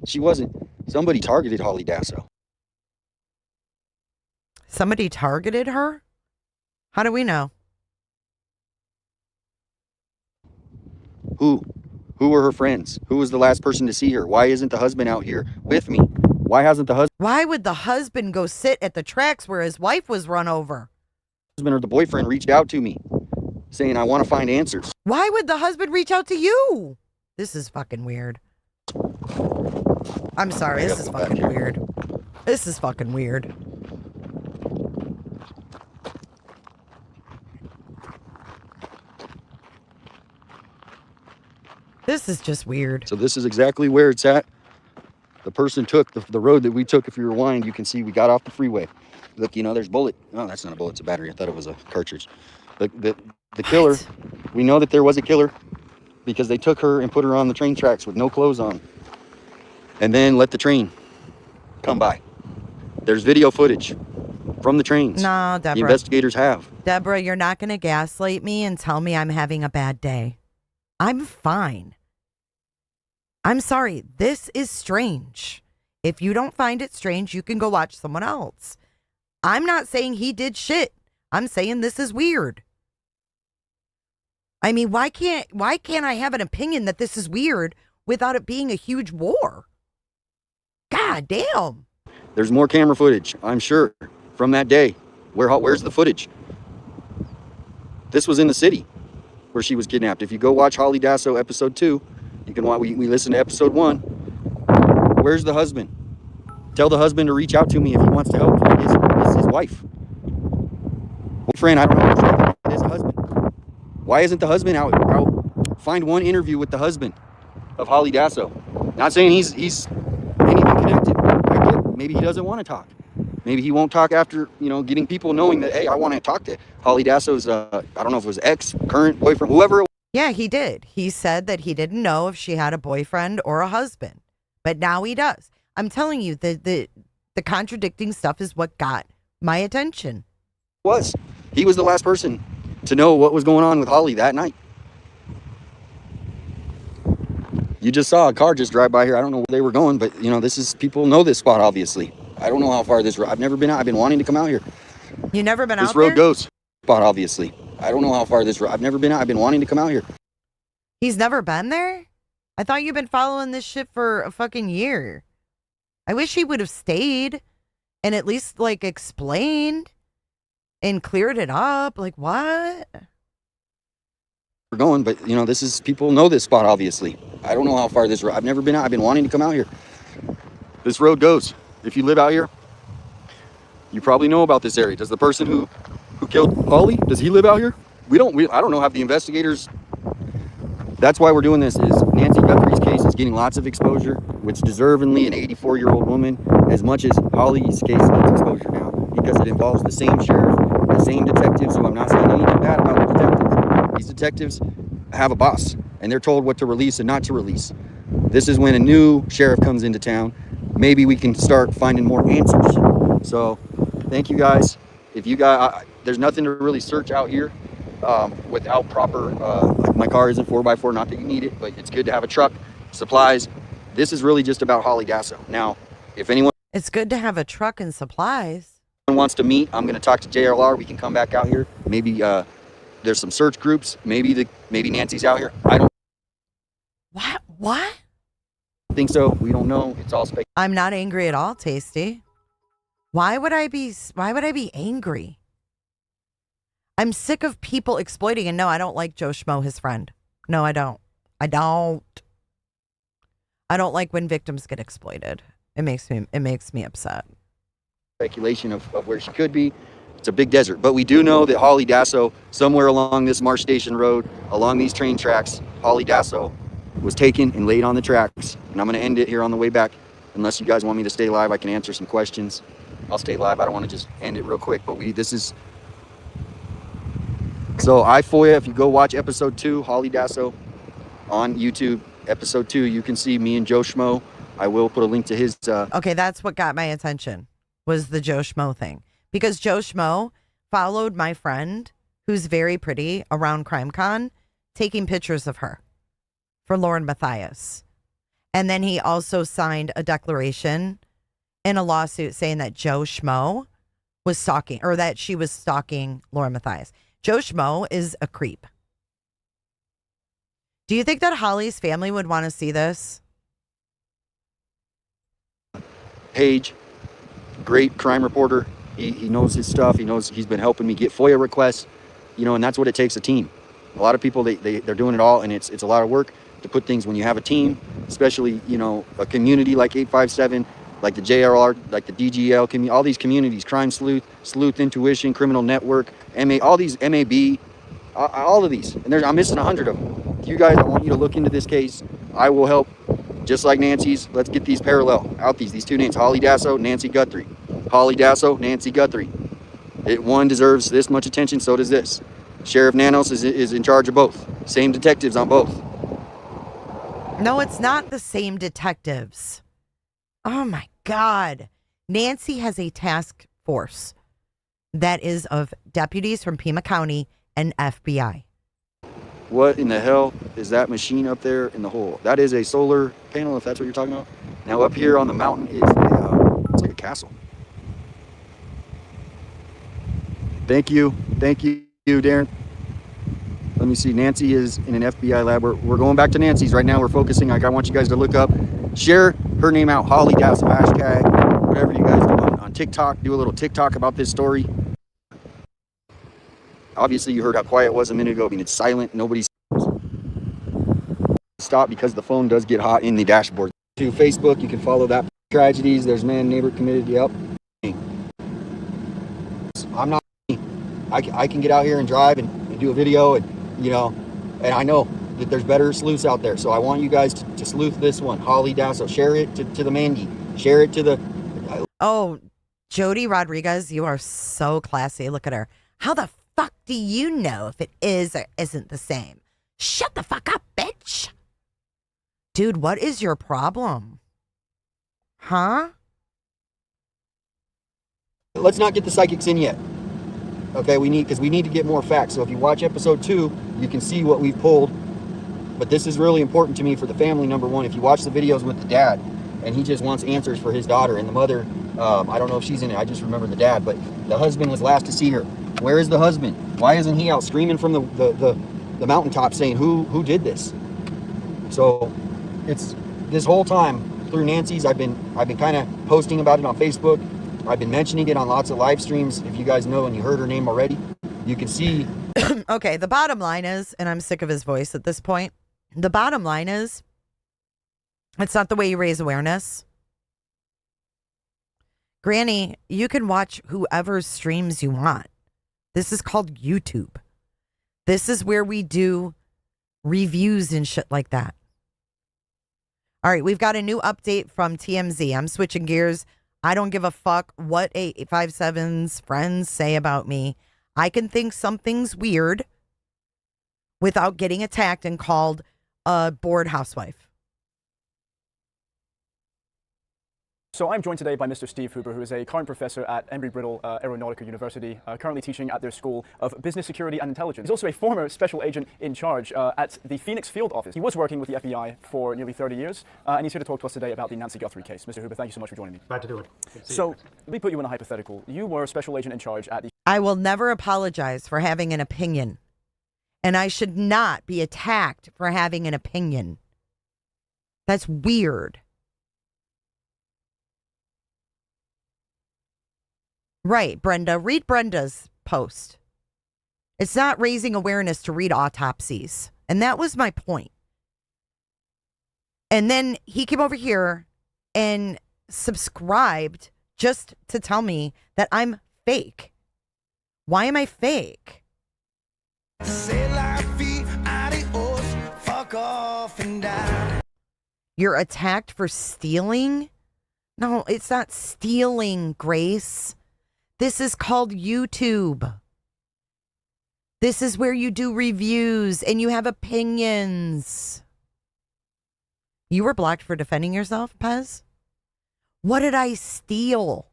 She wasn't. Somebody targeted Holly Dasso. Somebody targeted her? How do we know? Who? Who were her friends? Who was the last person to see her? Why isn't the husband out here with me? Why hasn't the husband? Why would the husband go sit at the tracks where his wife was run over? Husband or the boyfriend reached out to me saying, I want to find answers. Why would the husband reach out to you? This is fucking weird. I'm sorry. This is fucking weird. This is fucking weird. This is just weird. So this is exactly where it's at. The person took the road that we took. If you rewind, you can see we got off the freeway. Look, you know, there's bullet. Oh, that's not a bullet. It's a battery. I thought it was a cartridge. The killer, we know that there was a killer because they took her and put her on the train tracks with no clothes on. And then let the train come by. There's video footage from the trains. No, Deborah. The investigators have. Deborah, you're not going to gaslight me and tell me I'm having a bad day. I'm fine. I'm sorry. This is strange. If you don't find it strange, you can go watch someone else. I'm not saying he did shit. I'm saying this is weird. I mean, why can't I have an opinion that this is weird without it being a huge war? God damn. There's more camera footage, I'm sure, from that day. Where's the footage? This was in the city where she was kidnapped. If you go watch Holly Dasso episode 2, you can watch. We listened to episode 1. Where's the husband? Tell the husband to reach out to me if he wants to help find his wife. Boyfriend, I don't know. It is a husband. Why isn't the husband out? Find one interview with the husband of Holly Dasso. Not saying he's anything connected. Maybe he doesn't want to talk. Maybe he won't talk after, getting people knowing that, hey, I want to talk to Holly Dasso's, I don't know if it was ex, current boyfriend, whoever it was. Yeah, he did. He said that he didn't know if she had a boyfriend or a husband, but now he does. I'm telling you, the contradicting stuff is what got my attention. He was the last person to know what was going on with Holly that night. You just saw a car just drive by here. I don't know where they were going, but people know this spot, obviously. I don't know how far this road, I've never been out. I've been wanting to come out here. You never been out there? This road goes spot, obviously. I don't know how far this road. I've never been out. I've been wanting to come out here. He's never been there? I thought you've been following this shit for a fucking year. I wish he would have stayed and at least, like, explained and cleared it up. Like, what? We're going, but, you know, this is, people know this spot, obviously. I don't know how far this road. I've never been out. I've been wanting to come out here. This road goes. If you live out here, you probably know about this area. Does the person who killed Holly, does he live out here? I don't know, have the investigators. That's why we're doing this, is Nancy Guthrie's case is getting lots of exposure, which deservingly an 84-year-old woman, as much as Holly's case needs exposure now, because it involves the same sheriff, the same detectives, who I'm not saying anything bad about the detectives. These detectives have a boss, and they're told what to release and not to release. This is when a new sheriff comes into town. Maybe we can start finding more answers. So, thank you guys. If you guys, there's nothing to really search out here without proper, my car isn't 4x4, not that you need it, but it's good to have a truck, supplies. This is really just about Holly Dasso. Now, if anyone... It's good to have a truck and supplies. Wants to meet, I'm going to talk to JLR. We can come back out here. Maybe there's some search groups. Maybe Nancy's out here. I don't... What? think so. We don't know. It's all speculation. I'm not angry at all, Tasty. Why would I be angry? I'm sick of people exploiting, and no, I don't like Joe Schmo, his friend. No, I don't. I don't like when victims get exploited. It makes me upset. Speculation of where she could be. It's a big desert. But we do know that Holly Dasso, somewhere along this Marsh Station Road, along these train tracks, Holly Dasso was taken and laid on the tracks. And I'm going to end it here on the way back. Unless you guys want me to stay live, I can answer some questions. I'll stay live. I don't want to just end it real quick. But this is... So FOIA, if you go watch episode 2, Holly Dasso on YouTube, episode 2, you can see me and Joe Schmo. I will put a link to his... Okay, that's what got my attention, was the Joe Schmo thing. Because Joe Schmo followed my friend, who's very pretty, around CrimeCon, taking pictures of her for Lauren Mathias. And then he also signed a declaration in a lawsuit saying that Joe Schmo was stalking, or that she was stalking Lauren Mathias. Joe Schmo is a creep. Do you think that Holly's family would want to see this? Page, great crime reporter. He knows his stuff. He knows, he's been helping me get FOIA requests, you know, and that's what it takes, a team. A lot of people, they're doing it all, and it's a lot of work to put things when you have a team, especially, you know, a community like 857, like the JRR, like the DGL, all these communities, Crime Sleuth Intuition, Criminal Network, all these MAB, all of these. And I'm missing 100 of them. You guys, I want you to look into this case. I will help, just like Nancy's. Let's get these parallel out, these two names, Holly Dasso, Nancy Guthrie. Holly Dasso, Nancy Guthrie. One deserves this much attention, so does this. Sheriff Nanos is in charge of both. Same detectives on both. No, it's not the same detectives. Oh my God. Nancy has a task force that is of deputies from Pima County and FBI. What in the hell is that machine up there in the hole? That is a solar panel, if that's what you're talking about. Now up here on the mountain is it's like a castle. Thank you, Darren. Let me see. Nancy is in an FBI lab. We're going back to Nancy's right now. We're focusing. I want you guys to look up, share her name out, Holly Dasso, hashtag, whatever you guys do on TikTok. Do a little TikTok about this story. Obviously, you heard how quiet it was a minute ago. I mean, it's silent. Nobody's stopped because the phone does get hot in the dashboard. To Facebook, you can follow that. Tragedies. There's man, neighbor committed. Yep. I'm not. I can get out here and drive and do a video, and you know, and I know that there's better sleuths out there. So I want you guys to sleuth this one, Holly Dasso. Share it to the Mandy. Share it to the. Oh, Jody Rodriguez, you are so classy. Look at her. How the fuck do you know if it is or isn't the same? Shut the fuck up, bitch. Dude, what is your problem? Huh? Let's not get the psychics in yet. Okay, because we need to get more facts. So if you watch episode 2, you can see what we've pulled. But this is really important to me for the family, number one. If you watch the videos with the dad, and he just wants answers for his daughter, and the mother, I don't know if she's in it, I just remember the dad, but the husband was last to see her. Where is the husband? Why isn't he out screaming from the mountaintop saying who did this? So it's this whole time through Nancy's, I've been kind of posting about it on Facebook. I've been mentioning it on lots of live streams. If you guys know and you heard her name already, you can see. Okay, the bottom line is, and I'm sick of his voice at this point, the bottom line is, it's not the way you raise awareness. Granny, you can watch whoever's streams you want. This is called YouTube. This is where we do reviews and shit like that. All right, we've got a new update from TMZ. I'm switching gears. I don't give a fuck what 857's friends say about me. I can think something's weird without getting attacked and called a bored housewife. So I'm joined today by Mr. Steve Huber, who is a current professor at Embry-Riddle Aeronautica University, currently teaching at their School of Business Security and Intelligence. He's also a former special agent in charge at the Phoenix Field Office. He was working with the FBI for nearly 30 years, and he's here to talk to us today about the Nancy Guthrie case. Mr. Huber, thank you so much for joining me. Glad to do it. So let me put you in a hypothetical. You were a special agent in charge at the... I will never apologize for having an opinion, and I should not be attacked for having an opinion. That's weird. Right, Brenda. Read Brenda's post. It's not raising awareness to read autopsies. And that was my point. And then he came over here and subscribed just to tell me that I'm fake. Why am I fake? You're attacked for stealing? No, it's not stealing, Grace. This is called YouTube. This is where you do reviews and you have opinions. You were blocked for defending yourself, Pez? What did I steal?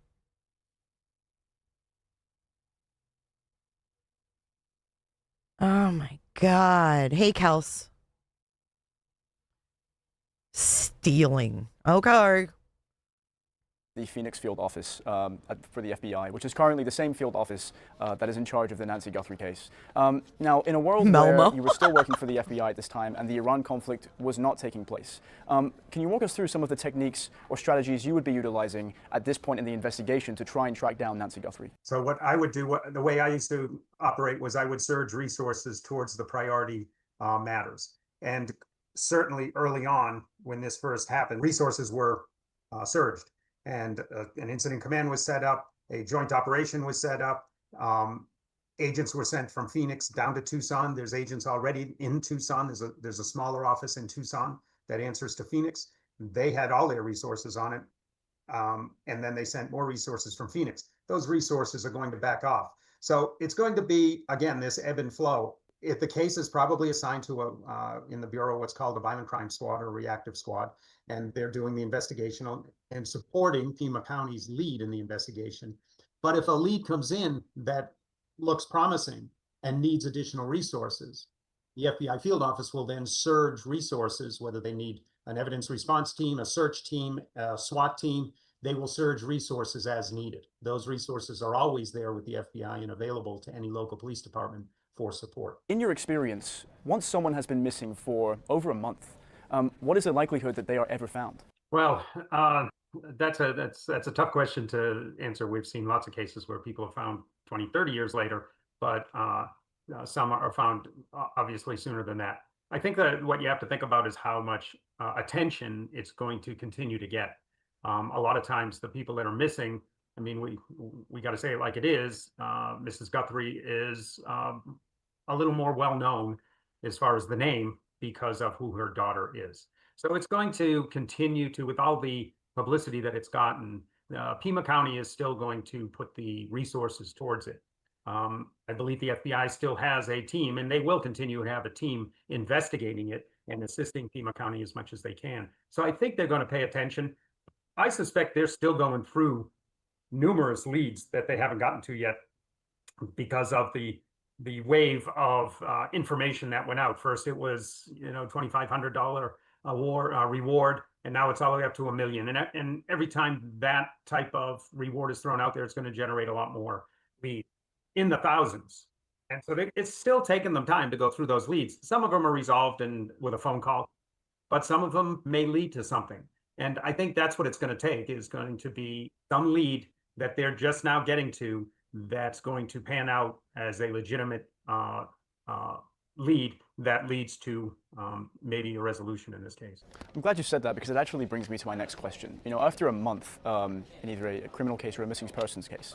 Oh my God. Hey, Kels. Stealing. Okay. The Phoenix Field Office for the FBI, which is currently the same field office that is in charge of the Nancy Guthrie case. Now, in a world where you were still working for the FBI at this time and the Iran conflict was not taking place, can you walk us through some of the techniques or strategies you would be utilizing at this point in the investigation to try and track down Nancy Guthrie? So what I would do, the way I used to operate was I would surge resources towards the priority matters. And certainly early on, when this first happened, resources were surged. And an incident command was set up, a joint operation was set up. Agents were sent from Phoenix down to Tucson. There's agents already in Tucson. There's a smaller office in Tucson that answers to Phoenix. They had all their resources on it. And then they sent more resources from Phoenix. Those resources are going to back off. So it's going to be, again, this ebb and flow. If the case is probably assigned to in the Bureau, what's called a violent crime squad or reactive squad, and they're doing the investigation and supporting Pima County's lead in the investigation. But if a lead comes in that looks promising and needs additional resources, the FBI field office will then surge resources, whether they need an evidence response team, a search team, a SWAT team, they will surge resources as needed. Those resources are always there with the FBI and available to any local police department for support. In your experience, once someone has been missing for over a month, what is the likelihood that they are ever found? Well, that's a tough question to answer. We've seen lots of cases where people are found 20, 30 years later, but some are found obviously sooner than that. I think that what you have to think about is how much attention it's going to continue to get. A lot of times the people that are missing, I mean, we got to say it like it is. Mrs. Guthrie is a little more well known as far as the name because of who her daughter is. So it's going to continue to, with all the publicity that it's gotten, Pima County is still going to put the resources towards it. I believe the FBI still has a team, and they will continue to have a team investigating it and assisting Pima County as much as they can. So I think they're going to pay attention. I suspect they're still going through numerous leads that they haven't gotten to yet because of the wave of information that went out. First, it was $2,500 reward, and now it's all the way up to $1 million. And every time that type of reward is thrown out there, it's going to generate a lot more leads. in the thousands. And so it's still taken them time to go through those leads. Some of them are resolved with a phone call, but some of them may lead to something. And I think that's what it's going to take, is going to be some lead that they're just now getting to that's going to pan out as a legitimate lead that leads to maybe a resolution in this case. I'm glad you said that, because it actually brings me to my next question. You know, after a month in either a criminal case or a missing persons case,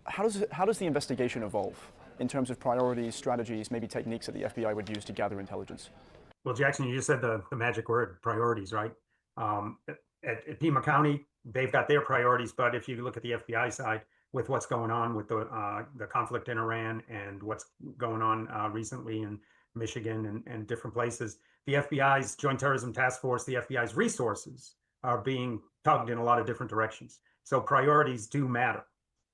how does the investigation evolve in terms of priorities, strategies, maybe techniques that the FBI would use to gather intelligence? Well, Jackson, you just said the magic word, priorities, right? At Pima County, they've got their priorities, but if you look at the FBI side, with what's going on with the conflict in Iran and what's going on recently in Michigan and different places, the FBI's Joint Terrorism Task Force, the FBI's resources are being tugged in a lot of different directions. So priorities do matter.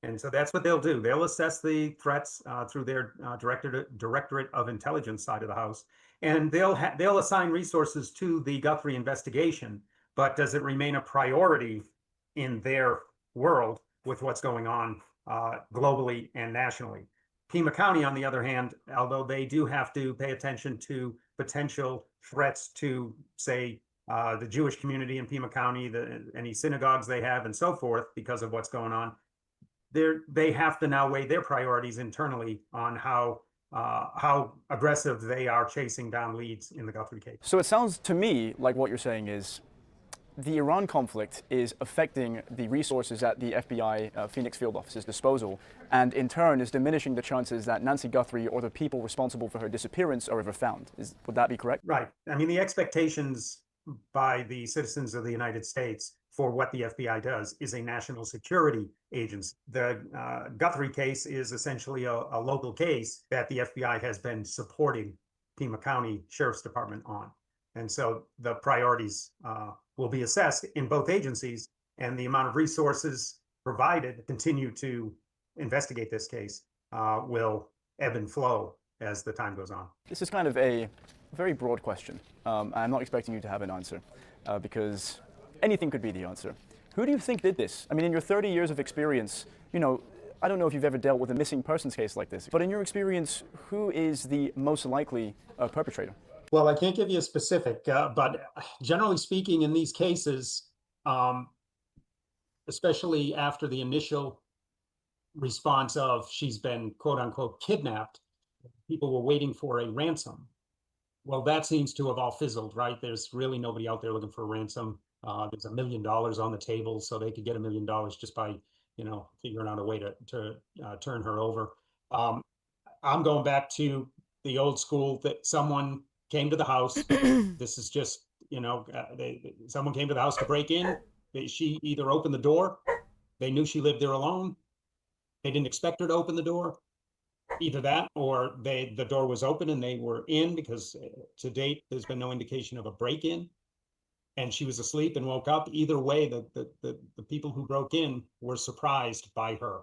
And so that's what they'll do. They'll assess the threats through their Directorate of Intelligence side of the house, and they'll assign resources to the Guthrie investigation. But does it remain a priority in their world with what's going on globally and nationally? Pima County, on the other hand, although they do have to pay attention to potential threats to, say, the Jewish community in Pima County, any synagogues they have, and so forth, because of what's going on, they have to now weigh their priorities internally on how aggressive they are chasing down leads in the Guthrie case. So it sounds to me like what you're saying is the Iran conflict is affecting the resources at the FBI Phoenix field office's disposal, and in turn is diminishing the chances that Nancy Guthrie or the people responsible for her disappearance are ever found. Would that be correct? Right. I mean, the expectations by the citizens of the United States for what the FBI does is a national security agency. The Guthrie case is essentially a local case that the FBI has been supporting Pima County Sheriff's Department on. And so the priorities will be assessed in both agencies, and the amount of resources provided to continue to investigate this case will ebb and flow as the time goes on. This is kind of a very broad question. I'm not expecting you to have an answer because anything could be the answer. Who do you think did this? I mean, in your 30 years of experience, you know, I don't know if you've ever dealt with a missing persons case like this, but in your experience, who is the most likely perpetrator? Well, I can't give you a specific, but generally speaking, in these cases, especially after the initial response of she's been quote unquote kidnapped, people were waiting for a ransom. Well, that seems to have all fizzled, right? There's really nobody out there looking for a ransom. There's $1 million on the table, so they could get $1 million just by, you know, figuring out a way to turn her over. I'm going back to the old school that someone came to the house. This is just, you know, someone came to the house to break in. She either opened the door, they knew she lived there alone, they didn't expect her to open the door. Either that, or the door was open and they were in, because to date there's been no indication of a break-in, and she was asleep and woke up. Either way, the people who broke in were surprised by her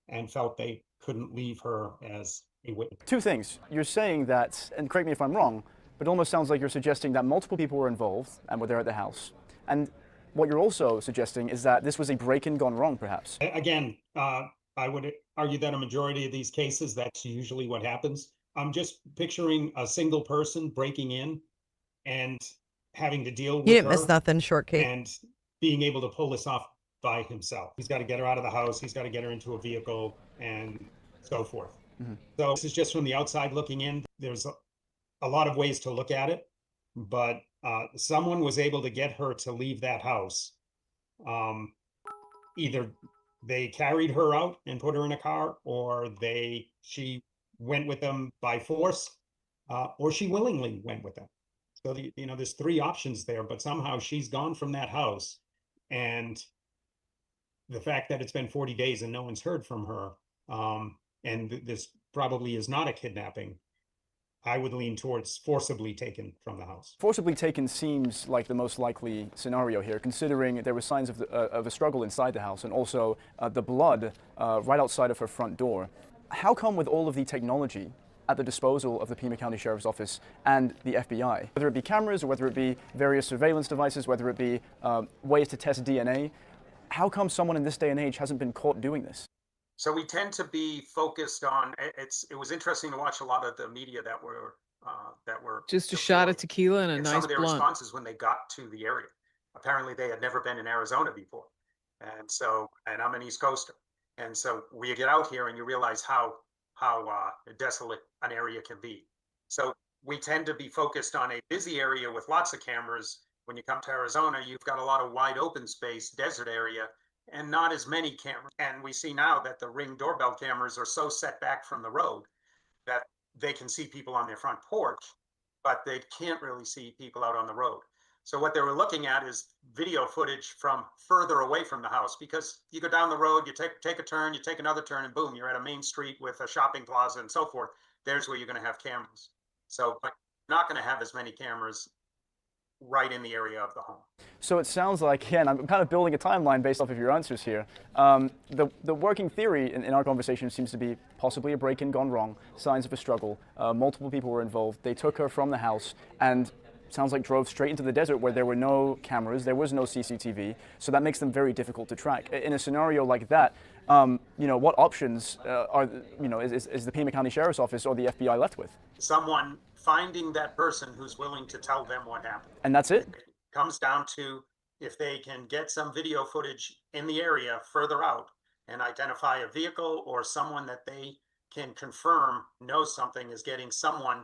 and felt they couldn't leave her as a witness. Two things. You're saying that, and correct me if I'm wrong, but it almost sounds like you're suggesting that multiple people were involved and were there at the house. And what you're also suggesting is that this was a break-in gone wrong, perhaps. Again, I would argue that a majority of these cases, that's usually what happens. I'm just picturing a single person breaking in and having to deal with You didn't miss nothing, short cake. And being able to pull this off by himself. He's got to get her out of the house. He's got to get her into a vehicle and so forth. Mm-hmm. So this is just from the outside looking in. There's a lot of ways to look at it, but someone was able to get her to leave that house. Either they carried her out and put her in a car, or she went with them by force, or she willingly went with them. So, you know, there's three options there, but somehow she's gone from that house. And the fact that it's been 40 days and no one's heard from her, and this probably is not a kidnapping, I would lean towards forcibly taken from the house. Forcibly taken seems like the most likely scenario here, considering there were signs of a struggle inside the house, and also the blood right outside of her front door. How come, with all of the technology at the disposal of the Pima County Sheriff's Office and the FBI, whether it be cameras or whether it be various surveillance devices, whether it be ways to test DNA, how come someone in this day and age hasn't been caught doing this? So we tend to be focused on. It was interesting to watch a lot of the media that were Just a shot of tequila and a some nice of their blunt. responses when they got to the area. Apparently, they had never been in Arizona before, and I'm an East Coaster, and so we get out here and you realize how desolate an area can be. So we tend to be focused on a busy area with lots of cameras. When you come to Arizona, you've got a lot of wide open space, desert area, and not as many cameras. And we see now that the Ring doorbell cameras are so set back from the road that they can see people on their front porch, but they can't really see people out on the road. So what they were looking at is video footage from further away from the house, because you go down the road, you take a turn, you take another turn, and boom, you're at a main street with a shopping plaza and so forth. There's where you're going to have cameras. So, but you're not going to have as many cameras right in the area of the home. So it sounds like, yeah, and I'm kind of building a timeline based off of your answers here. The working theory in our conversation seems to be possibly a break-in gone wrong, signs of a struggle, multiple people were involved, they took her from the house and sounds like drove straight into the desert where there were no cameras, there was no CCTV, so that makes them very difficult to track. In a scenario like that, what options is the Pima County Sheriff's Office or the FBI left with? Someone finding that person who's willing to tell them what happened. And that's it? It comes down to if they can get some video footage in the area further out and identify a vehicle or someone that they can confirm knows something, is getting someone.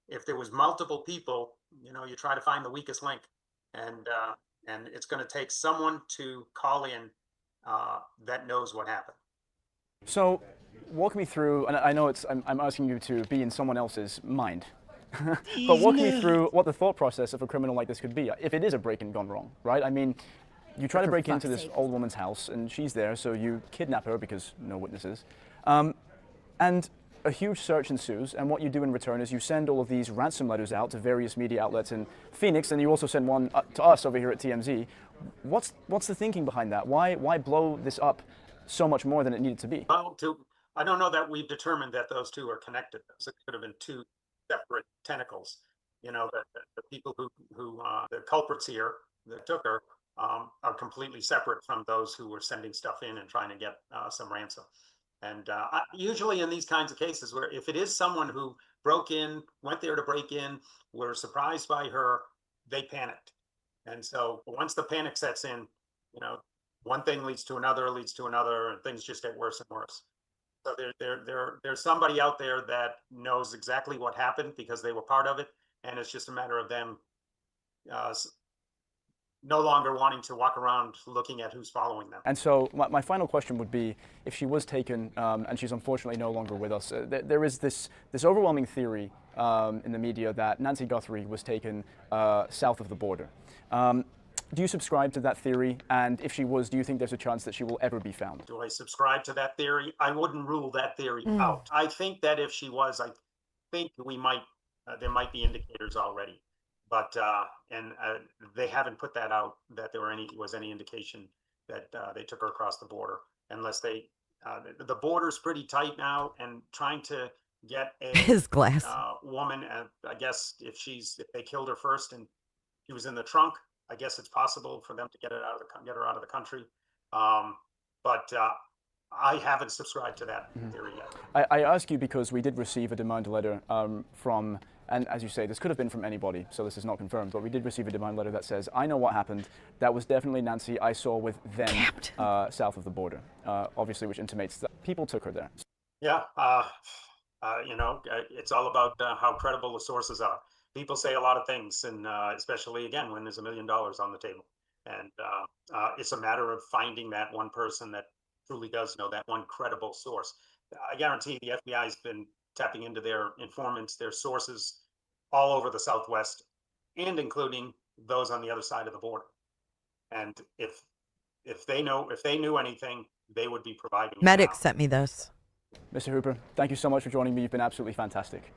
If there was multiple people, you try to find the weakest link, and it's going to take someone to call in that knows what happened. So walk me through, and I know I'm asking you to be in someone else's mind, but walk me through what the thought process of a criminal like this could be, if it is a break-in gone wrong, right? I mean, you try to break into this old woman's house, and she's there, so you kidnap her because no witnesses, and a huge search ensues, and what you do in return is you send all of these ransom letters out to various media outlets in Phoenix, and you also send one to us over here at TMZ. What's the thinking behind that? Why blow this up so much more than it needed to be? Well, I don't know that we've determined that those two are connected. So it could have been two separate tentacles. The people who the culprits here that took her are completely separate from those who were sending stuff in and trying to get some ransom. And usually in these kinds of cases, where if it is someone who went there to break in, were surprised by her, they panicked. And so once the panic sets in, one thing leads to another, and things just get worse and worse. So there's somebody out there that knows exactly what happened because they were part of it, and it's just a matter of them no longer wanting to walk around looking at who's following them. And so my final question would be, if she was taken, and she's unfortunately no longer with us, there is this overwhelming theory in the media that Nancy Guthrie was taken south of the border. Do you subscribe to that theory? And if she was, do you think there's a chance that she will ever be found? Do I subscribe to that theory? I wouldn't rule that theory out. I think that if she was, I think there might be indicators already. But they haven't put that out, that there was any indication that they took her across the border, unless the border's pretty tight now, and trying to get his glass woman. I guess if they killed her first and she was in the trunk, I guess it's possible for them to get her out of the country. But I haven't subscribed to that theory yet. I ask you because we did receive a demand letter from. And as you say, this could have been from anybody, so this is not confirmed, but we did receive a demand letter that says, I know what happened. That was definitely Nancy. I saw with them south of the border, obviously, which intimates that people took her there. Yeah, it's all about how credible the sources are. People say a lot of things, and especially, again, when there's $1 million on the table. And it's a matter of finding that one person that truly does know, that one credible source. I guarantee the FBI has been tapping into their informants, their sources all over the Southwest, and including those on the other side of the border. And if they knew anything, they would be providing. Medic sent me this. Mr. Hooper, thank you so much for joining me. You've been absolutely fantastic.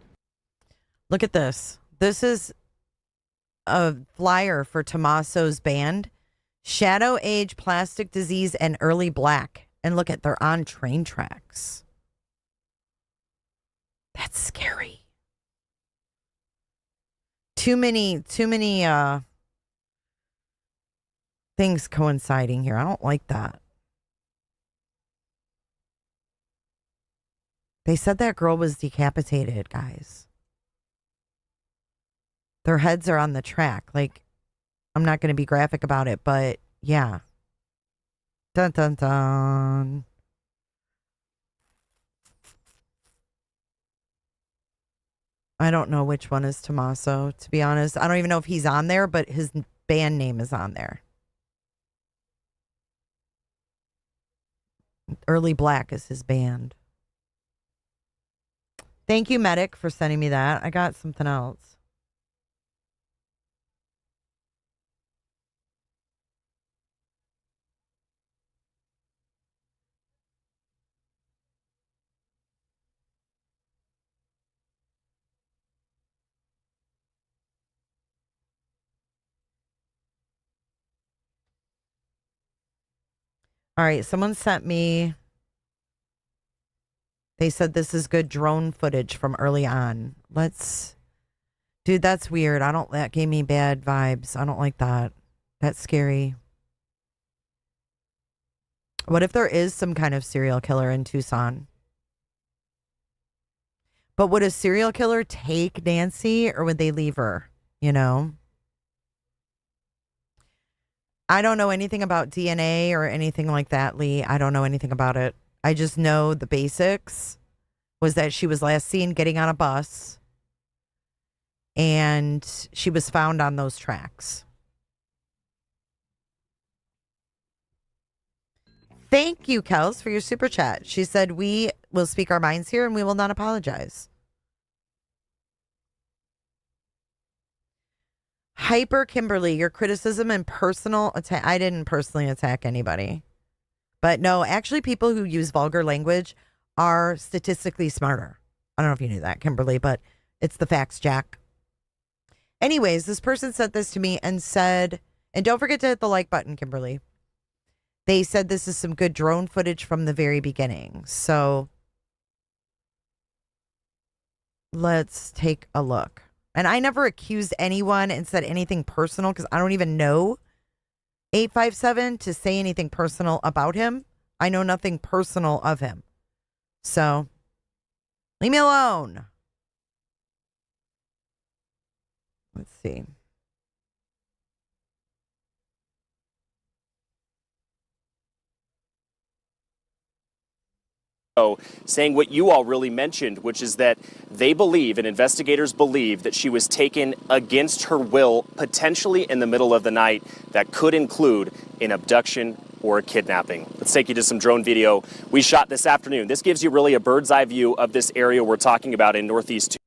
Look at this. This is a flyer for Tommaso's band, Shadow Age, Plastic Disease, and Early Black. And look at, they're on train tracks. That's scary. Too many things coinciding here. I don't like that. They said that girl was decapitated, guys. Their heads are on the track. Like, I'm not going to be graphic about it, but yeah. Dun, dun, dun. I don't know which one is Tommaso, to be honest. I don't even know if he's on there, but his band name is on there. Early Black is his band. Thank you, Medic, for sending me that. I got something else. All right, someone sent me. They said this is good drone footage from early on. Dude, that's weird. That gave me bad vibes. I don't like that. That's scary. What if there is some kind of serial killer in Tucson? But would a serial killer take Nancy or would they leave her? You know? I don't know anything about DNA or anything like that, Lee. I don't know anything about it. I just know the basics was that she was last seen getting on a bus and she was found on those tracks. Thank you, Kels, for your super chat. She said, we will speak our minds here and we will not apologize. Hyper Kimberly, your criticism and personal attack. I didn't personally attack anybody. But no, actually people who use vulgar language are statistically smarter. I don't know if you knew that, Kimberly, but it's the facts, Jack. Anyways, this person sent this to me and said, and don't forget to hit the like button, Kimberly. They said this is some good drone footage from the very beginning. So let's take a look. And I never accused anyone and said anything personal because I don't even know 857 to say anything personal about him. I know nothing personal of him. So leave me alone. Let's see. Saying what you all really mentioned, which is that they believe and investigators believe that she was taken against her will, potentially in the middle of the night. That could include an abduction or a kidnapping. Let's take you to some drone video we shot this afternoon. This gives you really a bird's eye view of this area we're talking about in Northeast.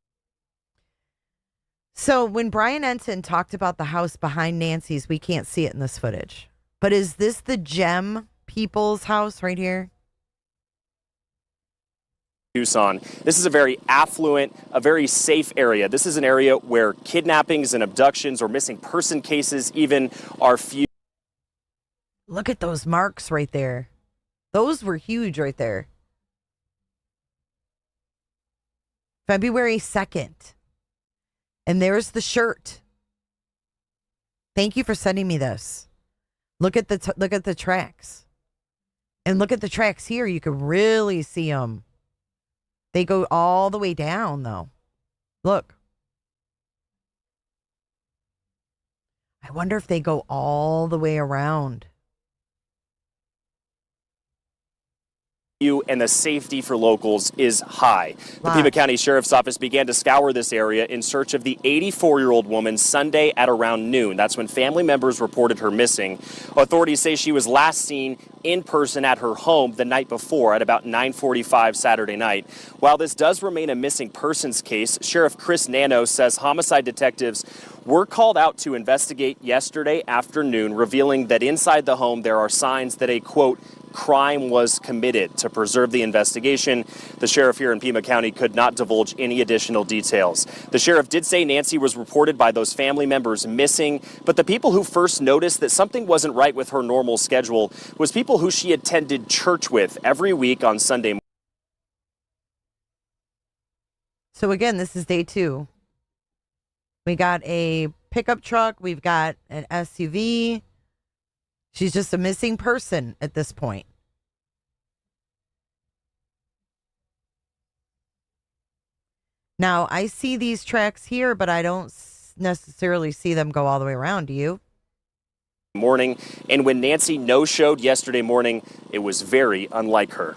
So when Brian Ensign talked about the house behind Nancy's, we can't see it in this footage. But is this the Gem people's house right here? Tucson. This is a very affluent, a very safe area. This is an area where kidnappings and abductions or missing person cases even are few. Look at those marks right there. Those were huge right there. February 2nd. And there's the shirt. Thank you for sending me this. Look at the tracks. And look at the tracks here. You can really see them. They go all the way down, though. Look. I wonder if they go all the way around. And the safety for locals is high. The Pima County Sheriff's Office began to scour this area in search of the 84-year-old woman Sunday at around noon. That's when family members reported her missing. Authorities say she was last seen in person at her home the night before at about 9:45 Saturday night. While this does remain a missing persons case, Sheriff Chris Nano says homicide detectives were called out to investigate yesterday afternoon, revealing that inside the home there are signs that a, quote, crime was committed. To preserve the investigation, the sheriff here in Pima County could not divulge any additional details. The sheriff did say Nancy was reported by those family members missing, but the people who first noticed that something wasn't right with her normal schedule was people who she attended church with every week on Sunday morning. So again, this is day 2. We got a pickup truck. We've got an SUV. She's just a missing person at this point. Now, I see these tracks here, but I don't necessarily see them go all the way around. Do you? Morning, and when Nancy no-showed yesterday morning, it was very unlike her.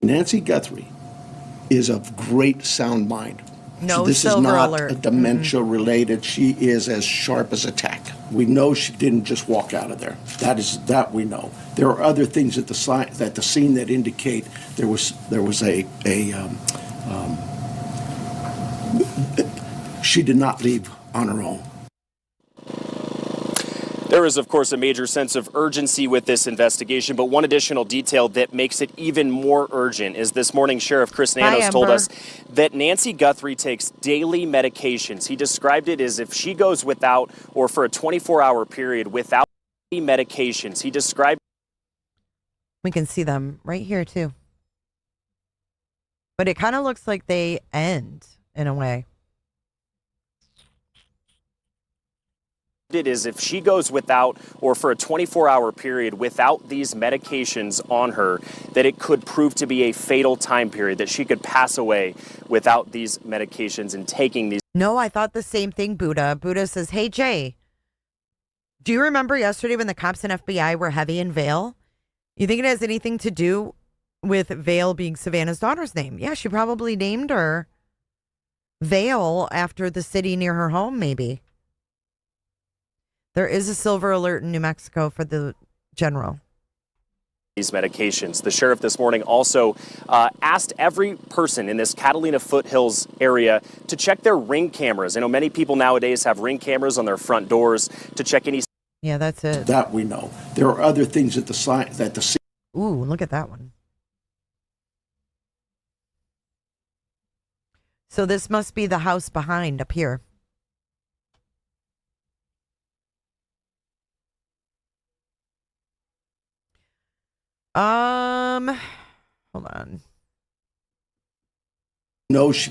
Nancy Guthrie is of great sound mind. No This is silver not alert. a dementia related. She is as sharp as a tack. We know she didn't just walk out of there. That we know. There are other things at the scene that indicate there was she did not leave on her own. There is, of course, a major sense of urgency with this investigation, but one additional detail that makes it even more urgent is this morning Sheriff Chris Nanos told us that Nancy Guthrie takes daily medications. He described it as if she goes without, or for a 24-hour period without medications. He described... We can see them right here, too. But it kind of looks like they end in a way. It is if she goes without, or for a 24-hour period without these medications on her, that it could prove to be a fatal time period, that she could pass away without these medications and taking these. No, I thought the same thing, Buddha. Buddha says, hey, Jay, do you remember yesterday when the cops and FBI were heavy in Vale? You think it has anything to do with Vale being Savannah's daughter's name? Yeah, she probably named her Vale after the city near her home, maybe. There is a silver alert in New Mexico for the general. These medications. The sheriff this morning also asked every person in this Catalina Foothills area to check their Ring cameras. I know many people nowadays have Ring cameras on their front doors to check any. Yeah, that's it. That we know. There are other things at the scene. Ooh, look at that one. So this must be the house behind up here. Hold on. No, she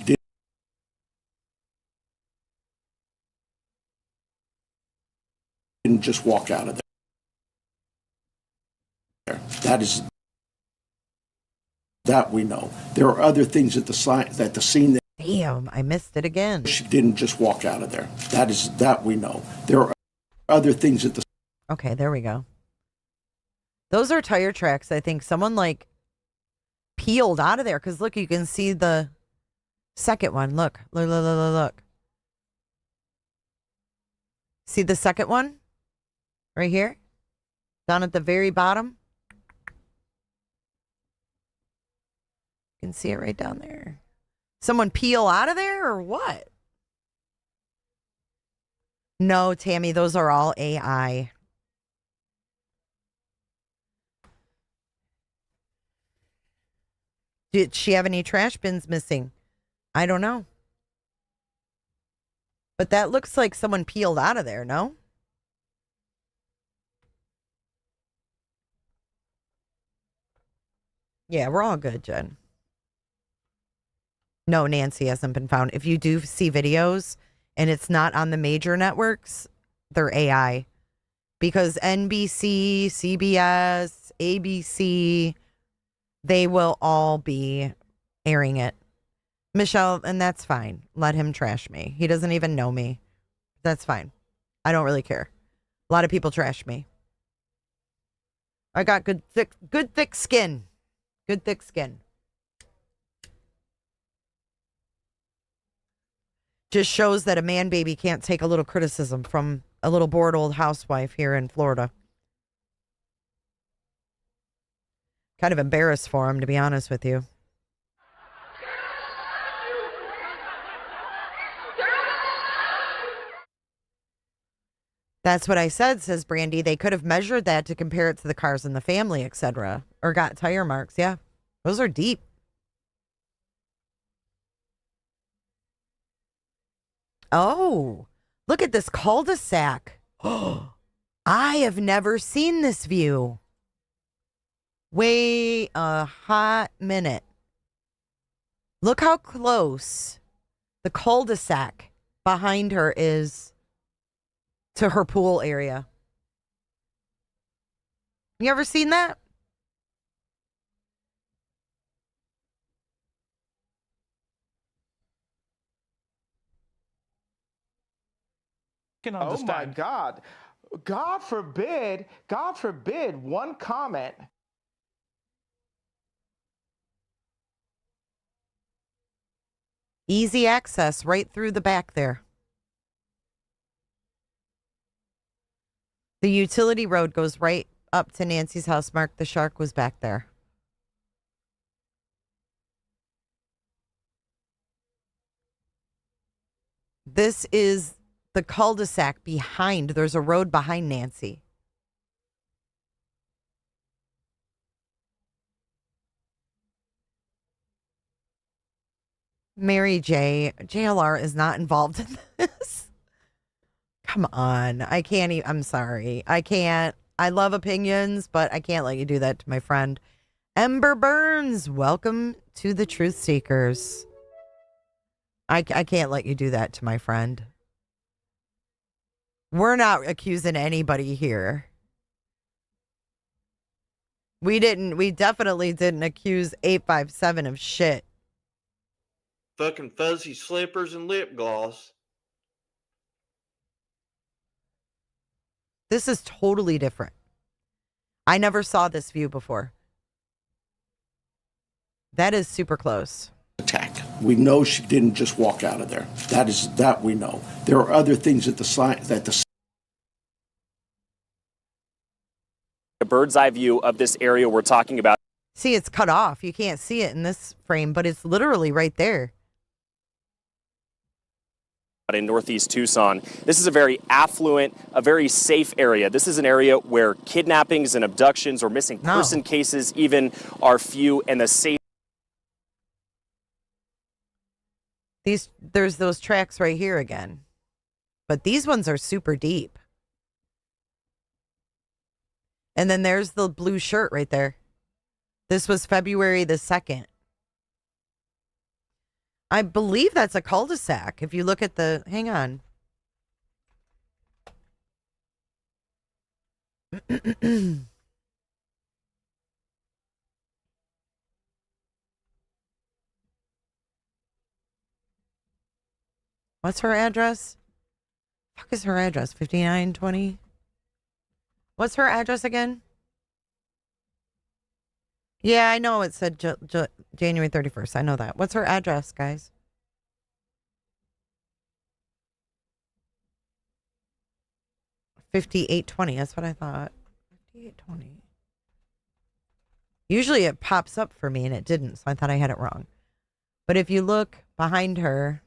didn't just walk out of there. That we know. There are other things at the scene. Damn, I missed it again. She didn't just walk out of there. That we know. There are other things at the. Okay, there we go. Those are tire tracks. I think someone like peeled out of there because look, you can see the second one. Look. See the second one right here down at the very bottom. You can see it right down there. Someone peel out of there or what? No, Tammy, those are all AI. Did she have any trash bins missing? I don't know. But that looks like someone peeled out of there, no? Yeah, we're all good, Jen. No, Nancy hasn't been found. If you do see videos and it's not on the major networks, they're AI. Because NBC, CBS, ABC, they will all be airing it. Michelle, and that's fine. Let him trash me. He doesn't even know me. That's fine. I don't really care. A lot of people trash me. I got good thick skin. Good thick skin. Just shows that a man baby can't take a little criticism from a little bored old housewife here in Florida. Kind of embarrassed for him, to be honest with you. That's what I said, says Brandy. They could have measured that to compare it to the cars in the family, etc. Or got tire marks. Yeah, those are deep. Oh, look at this cul-de-sac. Oh, I have never seen this view. Wait a hot minute. Look how close the cul-de-sac behind her is to her pool area. You ever seen that? Oh my God. God forbid one comment. Easy access right through the back there. The utility road goes right up to Nancy's house. Mark, the shark was back there. This is the cul-de-sac behind. There's a road behind Nancy. Mary J. JLR is not involved in this. Come on. I can't even. I'm sorry. I can't. I love opinions, but I can't let you do that to my friend. Ember Burns, welcome to the Truth Seekers. I can't let you do that to my friend. We're not accusing anybody here. We definitely didn't accuse 857 of shit. Fucking fuzzy slippers and lip gloss. This is totally different. I never saw this view before. That is super close. Attack. We know she didn't just walk out of there. That we know. There are other things at the A bird's eye view of this area we're talking about. See, it's cut off. You can't see it in this frame, but it's literally right there. In northeast Tucson. This is a very affluent, a very safe area. This is an area where kidnappings and abductions or missing person cases even are few, and the safe. There's those tracks right here again. But these ones are super deep. And then there's the blue shirt right there. This was February the 2nd. I believe that's a cul-de-sac. If you look at the... Hang on. What's her address? Fuck is her address? 5920? What's her address again? Yeah, I know it said January 31st. I know that. What's her address, guys? $58.20. That's what I thought. $58.20. Usually it pops up for me and it didn't, so I thought I had it wrong. But if you look behind her.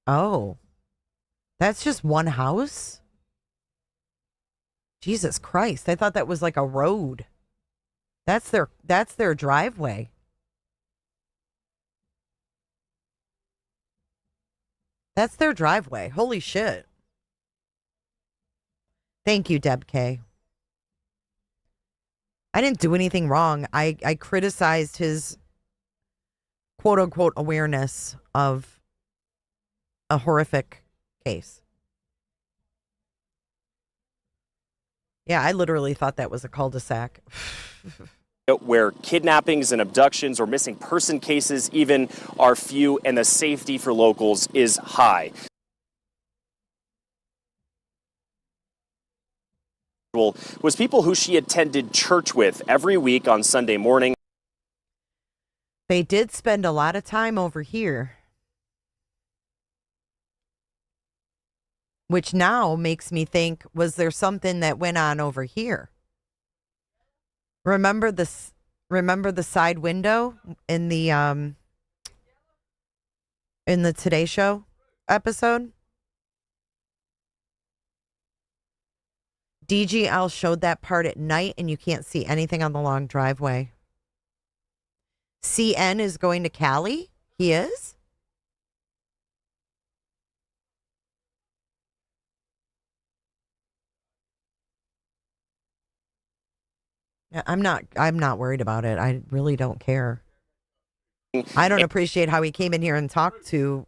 Oh. That's just one house? Jesus Christ. I thought that was like a road. That's their driveway. That's their driveway. Holy shit. Thank you, Deb K. I didn't do anything wrong. I criticized his quote unquote awareness of a horrific case. Yeah, I literally thought that was a cul-de-sac. Where kidnappings and abductions or missing person cases even are few, and the safety for locals is high. Was people who she attended church with every week on Sunday morning. They did spend a lot of time over here. Which now makes me think, was there something that went on over here? Remember the side window in the Today Show episode? DGL showed that part at night and you can't see anything on the long driveway. CN is going to Cali? He is? I'm not worried about it. I really don't care. I don't appreciate how he came in here and talked to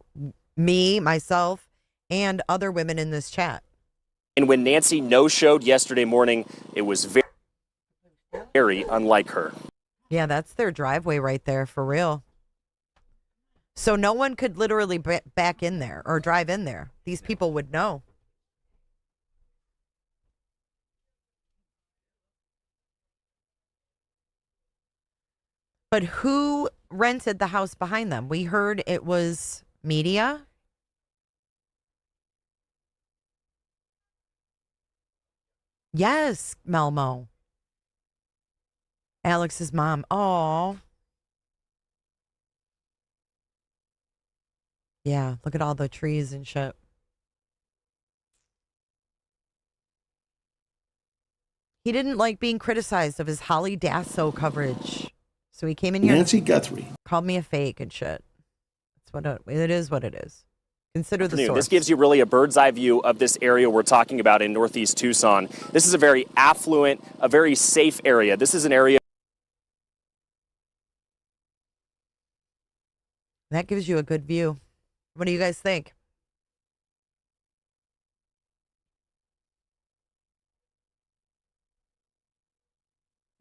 me, myself, and other women in this chat. And when Nancy no-showed yesterday morning, it was very, very unlike her. Yeah, that's their driveway right there, for real. So no one could literally back in there or drive in there. These people would know. But who rented the house behind them? We heard it was media. Yes, Melmo. Alex's mom. Oh. Yeah, look at all the trees and shit. He didn't like being criticized of his Holly Dasso coverage. So he came in here Nancy Guthrie called me a fake and shit. That's what it is what it is. Consider the source. This gives you really a bird's eye view of this area we're talking about in northeast Tucson. This is a very affluent, a very safe area. This is an area. That gives you a good view. What do you guys think?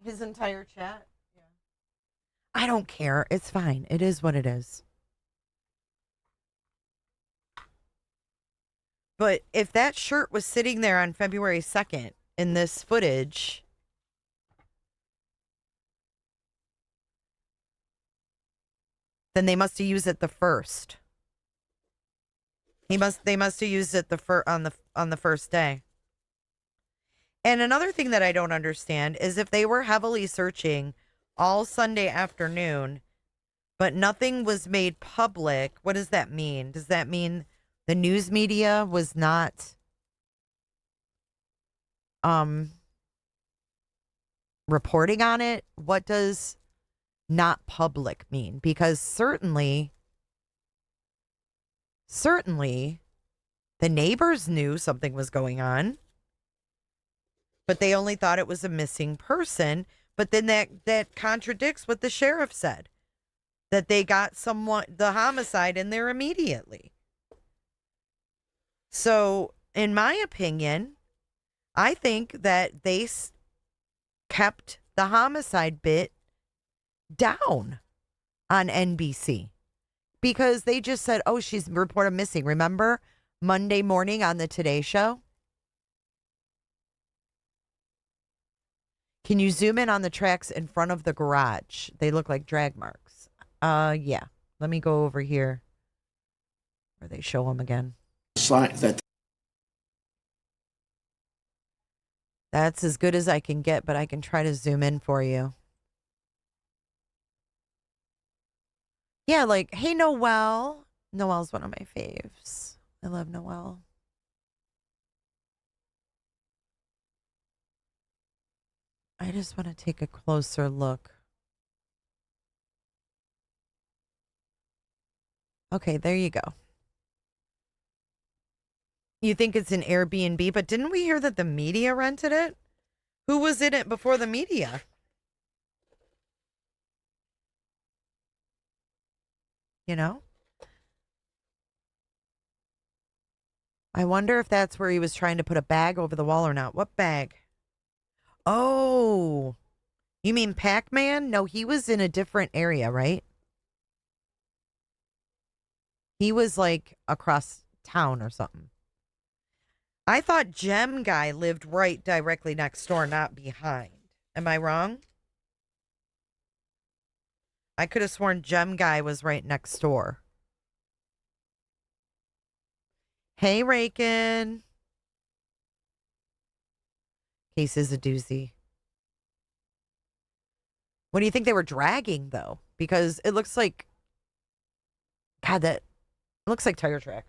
His entire chat? Yeah. I don't care. It's fine. It is what it is. But if that shirt was sitting there on February 2nd in this footage, then they must have used it the first. They must have used it on the first day. And another thing that I don't understand is if they were heavily searching all Sunday afternoon, but nothing was made public, what does that mean? Does that mean the news media was not reporting on it? What does not public mean? Because certainly the neighbors knew something was going on, but they only thought it was a missing person. But then that contradicts what the sheriff said, that they got the homicide in there immediately. So, in my opinion, I think that they kept the homicide bit down on NBC because they just said, oh, she's reported missing. Remember Monday morning on the Today Show? Can you zoom in on the tracks in front of the garage? They look like drag marks. Yeah. Let me go over here where they show them again. That's as good as I can get, but I can try to zoom in for you. Yeah, like, hey, Noelle. Noelle's one of my faves. I love Noelle. I just want to take a closer look. Okay, there you go. You think it's an Airbnb, but didn't we hear that the media rented it? Who was in it before the media? You know? I wonder if that's where he was trying to put a bag over the wall or not. What bag? Oh, you mean Pac-Man? No, he was in a different area, right? He was like across town or something. I thought Gem Guy lived right directly next door, not behind. Am I wrong? I could have sworn Gem Guy was right next door. Hey, Rakin. Case is a doozy. What do you think they were dragging, though? Because it looks like... God, that... It looks like tire tracks.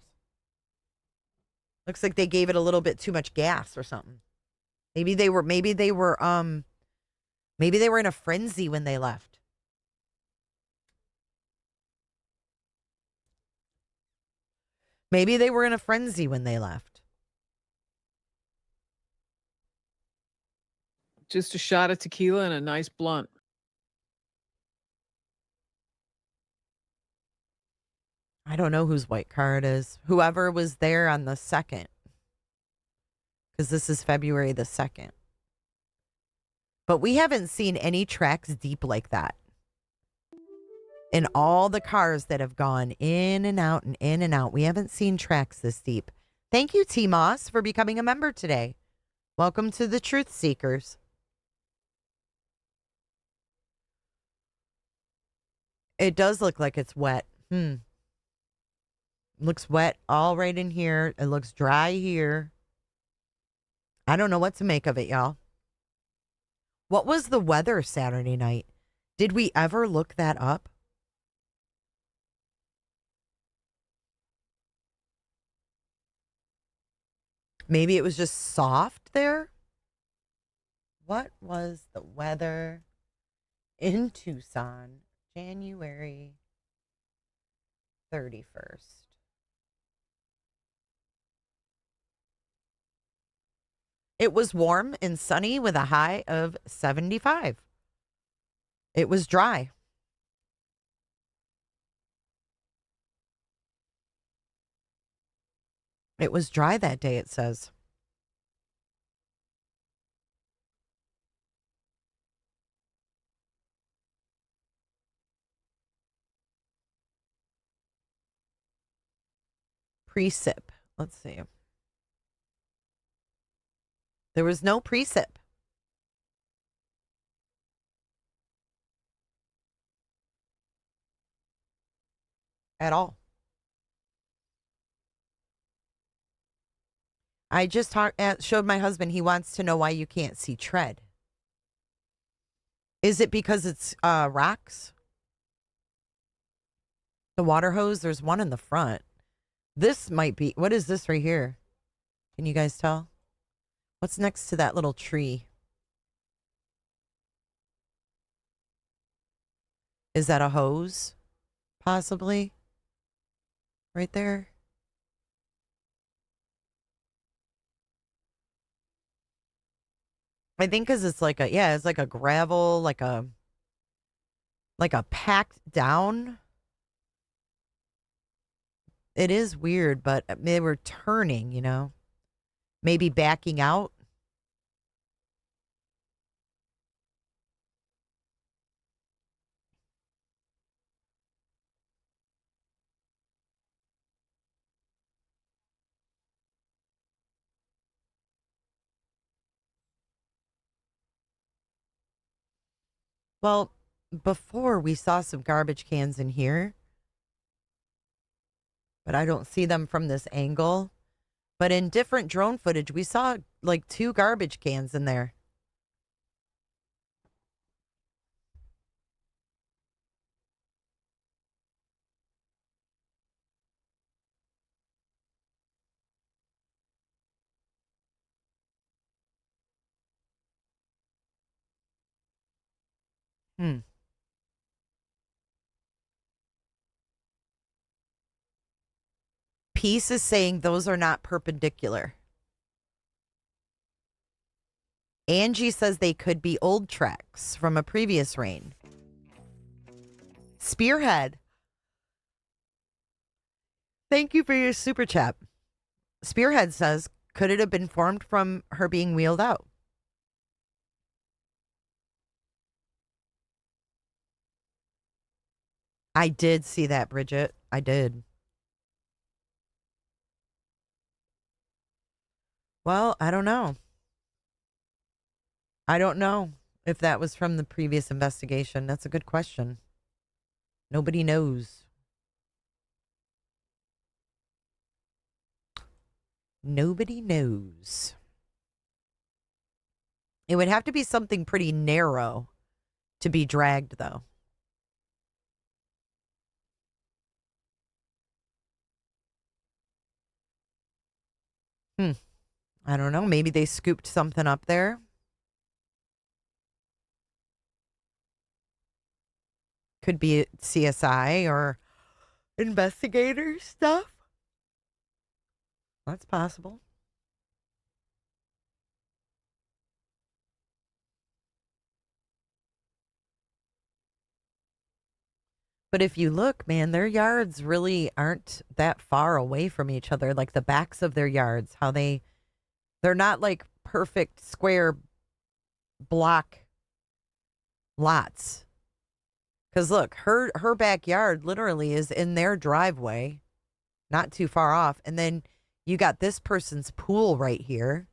Looks like they gave it a little bit too much gas or something. Maybe they were in a frenzy when they left. Maybe they were in a frenzy when they left. Just a shot of tequila and a nice blunt. I don't know whose white car it is. Whoever was there on the 2nd. Because this is February the 2nd. But we haven't seen any tracks deep like that. And all the cars that have gone in and out and in and out. We haven't seen tracks this deep. Thank you, T. Moss, for becoming a member today. Welcome to the Truth Seekers. It does look like it's wet. Looks wet all right in here. It looks dry here. I don't know what to make of it, y'all. What was the weather Saturday night? Did we ever look that up? Maybe it was just soft there? What was the weather in Tucson, January 31st? It was warm and sunny with a high of 75. It was dry. It was dry that day, it says. Precip. Let's see. There was no precip. At all. I just showed my husband, he wants to know why you can't see tread. Is it because it's rocks? The water hose, there's one in the front. This might be, what is this right here? Can you guys tell? What's next to that little tree? Is that a hose? Possibly? Right there? I think because it's like it's like a gravel, like a packed down. It is weird, but they were turning, you know, maybe backing out. Well, before we saw some garbage cans in here, but I don't see them from this angle. But in different drone footage, we saw like 2 garbage cans in there. Peace is saying those are not perpendicular. Angie says they could be old tracks from a previous rain. Spearhead. Thank you for your super chat. Spearhead says, could it have been formed from her being wheeled out? I did see that, Bridget. I did. Well, I don't know. I don't know if that was from the previous investigation. That's a good question. Nobody knows. Nobody knows. It would have to be something pretty narrow to be dragged, though. I don't know. Maybe they scooped something up there. Could be CSI or investigator stuff. That's possible. But if you look, man, their yards really aren't that far away from each other. Like the backs of their yards, how they're not like perfect square block lots. Because look, her backyard literally is in their driveway, not too far off. And then you got this person's pool right here.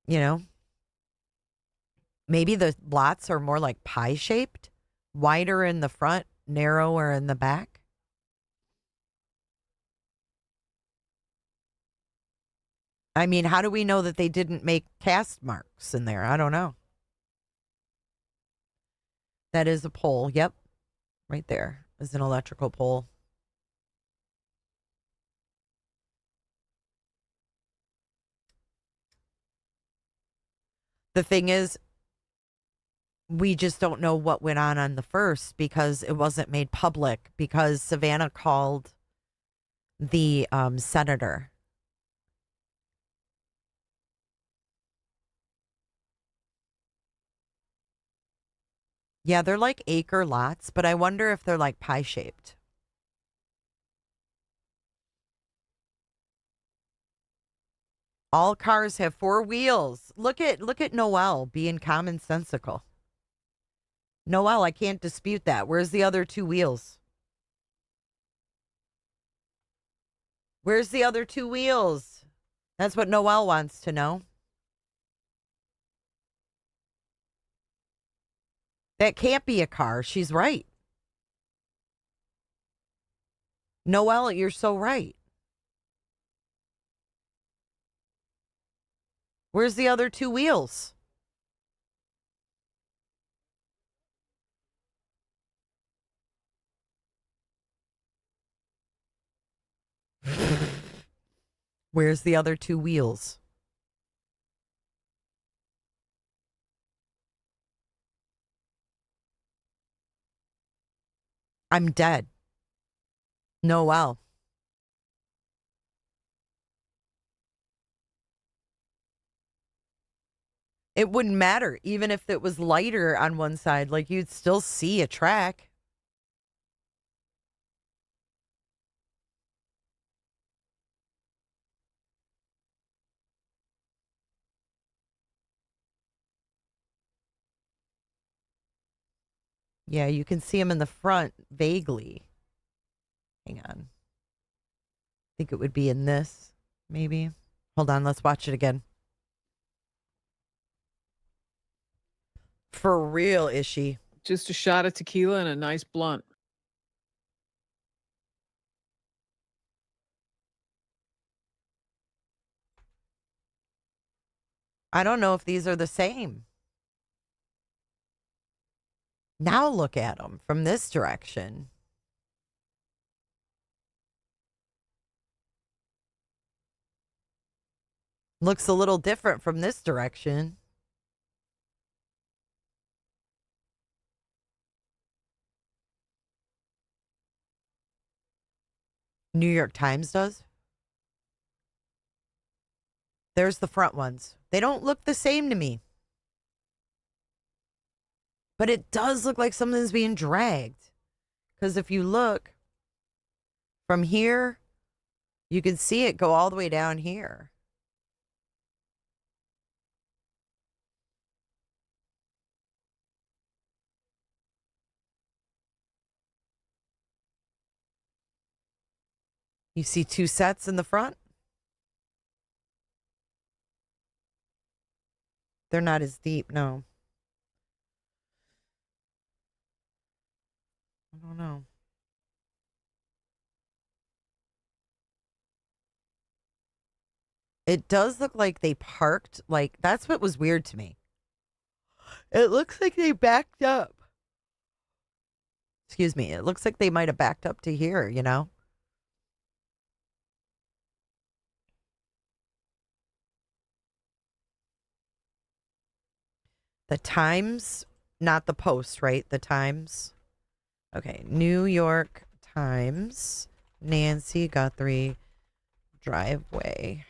You know, maybe the lots are more like pie shaped, wider in the front, narrower in the back. I mean, how do we know that they didn't make cast marks in there? I don't know. That is a pole. Yep. Right there is an electrical pole. The thing is, we just don't know what went on the first because it wasn't made public, because Savannah called the senator. Yeah, they're like acre lots, but I wonder if they're like pie shaped. All cars have four wheels. Look at Noelle being commonsensical. Noelle, I can't dispute that. Where's the other two wheels? Where's the other two wheels? That's what Noelle wants to know. That can't be a car. She's right. Noelle, you're so right. Where's the other two wheels? Where's the other two wheels? I'm dead. Noelle. It wouldn't matter, even if it was lighter on one side, like you'd still see a track. Yeah, you can see them in the front vaguely. Hang on. I think it would be in this, maybe. Hold on, let's watch it again. For real, is she? Just a shot of tequila and a nice blunt. I don't know if these are the same. Now look at them from this direction. Looks a little different from this direction. New York Times does. There's the front ones. They don't look the same to me. But it does look like something's being dragged. Because if you look from here, you can see it go all the way down here. You see two sets in the front? They're not as deep, no. I don't know. It does look like they parked, like, that's what was weird to me. It looks like they backed up. Excuse me. It looks like they might have backed up to here, you know? The Times, not the Post, right? The Times. Okay, New York Times, Nancy Guthrie driveway.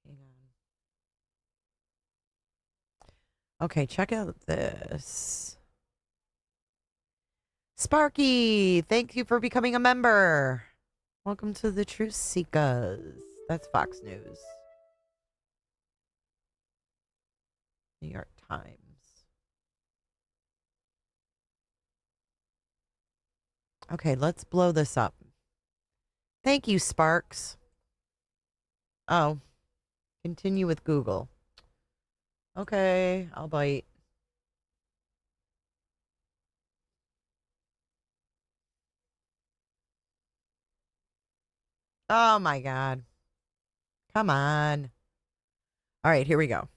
Hang on. Okay, check out this. Sparky, thank you for becoming a member. Welcome to the Truth Seekers. That's Fox News. New York Times. Okay, let's blow this up. Thank you, Sparks. Oh, continue with Google. Okay, I'll bite. Oh my God. Come on. All right, here we go.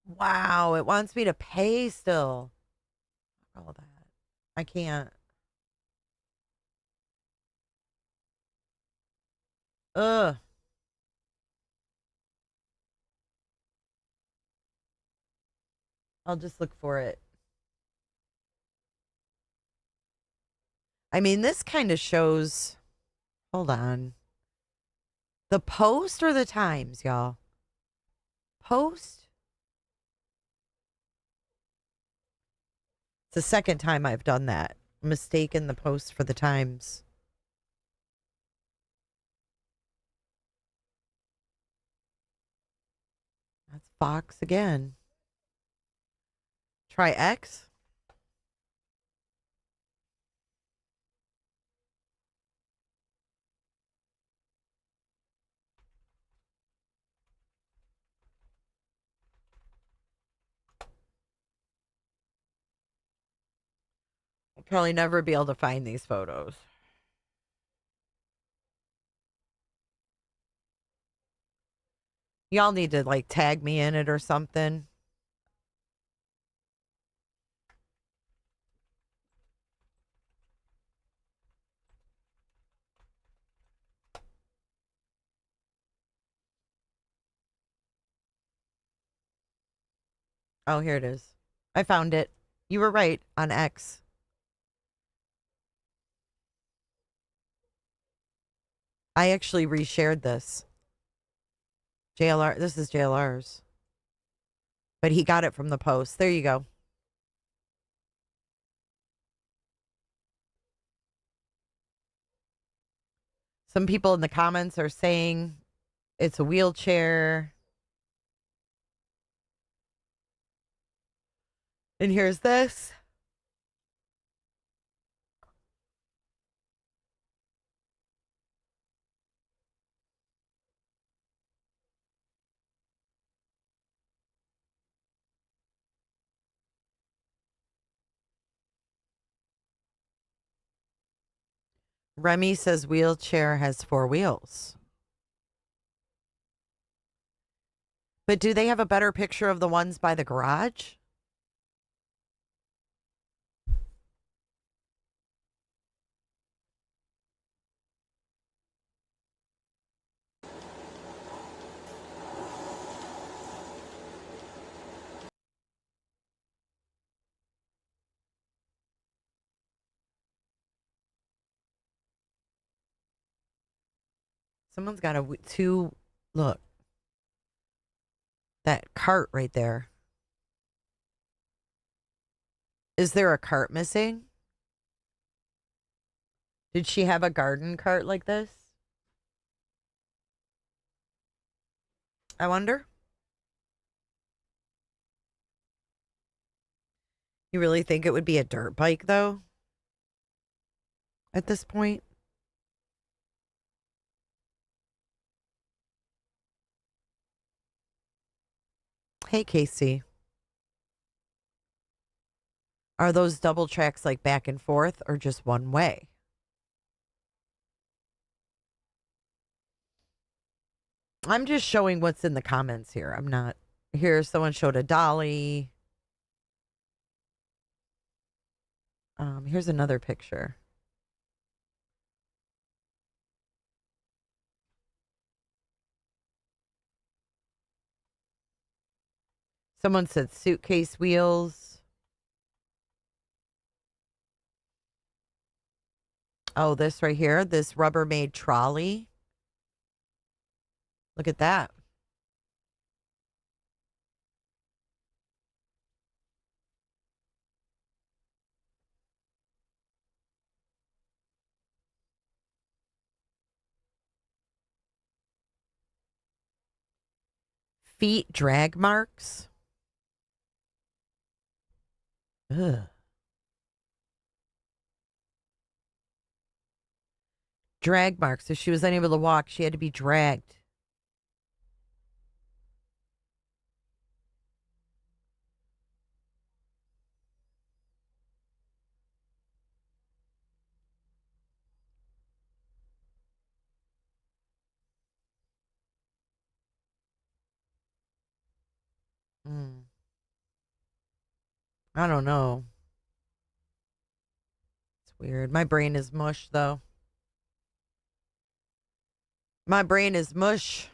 Wow, it wants me to pay still. All that. I can't. Ugh. I'll just look for it. I mean, this kind of shows. Hold on. The Post or the Times, y'all? Post? It's the second time I've done that. Mistaken the Post for the Times. That's Fox again. Try X. I'll probably never be able to find these photos. Y'all need to like tag me in it or something. Oh, here it is. I found it. You were right on X. I actually reshared this. JLR. This is JLR's. But he got it from the Post. There you go. Some people in the comments are saying it's a wheelchair. And here's this. Remy says wheelchair has 4 wheels. But do they have a better picture of the ones by the garage? Someone's got look. That cart right there. Is there a cart missing? Did she have a garden cart like this? I wonder. You really think it would be a dirt bike, though? At this point? Hey, Casey. Are those double tracks like back and forth or just one way? I'm just showing what's in the comments here. I'm not. Here, someone showed a dolly. Here's another picture. Someone said suitcase wheels. Oh, this right here, this Rubbermaid trolley. Look at that. Feet drag marks. Ugh. Drag marks. So she was unable to walk. She had to be dragged. I don't know. It's weird. My brain is mush, though. My brain is mush.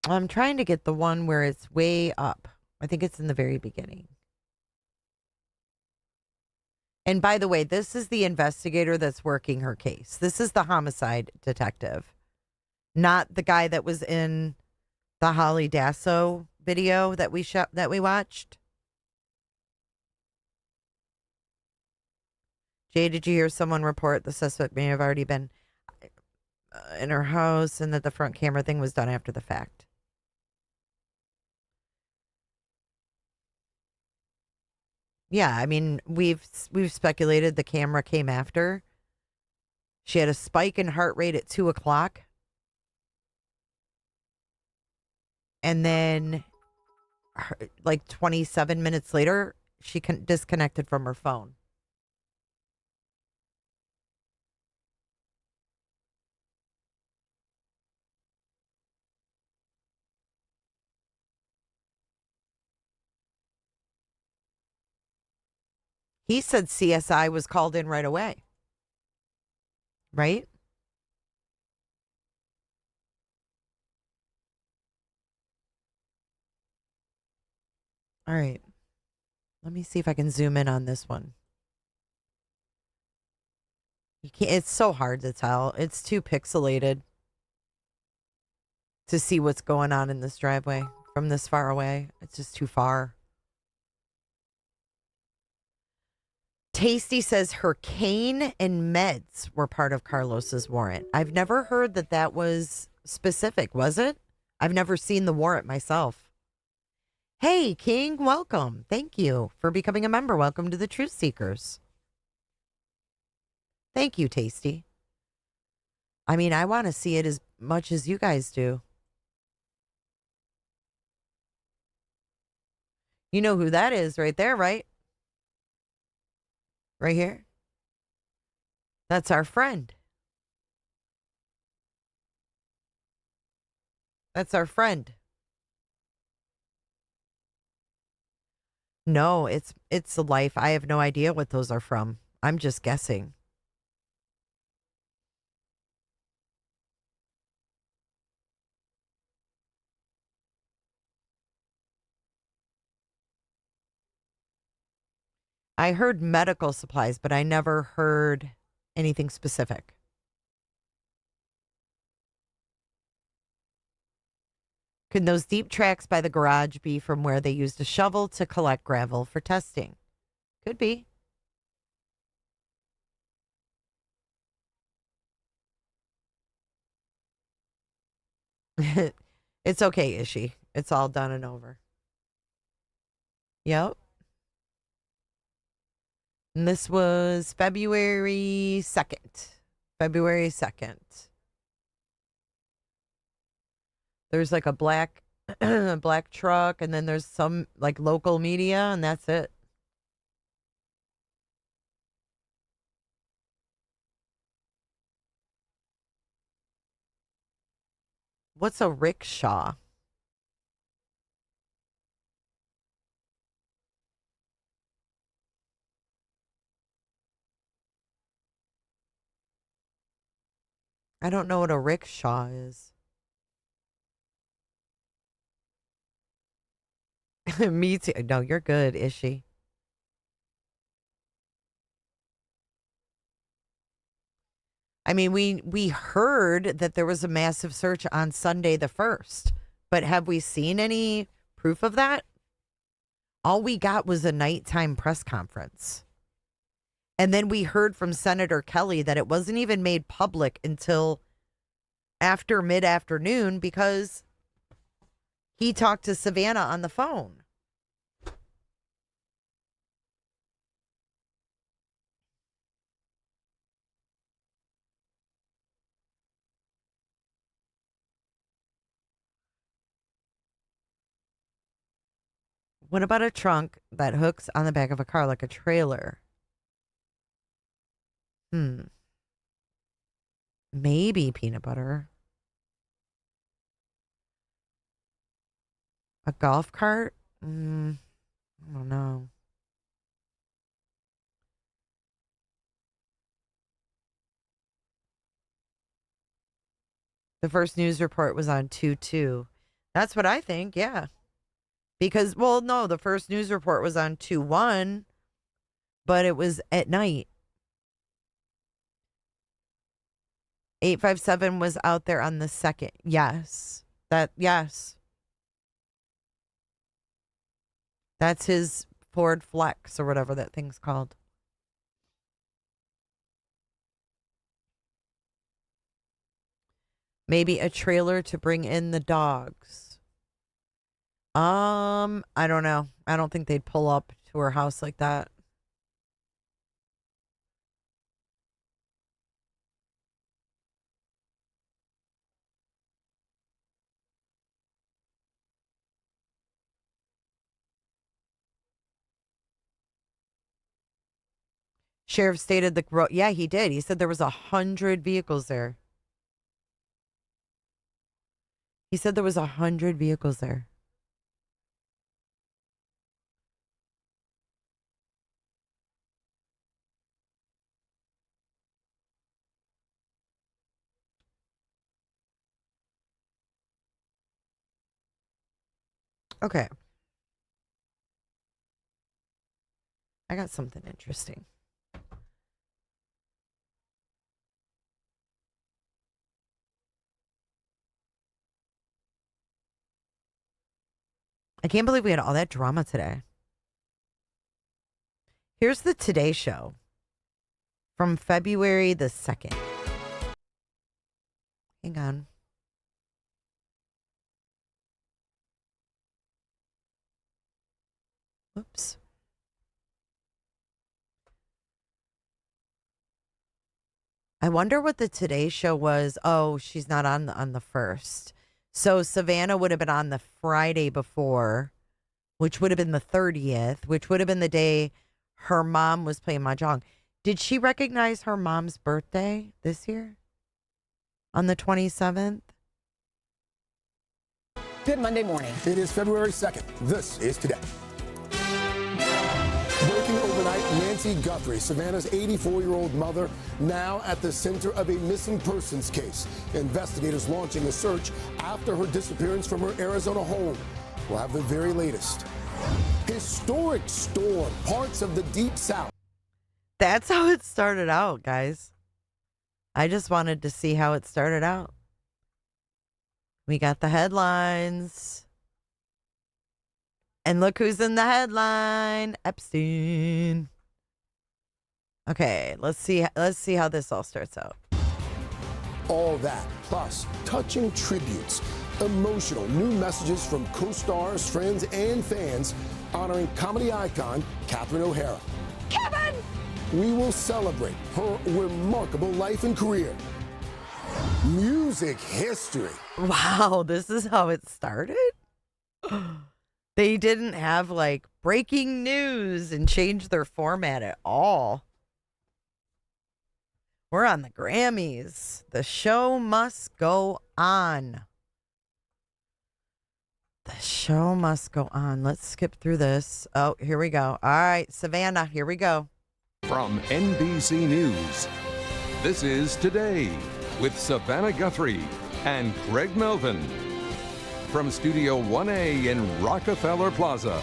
I'm trying to get the one where it's way up. I think it's in the very beginning. And by the way, this is the investigator that's working her case. This is the homicide detective, not the guy that was in the Holly Dasso video that we watched. Jay, did you hear someone report the suspect may have already been in her house and that the front camera thing was done after the fact? Yeah, I mean, we've speculated the camera came after. She had a spike in heart rate at 2:00. And then, like 27 minutes later, she disconnected from her phone. He said CSI was called in right away. Right? All right. Let me see if I can zoom in on this one. You can't, it's so hard to tell. It's too pixelated to see what's going on in this driveway from this far away. It's just too far. Tasty says her cane and meds were part of Carlos's warrant. I've never heard that was specific, was it? I've never seen the warrant myself. Hey, King, welcome. Thank you for becoming a member. Welcome to the Truth Seekers. Thank you, Tasty. I mean, I want to see it as much as you guys do. You know who that is right there, right? Right here. That's our friend. That's our friend. No, it's a life. I have no idea what those are from. I'm just guessing. I heard medical supplies, but I never heard anything specific. Could those deep tracks by the garage be from where they used a shovel to collect gravel for testing? Could be. It's okay, Ishi. It's all done and over. Yep. And this was February 2nd. February 2nd. There's like a black black truck, and then there's some like local media, and that's it. What's a rickshaw? I don't know what a rickshaw is. Me too. No, you're good, Ishi. I mean, we heard that there was a massive search on Sunday the 1st, but have we seen any proof of that? All we got was a nighttime press conference. And then we heard from Senator Kelly that it wasn't even made public until after mid-afternoon because he talked to Savannah on the phone. What about a trunk that hooks on the back of a car like a trailer? Maybe peanut butter. A golf cart? I don't know. The first news report was on 2/2. That's what I think, yeah. Because, well, no, the first news report was on 2/1, but it was at night. 857 was out there on the 2nd. Yes. Yes. That's his Ford Flex or whatever that thing's called. Maybe a trailer to bring in the dogs. I don't know. I don't think they'd pull up to her house like that. Sheriff stated yeah, he did. He said there was 100 vehicles there. He said there was 100 vehicles there. Okay. I got something interesting. I can't believe we had all that drama today. Here's the Today Show from February the 2nd. Hang on. Whoops. I wonder what the Today Show was. Oh, she's not on the 1st. So Savannah would have been on the Friday before, which would have been the 30th, which would have been the day her mom was playing mahjong. Did she recognize her mom's birthday this year? On the 27th? Good Monday morning. It is February 2nd. This is Today. Breaking overnight, Nancy Guthrie, Savannah's 84-year-old mother, now at the center of a missing persons case. Investigators launching a search after her disappearance from her Arizona home. We'll have the very latest. Historic storm, parts of the Deep South. That's how it started out, guys. I just wanted to see how it started out. We got the headlines. And look who's in the headline. Epstein. Okay, let's see how this all starts out. All that, plus touching tributes, emotional new messages from co-stars, friends, and fans honoring comedy icon Catherine O'Hara. Kevin! We will celebrate her remarkable life and career. Music history. Wow, this is how it started? They didn't have like breaking news and change their format at all. We're on the Grammys. The show must go on. The show must go on. Let's skip through this. Oh, here we go. All right, Savannah, here we go. From NBC News, this is Today with Savannah Guthrie and Craig Melvin. From Studio 1A in Rockefeller Plaza.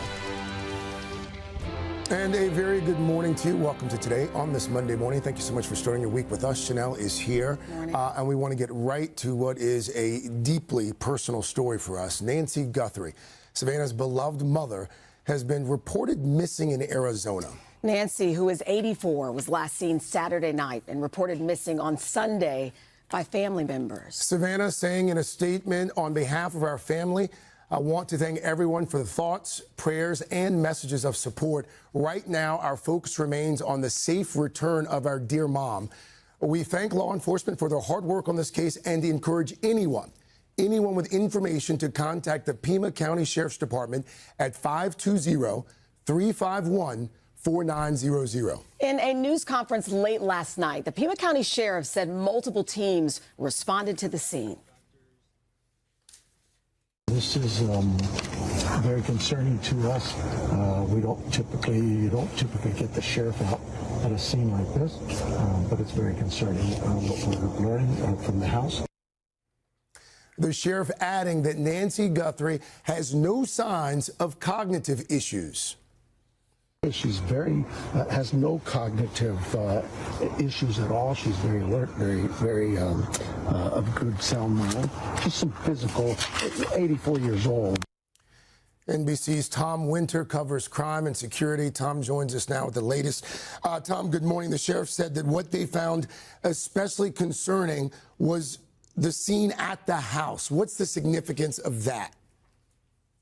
And a very good morning to you. Welcome to Today on this Monday morning. Thank you so much for starting your week with us. Chanel is here, and we want to get right to what is a deeply personal story for us. Nancy Guthrie, Savannah's beloved mother, has been reported missing in Arizona. Nancy, who is 84, was last seen Saturday night and reported missing on Sunday by family members. Savannah saying in a statement, on behalf of our family, I want to thank everyone for the thoughts, prayers, and messages of support. Right now, our focus remains on the safe return of our dear mom. We thank law enforcement for their hard work on this case and encourage anyone with information to contact the Pima County Sheriff's Department at 520-351-4900. In a news conference late last night, the Pima County Sheriff said multiple teams responded to the scene. This is very concerning to us. You don't typically get the sheriff out at a scene like this, but it's very concerning what we're learning from the house. The sheriff adding that Nancy Guthrie has no signs of cognitive issues. She's has no cognitive issues at all. She's very alert, very of good sound mind. Just some physical, 84 years old. NBC's Tom Winter covers crime and security. Tom joins us now with the latest. Tom, good morning. The sheriff said that what they found especially concerning was the scene at the house. What's the significance of that?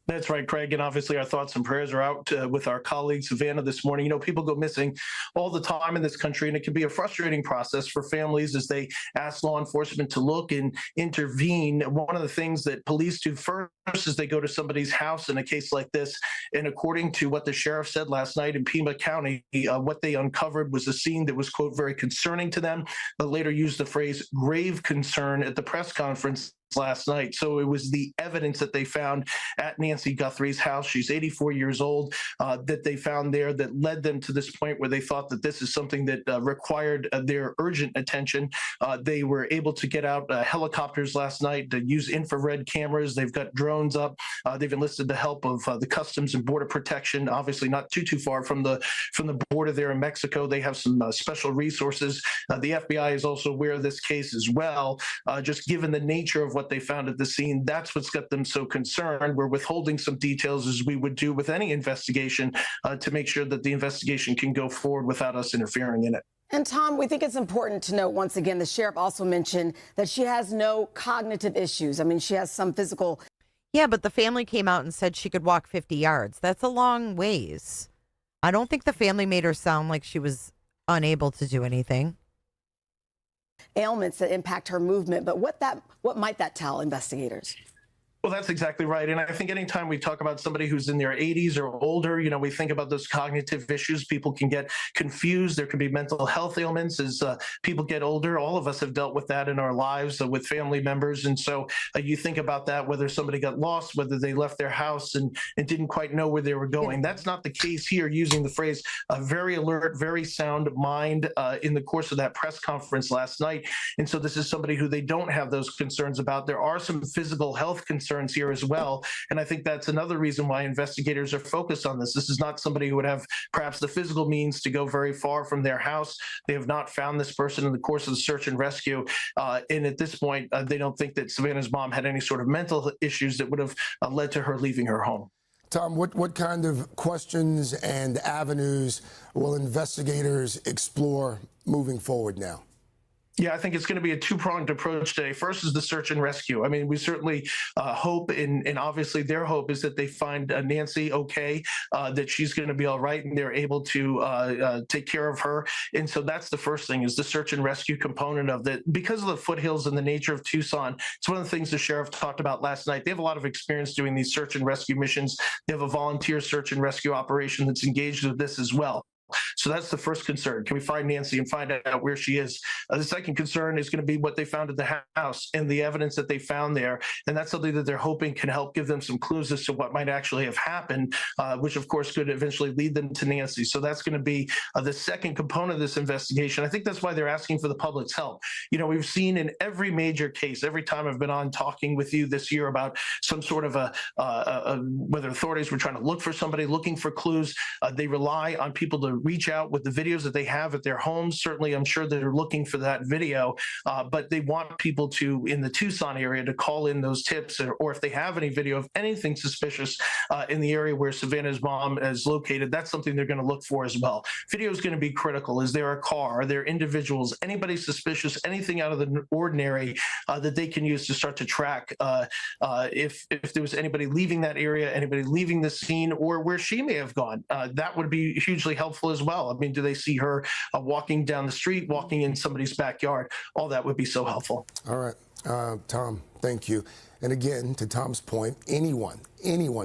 That's right, Craig. And obviously our thoughts and prayers are out with our colleague Savannah this morning. You know, people go missing all the time in this country, and it can be a frustrating process for families as they ask law enforcement to look and intervene. One of the things that police do first is they go to somebody's house in a case like this. And according to what the sheriff said last night in Pima County, what they uncovered was a scene that was, quote, very concerning to them, but later used the phrase grave concern at the press conference last night. So it was the evidence that they found at Nancy Guthrie's house. She's 84 years old, that they found there that led them to this point where they thought that this is something that required their urgent attention. They were able to get out helicopters last night to use infrared cameras. They've got drones up. They've enlisted the help of the Customs and Border Protection, obviously not too far from the border there in Mexico. They have some special resources. The FBI is also aware of this case as well, just given the nature of what they found at the scene. That's what's got them so concerned. We're withholding some details, as we would do with any investigation, to make sure that the investigation can go forward without us interfering in it. And Tom, we think it's important to note, once again, the sheriff also mentioned that she has no cognitive issues. I mean, she has some physical. Yeah, but the family came out and said she could walk 50 yards. That's a long ways. I don't think the family made her sound like she was unable to do anything. Ailments that impact her movement, but what might that tell investigators? Well, that's exactly right. And I think anytime we talk about somebody who's in their 80s or older, you know, we think about those cognitive issues. People can get confused. There can be mental health ailments as people get older. All of us have dealt with that in our lives with family members. And so you think about that, whether somebody got lost, whether they left their house and didn't quite know where they were going. That's not the case here, using the phrase very alert, very sound mind in the course of that press conference last night. And so this is somebody who they don't have those concerns about. There are some physical health concerns here as well. And I think that's another reason why investigators are focused on this. This is not somebody who would have perhaps the physical means to go very far from their house. They have not found this person in the course of the search and rescue. And at this point, they don't think that Savannah's mom had any sort of mental issues that would have led to her leaving her home. Tom, what kind of questions and avenues will investigators explore moving forward now? Yeah, I think it's going to be a two-pronged approach today. First is the search and rescue. I mean, we certainly hope, and obviously their hope is that they find Nancy okay, that she's going to be all right, and they're able to take care of her. And so that's the first thing, is the search and rescue component of that. Because of the foothills and the nature of Tucson, it's one of the things the sheriff talked about last night. They have a lot of experience doing these search and rescue missions. They have a volunteer search and rescue operation that's engaged with this as well. So that's the first concern. Can we find Nancy and find out where she is? The second concern is going to be what they found at the house and the evidence that they found there. And that's something that they're hoping can help give them some clues as to what might actually have happened, which of course could eventually lead them to Nancy. So that's going to be the second component of this investigation. I think that's why they're asking for the public's help. You know, we've seen in every major case, every time I've been on talking with you this year about some sort of whether authorities were trying to look for somebody, looking for clues, they rely on people to reach out with the videos that they have at their homes. Certainly, I'm sure they're looking for that video, but they want people to, in the Tucson area, to call in those tips, or if they have any video of anything suspicious in the area where Savannah's mom is located, that's something they're going to look for as well. Video is going to be critical. Is there a car? Are there individuals? Anybody suspicious? Anything out of the ordinary that they can use to start to track if there was anybody leaving that area, anybody leaving the scene, or where she may have gone. That would be hugely helpful as well. I mean, do they see her walking down the street, walking in somebody's backyard? All that would be so helpful. All right. Tom, thank you. And again, to Tom's point, anyone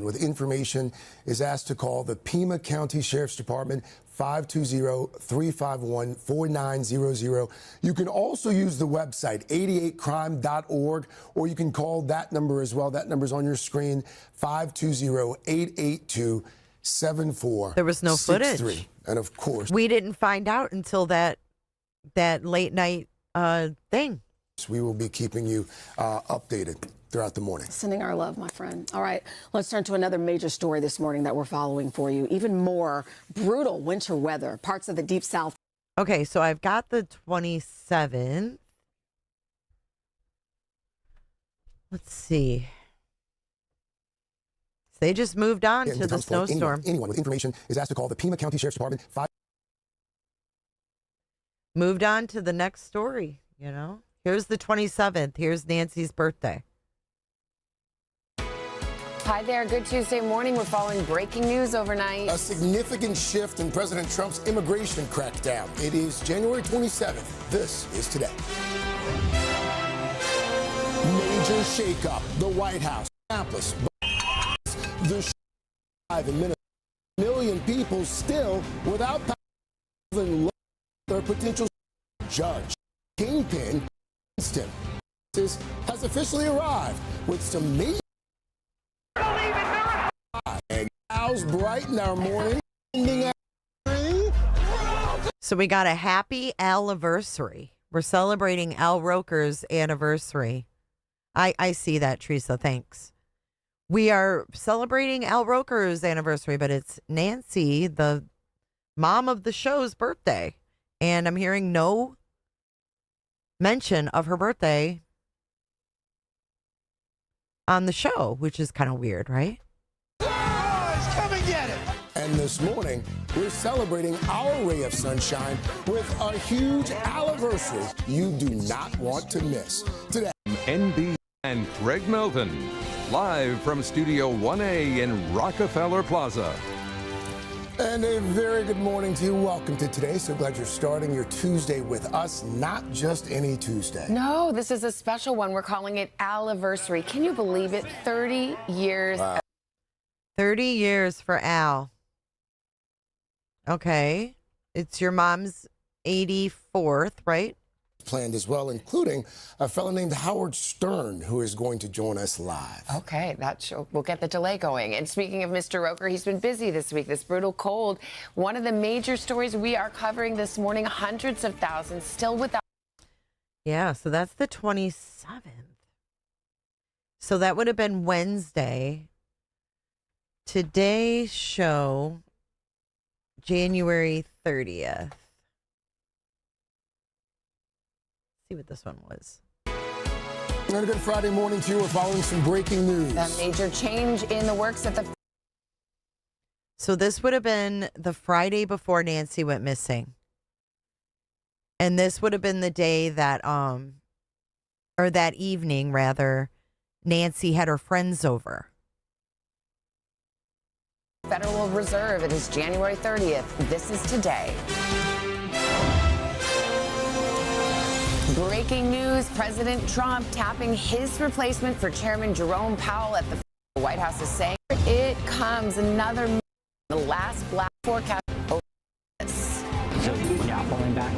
with information is asked to call the Pima County Sheriff's Department, 520-351-4900. You can also use the website, 88crime.org, or you can call that number as well. That number's on your screen, 520-882-7463. There was no footage. And of course, we didn't find out until that late night thing. We will be keeping you updated throughout the morning. Sending our love, my friend. All right, let's turn to another major story this morning that we're following for you. Even more brutal winter weather. Parts of the Deep South. Okay, so I've got the 27th. Let's see. They just moved on to the snowstorm. Anyone with information is asked to call the Pima County Sheriff's Department. Moved on to the next story, you know. Here's the 27th. Here's Nancy's birthday. Hi there. Good Tuesday morning. We're following breaking news overnight. A significant shift in President Trump's immigration crackdown. It is January 27th. This is today. Major shakeup. The White House. The 5 minutes. Million people still without power. Their potential judge. Kingpin has officially arrived with some major and Al's brighten our morning. So we got a happy Al-iversary. We're celebrating Al Roker's anniversary. I see that, Teresa. Thanks. We are celebrating Al Roker's anniversary, but it's Nancy, the mom of the show's birthday. And I'm hearing no mention of her birthday on the show, which is kind of weird, right? Come and get it. And this morning, we're celebrating our ray of sunshine with a huge anniversary you do not want to miss. Today, NBC and Craig Melvin, live from Studio 1A in Rockefeller Plaza. And a very good morning to you. Welcome to today. So glad you're starting your Tuesday with us. Not just any Tuesday. No, this is a special one. We're calling it Al-iversary. Can you believe it? 30 years. Wow. 30 years for Al. Okay. It's your mom's 84th, right? Planned as well, including a fellow named Howard Stern, who is going to join us live. Okay, we'll get the delay going. And speaking of Mr. Roker, he's been busy this week, this brutal cold. One of the major stories we are covering this morning, hundreds of thousands still without. Yeah, so that's the 27th. So that would have been Wednesday. Today's show, January 30th. See what this one was. And a good Friday morning to you. We're following some breaking news. A major change in the works at the. So this would have been the Friday before Nancy went missing. And this would have been the day that, or that evening rather, Nancy had her friends over. Federal Reserve. It is January 30th. This is today. Breaking news, President Trump tapping his replacement for Chairman Jerome Powell at the White House is saying it comes another the last black forecast falling back?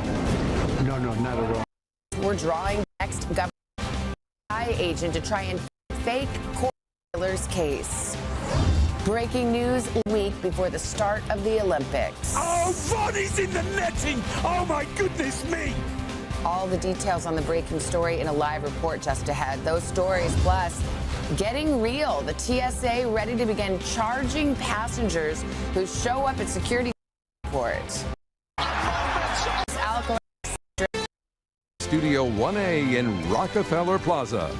No, not at all. We're drawing next government agent to try and fake Taylor's case. Breaking news a week before the start of the Olympics. Oh, Vonnie's in the netting! Oh my goodness me! All the details on the breaking story in a live report just ahead. Those stories plus getting real. The TSA ready to begin charging passengers who show up at security airports. Studio 1A in Rockefeller Plaza.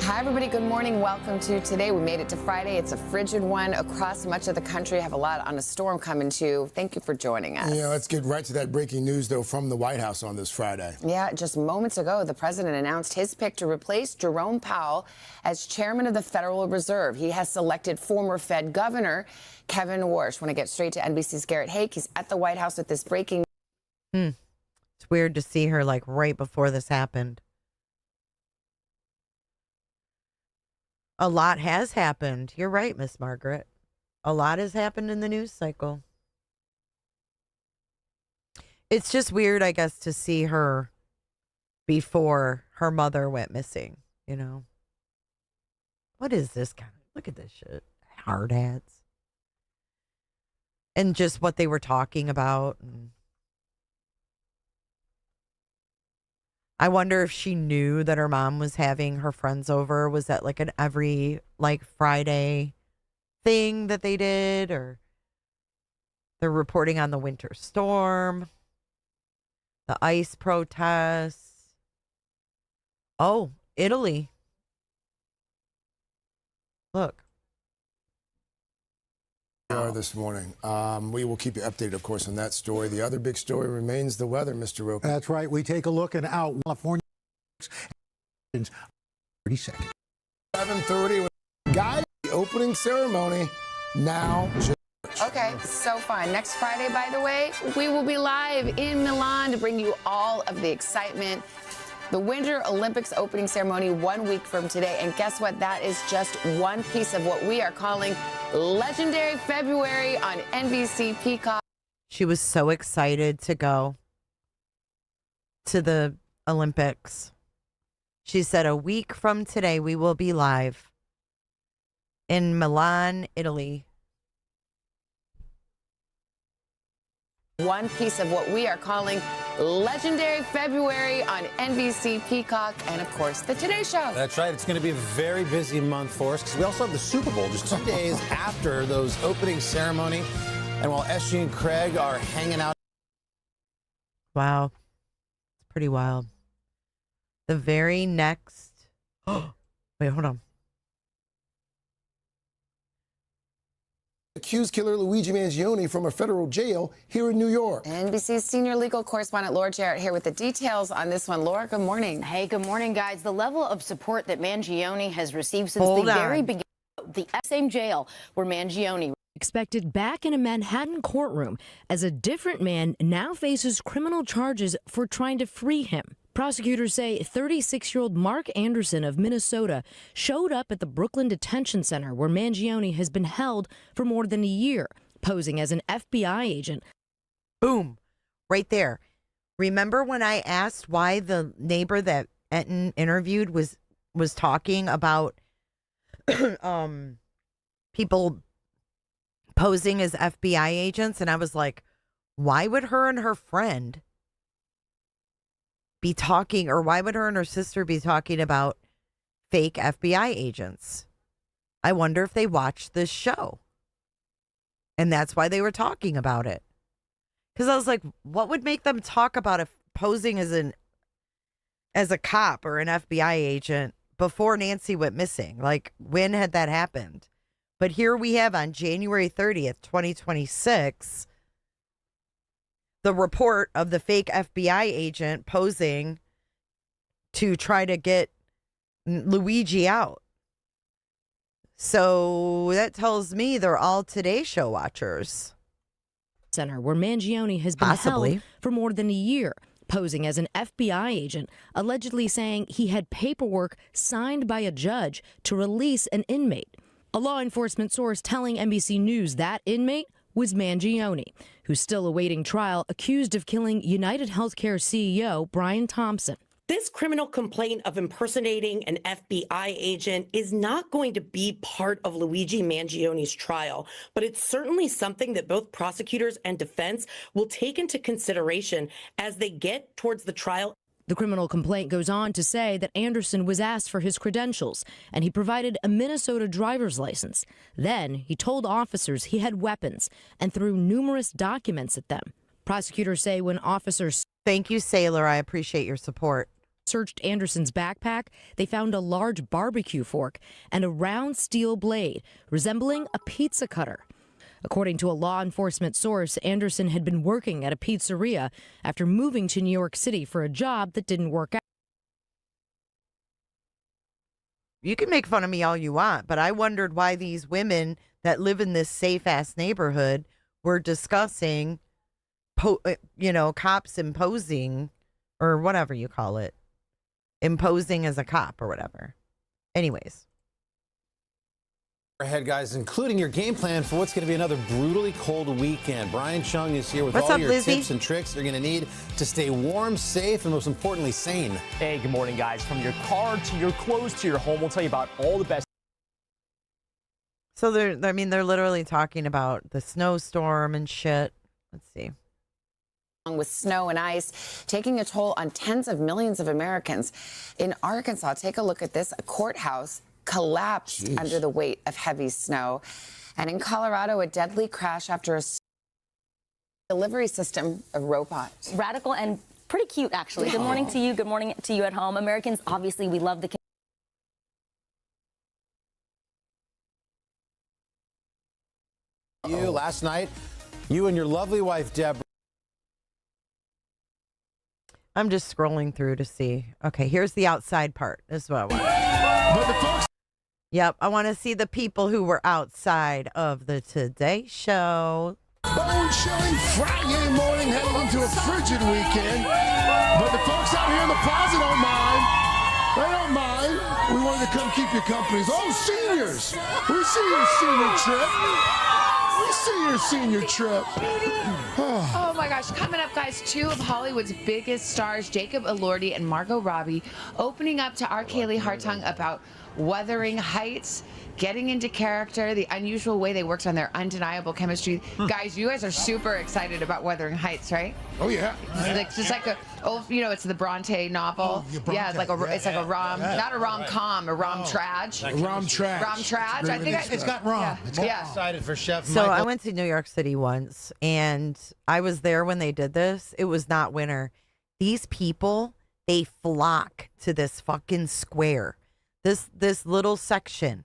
Hi, everybody. Good morning. Welcome to Today. We made it to Friday. It's a frigid one across much of the country. Have a lot on a storm coming, too. Thank you for joining us. Yeah, let's get right to that breaking news, though, from the White House on this Friday. Yeah, just moments ago, the president announced his pick to replace Jerome Powell as chairman of the Federal Reserve. He has selected former Fed Governor Kevin Warsh. Want to get straight to NBC's Garrett Haake. He's at the White House with this breaking news. It's weird to see her like right before this happened. A lot has happened. You're right, Miss Margaret. A lot has happened in the news cycle. It's just weird, I guess, to see her before her mother went missing, you know? What is this kind of... Look at this shit. Hard hats. And just what they were talking about. And I wonder if she knew that her mom was having her friends over. Was that like an every like Friday thing that they did? Or they're reporting on the winter storm, the ice protests. Oh, Italy. Look. This morning. We will keep you updated, of course, on that story. The other big story remains the weather, Mr. Roper. That's right. We take a look at out California. 30 seconds. 7:30 with guy the opening ceremony. Now. Okay, so fun. Next Friday, by the way, we will be live in Milan to bring you all of the excitement. The Winter Olympics opening ceremony 1 week from today. And guess what? That is just one piece of what we are calling Legendary February on NBC Peacock. She was so excited to go to the Olympics. She said a week from today, we will be live in Milan, Italy. One piece of what we are calling Legendary February on NBC Peacock and, of course, the Today Show. That's right. It's going to be a very busy month for us because we also have the Super Bowl just 2 days after those opening ceremony. And while SG and Craig are hanging out. Wow. It's pretty wild. The very next... Wait, hold on. Accused killer Luigi Mangione from a federal jail here in New York. NBC's senior legal correspondent Laura Jarrett here with the details on this one. Laura, good morning. Hey, good morning, guys. The level of support that Mangione has received since the very beginning of the same jail where Mangione expected back in a Manhattan courtroom as a different man now faces criminal charges for trying to free him. Prosecutors say 36-year-old Mark Anderson of Minnesota showed up at the Brooklyn Detention Center where Mangione has been held for more than a year, posing as an FBI agent. Boom. Right there. Remember when I asked why the neighbor that Enton interviewed was talking about people posing as FBI agents? And I was like, why would her and her friend be talking, or why would her and her sister be talking about fake FBI agents? I wonder if they watched this show and that's why they were talking about it. Because I was like, what would make them talk about if posing as a cop or an FBI agent before Nancy went missing? Like, when had that happened? But here we have on January 30th, 2026, the report of the fake FBI agent posing to try to get Luigi out. So that tells me they're all Today Show watchers. Center where Mangione has been held for more than a year, posing as an FBI agent, allegedly saying he had paperwork signed by a judge to release an inmate. A law enforcement source telling NBC News that inmate was Mangione, who's still awaiting trial, accused of killing United Healthcare CEO Brian Thompson. This criminal complaint of impersonating an FBI agent is not going to be part of Luigi Mangione's trial, but it's certainly something that both prosecutors and defense will take into consideration as they get towards the trial. The criminal complaint goes on to say that Anderson was asked for his credentials, and he provided a Minnesota driver's license. Then he told officers he had weapons and threw numerous documents at them. Prosecutors say when officers... Thank you, Sailor. I appreciate your support. Searched Anderson's backpack, they found a large barbecue fork and a round steel blade resembling a pizza cutter. According to a law enforcement source, Anderson had been working at a pizzeria after moving to New York City for a job that didn't work out. You can make fun of me all you want, but I wondered why these women that live in this safe-ass neighborhood were discussing, cops imposing, or whatever you call it. Imposing as a cop or whatever. Anyways. Ahead, guys, including your game plan for what's going to be another brutally cold weekend. Brian Chung is here with all your tips and tricks you're going to need to stay warm, safe, and most importantly, sane. Hey, good morning, guys. From your car to your clothes to your home, we'll tell you about all the best. So they're literally talking about the snowstorm and shit. Let's see. With snow and ice taking a toll on tens of millions of Americans. In Arkansas, take a look at this. A courthouse collapsed under the weight of heavy snow. And in Colorado, a deadly crash after a delivery system, a robot. Radical and pretty cute, actually. Good morning to you. Good morning to you at home. Americans, obviously, we love the... You, last night, you and your lovely wife, Deborah. I'm just scrolling through to see. Okay, here's the outside part. This is what I want. Yep, I want to see the people who were outside of the Today Show. Bone-chilling Friday morning heading into a frigid weekend. But the folks out here in the plaza don't mind. They don't mind. We wanted to come keep you company. Oh, seniors! We see your senior trip. We see your senior trip. Oh my gosh, coming up, guys, two of Hollywood's biggest stars, Jacob Elordi and Margot Robbie, opening up to R. Kaylee Hartung about Wuthering Heights, getting into character, the unusual way they worked on their undeniable chemistry. Guys, you guys are super excited about Wuthering Heights, right? Oh yeah. It's just like a old, it's the Bronte novel. Yeah, it's like a rom, not a rom-com, a rom-trage. Rom-trage. Rom-trage. I think it's got rom. Yeah. It's got excited for Chef So Michael. I went to New York City once, and I was there when they did this. It was not winter. These people, they flock to this fucking square, this little section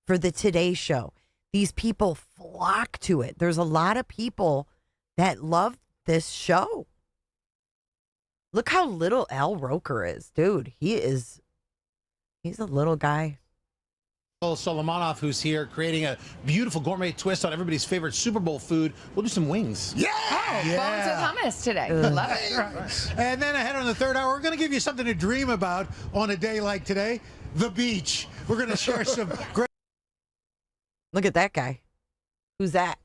for the Today Show. These people flock to it. There's a lot of people that love this show. Look how little Al Roker is, dude. He's a little guy. Solomonov, who's here creating a beautiful gourmet twist on everybody's favorite Super Bowl food. We'll do some wings. Bones with hummus today. Love it. Right. And then ahead on the third hour, we're going to give you something to dream about on a day like today, the beach. We're going to share some great... Look at that guy. Who's that?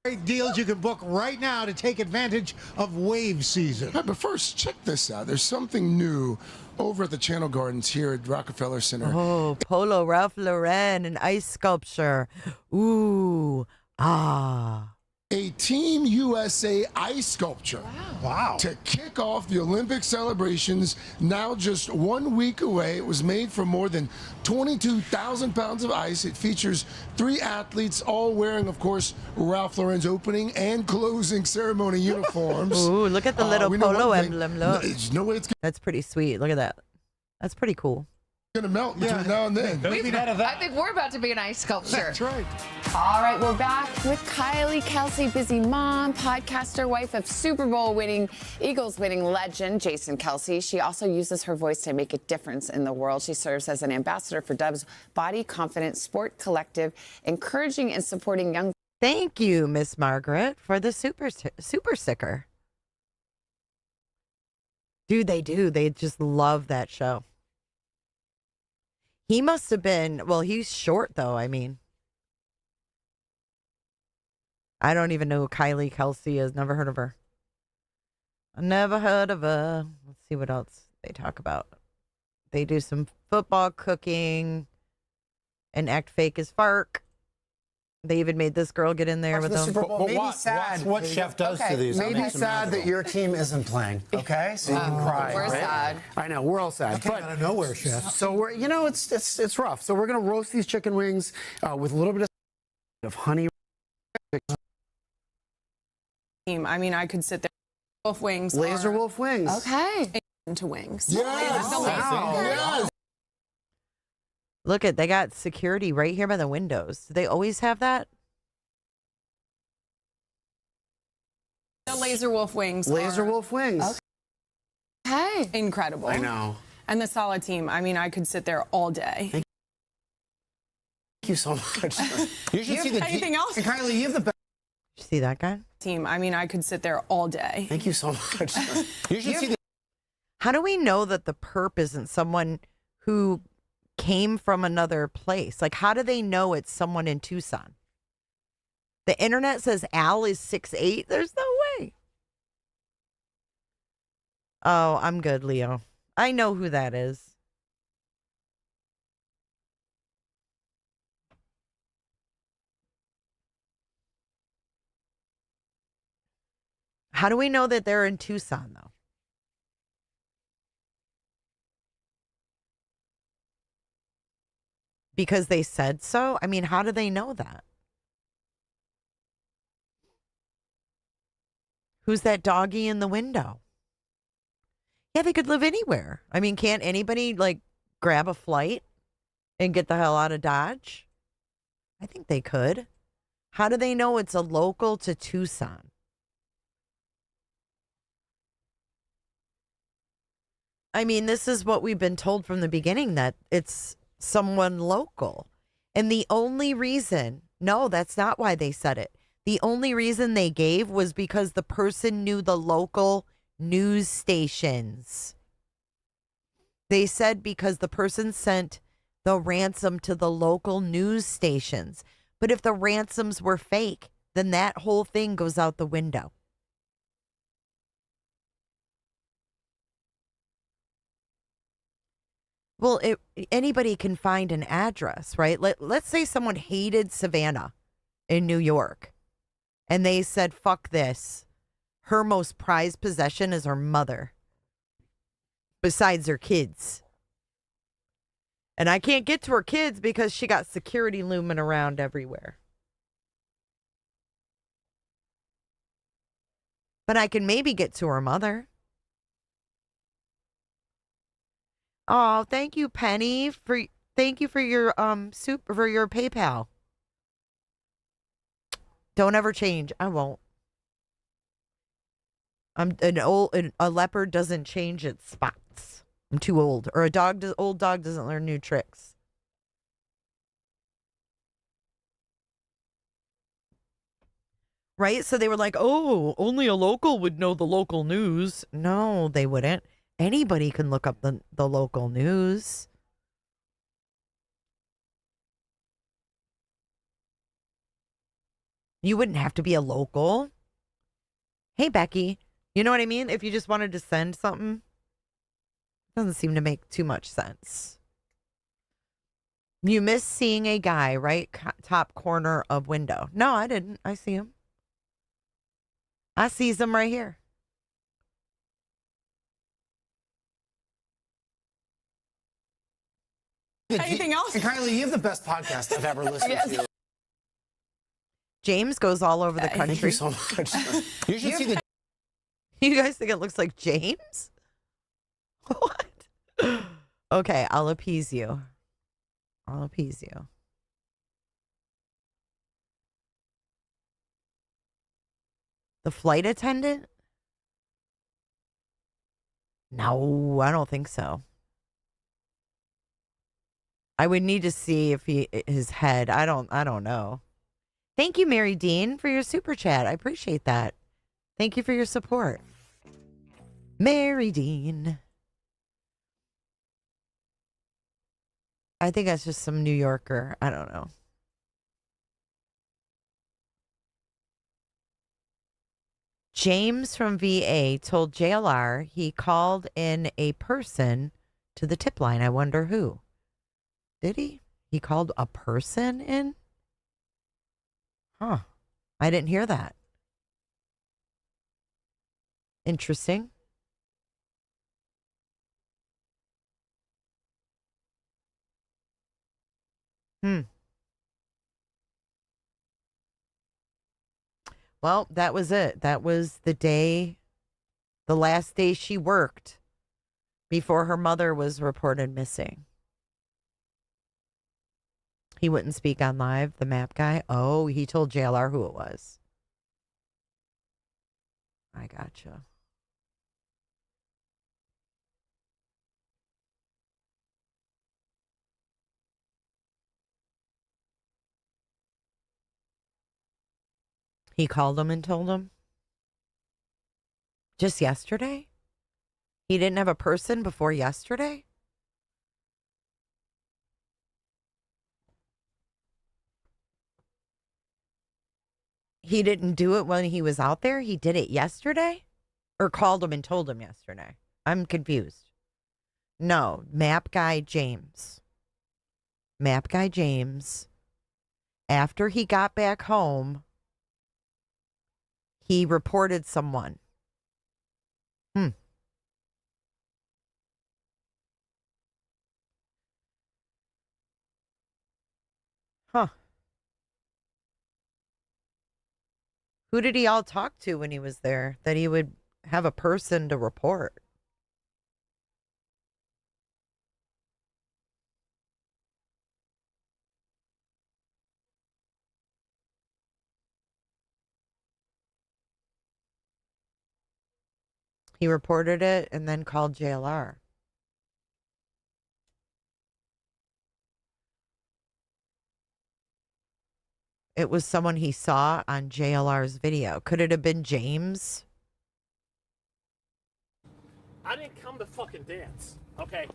Great deals you can book right now to take advantage of wave season. Right, but first, check this out. There's something new over at the Channel Gardens here at Rockefeller Center. Oh, Polo Ralph Lauren and ice sculpture. Ooh, A Team USA ice sculpture. Wow. To kick off the Olympic celebrations, now just 1 week away. It was made from more than 22,000 pounds of ice. It features 3 athletes, all wearing, of course, Ralph Lauren's opening and closing ceremony uniforms. Ooh, look at the little polo emblem. Look. There's no way it's That's pretty sweet. Look at that. That's pretty cool. going to melt between now and then. I think we're about to be an ice sculpture. That's right. All right, we're back with Kylie Kelsey, busy mom, podcaster, wife of Super Bowl winning, Eagles winning legend, Jason Kelsey. She also uses her voice to make a difference in the world. She serves as an ambassador for Dove's Body Confident Sport Collective, encouraging and supporting young. Thank you, Miss Margaret, for the super sticker. Dude, they do. They just love that show. He must have been, well, he's short, though, I mean. I don't even know who Kylie Kelsey is. Never heard of her. I never heard of her. Let's see what else they talk about. They do some football cooking and act fake as Fark. They even made this girl get in there with them. Maybe sad. What chef does to these? Maybe sad that your team isn't playing. Okay, so you can cry. We're right? sad. I know we're all sad. Came out of nowhere, chef. So we're, it's rough. So we're gonna roast these chicken wings with a little bit of honey. I mean, I could sit there. Wolf wings. Laser wolf wings. Okay. Into wings. Yes. Wow. Look they got security right here by the windows. Do they always have that? The laser wolf wings. Laser wolf wings. Okay. Incredible. I know. And the salad team. I mean, I could sit there all day. Thank you so much. You should see the anything else? And Kylie, you have the best Did you see that guy? Team. I mean, I could sit there all day. Thank you so much. You should see the How do we know that the perp isn't someone who came from another place? Like, how do they know it's someone in Tucson? The internet says Al is 6'8". There's no way. Oh, I'm good, Leo. I know who that is. How do we know that they're in Tucson, though? Because they said so? I mean, how do they know that? Who's that doggy in the window? Yeah, they could live anywhere. I mean, can't anybody, like, grab a flight and get the hell out of Dodge? I think they could. How do they know it's a local to Tucson? I mean, this is what we've been told from the beginning, that it's someone local. And the only reason, no, that's not why they said it. The only reason they gave was because the person knew the local news stations. They said because the person sent the ransom to the local news stations. But if the ransoms were fake, then that whole thing goes out the window. Well, anybody can find an address, right? Let's say someone hated Savannah in New York, and they said, fuck this. Her most prized possession is her mother, besides her kids. And I can't get to her kids because she got security looming around everywhere. But I can maybe get to her mother. Oh, thank you, Penny. Thank you for your for your PayPal. Don't ever change. I won't. A leopard doesn't change its spots. I'm too old. Or old dog doesn't learn new tricks. Right? So they were like, oh, only a local would know the local news. No, they wouldn't. Anybody can look up the local news. You wouldn't have to be a local. Hey, Becky. You know what I mean? If you just wanted to send something, doesn't seem to make too much sense. You miss seeing a guy, right? Top corner of window. No, I didn't. I see him. I sees him right here. Anything else? And Kylie, you have the best podcast I've ever listened to. James goes all over the country. Thank you so much. You should see the. You guys think it looks like James? What? Okay, I'll appease you. I'll appease you. The flight attendant? No, I don't think so. I would need to see if his head. I don't know. Thank you, Mary Dean, for your super chat. I appreciate that. Thank you for your support. Mary Dean. I think that's just some New Yorker. I don't know. James from VA told JLR he called in a person to the tip line. I wonder who. Did he? He called a person in? Huh. I didn't hear that. Interesting. Well, that was it. That was the last day she worked before her mother was reported missing. He wouldn't speak on live, the map guy. Oh, he told JLR who it was. I gotcha. He called him and told him? Just yesterday? He didn't have a person before yesterday? He didn't do it when he was out there? He did it yesterday? Or called him and told him yesterday? I'm confused. No, map guy James. Map guy James. After he got back home, he reported someone. Huh. Who did he all talk to when he was there that he would have a person to report? He reported it and then called JLR. It was someone he saw on JLR's video. Could it have been James? I didn't come to fucking dance, okay?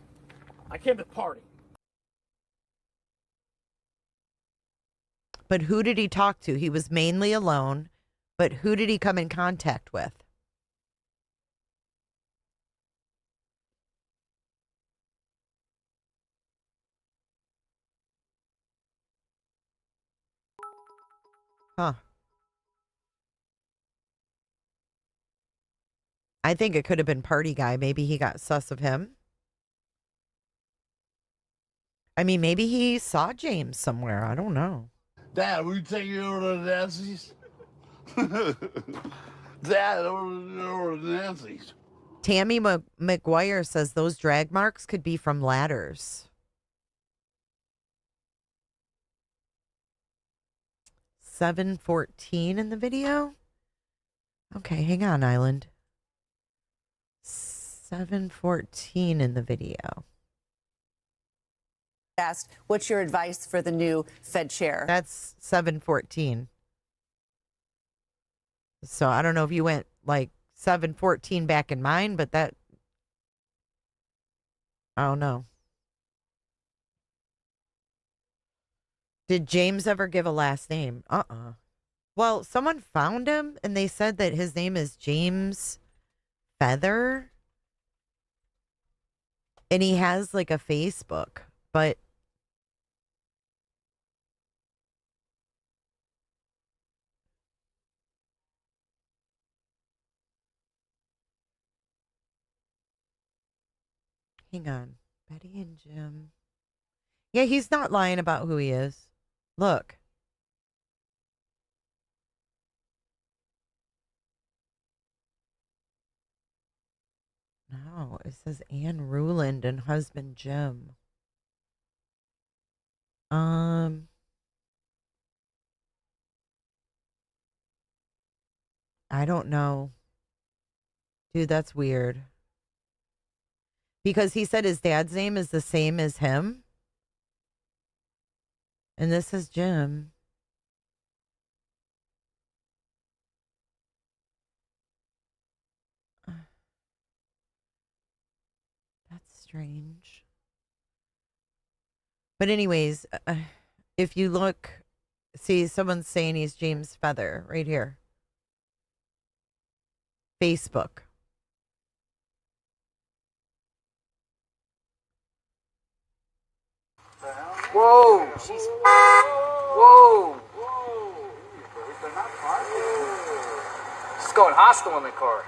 I came to party. But who did he talk to? He was mainly alone, but who did he come in contact with? Huh. I think it could have been party guy. Maybe he got sus of him. I mean, maybe he saw James somewhere. I don't know. Dad, will you take me over to Nancy's? Dad, over to Nancy's. Tammy McGuire says those drag marks could be from ladders. 7:14 in the video? Okay, hang on, Island. 7:14 in the video. Asked, what's your advice for the new Fed chair? That's 7:14. So I don't know if you went like 7:14 back in mine, but that, I don't know. Did James ever give a last name? Well, someone found him and they said that his name is James Feather. And he has like a Facebook, but hang on. Betty and Jim. Yeah, he's not lying about who he is. Look. No, it says Ann Ruland and husband Jim. I don't know. Dude, that's weird. Because he said his dad's name is the same as him. And this is Jim. That's strange. But anyways, if you look, see, someone's saying he's James Feather right here. Facebook. Whoa, she's. Whoa. She's going hostile in the car.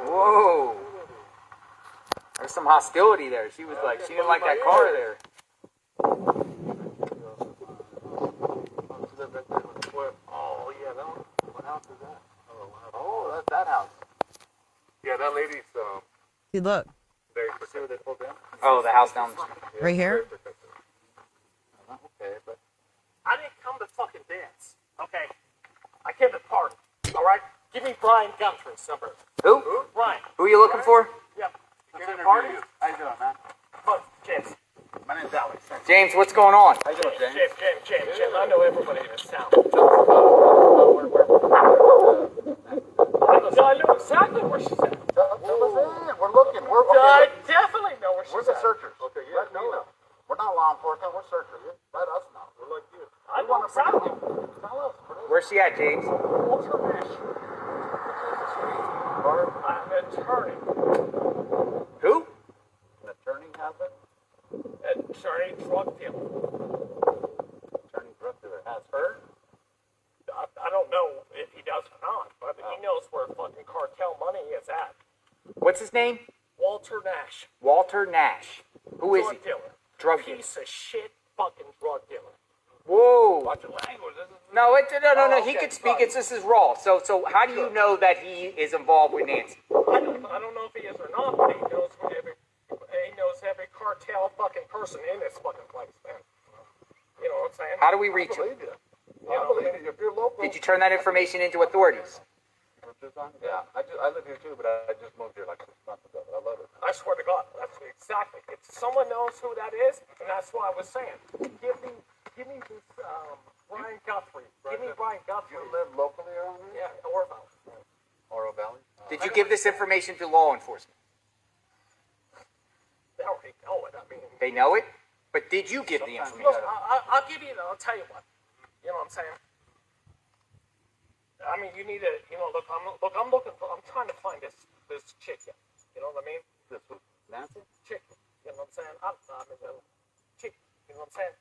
Whoa. There's some hostility there. She was like, she didn't like that car there. Oh, yeah, that one. What house is that? Oh, that's that house. Yeah, that lady's, See, look. very pursued. They pulled in. Oh, the house down the street. Right here? Okay, but I didn't come to fucking dance. Okay, I came to party. All right, give me Brian Guthrie's number. Who? Brian. Who are you looking for? Yep. Came to party. How you doing, man? But James. My name's Alex. James, what's going on? How you doing, James? James. I know everybody in this town. I know exactly where she's at. Tell us in. We're looking. I definitely know where she's We're the at. searchers. Okay, yeah. Let me know. We're not law enforcement. We're searchers. Let us know. We're like you. I know exactly. Tell us. Where's she at, James? Walter Nash. I'm an attorney. Who? An attorney has it? An attorney drug dealer. Attorney drug dealer has her? I don't know if he does or not, but he knows where fucking cartel money is at. What's his name? Walter Nash. Walter Nash. Who is he? Drug dealer. Drug dealer. Piece of shit fucking drug dealer. Whoa. Watch your language. No, no. He okay, could speak. sorry. This is raw. So how do you know that he is involved with Nancy? I don't know if he is or not, but he knows every cartel fucking person in this fucking place, man. You know what I'm saying? How do we reach him? I believe you. If you're local. Did you turn that information into authorities? Yeah, I live here too, but I just moved here like 6 months ago. But I love it. I swear to God, that's exactly. If someone knows who that is, and that's what I was saying. Give me this Brian Guthrie. Give me Brian Guthrie. You live locally around here? Yeah, Oro Valley. Oro Valley? Did you give this information to law enforcement? They already know it. I mean, They know it? But did you give the information? look, I'll give you. I'll tell you what. You know what I'm saying? I mean, you need to. You know, I'm looking for. I'm trying to find this chick. You know what I mean? This was Nancy? Chick. You know what I'm saying? I'm chick. You know what I'm saying?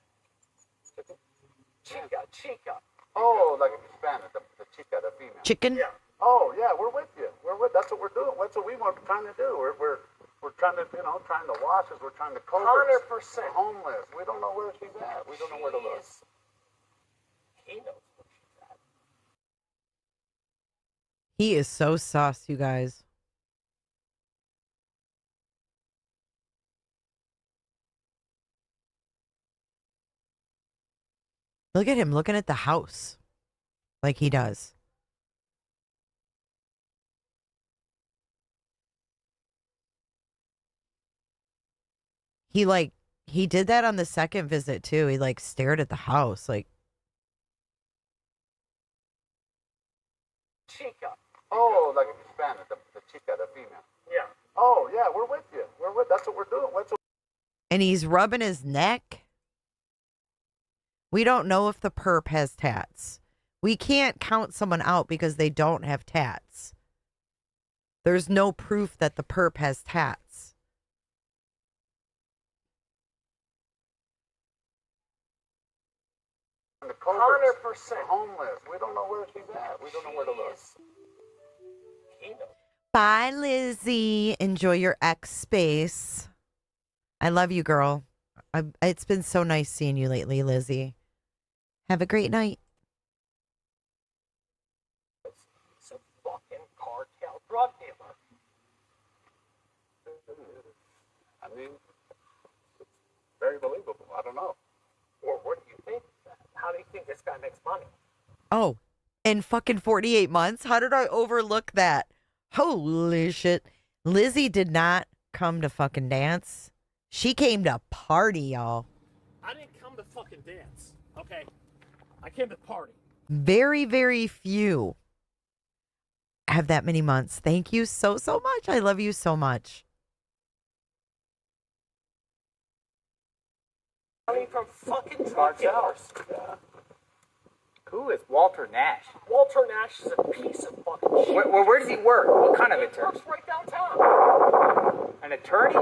Chica. Oh, like a Spanish, the chica, the female. Chicken? Yeah. Oh, yeah, we're with you. That's what we're doing. That's what we were trying to do. We're trying to, trying to wash us. We're trying to cover 100%. the homeless. We don't know where she's at. We don't know where to look. He knows where she's at. He is so sus, you guys. Look at him looking at the house like he does. He did that on the second visit too. He stared at the house like. Chica. Oh, like a Spanish, the chica, the female. Yeah. Oh, yeah, we're with you. That's what we're doing. And he's rubbing his neck. We don't know if the perp has tats. We can't count someone out because they don't have tats. There's no proof that the perp has tats. The 100%. homeless. We don't know where she's at. We don't know where to look. He knows. Bye, Lizzie. Enjoy your X space. I love you, girl. It's been so nice seeing you lately, Lizzie. Have a great night. He's a fucking cartel drug dealer. I mean, it's very believable. I don't know. Or what do you think? How do you think this guy makes money? Oh, in fucking 48 months? How did I overlook that? Holy shit. Lizzie did not come to fucking dance. She came to party, y'all. I didn't come to fucking dance, okay? I came to party. Very, very few have that many months. Thank you so much. I love you so much. Money from fucking drug dealers. Yeah. Who is Walter Nash? Walter Nash is a piece of fucking shit. Where does he work? What kind of He attorney? works right downtown. An attorney?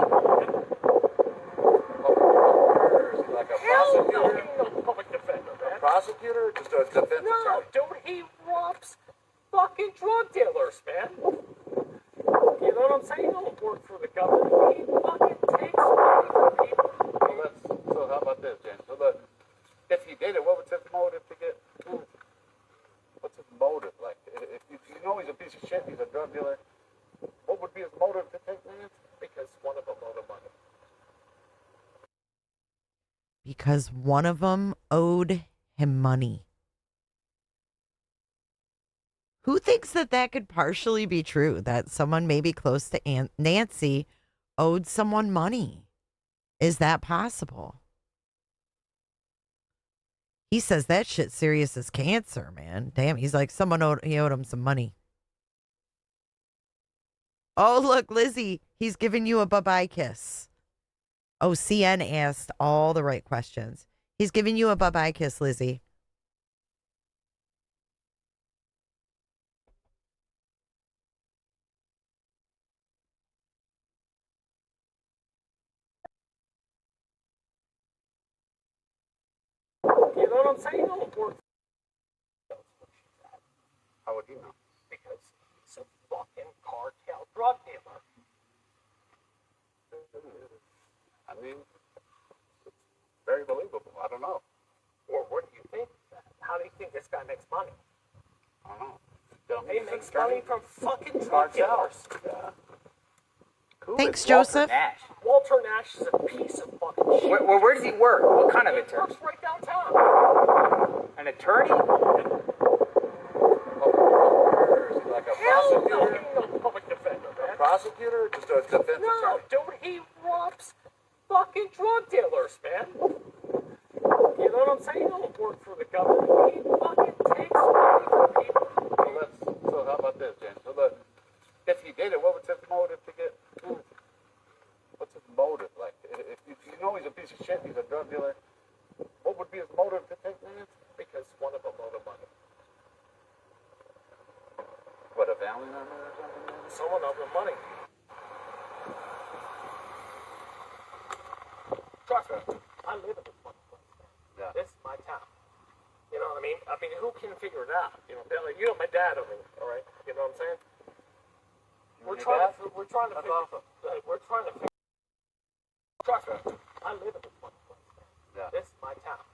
Like a Hell no, prosecutor? he ain't no public defender, man. A prosecutor or just a defense No, attorney? dude, he robs fucking drug dealers, man. You know what I'm saying? He don't work for the government. He fucking takes money from people. So how about this, James? So look, if he did it, what was his motive to get? What's his motive? Like, if you know he's a piece of shit, he's a drug dealer, what would be his motive to take Lance? Because one of them owed him money. Because one of them owed him money. Who thinks that that could partially be true? That someone maybe close to Nancy owed someone money? Is that possible? He says that shit serious as cancer, man. Damn, he's like, he owed him some money. Oh, look, Lizzie, he's giving you a bye-bye kiss. Oh, CN asked all the right questions. He's giving you a bye-bye kiss, Lizzie. You know what I'm saying? He don't work. How would he know? Because he's a fucking cartel drug dealer. I mean, it's very believable. I don't know. Or what do you think? How do you think this guy makes money? I don't know. He makes money from fucking drug dealers. Yeah. Thanks, Joseph. Nash? Walter Nash is a piece of fucking shit. Where does he work? What kind of He attorney? works right downtown. An attorney? Like a Hell no, prosecutor? he ain't no public defender, man. A prosecutor or just a defense No, attorney? dude, he robs fucking drug dealers, man. You know what I'm saying? He don't work for the government. He fucking takes money from people. So how about this, James? So look, if he did it, what was his motive to get? What's his motive? Like, if you know he's a piece of shit, he's a drug dealer, what would be his motive to take Lance? Because one of them owed him money. What, a family member or something? Someone owed him money. Trust me, I live in this fucking place. Yeah. This is my town. You know what I mean? I mean, who can figure it out? You know, Billy, you know my dad over here, all right? You know what I'm saying? We're trying to figure. We're trying to figure. Trust me, I live in this fucking place. Yeah. This is my town.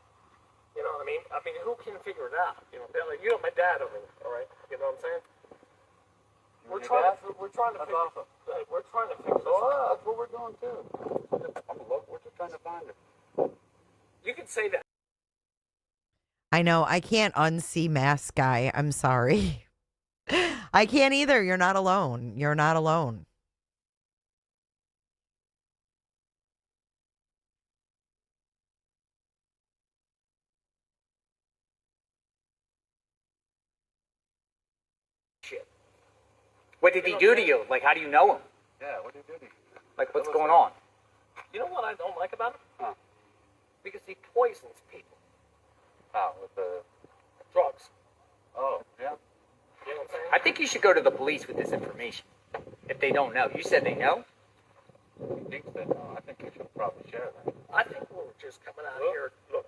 You know what I mean? I mean, who can figure it out? You know, Billy, you know my dad over here, all right? You know what I'm saying? We're trying to figure. We're trying to figure this out. That's what we're doing too. We're just trying to find it. You can say that. I know. I can't unsee Mask Guy. I'm sorry. I can't either. You're not alone. You're not alone. Shit. What did he do to you? Like, how do you know him? Yeah, what did he do to you? Like, what's going on? You know what I don't like about him? Huh. Because he poisons people. How? With the Drugs. Oh, yeah. You know what I'm saying? I think you should go to the police with this information. If they don't know. You said they know? He thinks that. No, I think you should probably share that. I think we're just coming out here. Look,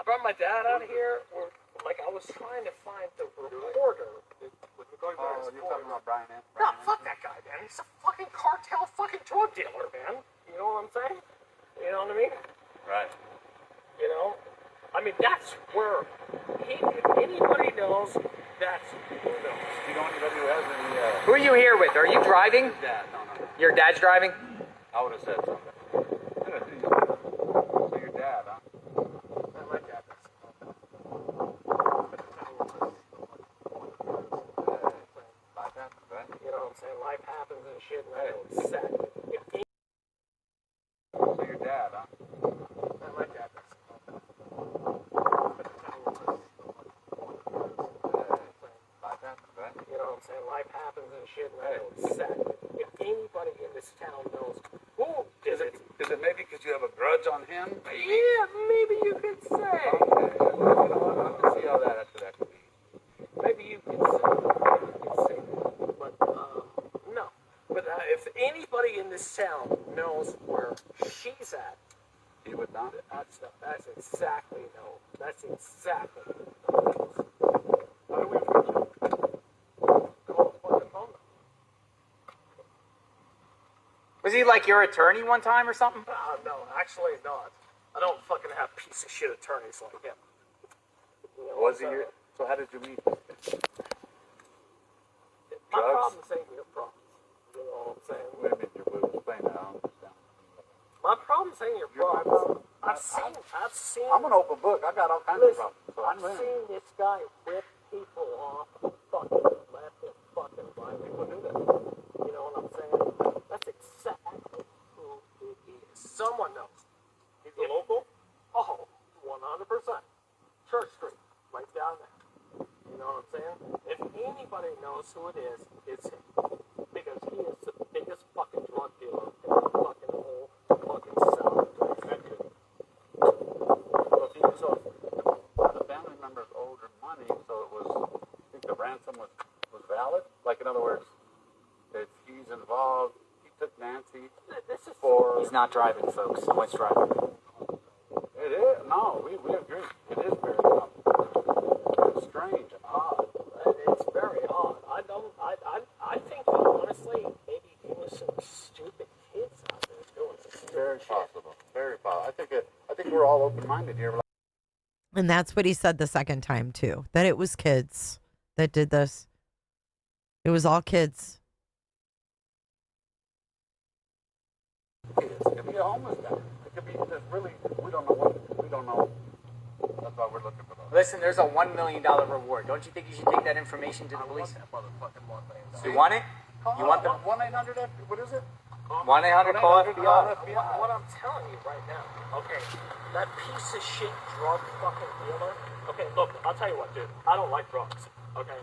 I brought my dad out of here. I was trying to find the reporter. Oh, you're talking about Brian? No, fuck that guy, man. He's a fucking cartel fucking drug dealer, man. You know what I'm saying? You know what I mean? Right. You know? I mean, that's where if anybody knows, that's who knows. You know anybody who has any... Who are you here with? Are you driving? Dad, no. Your dad's driving? I would have said something. So your dad, huh? My dad does. Life happens, right? You know what I'm saying? Life happens and shit, and I know it's sad. So your dad, huh? My dad does. Life happens, right? You know what I'm saying? Life happens and shit, and I know it's sad. If anybody in this town knows who Is it maybe because you have a grudge on him? Maybe? Yeah, maybe you could say. Okay. You know what? town knows where she's at, he would not. That's exactly no. That's exactly. Was he like your attorney one time or something? No, actually not. I don't fucking have piece of shit attorneys like him. You know, Was he your... So how did you meet? My problems ain't your problems. You know what I'm saying? Wait a minute, you're explaining that. I don't understand. My problems ain't your problems. I've seen. I'm an open book. I got all kinds of problems. So I've seen this guy rip people off fucking left and fucking right. People do that. You know what I'm saying? That's exactly who he is. Someone knows. He's a local? Oh, 100%. Church Street, right down there. You know what I'm saying? If anybody knows who it is, it's him. Because he is the biggest fucking drug dealer in the fucking whole fucking South. So if he was the family members owed her money, so it was, I think the ransom was valid? Like, in other words, if he's involved, he took Nancy for... He's not driving, folks. Someone's driving. It is. No, we agree. It is very odd. It's strange and odd. It's very odd. I think honestly, maybe he was some stupid kids out there doing some stupid Very shit. possible. Very possible. I think we're all open-minded here. And that's what he said the second time, too, that it was kids that did this. It was all kids. It could be a homeless guy. It could be just really, we don't know. That's why we're looking for those. Listen, there's a $1 million reward. Don't you think you should take that information to the police? See? You want it? You want the 1-800, what is it? 1-800 call FBI? What I'm telling you right now, okay, that piece of shit drug fucking dealer. Okay, look, I'll tell you what, dude. I don't like drugs. Okay,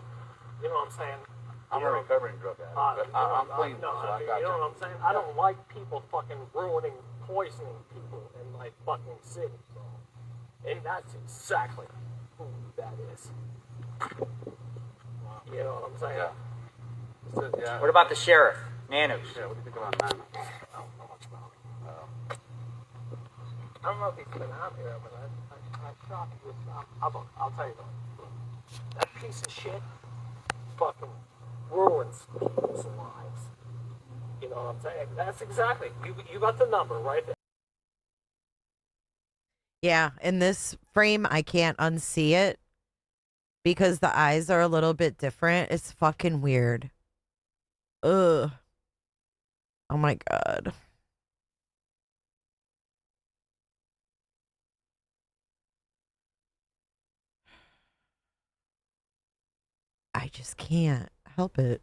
you know what I'm saying? I'm a recovering drug addict, but I'm clean, so I got you know what I'm saying? I don't like people fucking ruining, poisoning people in my fucking city. So. And that's exactly who that is. You know what I'm saying? Yeah. What about the sheriff, Nanush? Yeah, what do you think about Nanush? I don't know much about him. I don't know if he's been out here, but I thought he was. I'll tell you though. That piece of shit fucking ruins people's lives. You know what I'm saying? That's exactly. You got the number right there. Yeah, in this frame, I can't unsee it because the eyes are a little bit different. It's fucking weird. Ugh. Oh my God. I just can't help it.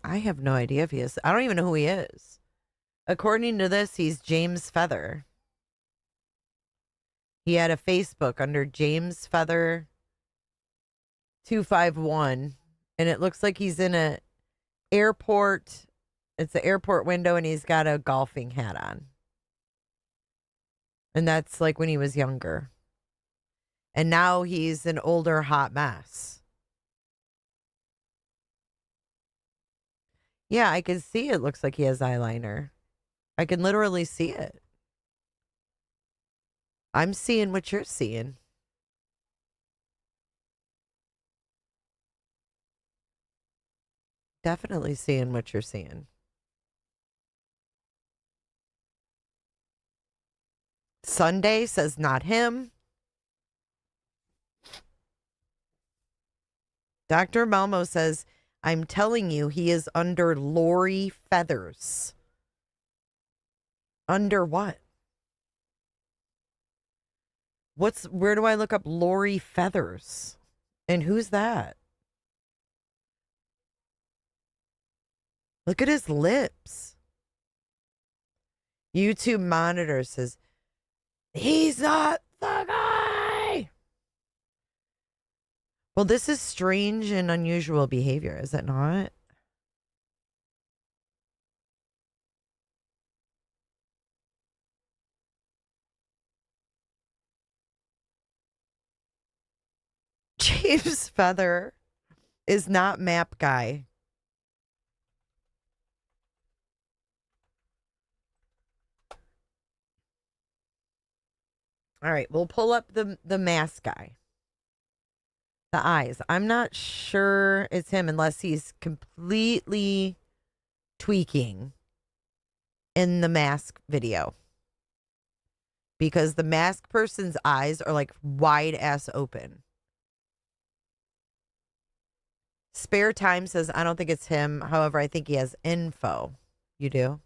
I have no idea if he is. I don't even know who he is. According to this, he's James Feather. He had a Facebook under James Feather 251, and it looks like he's in a airport. It's an airport window, and he's got a golfing hat on. And that's like when he was younger. And now he's an older hot mess. Yeah, I can see it looks like he has eyeliner. I can literally see it. I'm seeing what you're seeing. Definitely seeing what you're seeing. Sunday says not him. Dr. Malmo says, I'm telling you, he is under Lori Feathers. Under what? Where do I look up Lori Feathers? And who's that? Look at his lips. YouTube Monitor says, he's not the guy. Well, this is strange and unusual behavior, is it not? Dave's feather is not map guy. All right, we'll pull up the mask guy. The eyes. I'm not sure it's him unless he's completely tweaking in the mask video. Because the mask person's eyes are like wide ass open. Spare Time says, I don't think it's him. However, I think he has info. You do?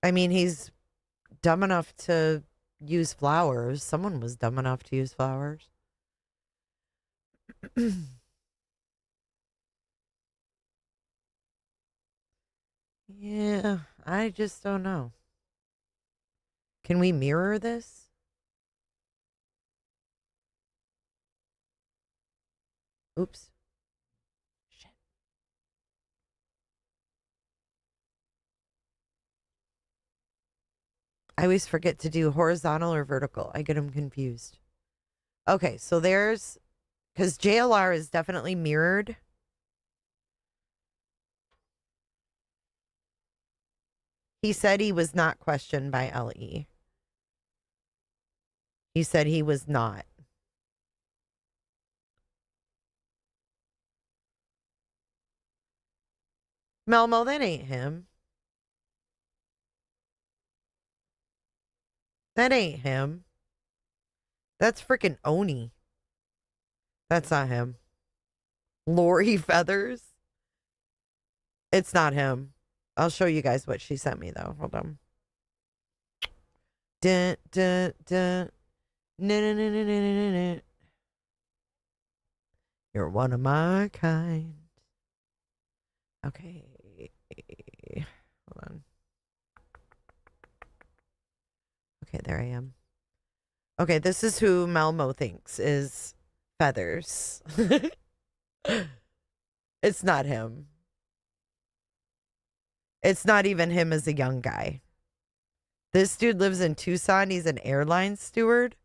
I mean, he's dumb enough to use flowers. Someone was dumb enough to use flowers. Yeah, I just don't know. Can we mirror this? Oops. Shit. I always forget to do horizontal or vertical. I get them confused. Okay, so there's... Because JLR is definitely mirrored. He said he was not questioned by LE. He said he was not. Melmo, that ain't him. That ain't him. That's freaking Oni. That's not him. Lori Feathers. It's not him. I'll show you guys what she sent me, though. Hold on. Dun, dun, dun. No, no, no, no, no, no, no. You're one of my kind. Okay. Hold on. Okay, there I am. Okay, this is who Malmo thinks is Feathers. It's not him. It's not even him as a young guy. This dude lives in Tucson. He's an airline steward.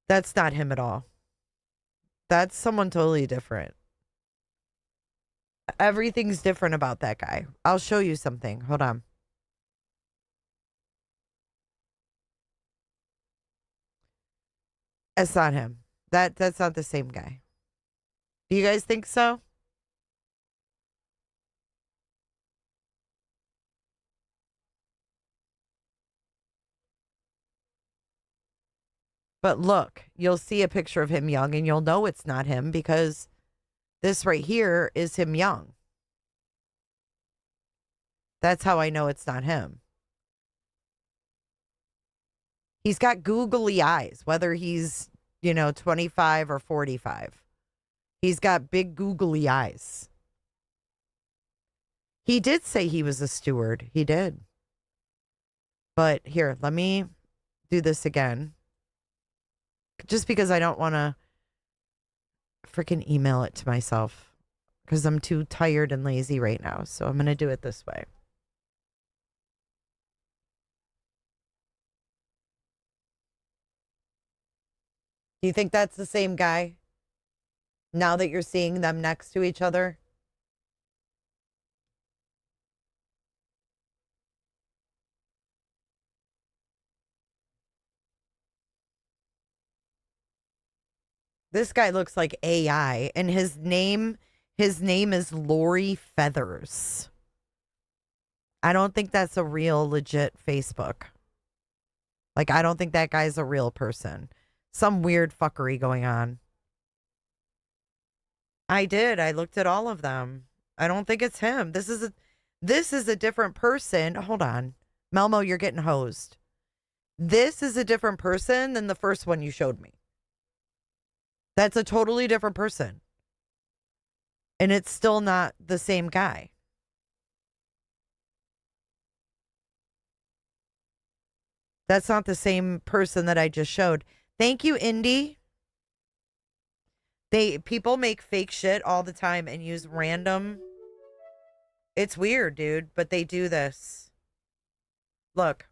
That's not him at all. That's someone totally different. Everything's different about that guy. I'll show you something. Hold on. It's not him. That's not the same guy. Do you guys think so? But look, you'll see a picture of him young and you'll know it's not him because this right here is him young. That's how I know it's not him. He's got googly eyes, whether he's, 25 or 45. He's got big googly eyes. He did say he was a steward. He did. But here, let me do this again. Just because I don't want to freaking email it to myself. Because I'm too tired and lazy right now. So I'm going to do it this way. Do you think that's the same guy? Now that you're seeing them next to each other? This guy looks like AI, and his name is Lori Feathers. I don't think that's a real legit Facebook. Like, I don't think that guy's a real person. Some weird fuckery going on. I did. I looked at all of them. I don't think it's him. This is a different person. Hold on. Melmo, you're getting hosed. This is a different person than the first one you showed me. That's a totally different person. And it's still not the same guy. That's not the same person that I just showed. Thank you, Indy. People make fake shit all the time and use random. It's weird, dude, but they do this. Look.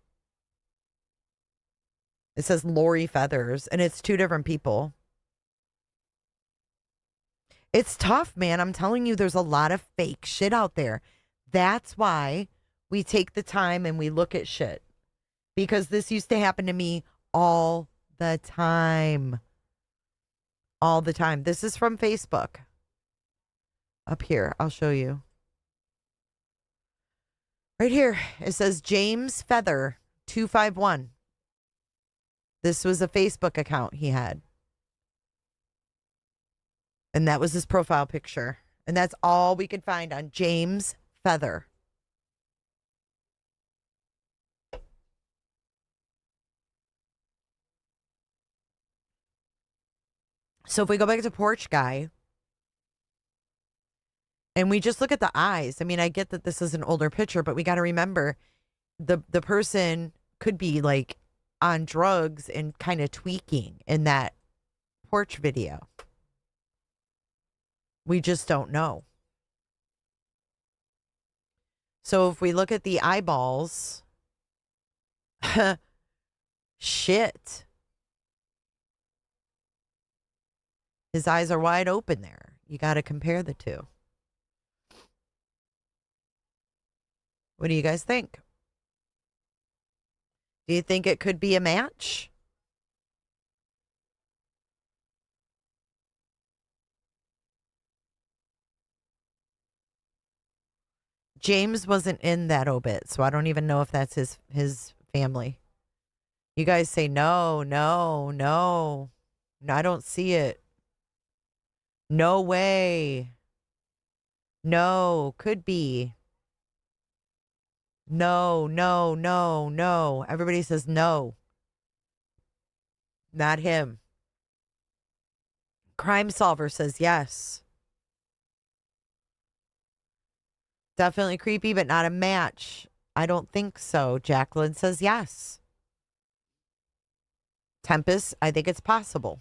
It says Lori Feathers, and it's 2 different people. It's tough, man. I'm telling you, there's a lot of fake shit out there. That's why we take the time and we look at shit. Because this used to happen to me all the time. All the time. This is from Facebook. Up here, I'll show you. Right here, it says James Feather 251. This was a Facebook account he had. And that was his profile picture. And that's all we could find on James Feather. So if we go back to Porch Guy, and we just look at the eyes. I mean, I get that this is an older picture, but we got to remember the person could be like on drugs and kind of tweaking in that porch video. We just don't know. So if we look at the eyeballs, shit. His eyes are wide open there. You got to compare the two. What do you guys think? Do you think it could be a match? James wasn't in that obit, so I don't even know if that's his family. You guys say no, no, no. No, I don't see it. No way. No, could be. No, no, no, no. Everybody says no. Not him. Crime Solver says yes. Definitely creepy, but not a match. I don't think so. Jacqueline says yes. Tempest, I think it's possible.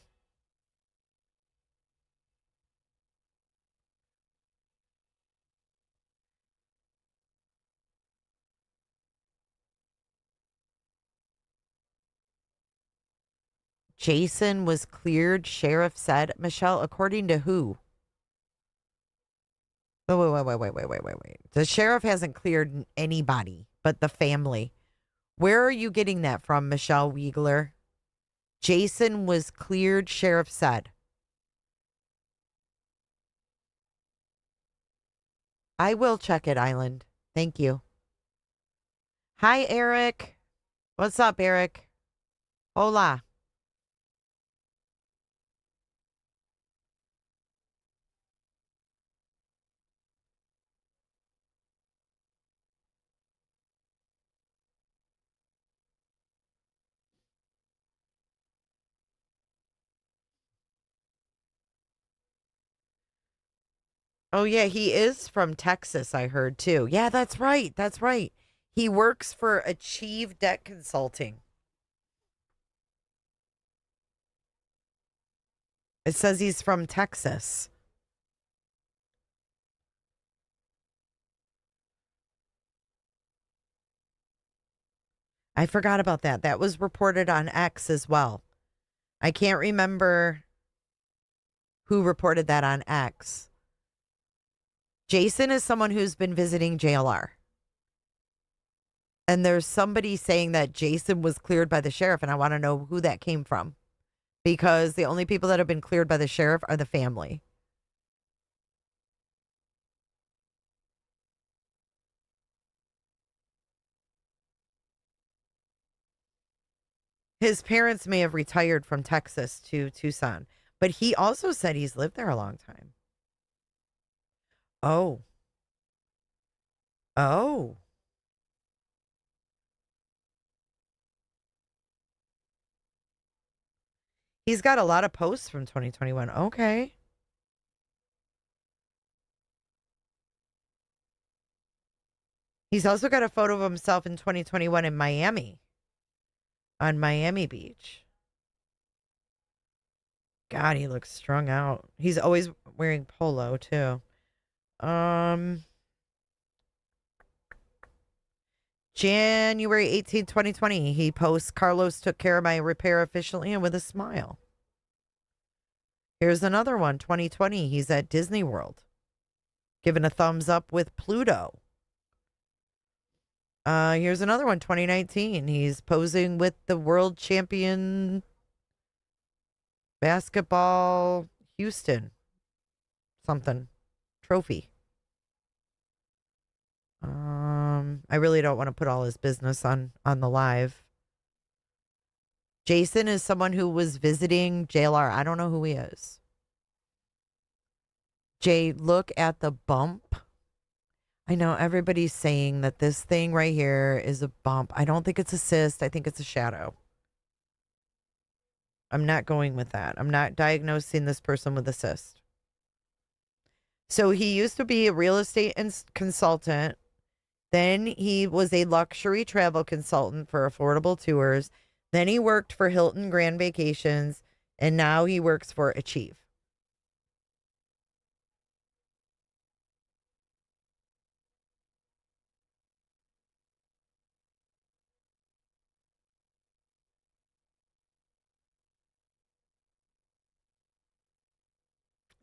Jason was cleared, sheriff said. Michelle, according to who? Wait. The sheriff hasn't cleared anybody but the family. Where are you getting that from, Michelle Wiegler? Jason was cleared, sheriff said. I will check it, Island. Thank you. Hi, Eric. What's up, Eric? Hola. Oh, yeah, he is from Texas, I heard, too. Yeah, that's right. That's right. He works for Achieve Debt Consulting. It says he's from Texas. I forgot about that. That was reported on X as well. I can't remember who reported that on X. Jason is someone who's been visiting JLR. And there's somebody saying that Jason was cleared by the sheriff, and I want to know who that came from. Because the only people that have been cleared by the sheriff are the family. His parents may have retired from Texas to Tucson, but he also said he's lived there a long time. Oh. Oh. He's got a lot of posts from 2021. Okay. He's also got a photo of himself in 2021 in Miami. on Miami Beach. God, he looks strung out. He's always wearing polo, too. January 18, 2020, he posts, Carlos took care of my repair efficiently and with a smile. Here's another one, 2020. He's at Disney World, giving a thumbs up with Pluto. Here's another one, 2019. He's posing with the world champion basketball Houston something trophy. I really don't want to put all his business on the live. Jason is someone who was visiting JLR. I don't know who he is. Jay, look at the bump. I know everybody's saying that this thing right here is a bump. I don't think it's a cyst. I think it's a shadow. I'm not going with that. I'm not diagnosing this person with a cyst. So he used to be a real estate consultant. Then he was a luxury travel consultant for affordable tours. Then he worked for Hilton Grand Vacations. And now he works for Achieve.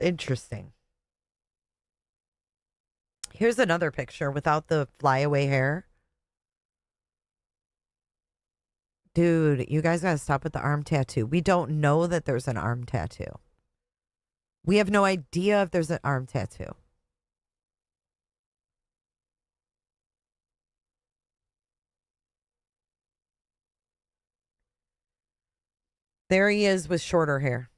Interesting. Here's another picture without the flyaway hair. Dude, you guys got to stop with the arm tattoo. We don't know that there's an arm tattoo. We have no idea if there's an arm tattoo. There he is with shorter hair.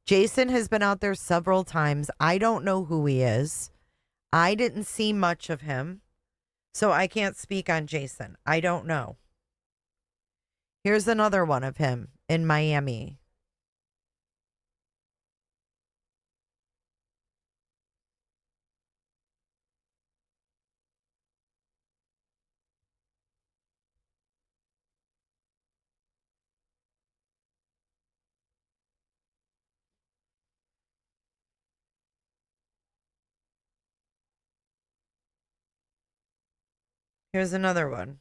Jason has been out there several times. I don't know who he is. I didn't see much of him, so I can't speak on Jason. I don't know. Here's another one of him in Miami. Here's another one.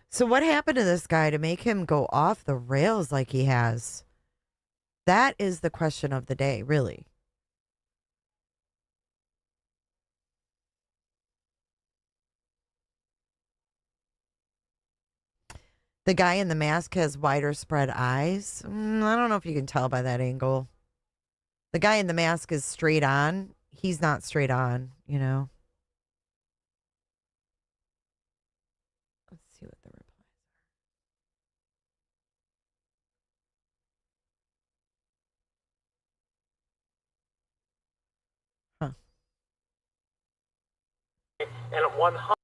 So what happened to this guy to make him go off the rails like he has? That is the question of the day, really. The guy in the mask has wider spread eyes. I don't know if you can tell by that angle. The guy in the mask is straight on. He's not straight on, you know. Let's see what the replies are. Huh. And at 100,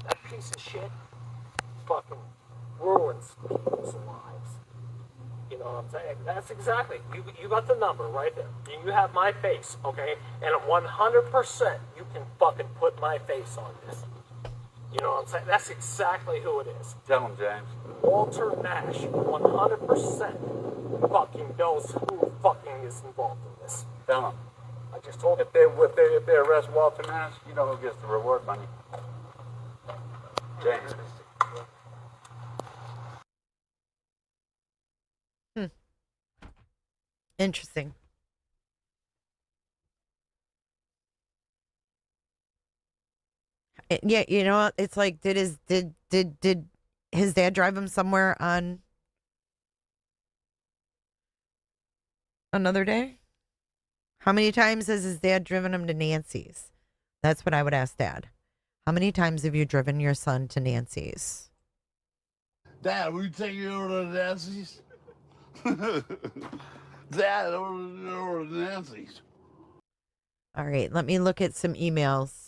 that piece of shit fucking ruins people's lives. You know what I'm saying? That's exactly. You got the number right there. You have my face, okay? And at 100%, you can fucking put my face on this. You know what I'm saying? That's exactly who it is. Tell him, James. Walter Nash, 100% fucking knows who fucking is involved in this. Tell him. I just told him. If they arrest Walter Nash, you know who gets the reward money? James. Interesting. Yeah, you know what? It's like, did his dad drive him somewhere on another day? How many times has his dad driven him to Nancy's? That's what I would ask Dad. How many times have you driven your son to Nancy's? Dad, will you take me over to Nancy's? Dad, over to Nancy's. All right, let me look at some emails.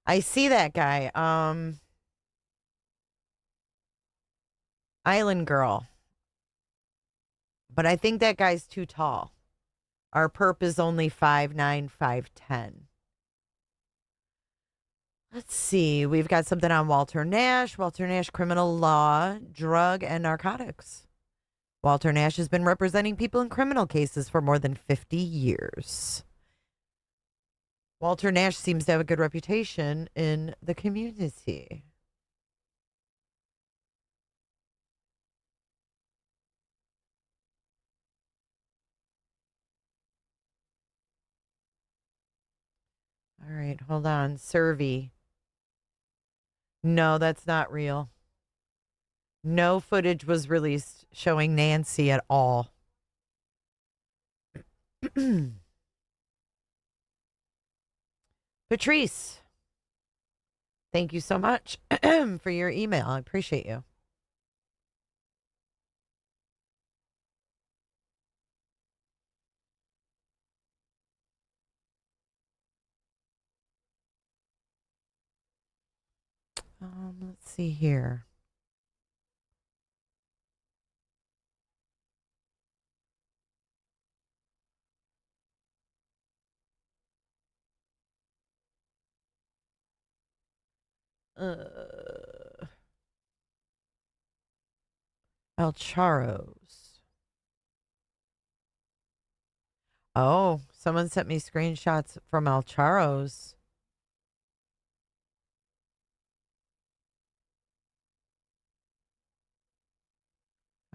I see that guy. Island Girl. But I think that guy's too tall. Our perp is only 5'9", 5'10". Let's see. We've got something on Walter Nash. Walter Nash, criminal law, drug, and narcotics. Walter Nash has been representing people in criminal cases for more than 50 years. Walter Nash seems to have a good reputation in the community. All right, hold on. Survey. No, that's not real. No footage was released showing Nancy at all. Patrice, thank you so much for your email. I appreciate you. Let's see here. El Charos. Oh, someone sent me screenshots from El Charos.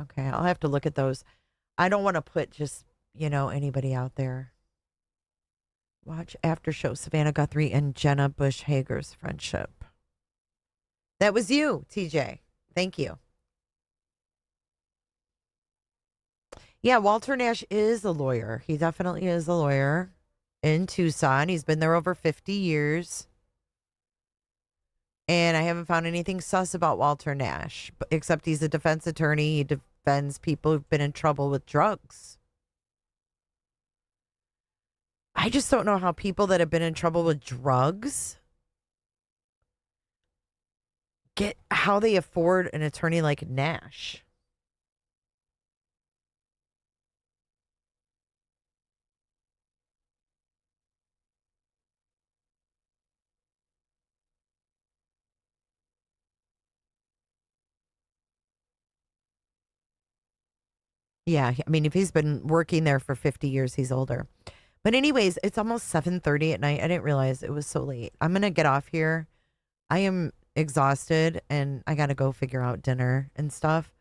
Okay, I'll have to look at those. I don't want to put just, anybody out there. Watch after show Savannah Guthrie and Jenna Bush Hager's friendship. That was you, TJ. Thank you. Yeah, Walter Nash is a lawyer. He definitely is a lawyer in Tucson. He's been there over 50 years. And I haven't found anything sus about Walter Nash, except he's a defense attorney. He defends people who've been in trouble with drugs. I just don't know how people that have been in trouble with drugs get how they afford an attorney like Nash. Yeah, I mean, if he's been working there for 50 years, he's older. But anyways, it's almost 7:30 at night. I didn't realize it was so late. I'm going to get off here. I am exhausted and I got to go figure out dinner and stuff.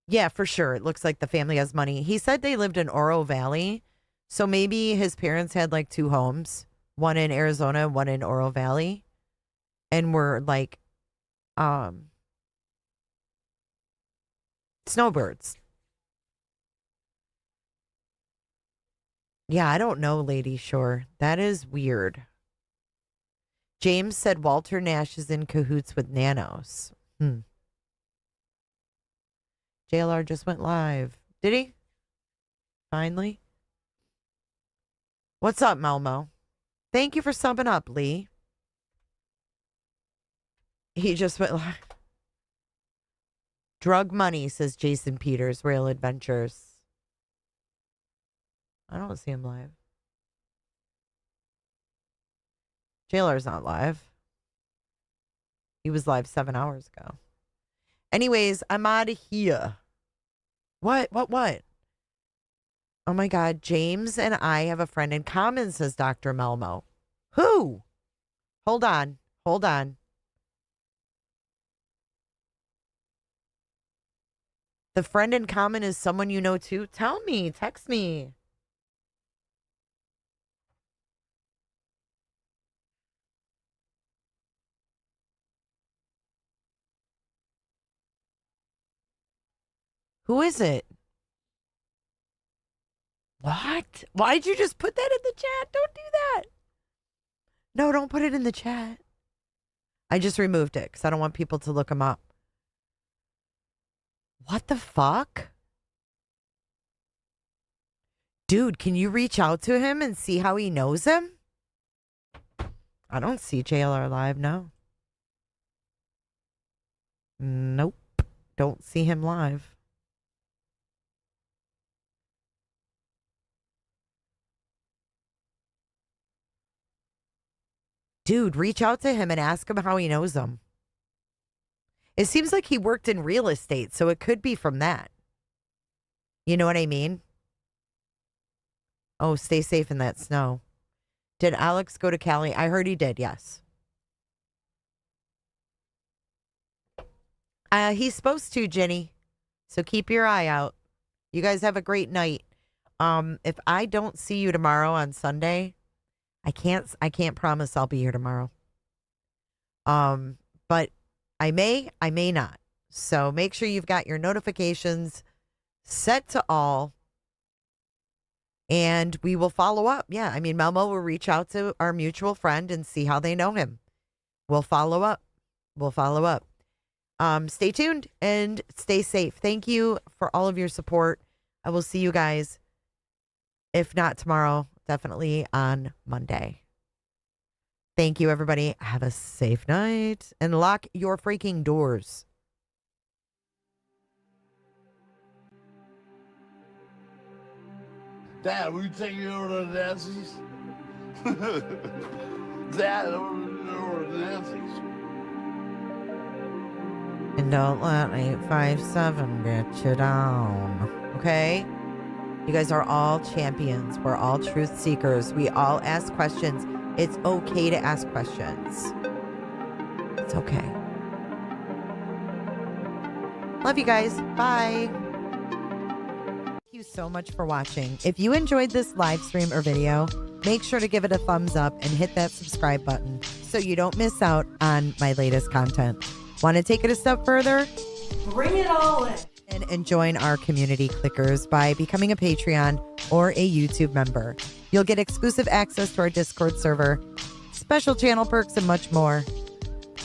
Yeah, for sure. It looks like the family has money. He said they lived in Oro Valley. So maybe his parents had like two homes, one in Arizona, one in Oro Valley. And were like, snowbirds. Yeah, I don't know, Lady Shore. That is weird. James said Walter Nash is in cahoots with Nanos. JLR just went live. Did he? Finally? What's up, Melmo? Thank you for subbing up, Lee. He just went live. Drug money, says Jason Peters, Rail Adventures. I don't see him live. JLR's not live. He was live 7 hours ago. Anyways, I'm out of here. What? Oh my God. James and I have a friend in common, says Dr. Melmo. Who? Hold on. The friend in common is someone you know too? Tell me. Text me. Who is it? What? Why'd you just put that in the chat? Don't do that. No, don't put it in the chat. I just removed it because I don't want people to look him up. What the fuck? Dude, can you reach out to him and see how he knows him? I don't see JLR live, no. Nope. Don't see him live. Dude, reach out to him and ask him how he knows him. It seems like he worked in real estate, so it could be from that. You know what I mean? Oh, stay safe in that snow. Did Alex go to Cali? I heard he did, yes. He's supposed to, Jenny. So keep your eye out. You guys have a great night. If I don't see you tomorrow on Sunday, I can't promise I'll be here tomorrow. But I may not. So make sure you've got your notifications set to all. And we will follow up. Yeah, I mean, Melmo will reach out to our mutual friend and see how they know him. We'll follow up. Stay tuned and stay safe. Thank you for all of your support. I will see you guys, if not tomorrow, definitely on Monday. Thank you, everybody. Have a safe night and lock your freaking doors. Dad, will you take me over to Nancy's? Dad, over to Nancy's. And don't let 857 get you down. Okay? You guys are all champions. We're all truth seekers. We all ask questions. It's okay to ask questions. It's okay. Love you guys. Bye. Thank you so much for watching. If you enjoyed this live stream or video, make sure to give it a thumbs up and hit that subscribe button so you don't miss out on my latest content. Want to take it a step further? Bring it all in. And join our community clickers by becoming a Patreon or a YouTube member. You'll get exclusive access to our Discord server, special channel perks, and much more.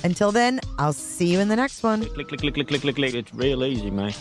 Until then, I'll see you in the next one. Click. It's real easy, man.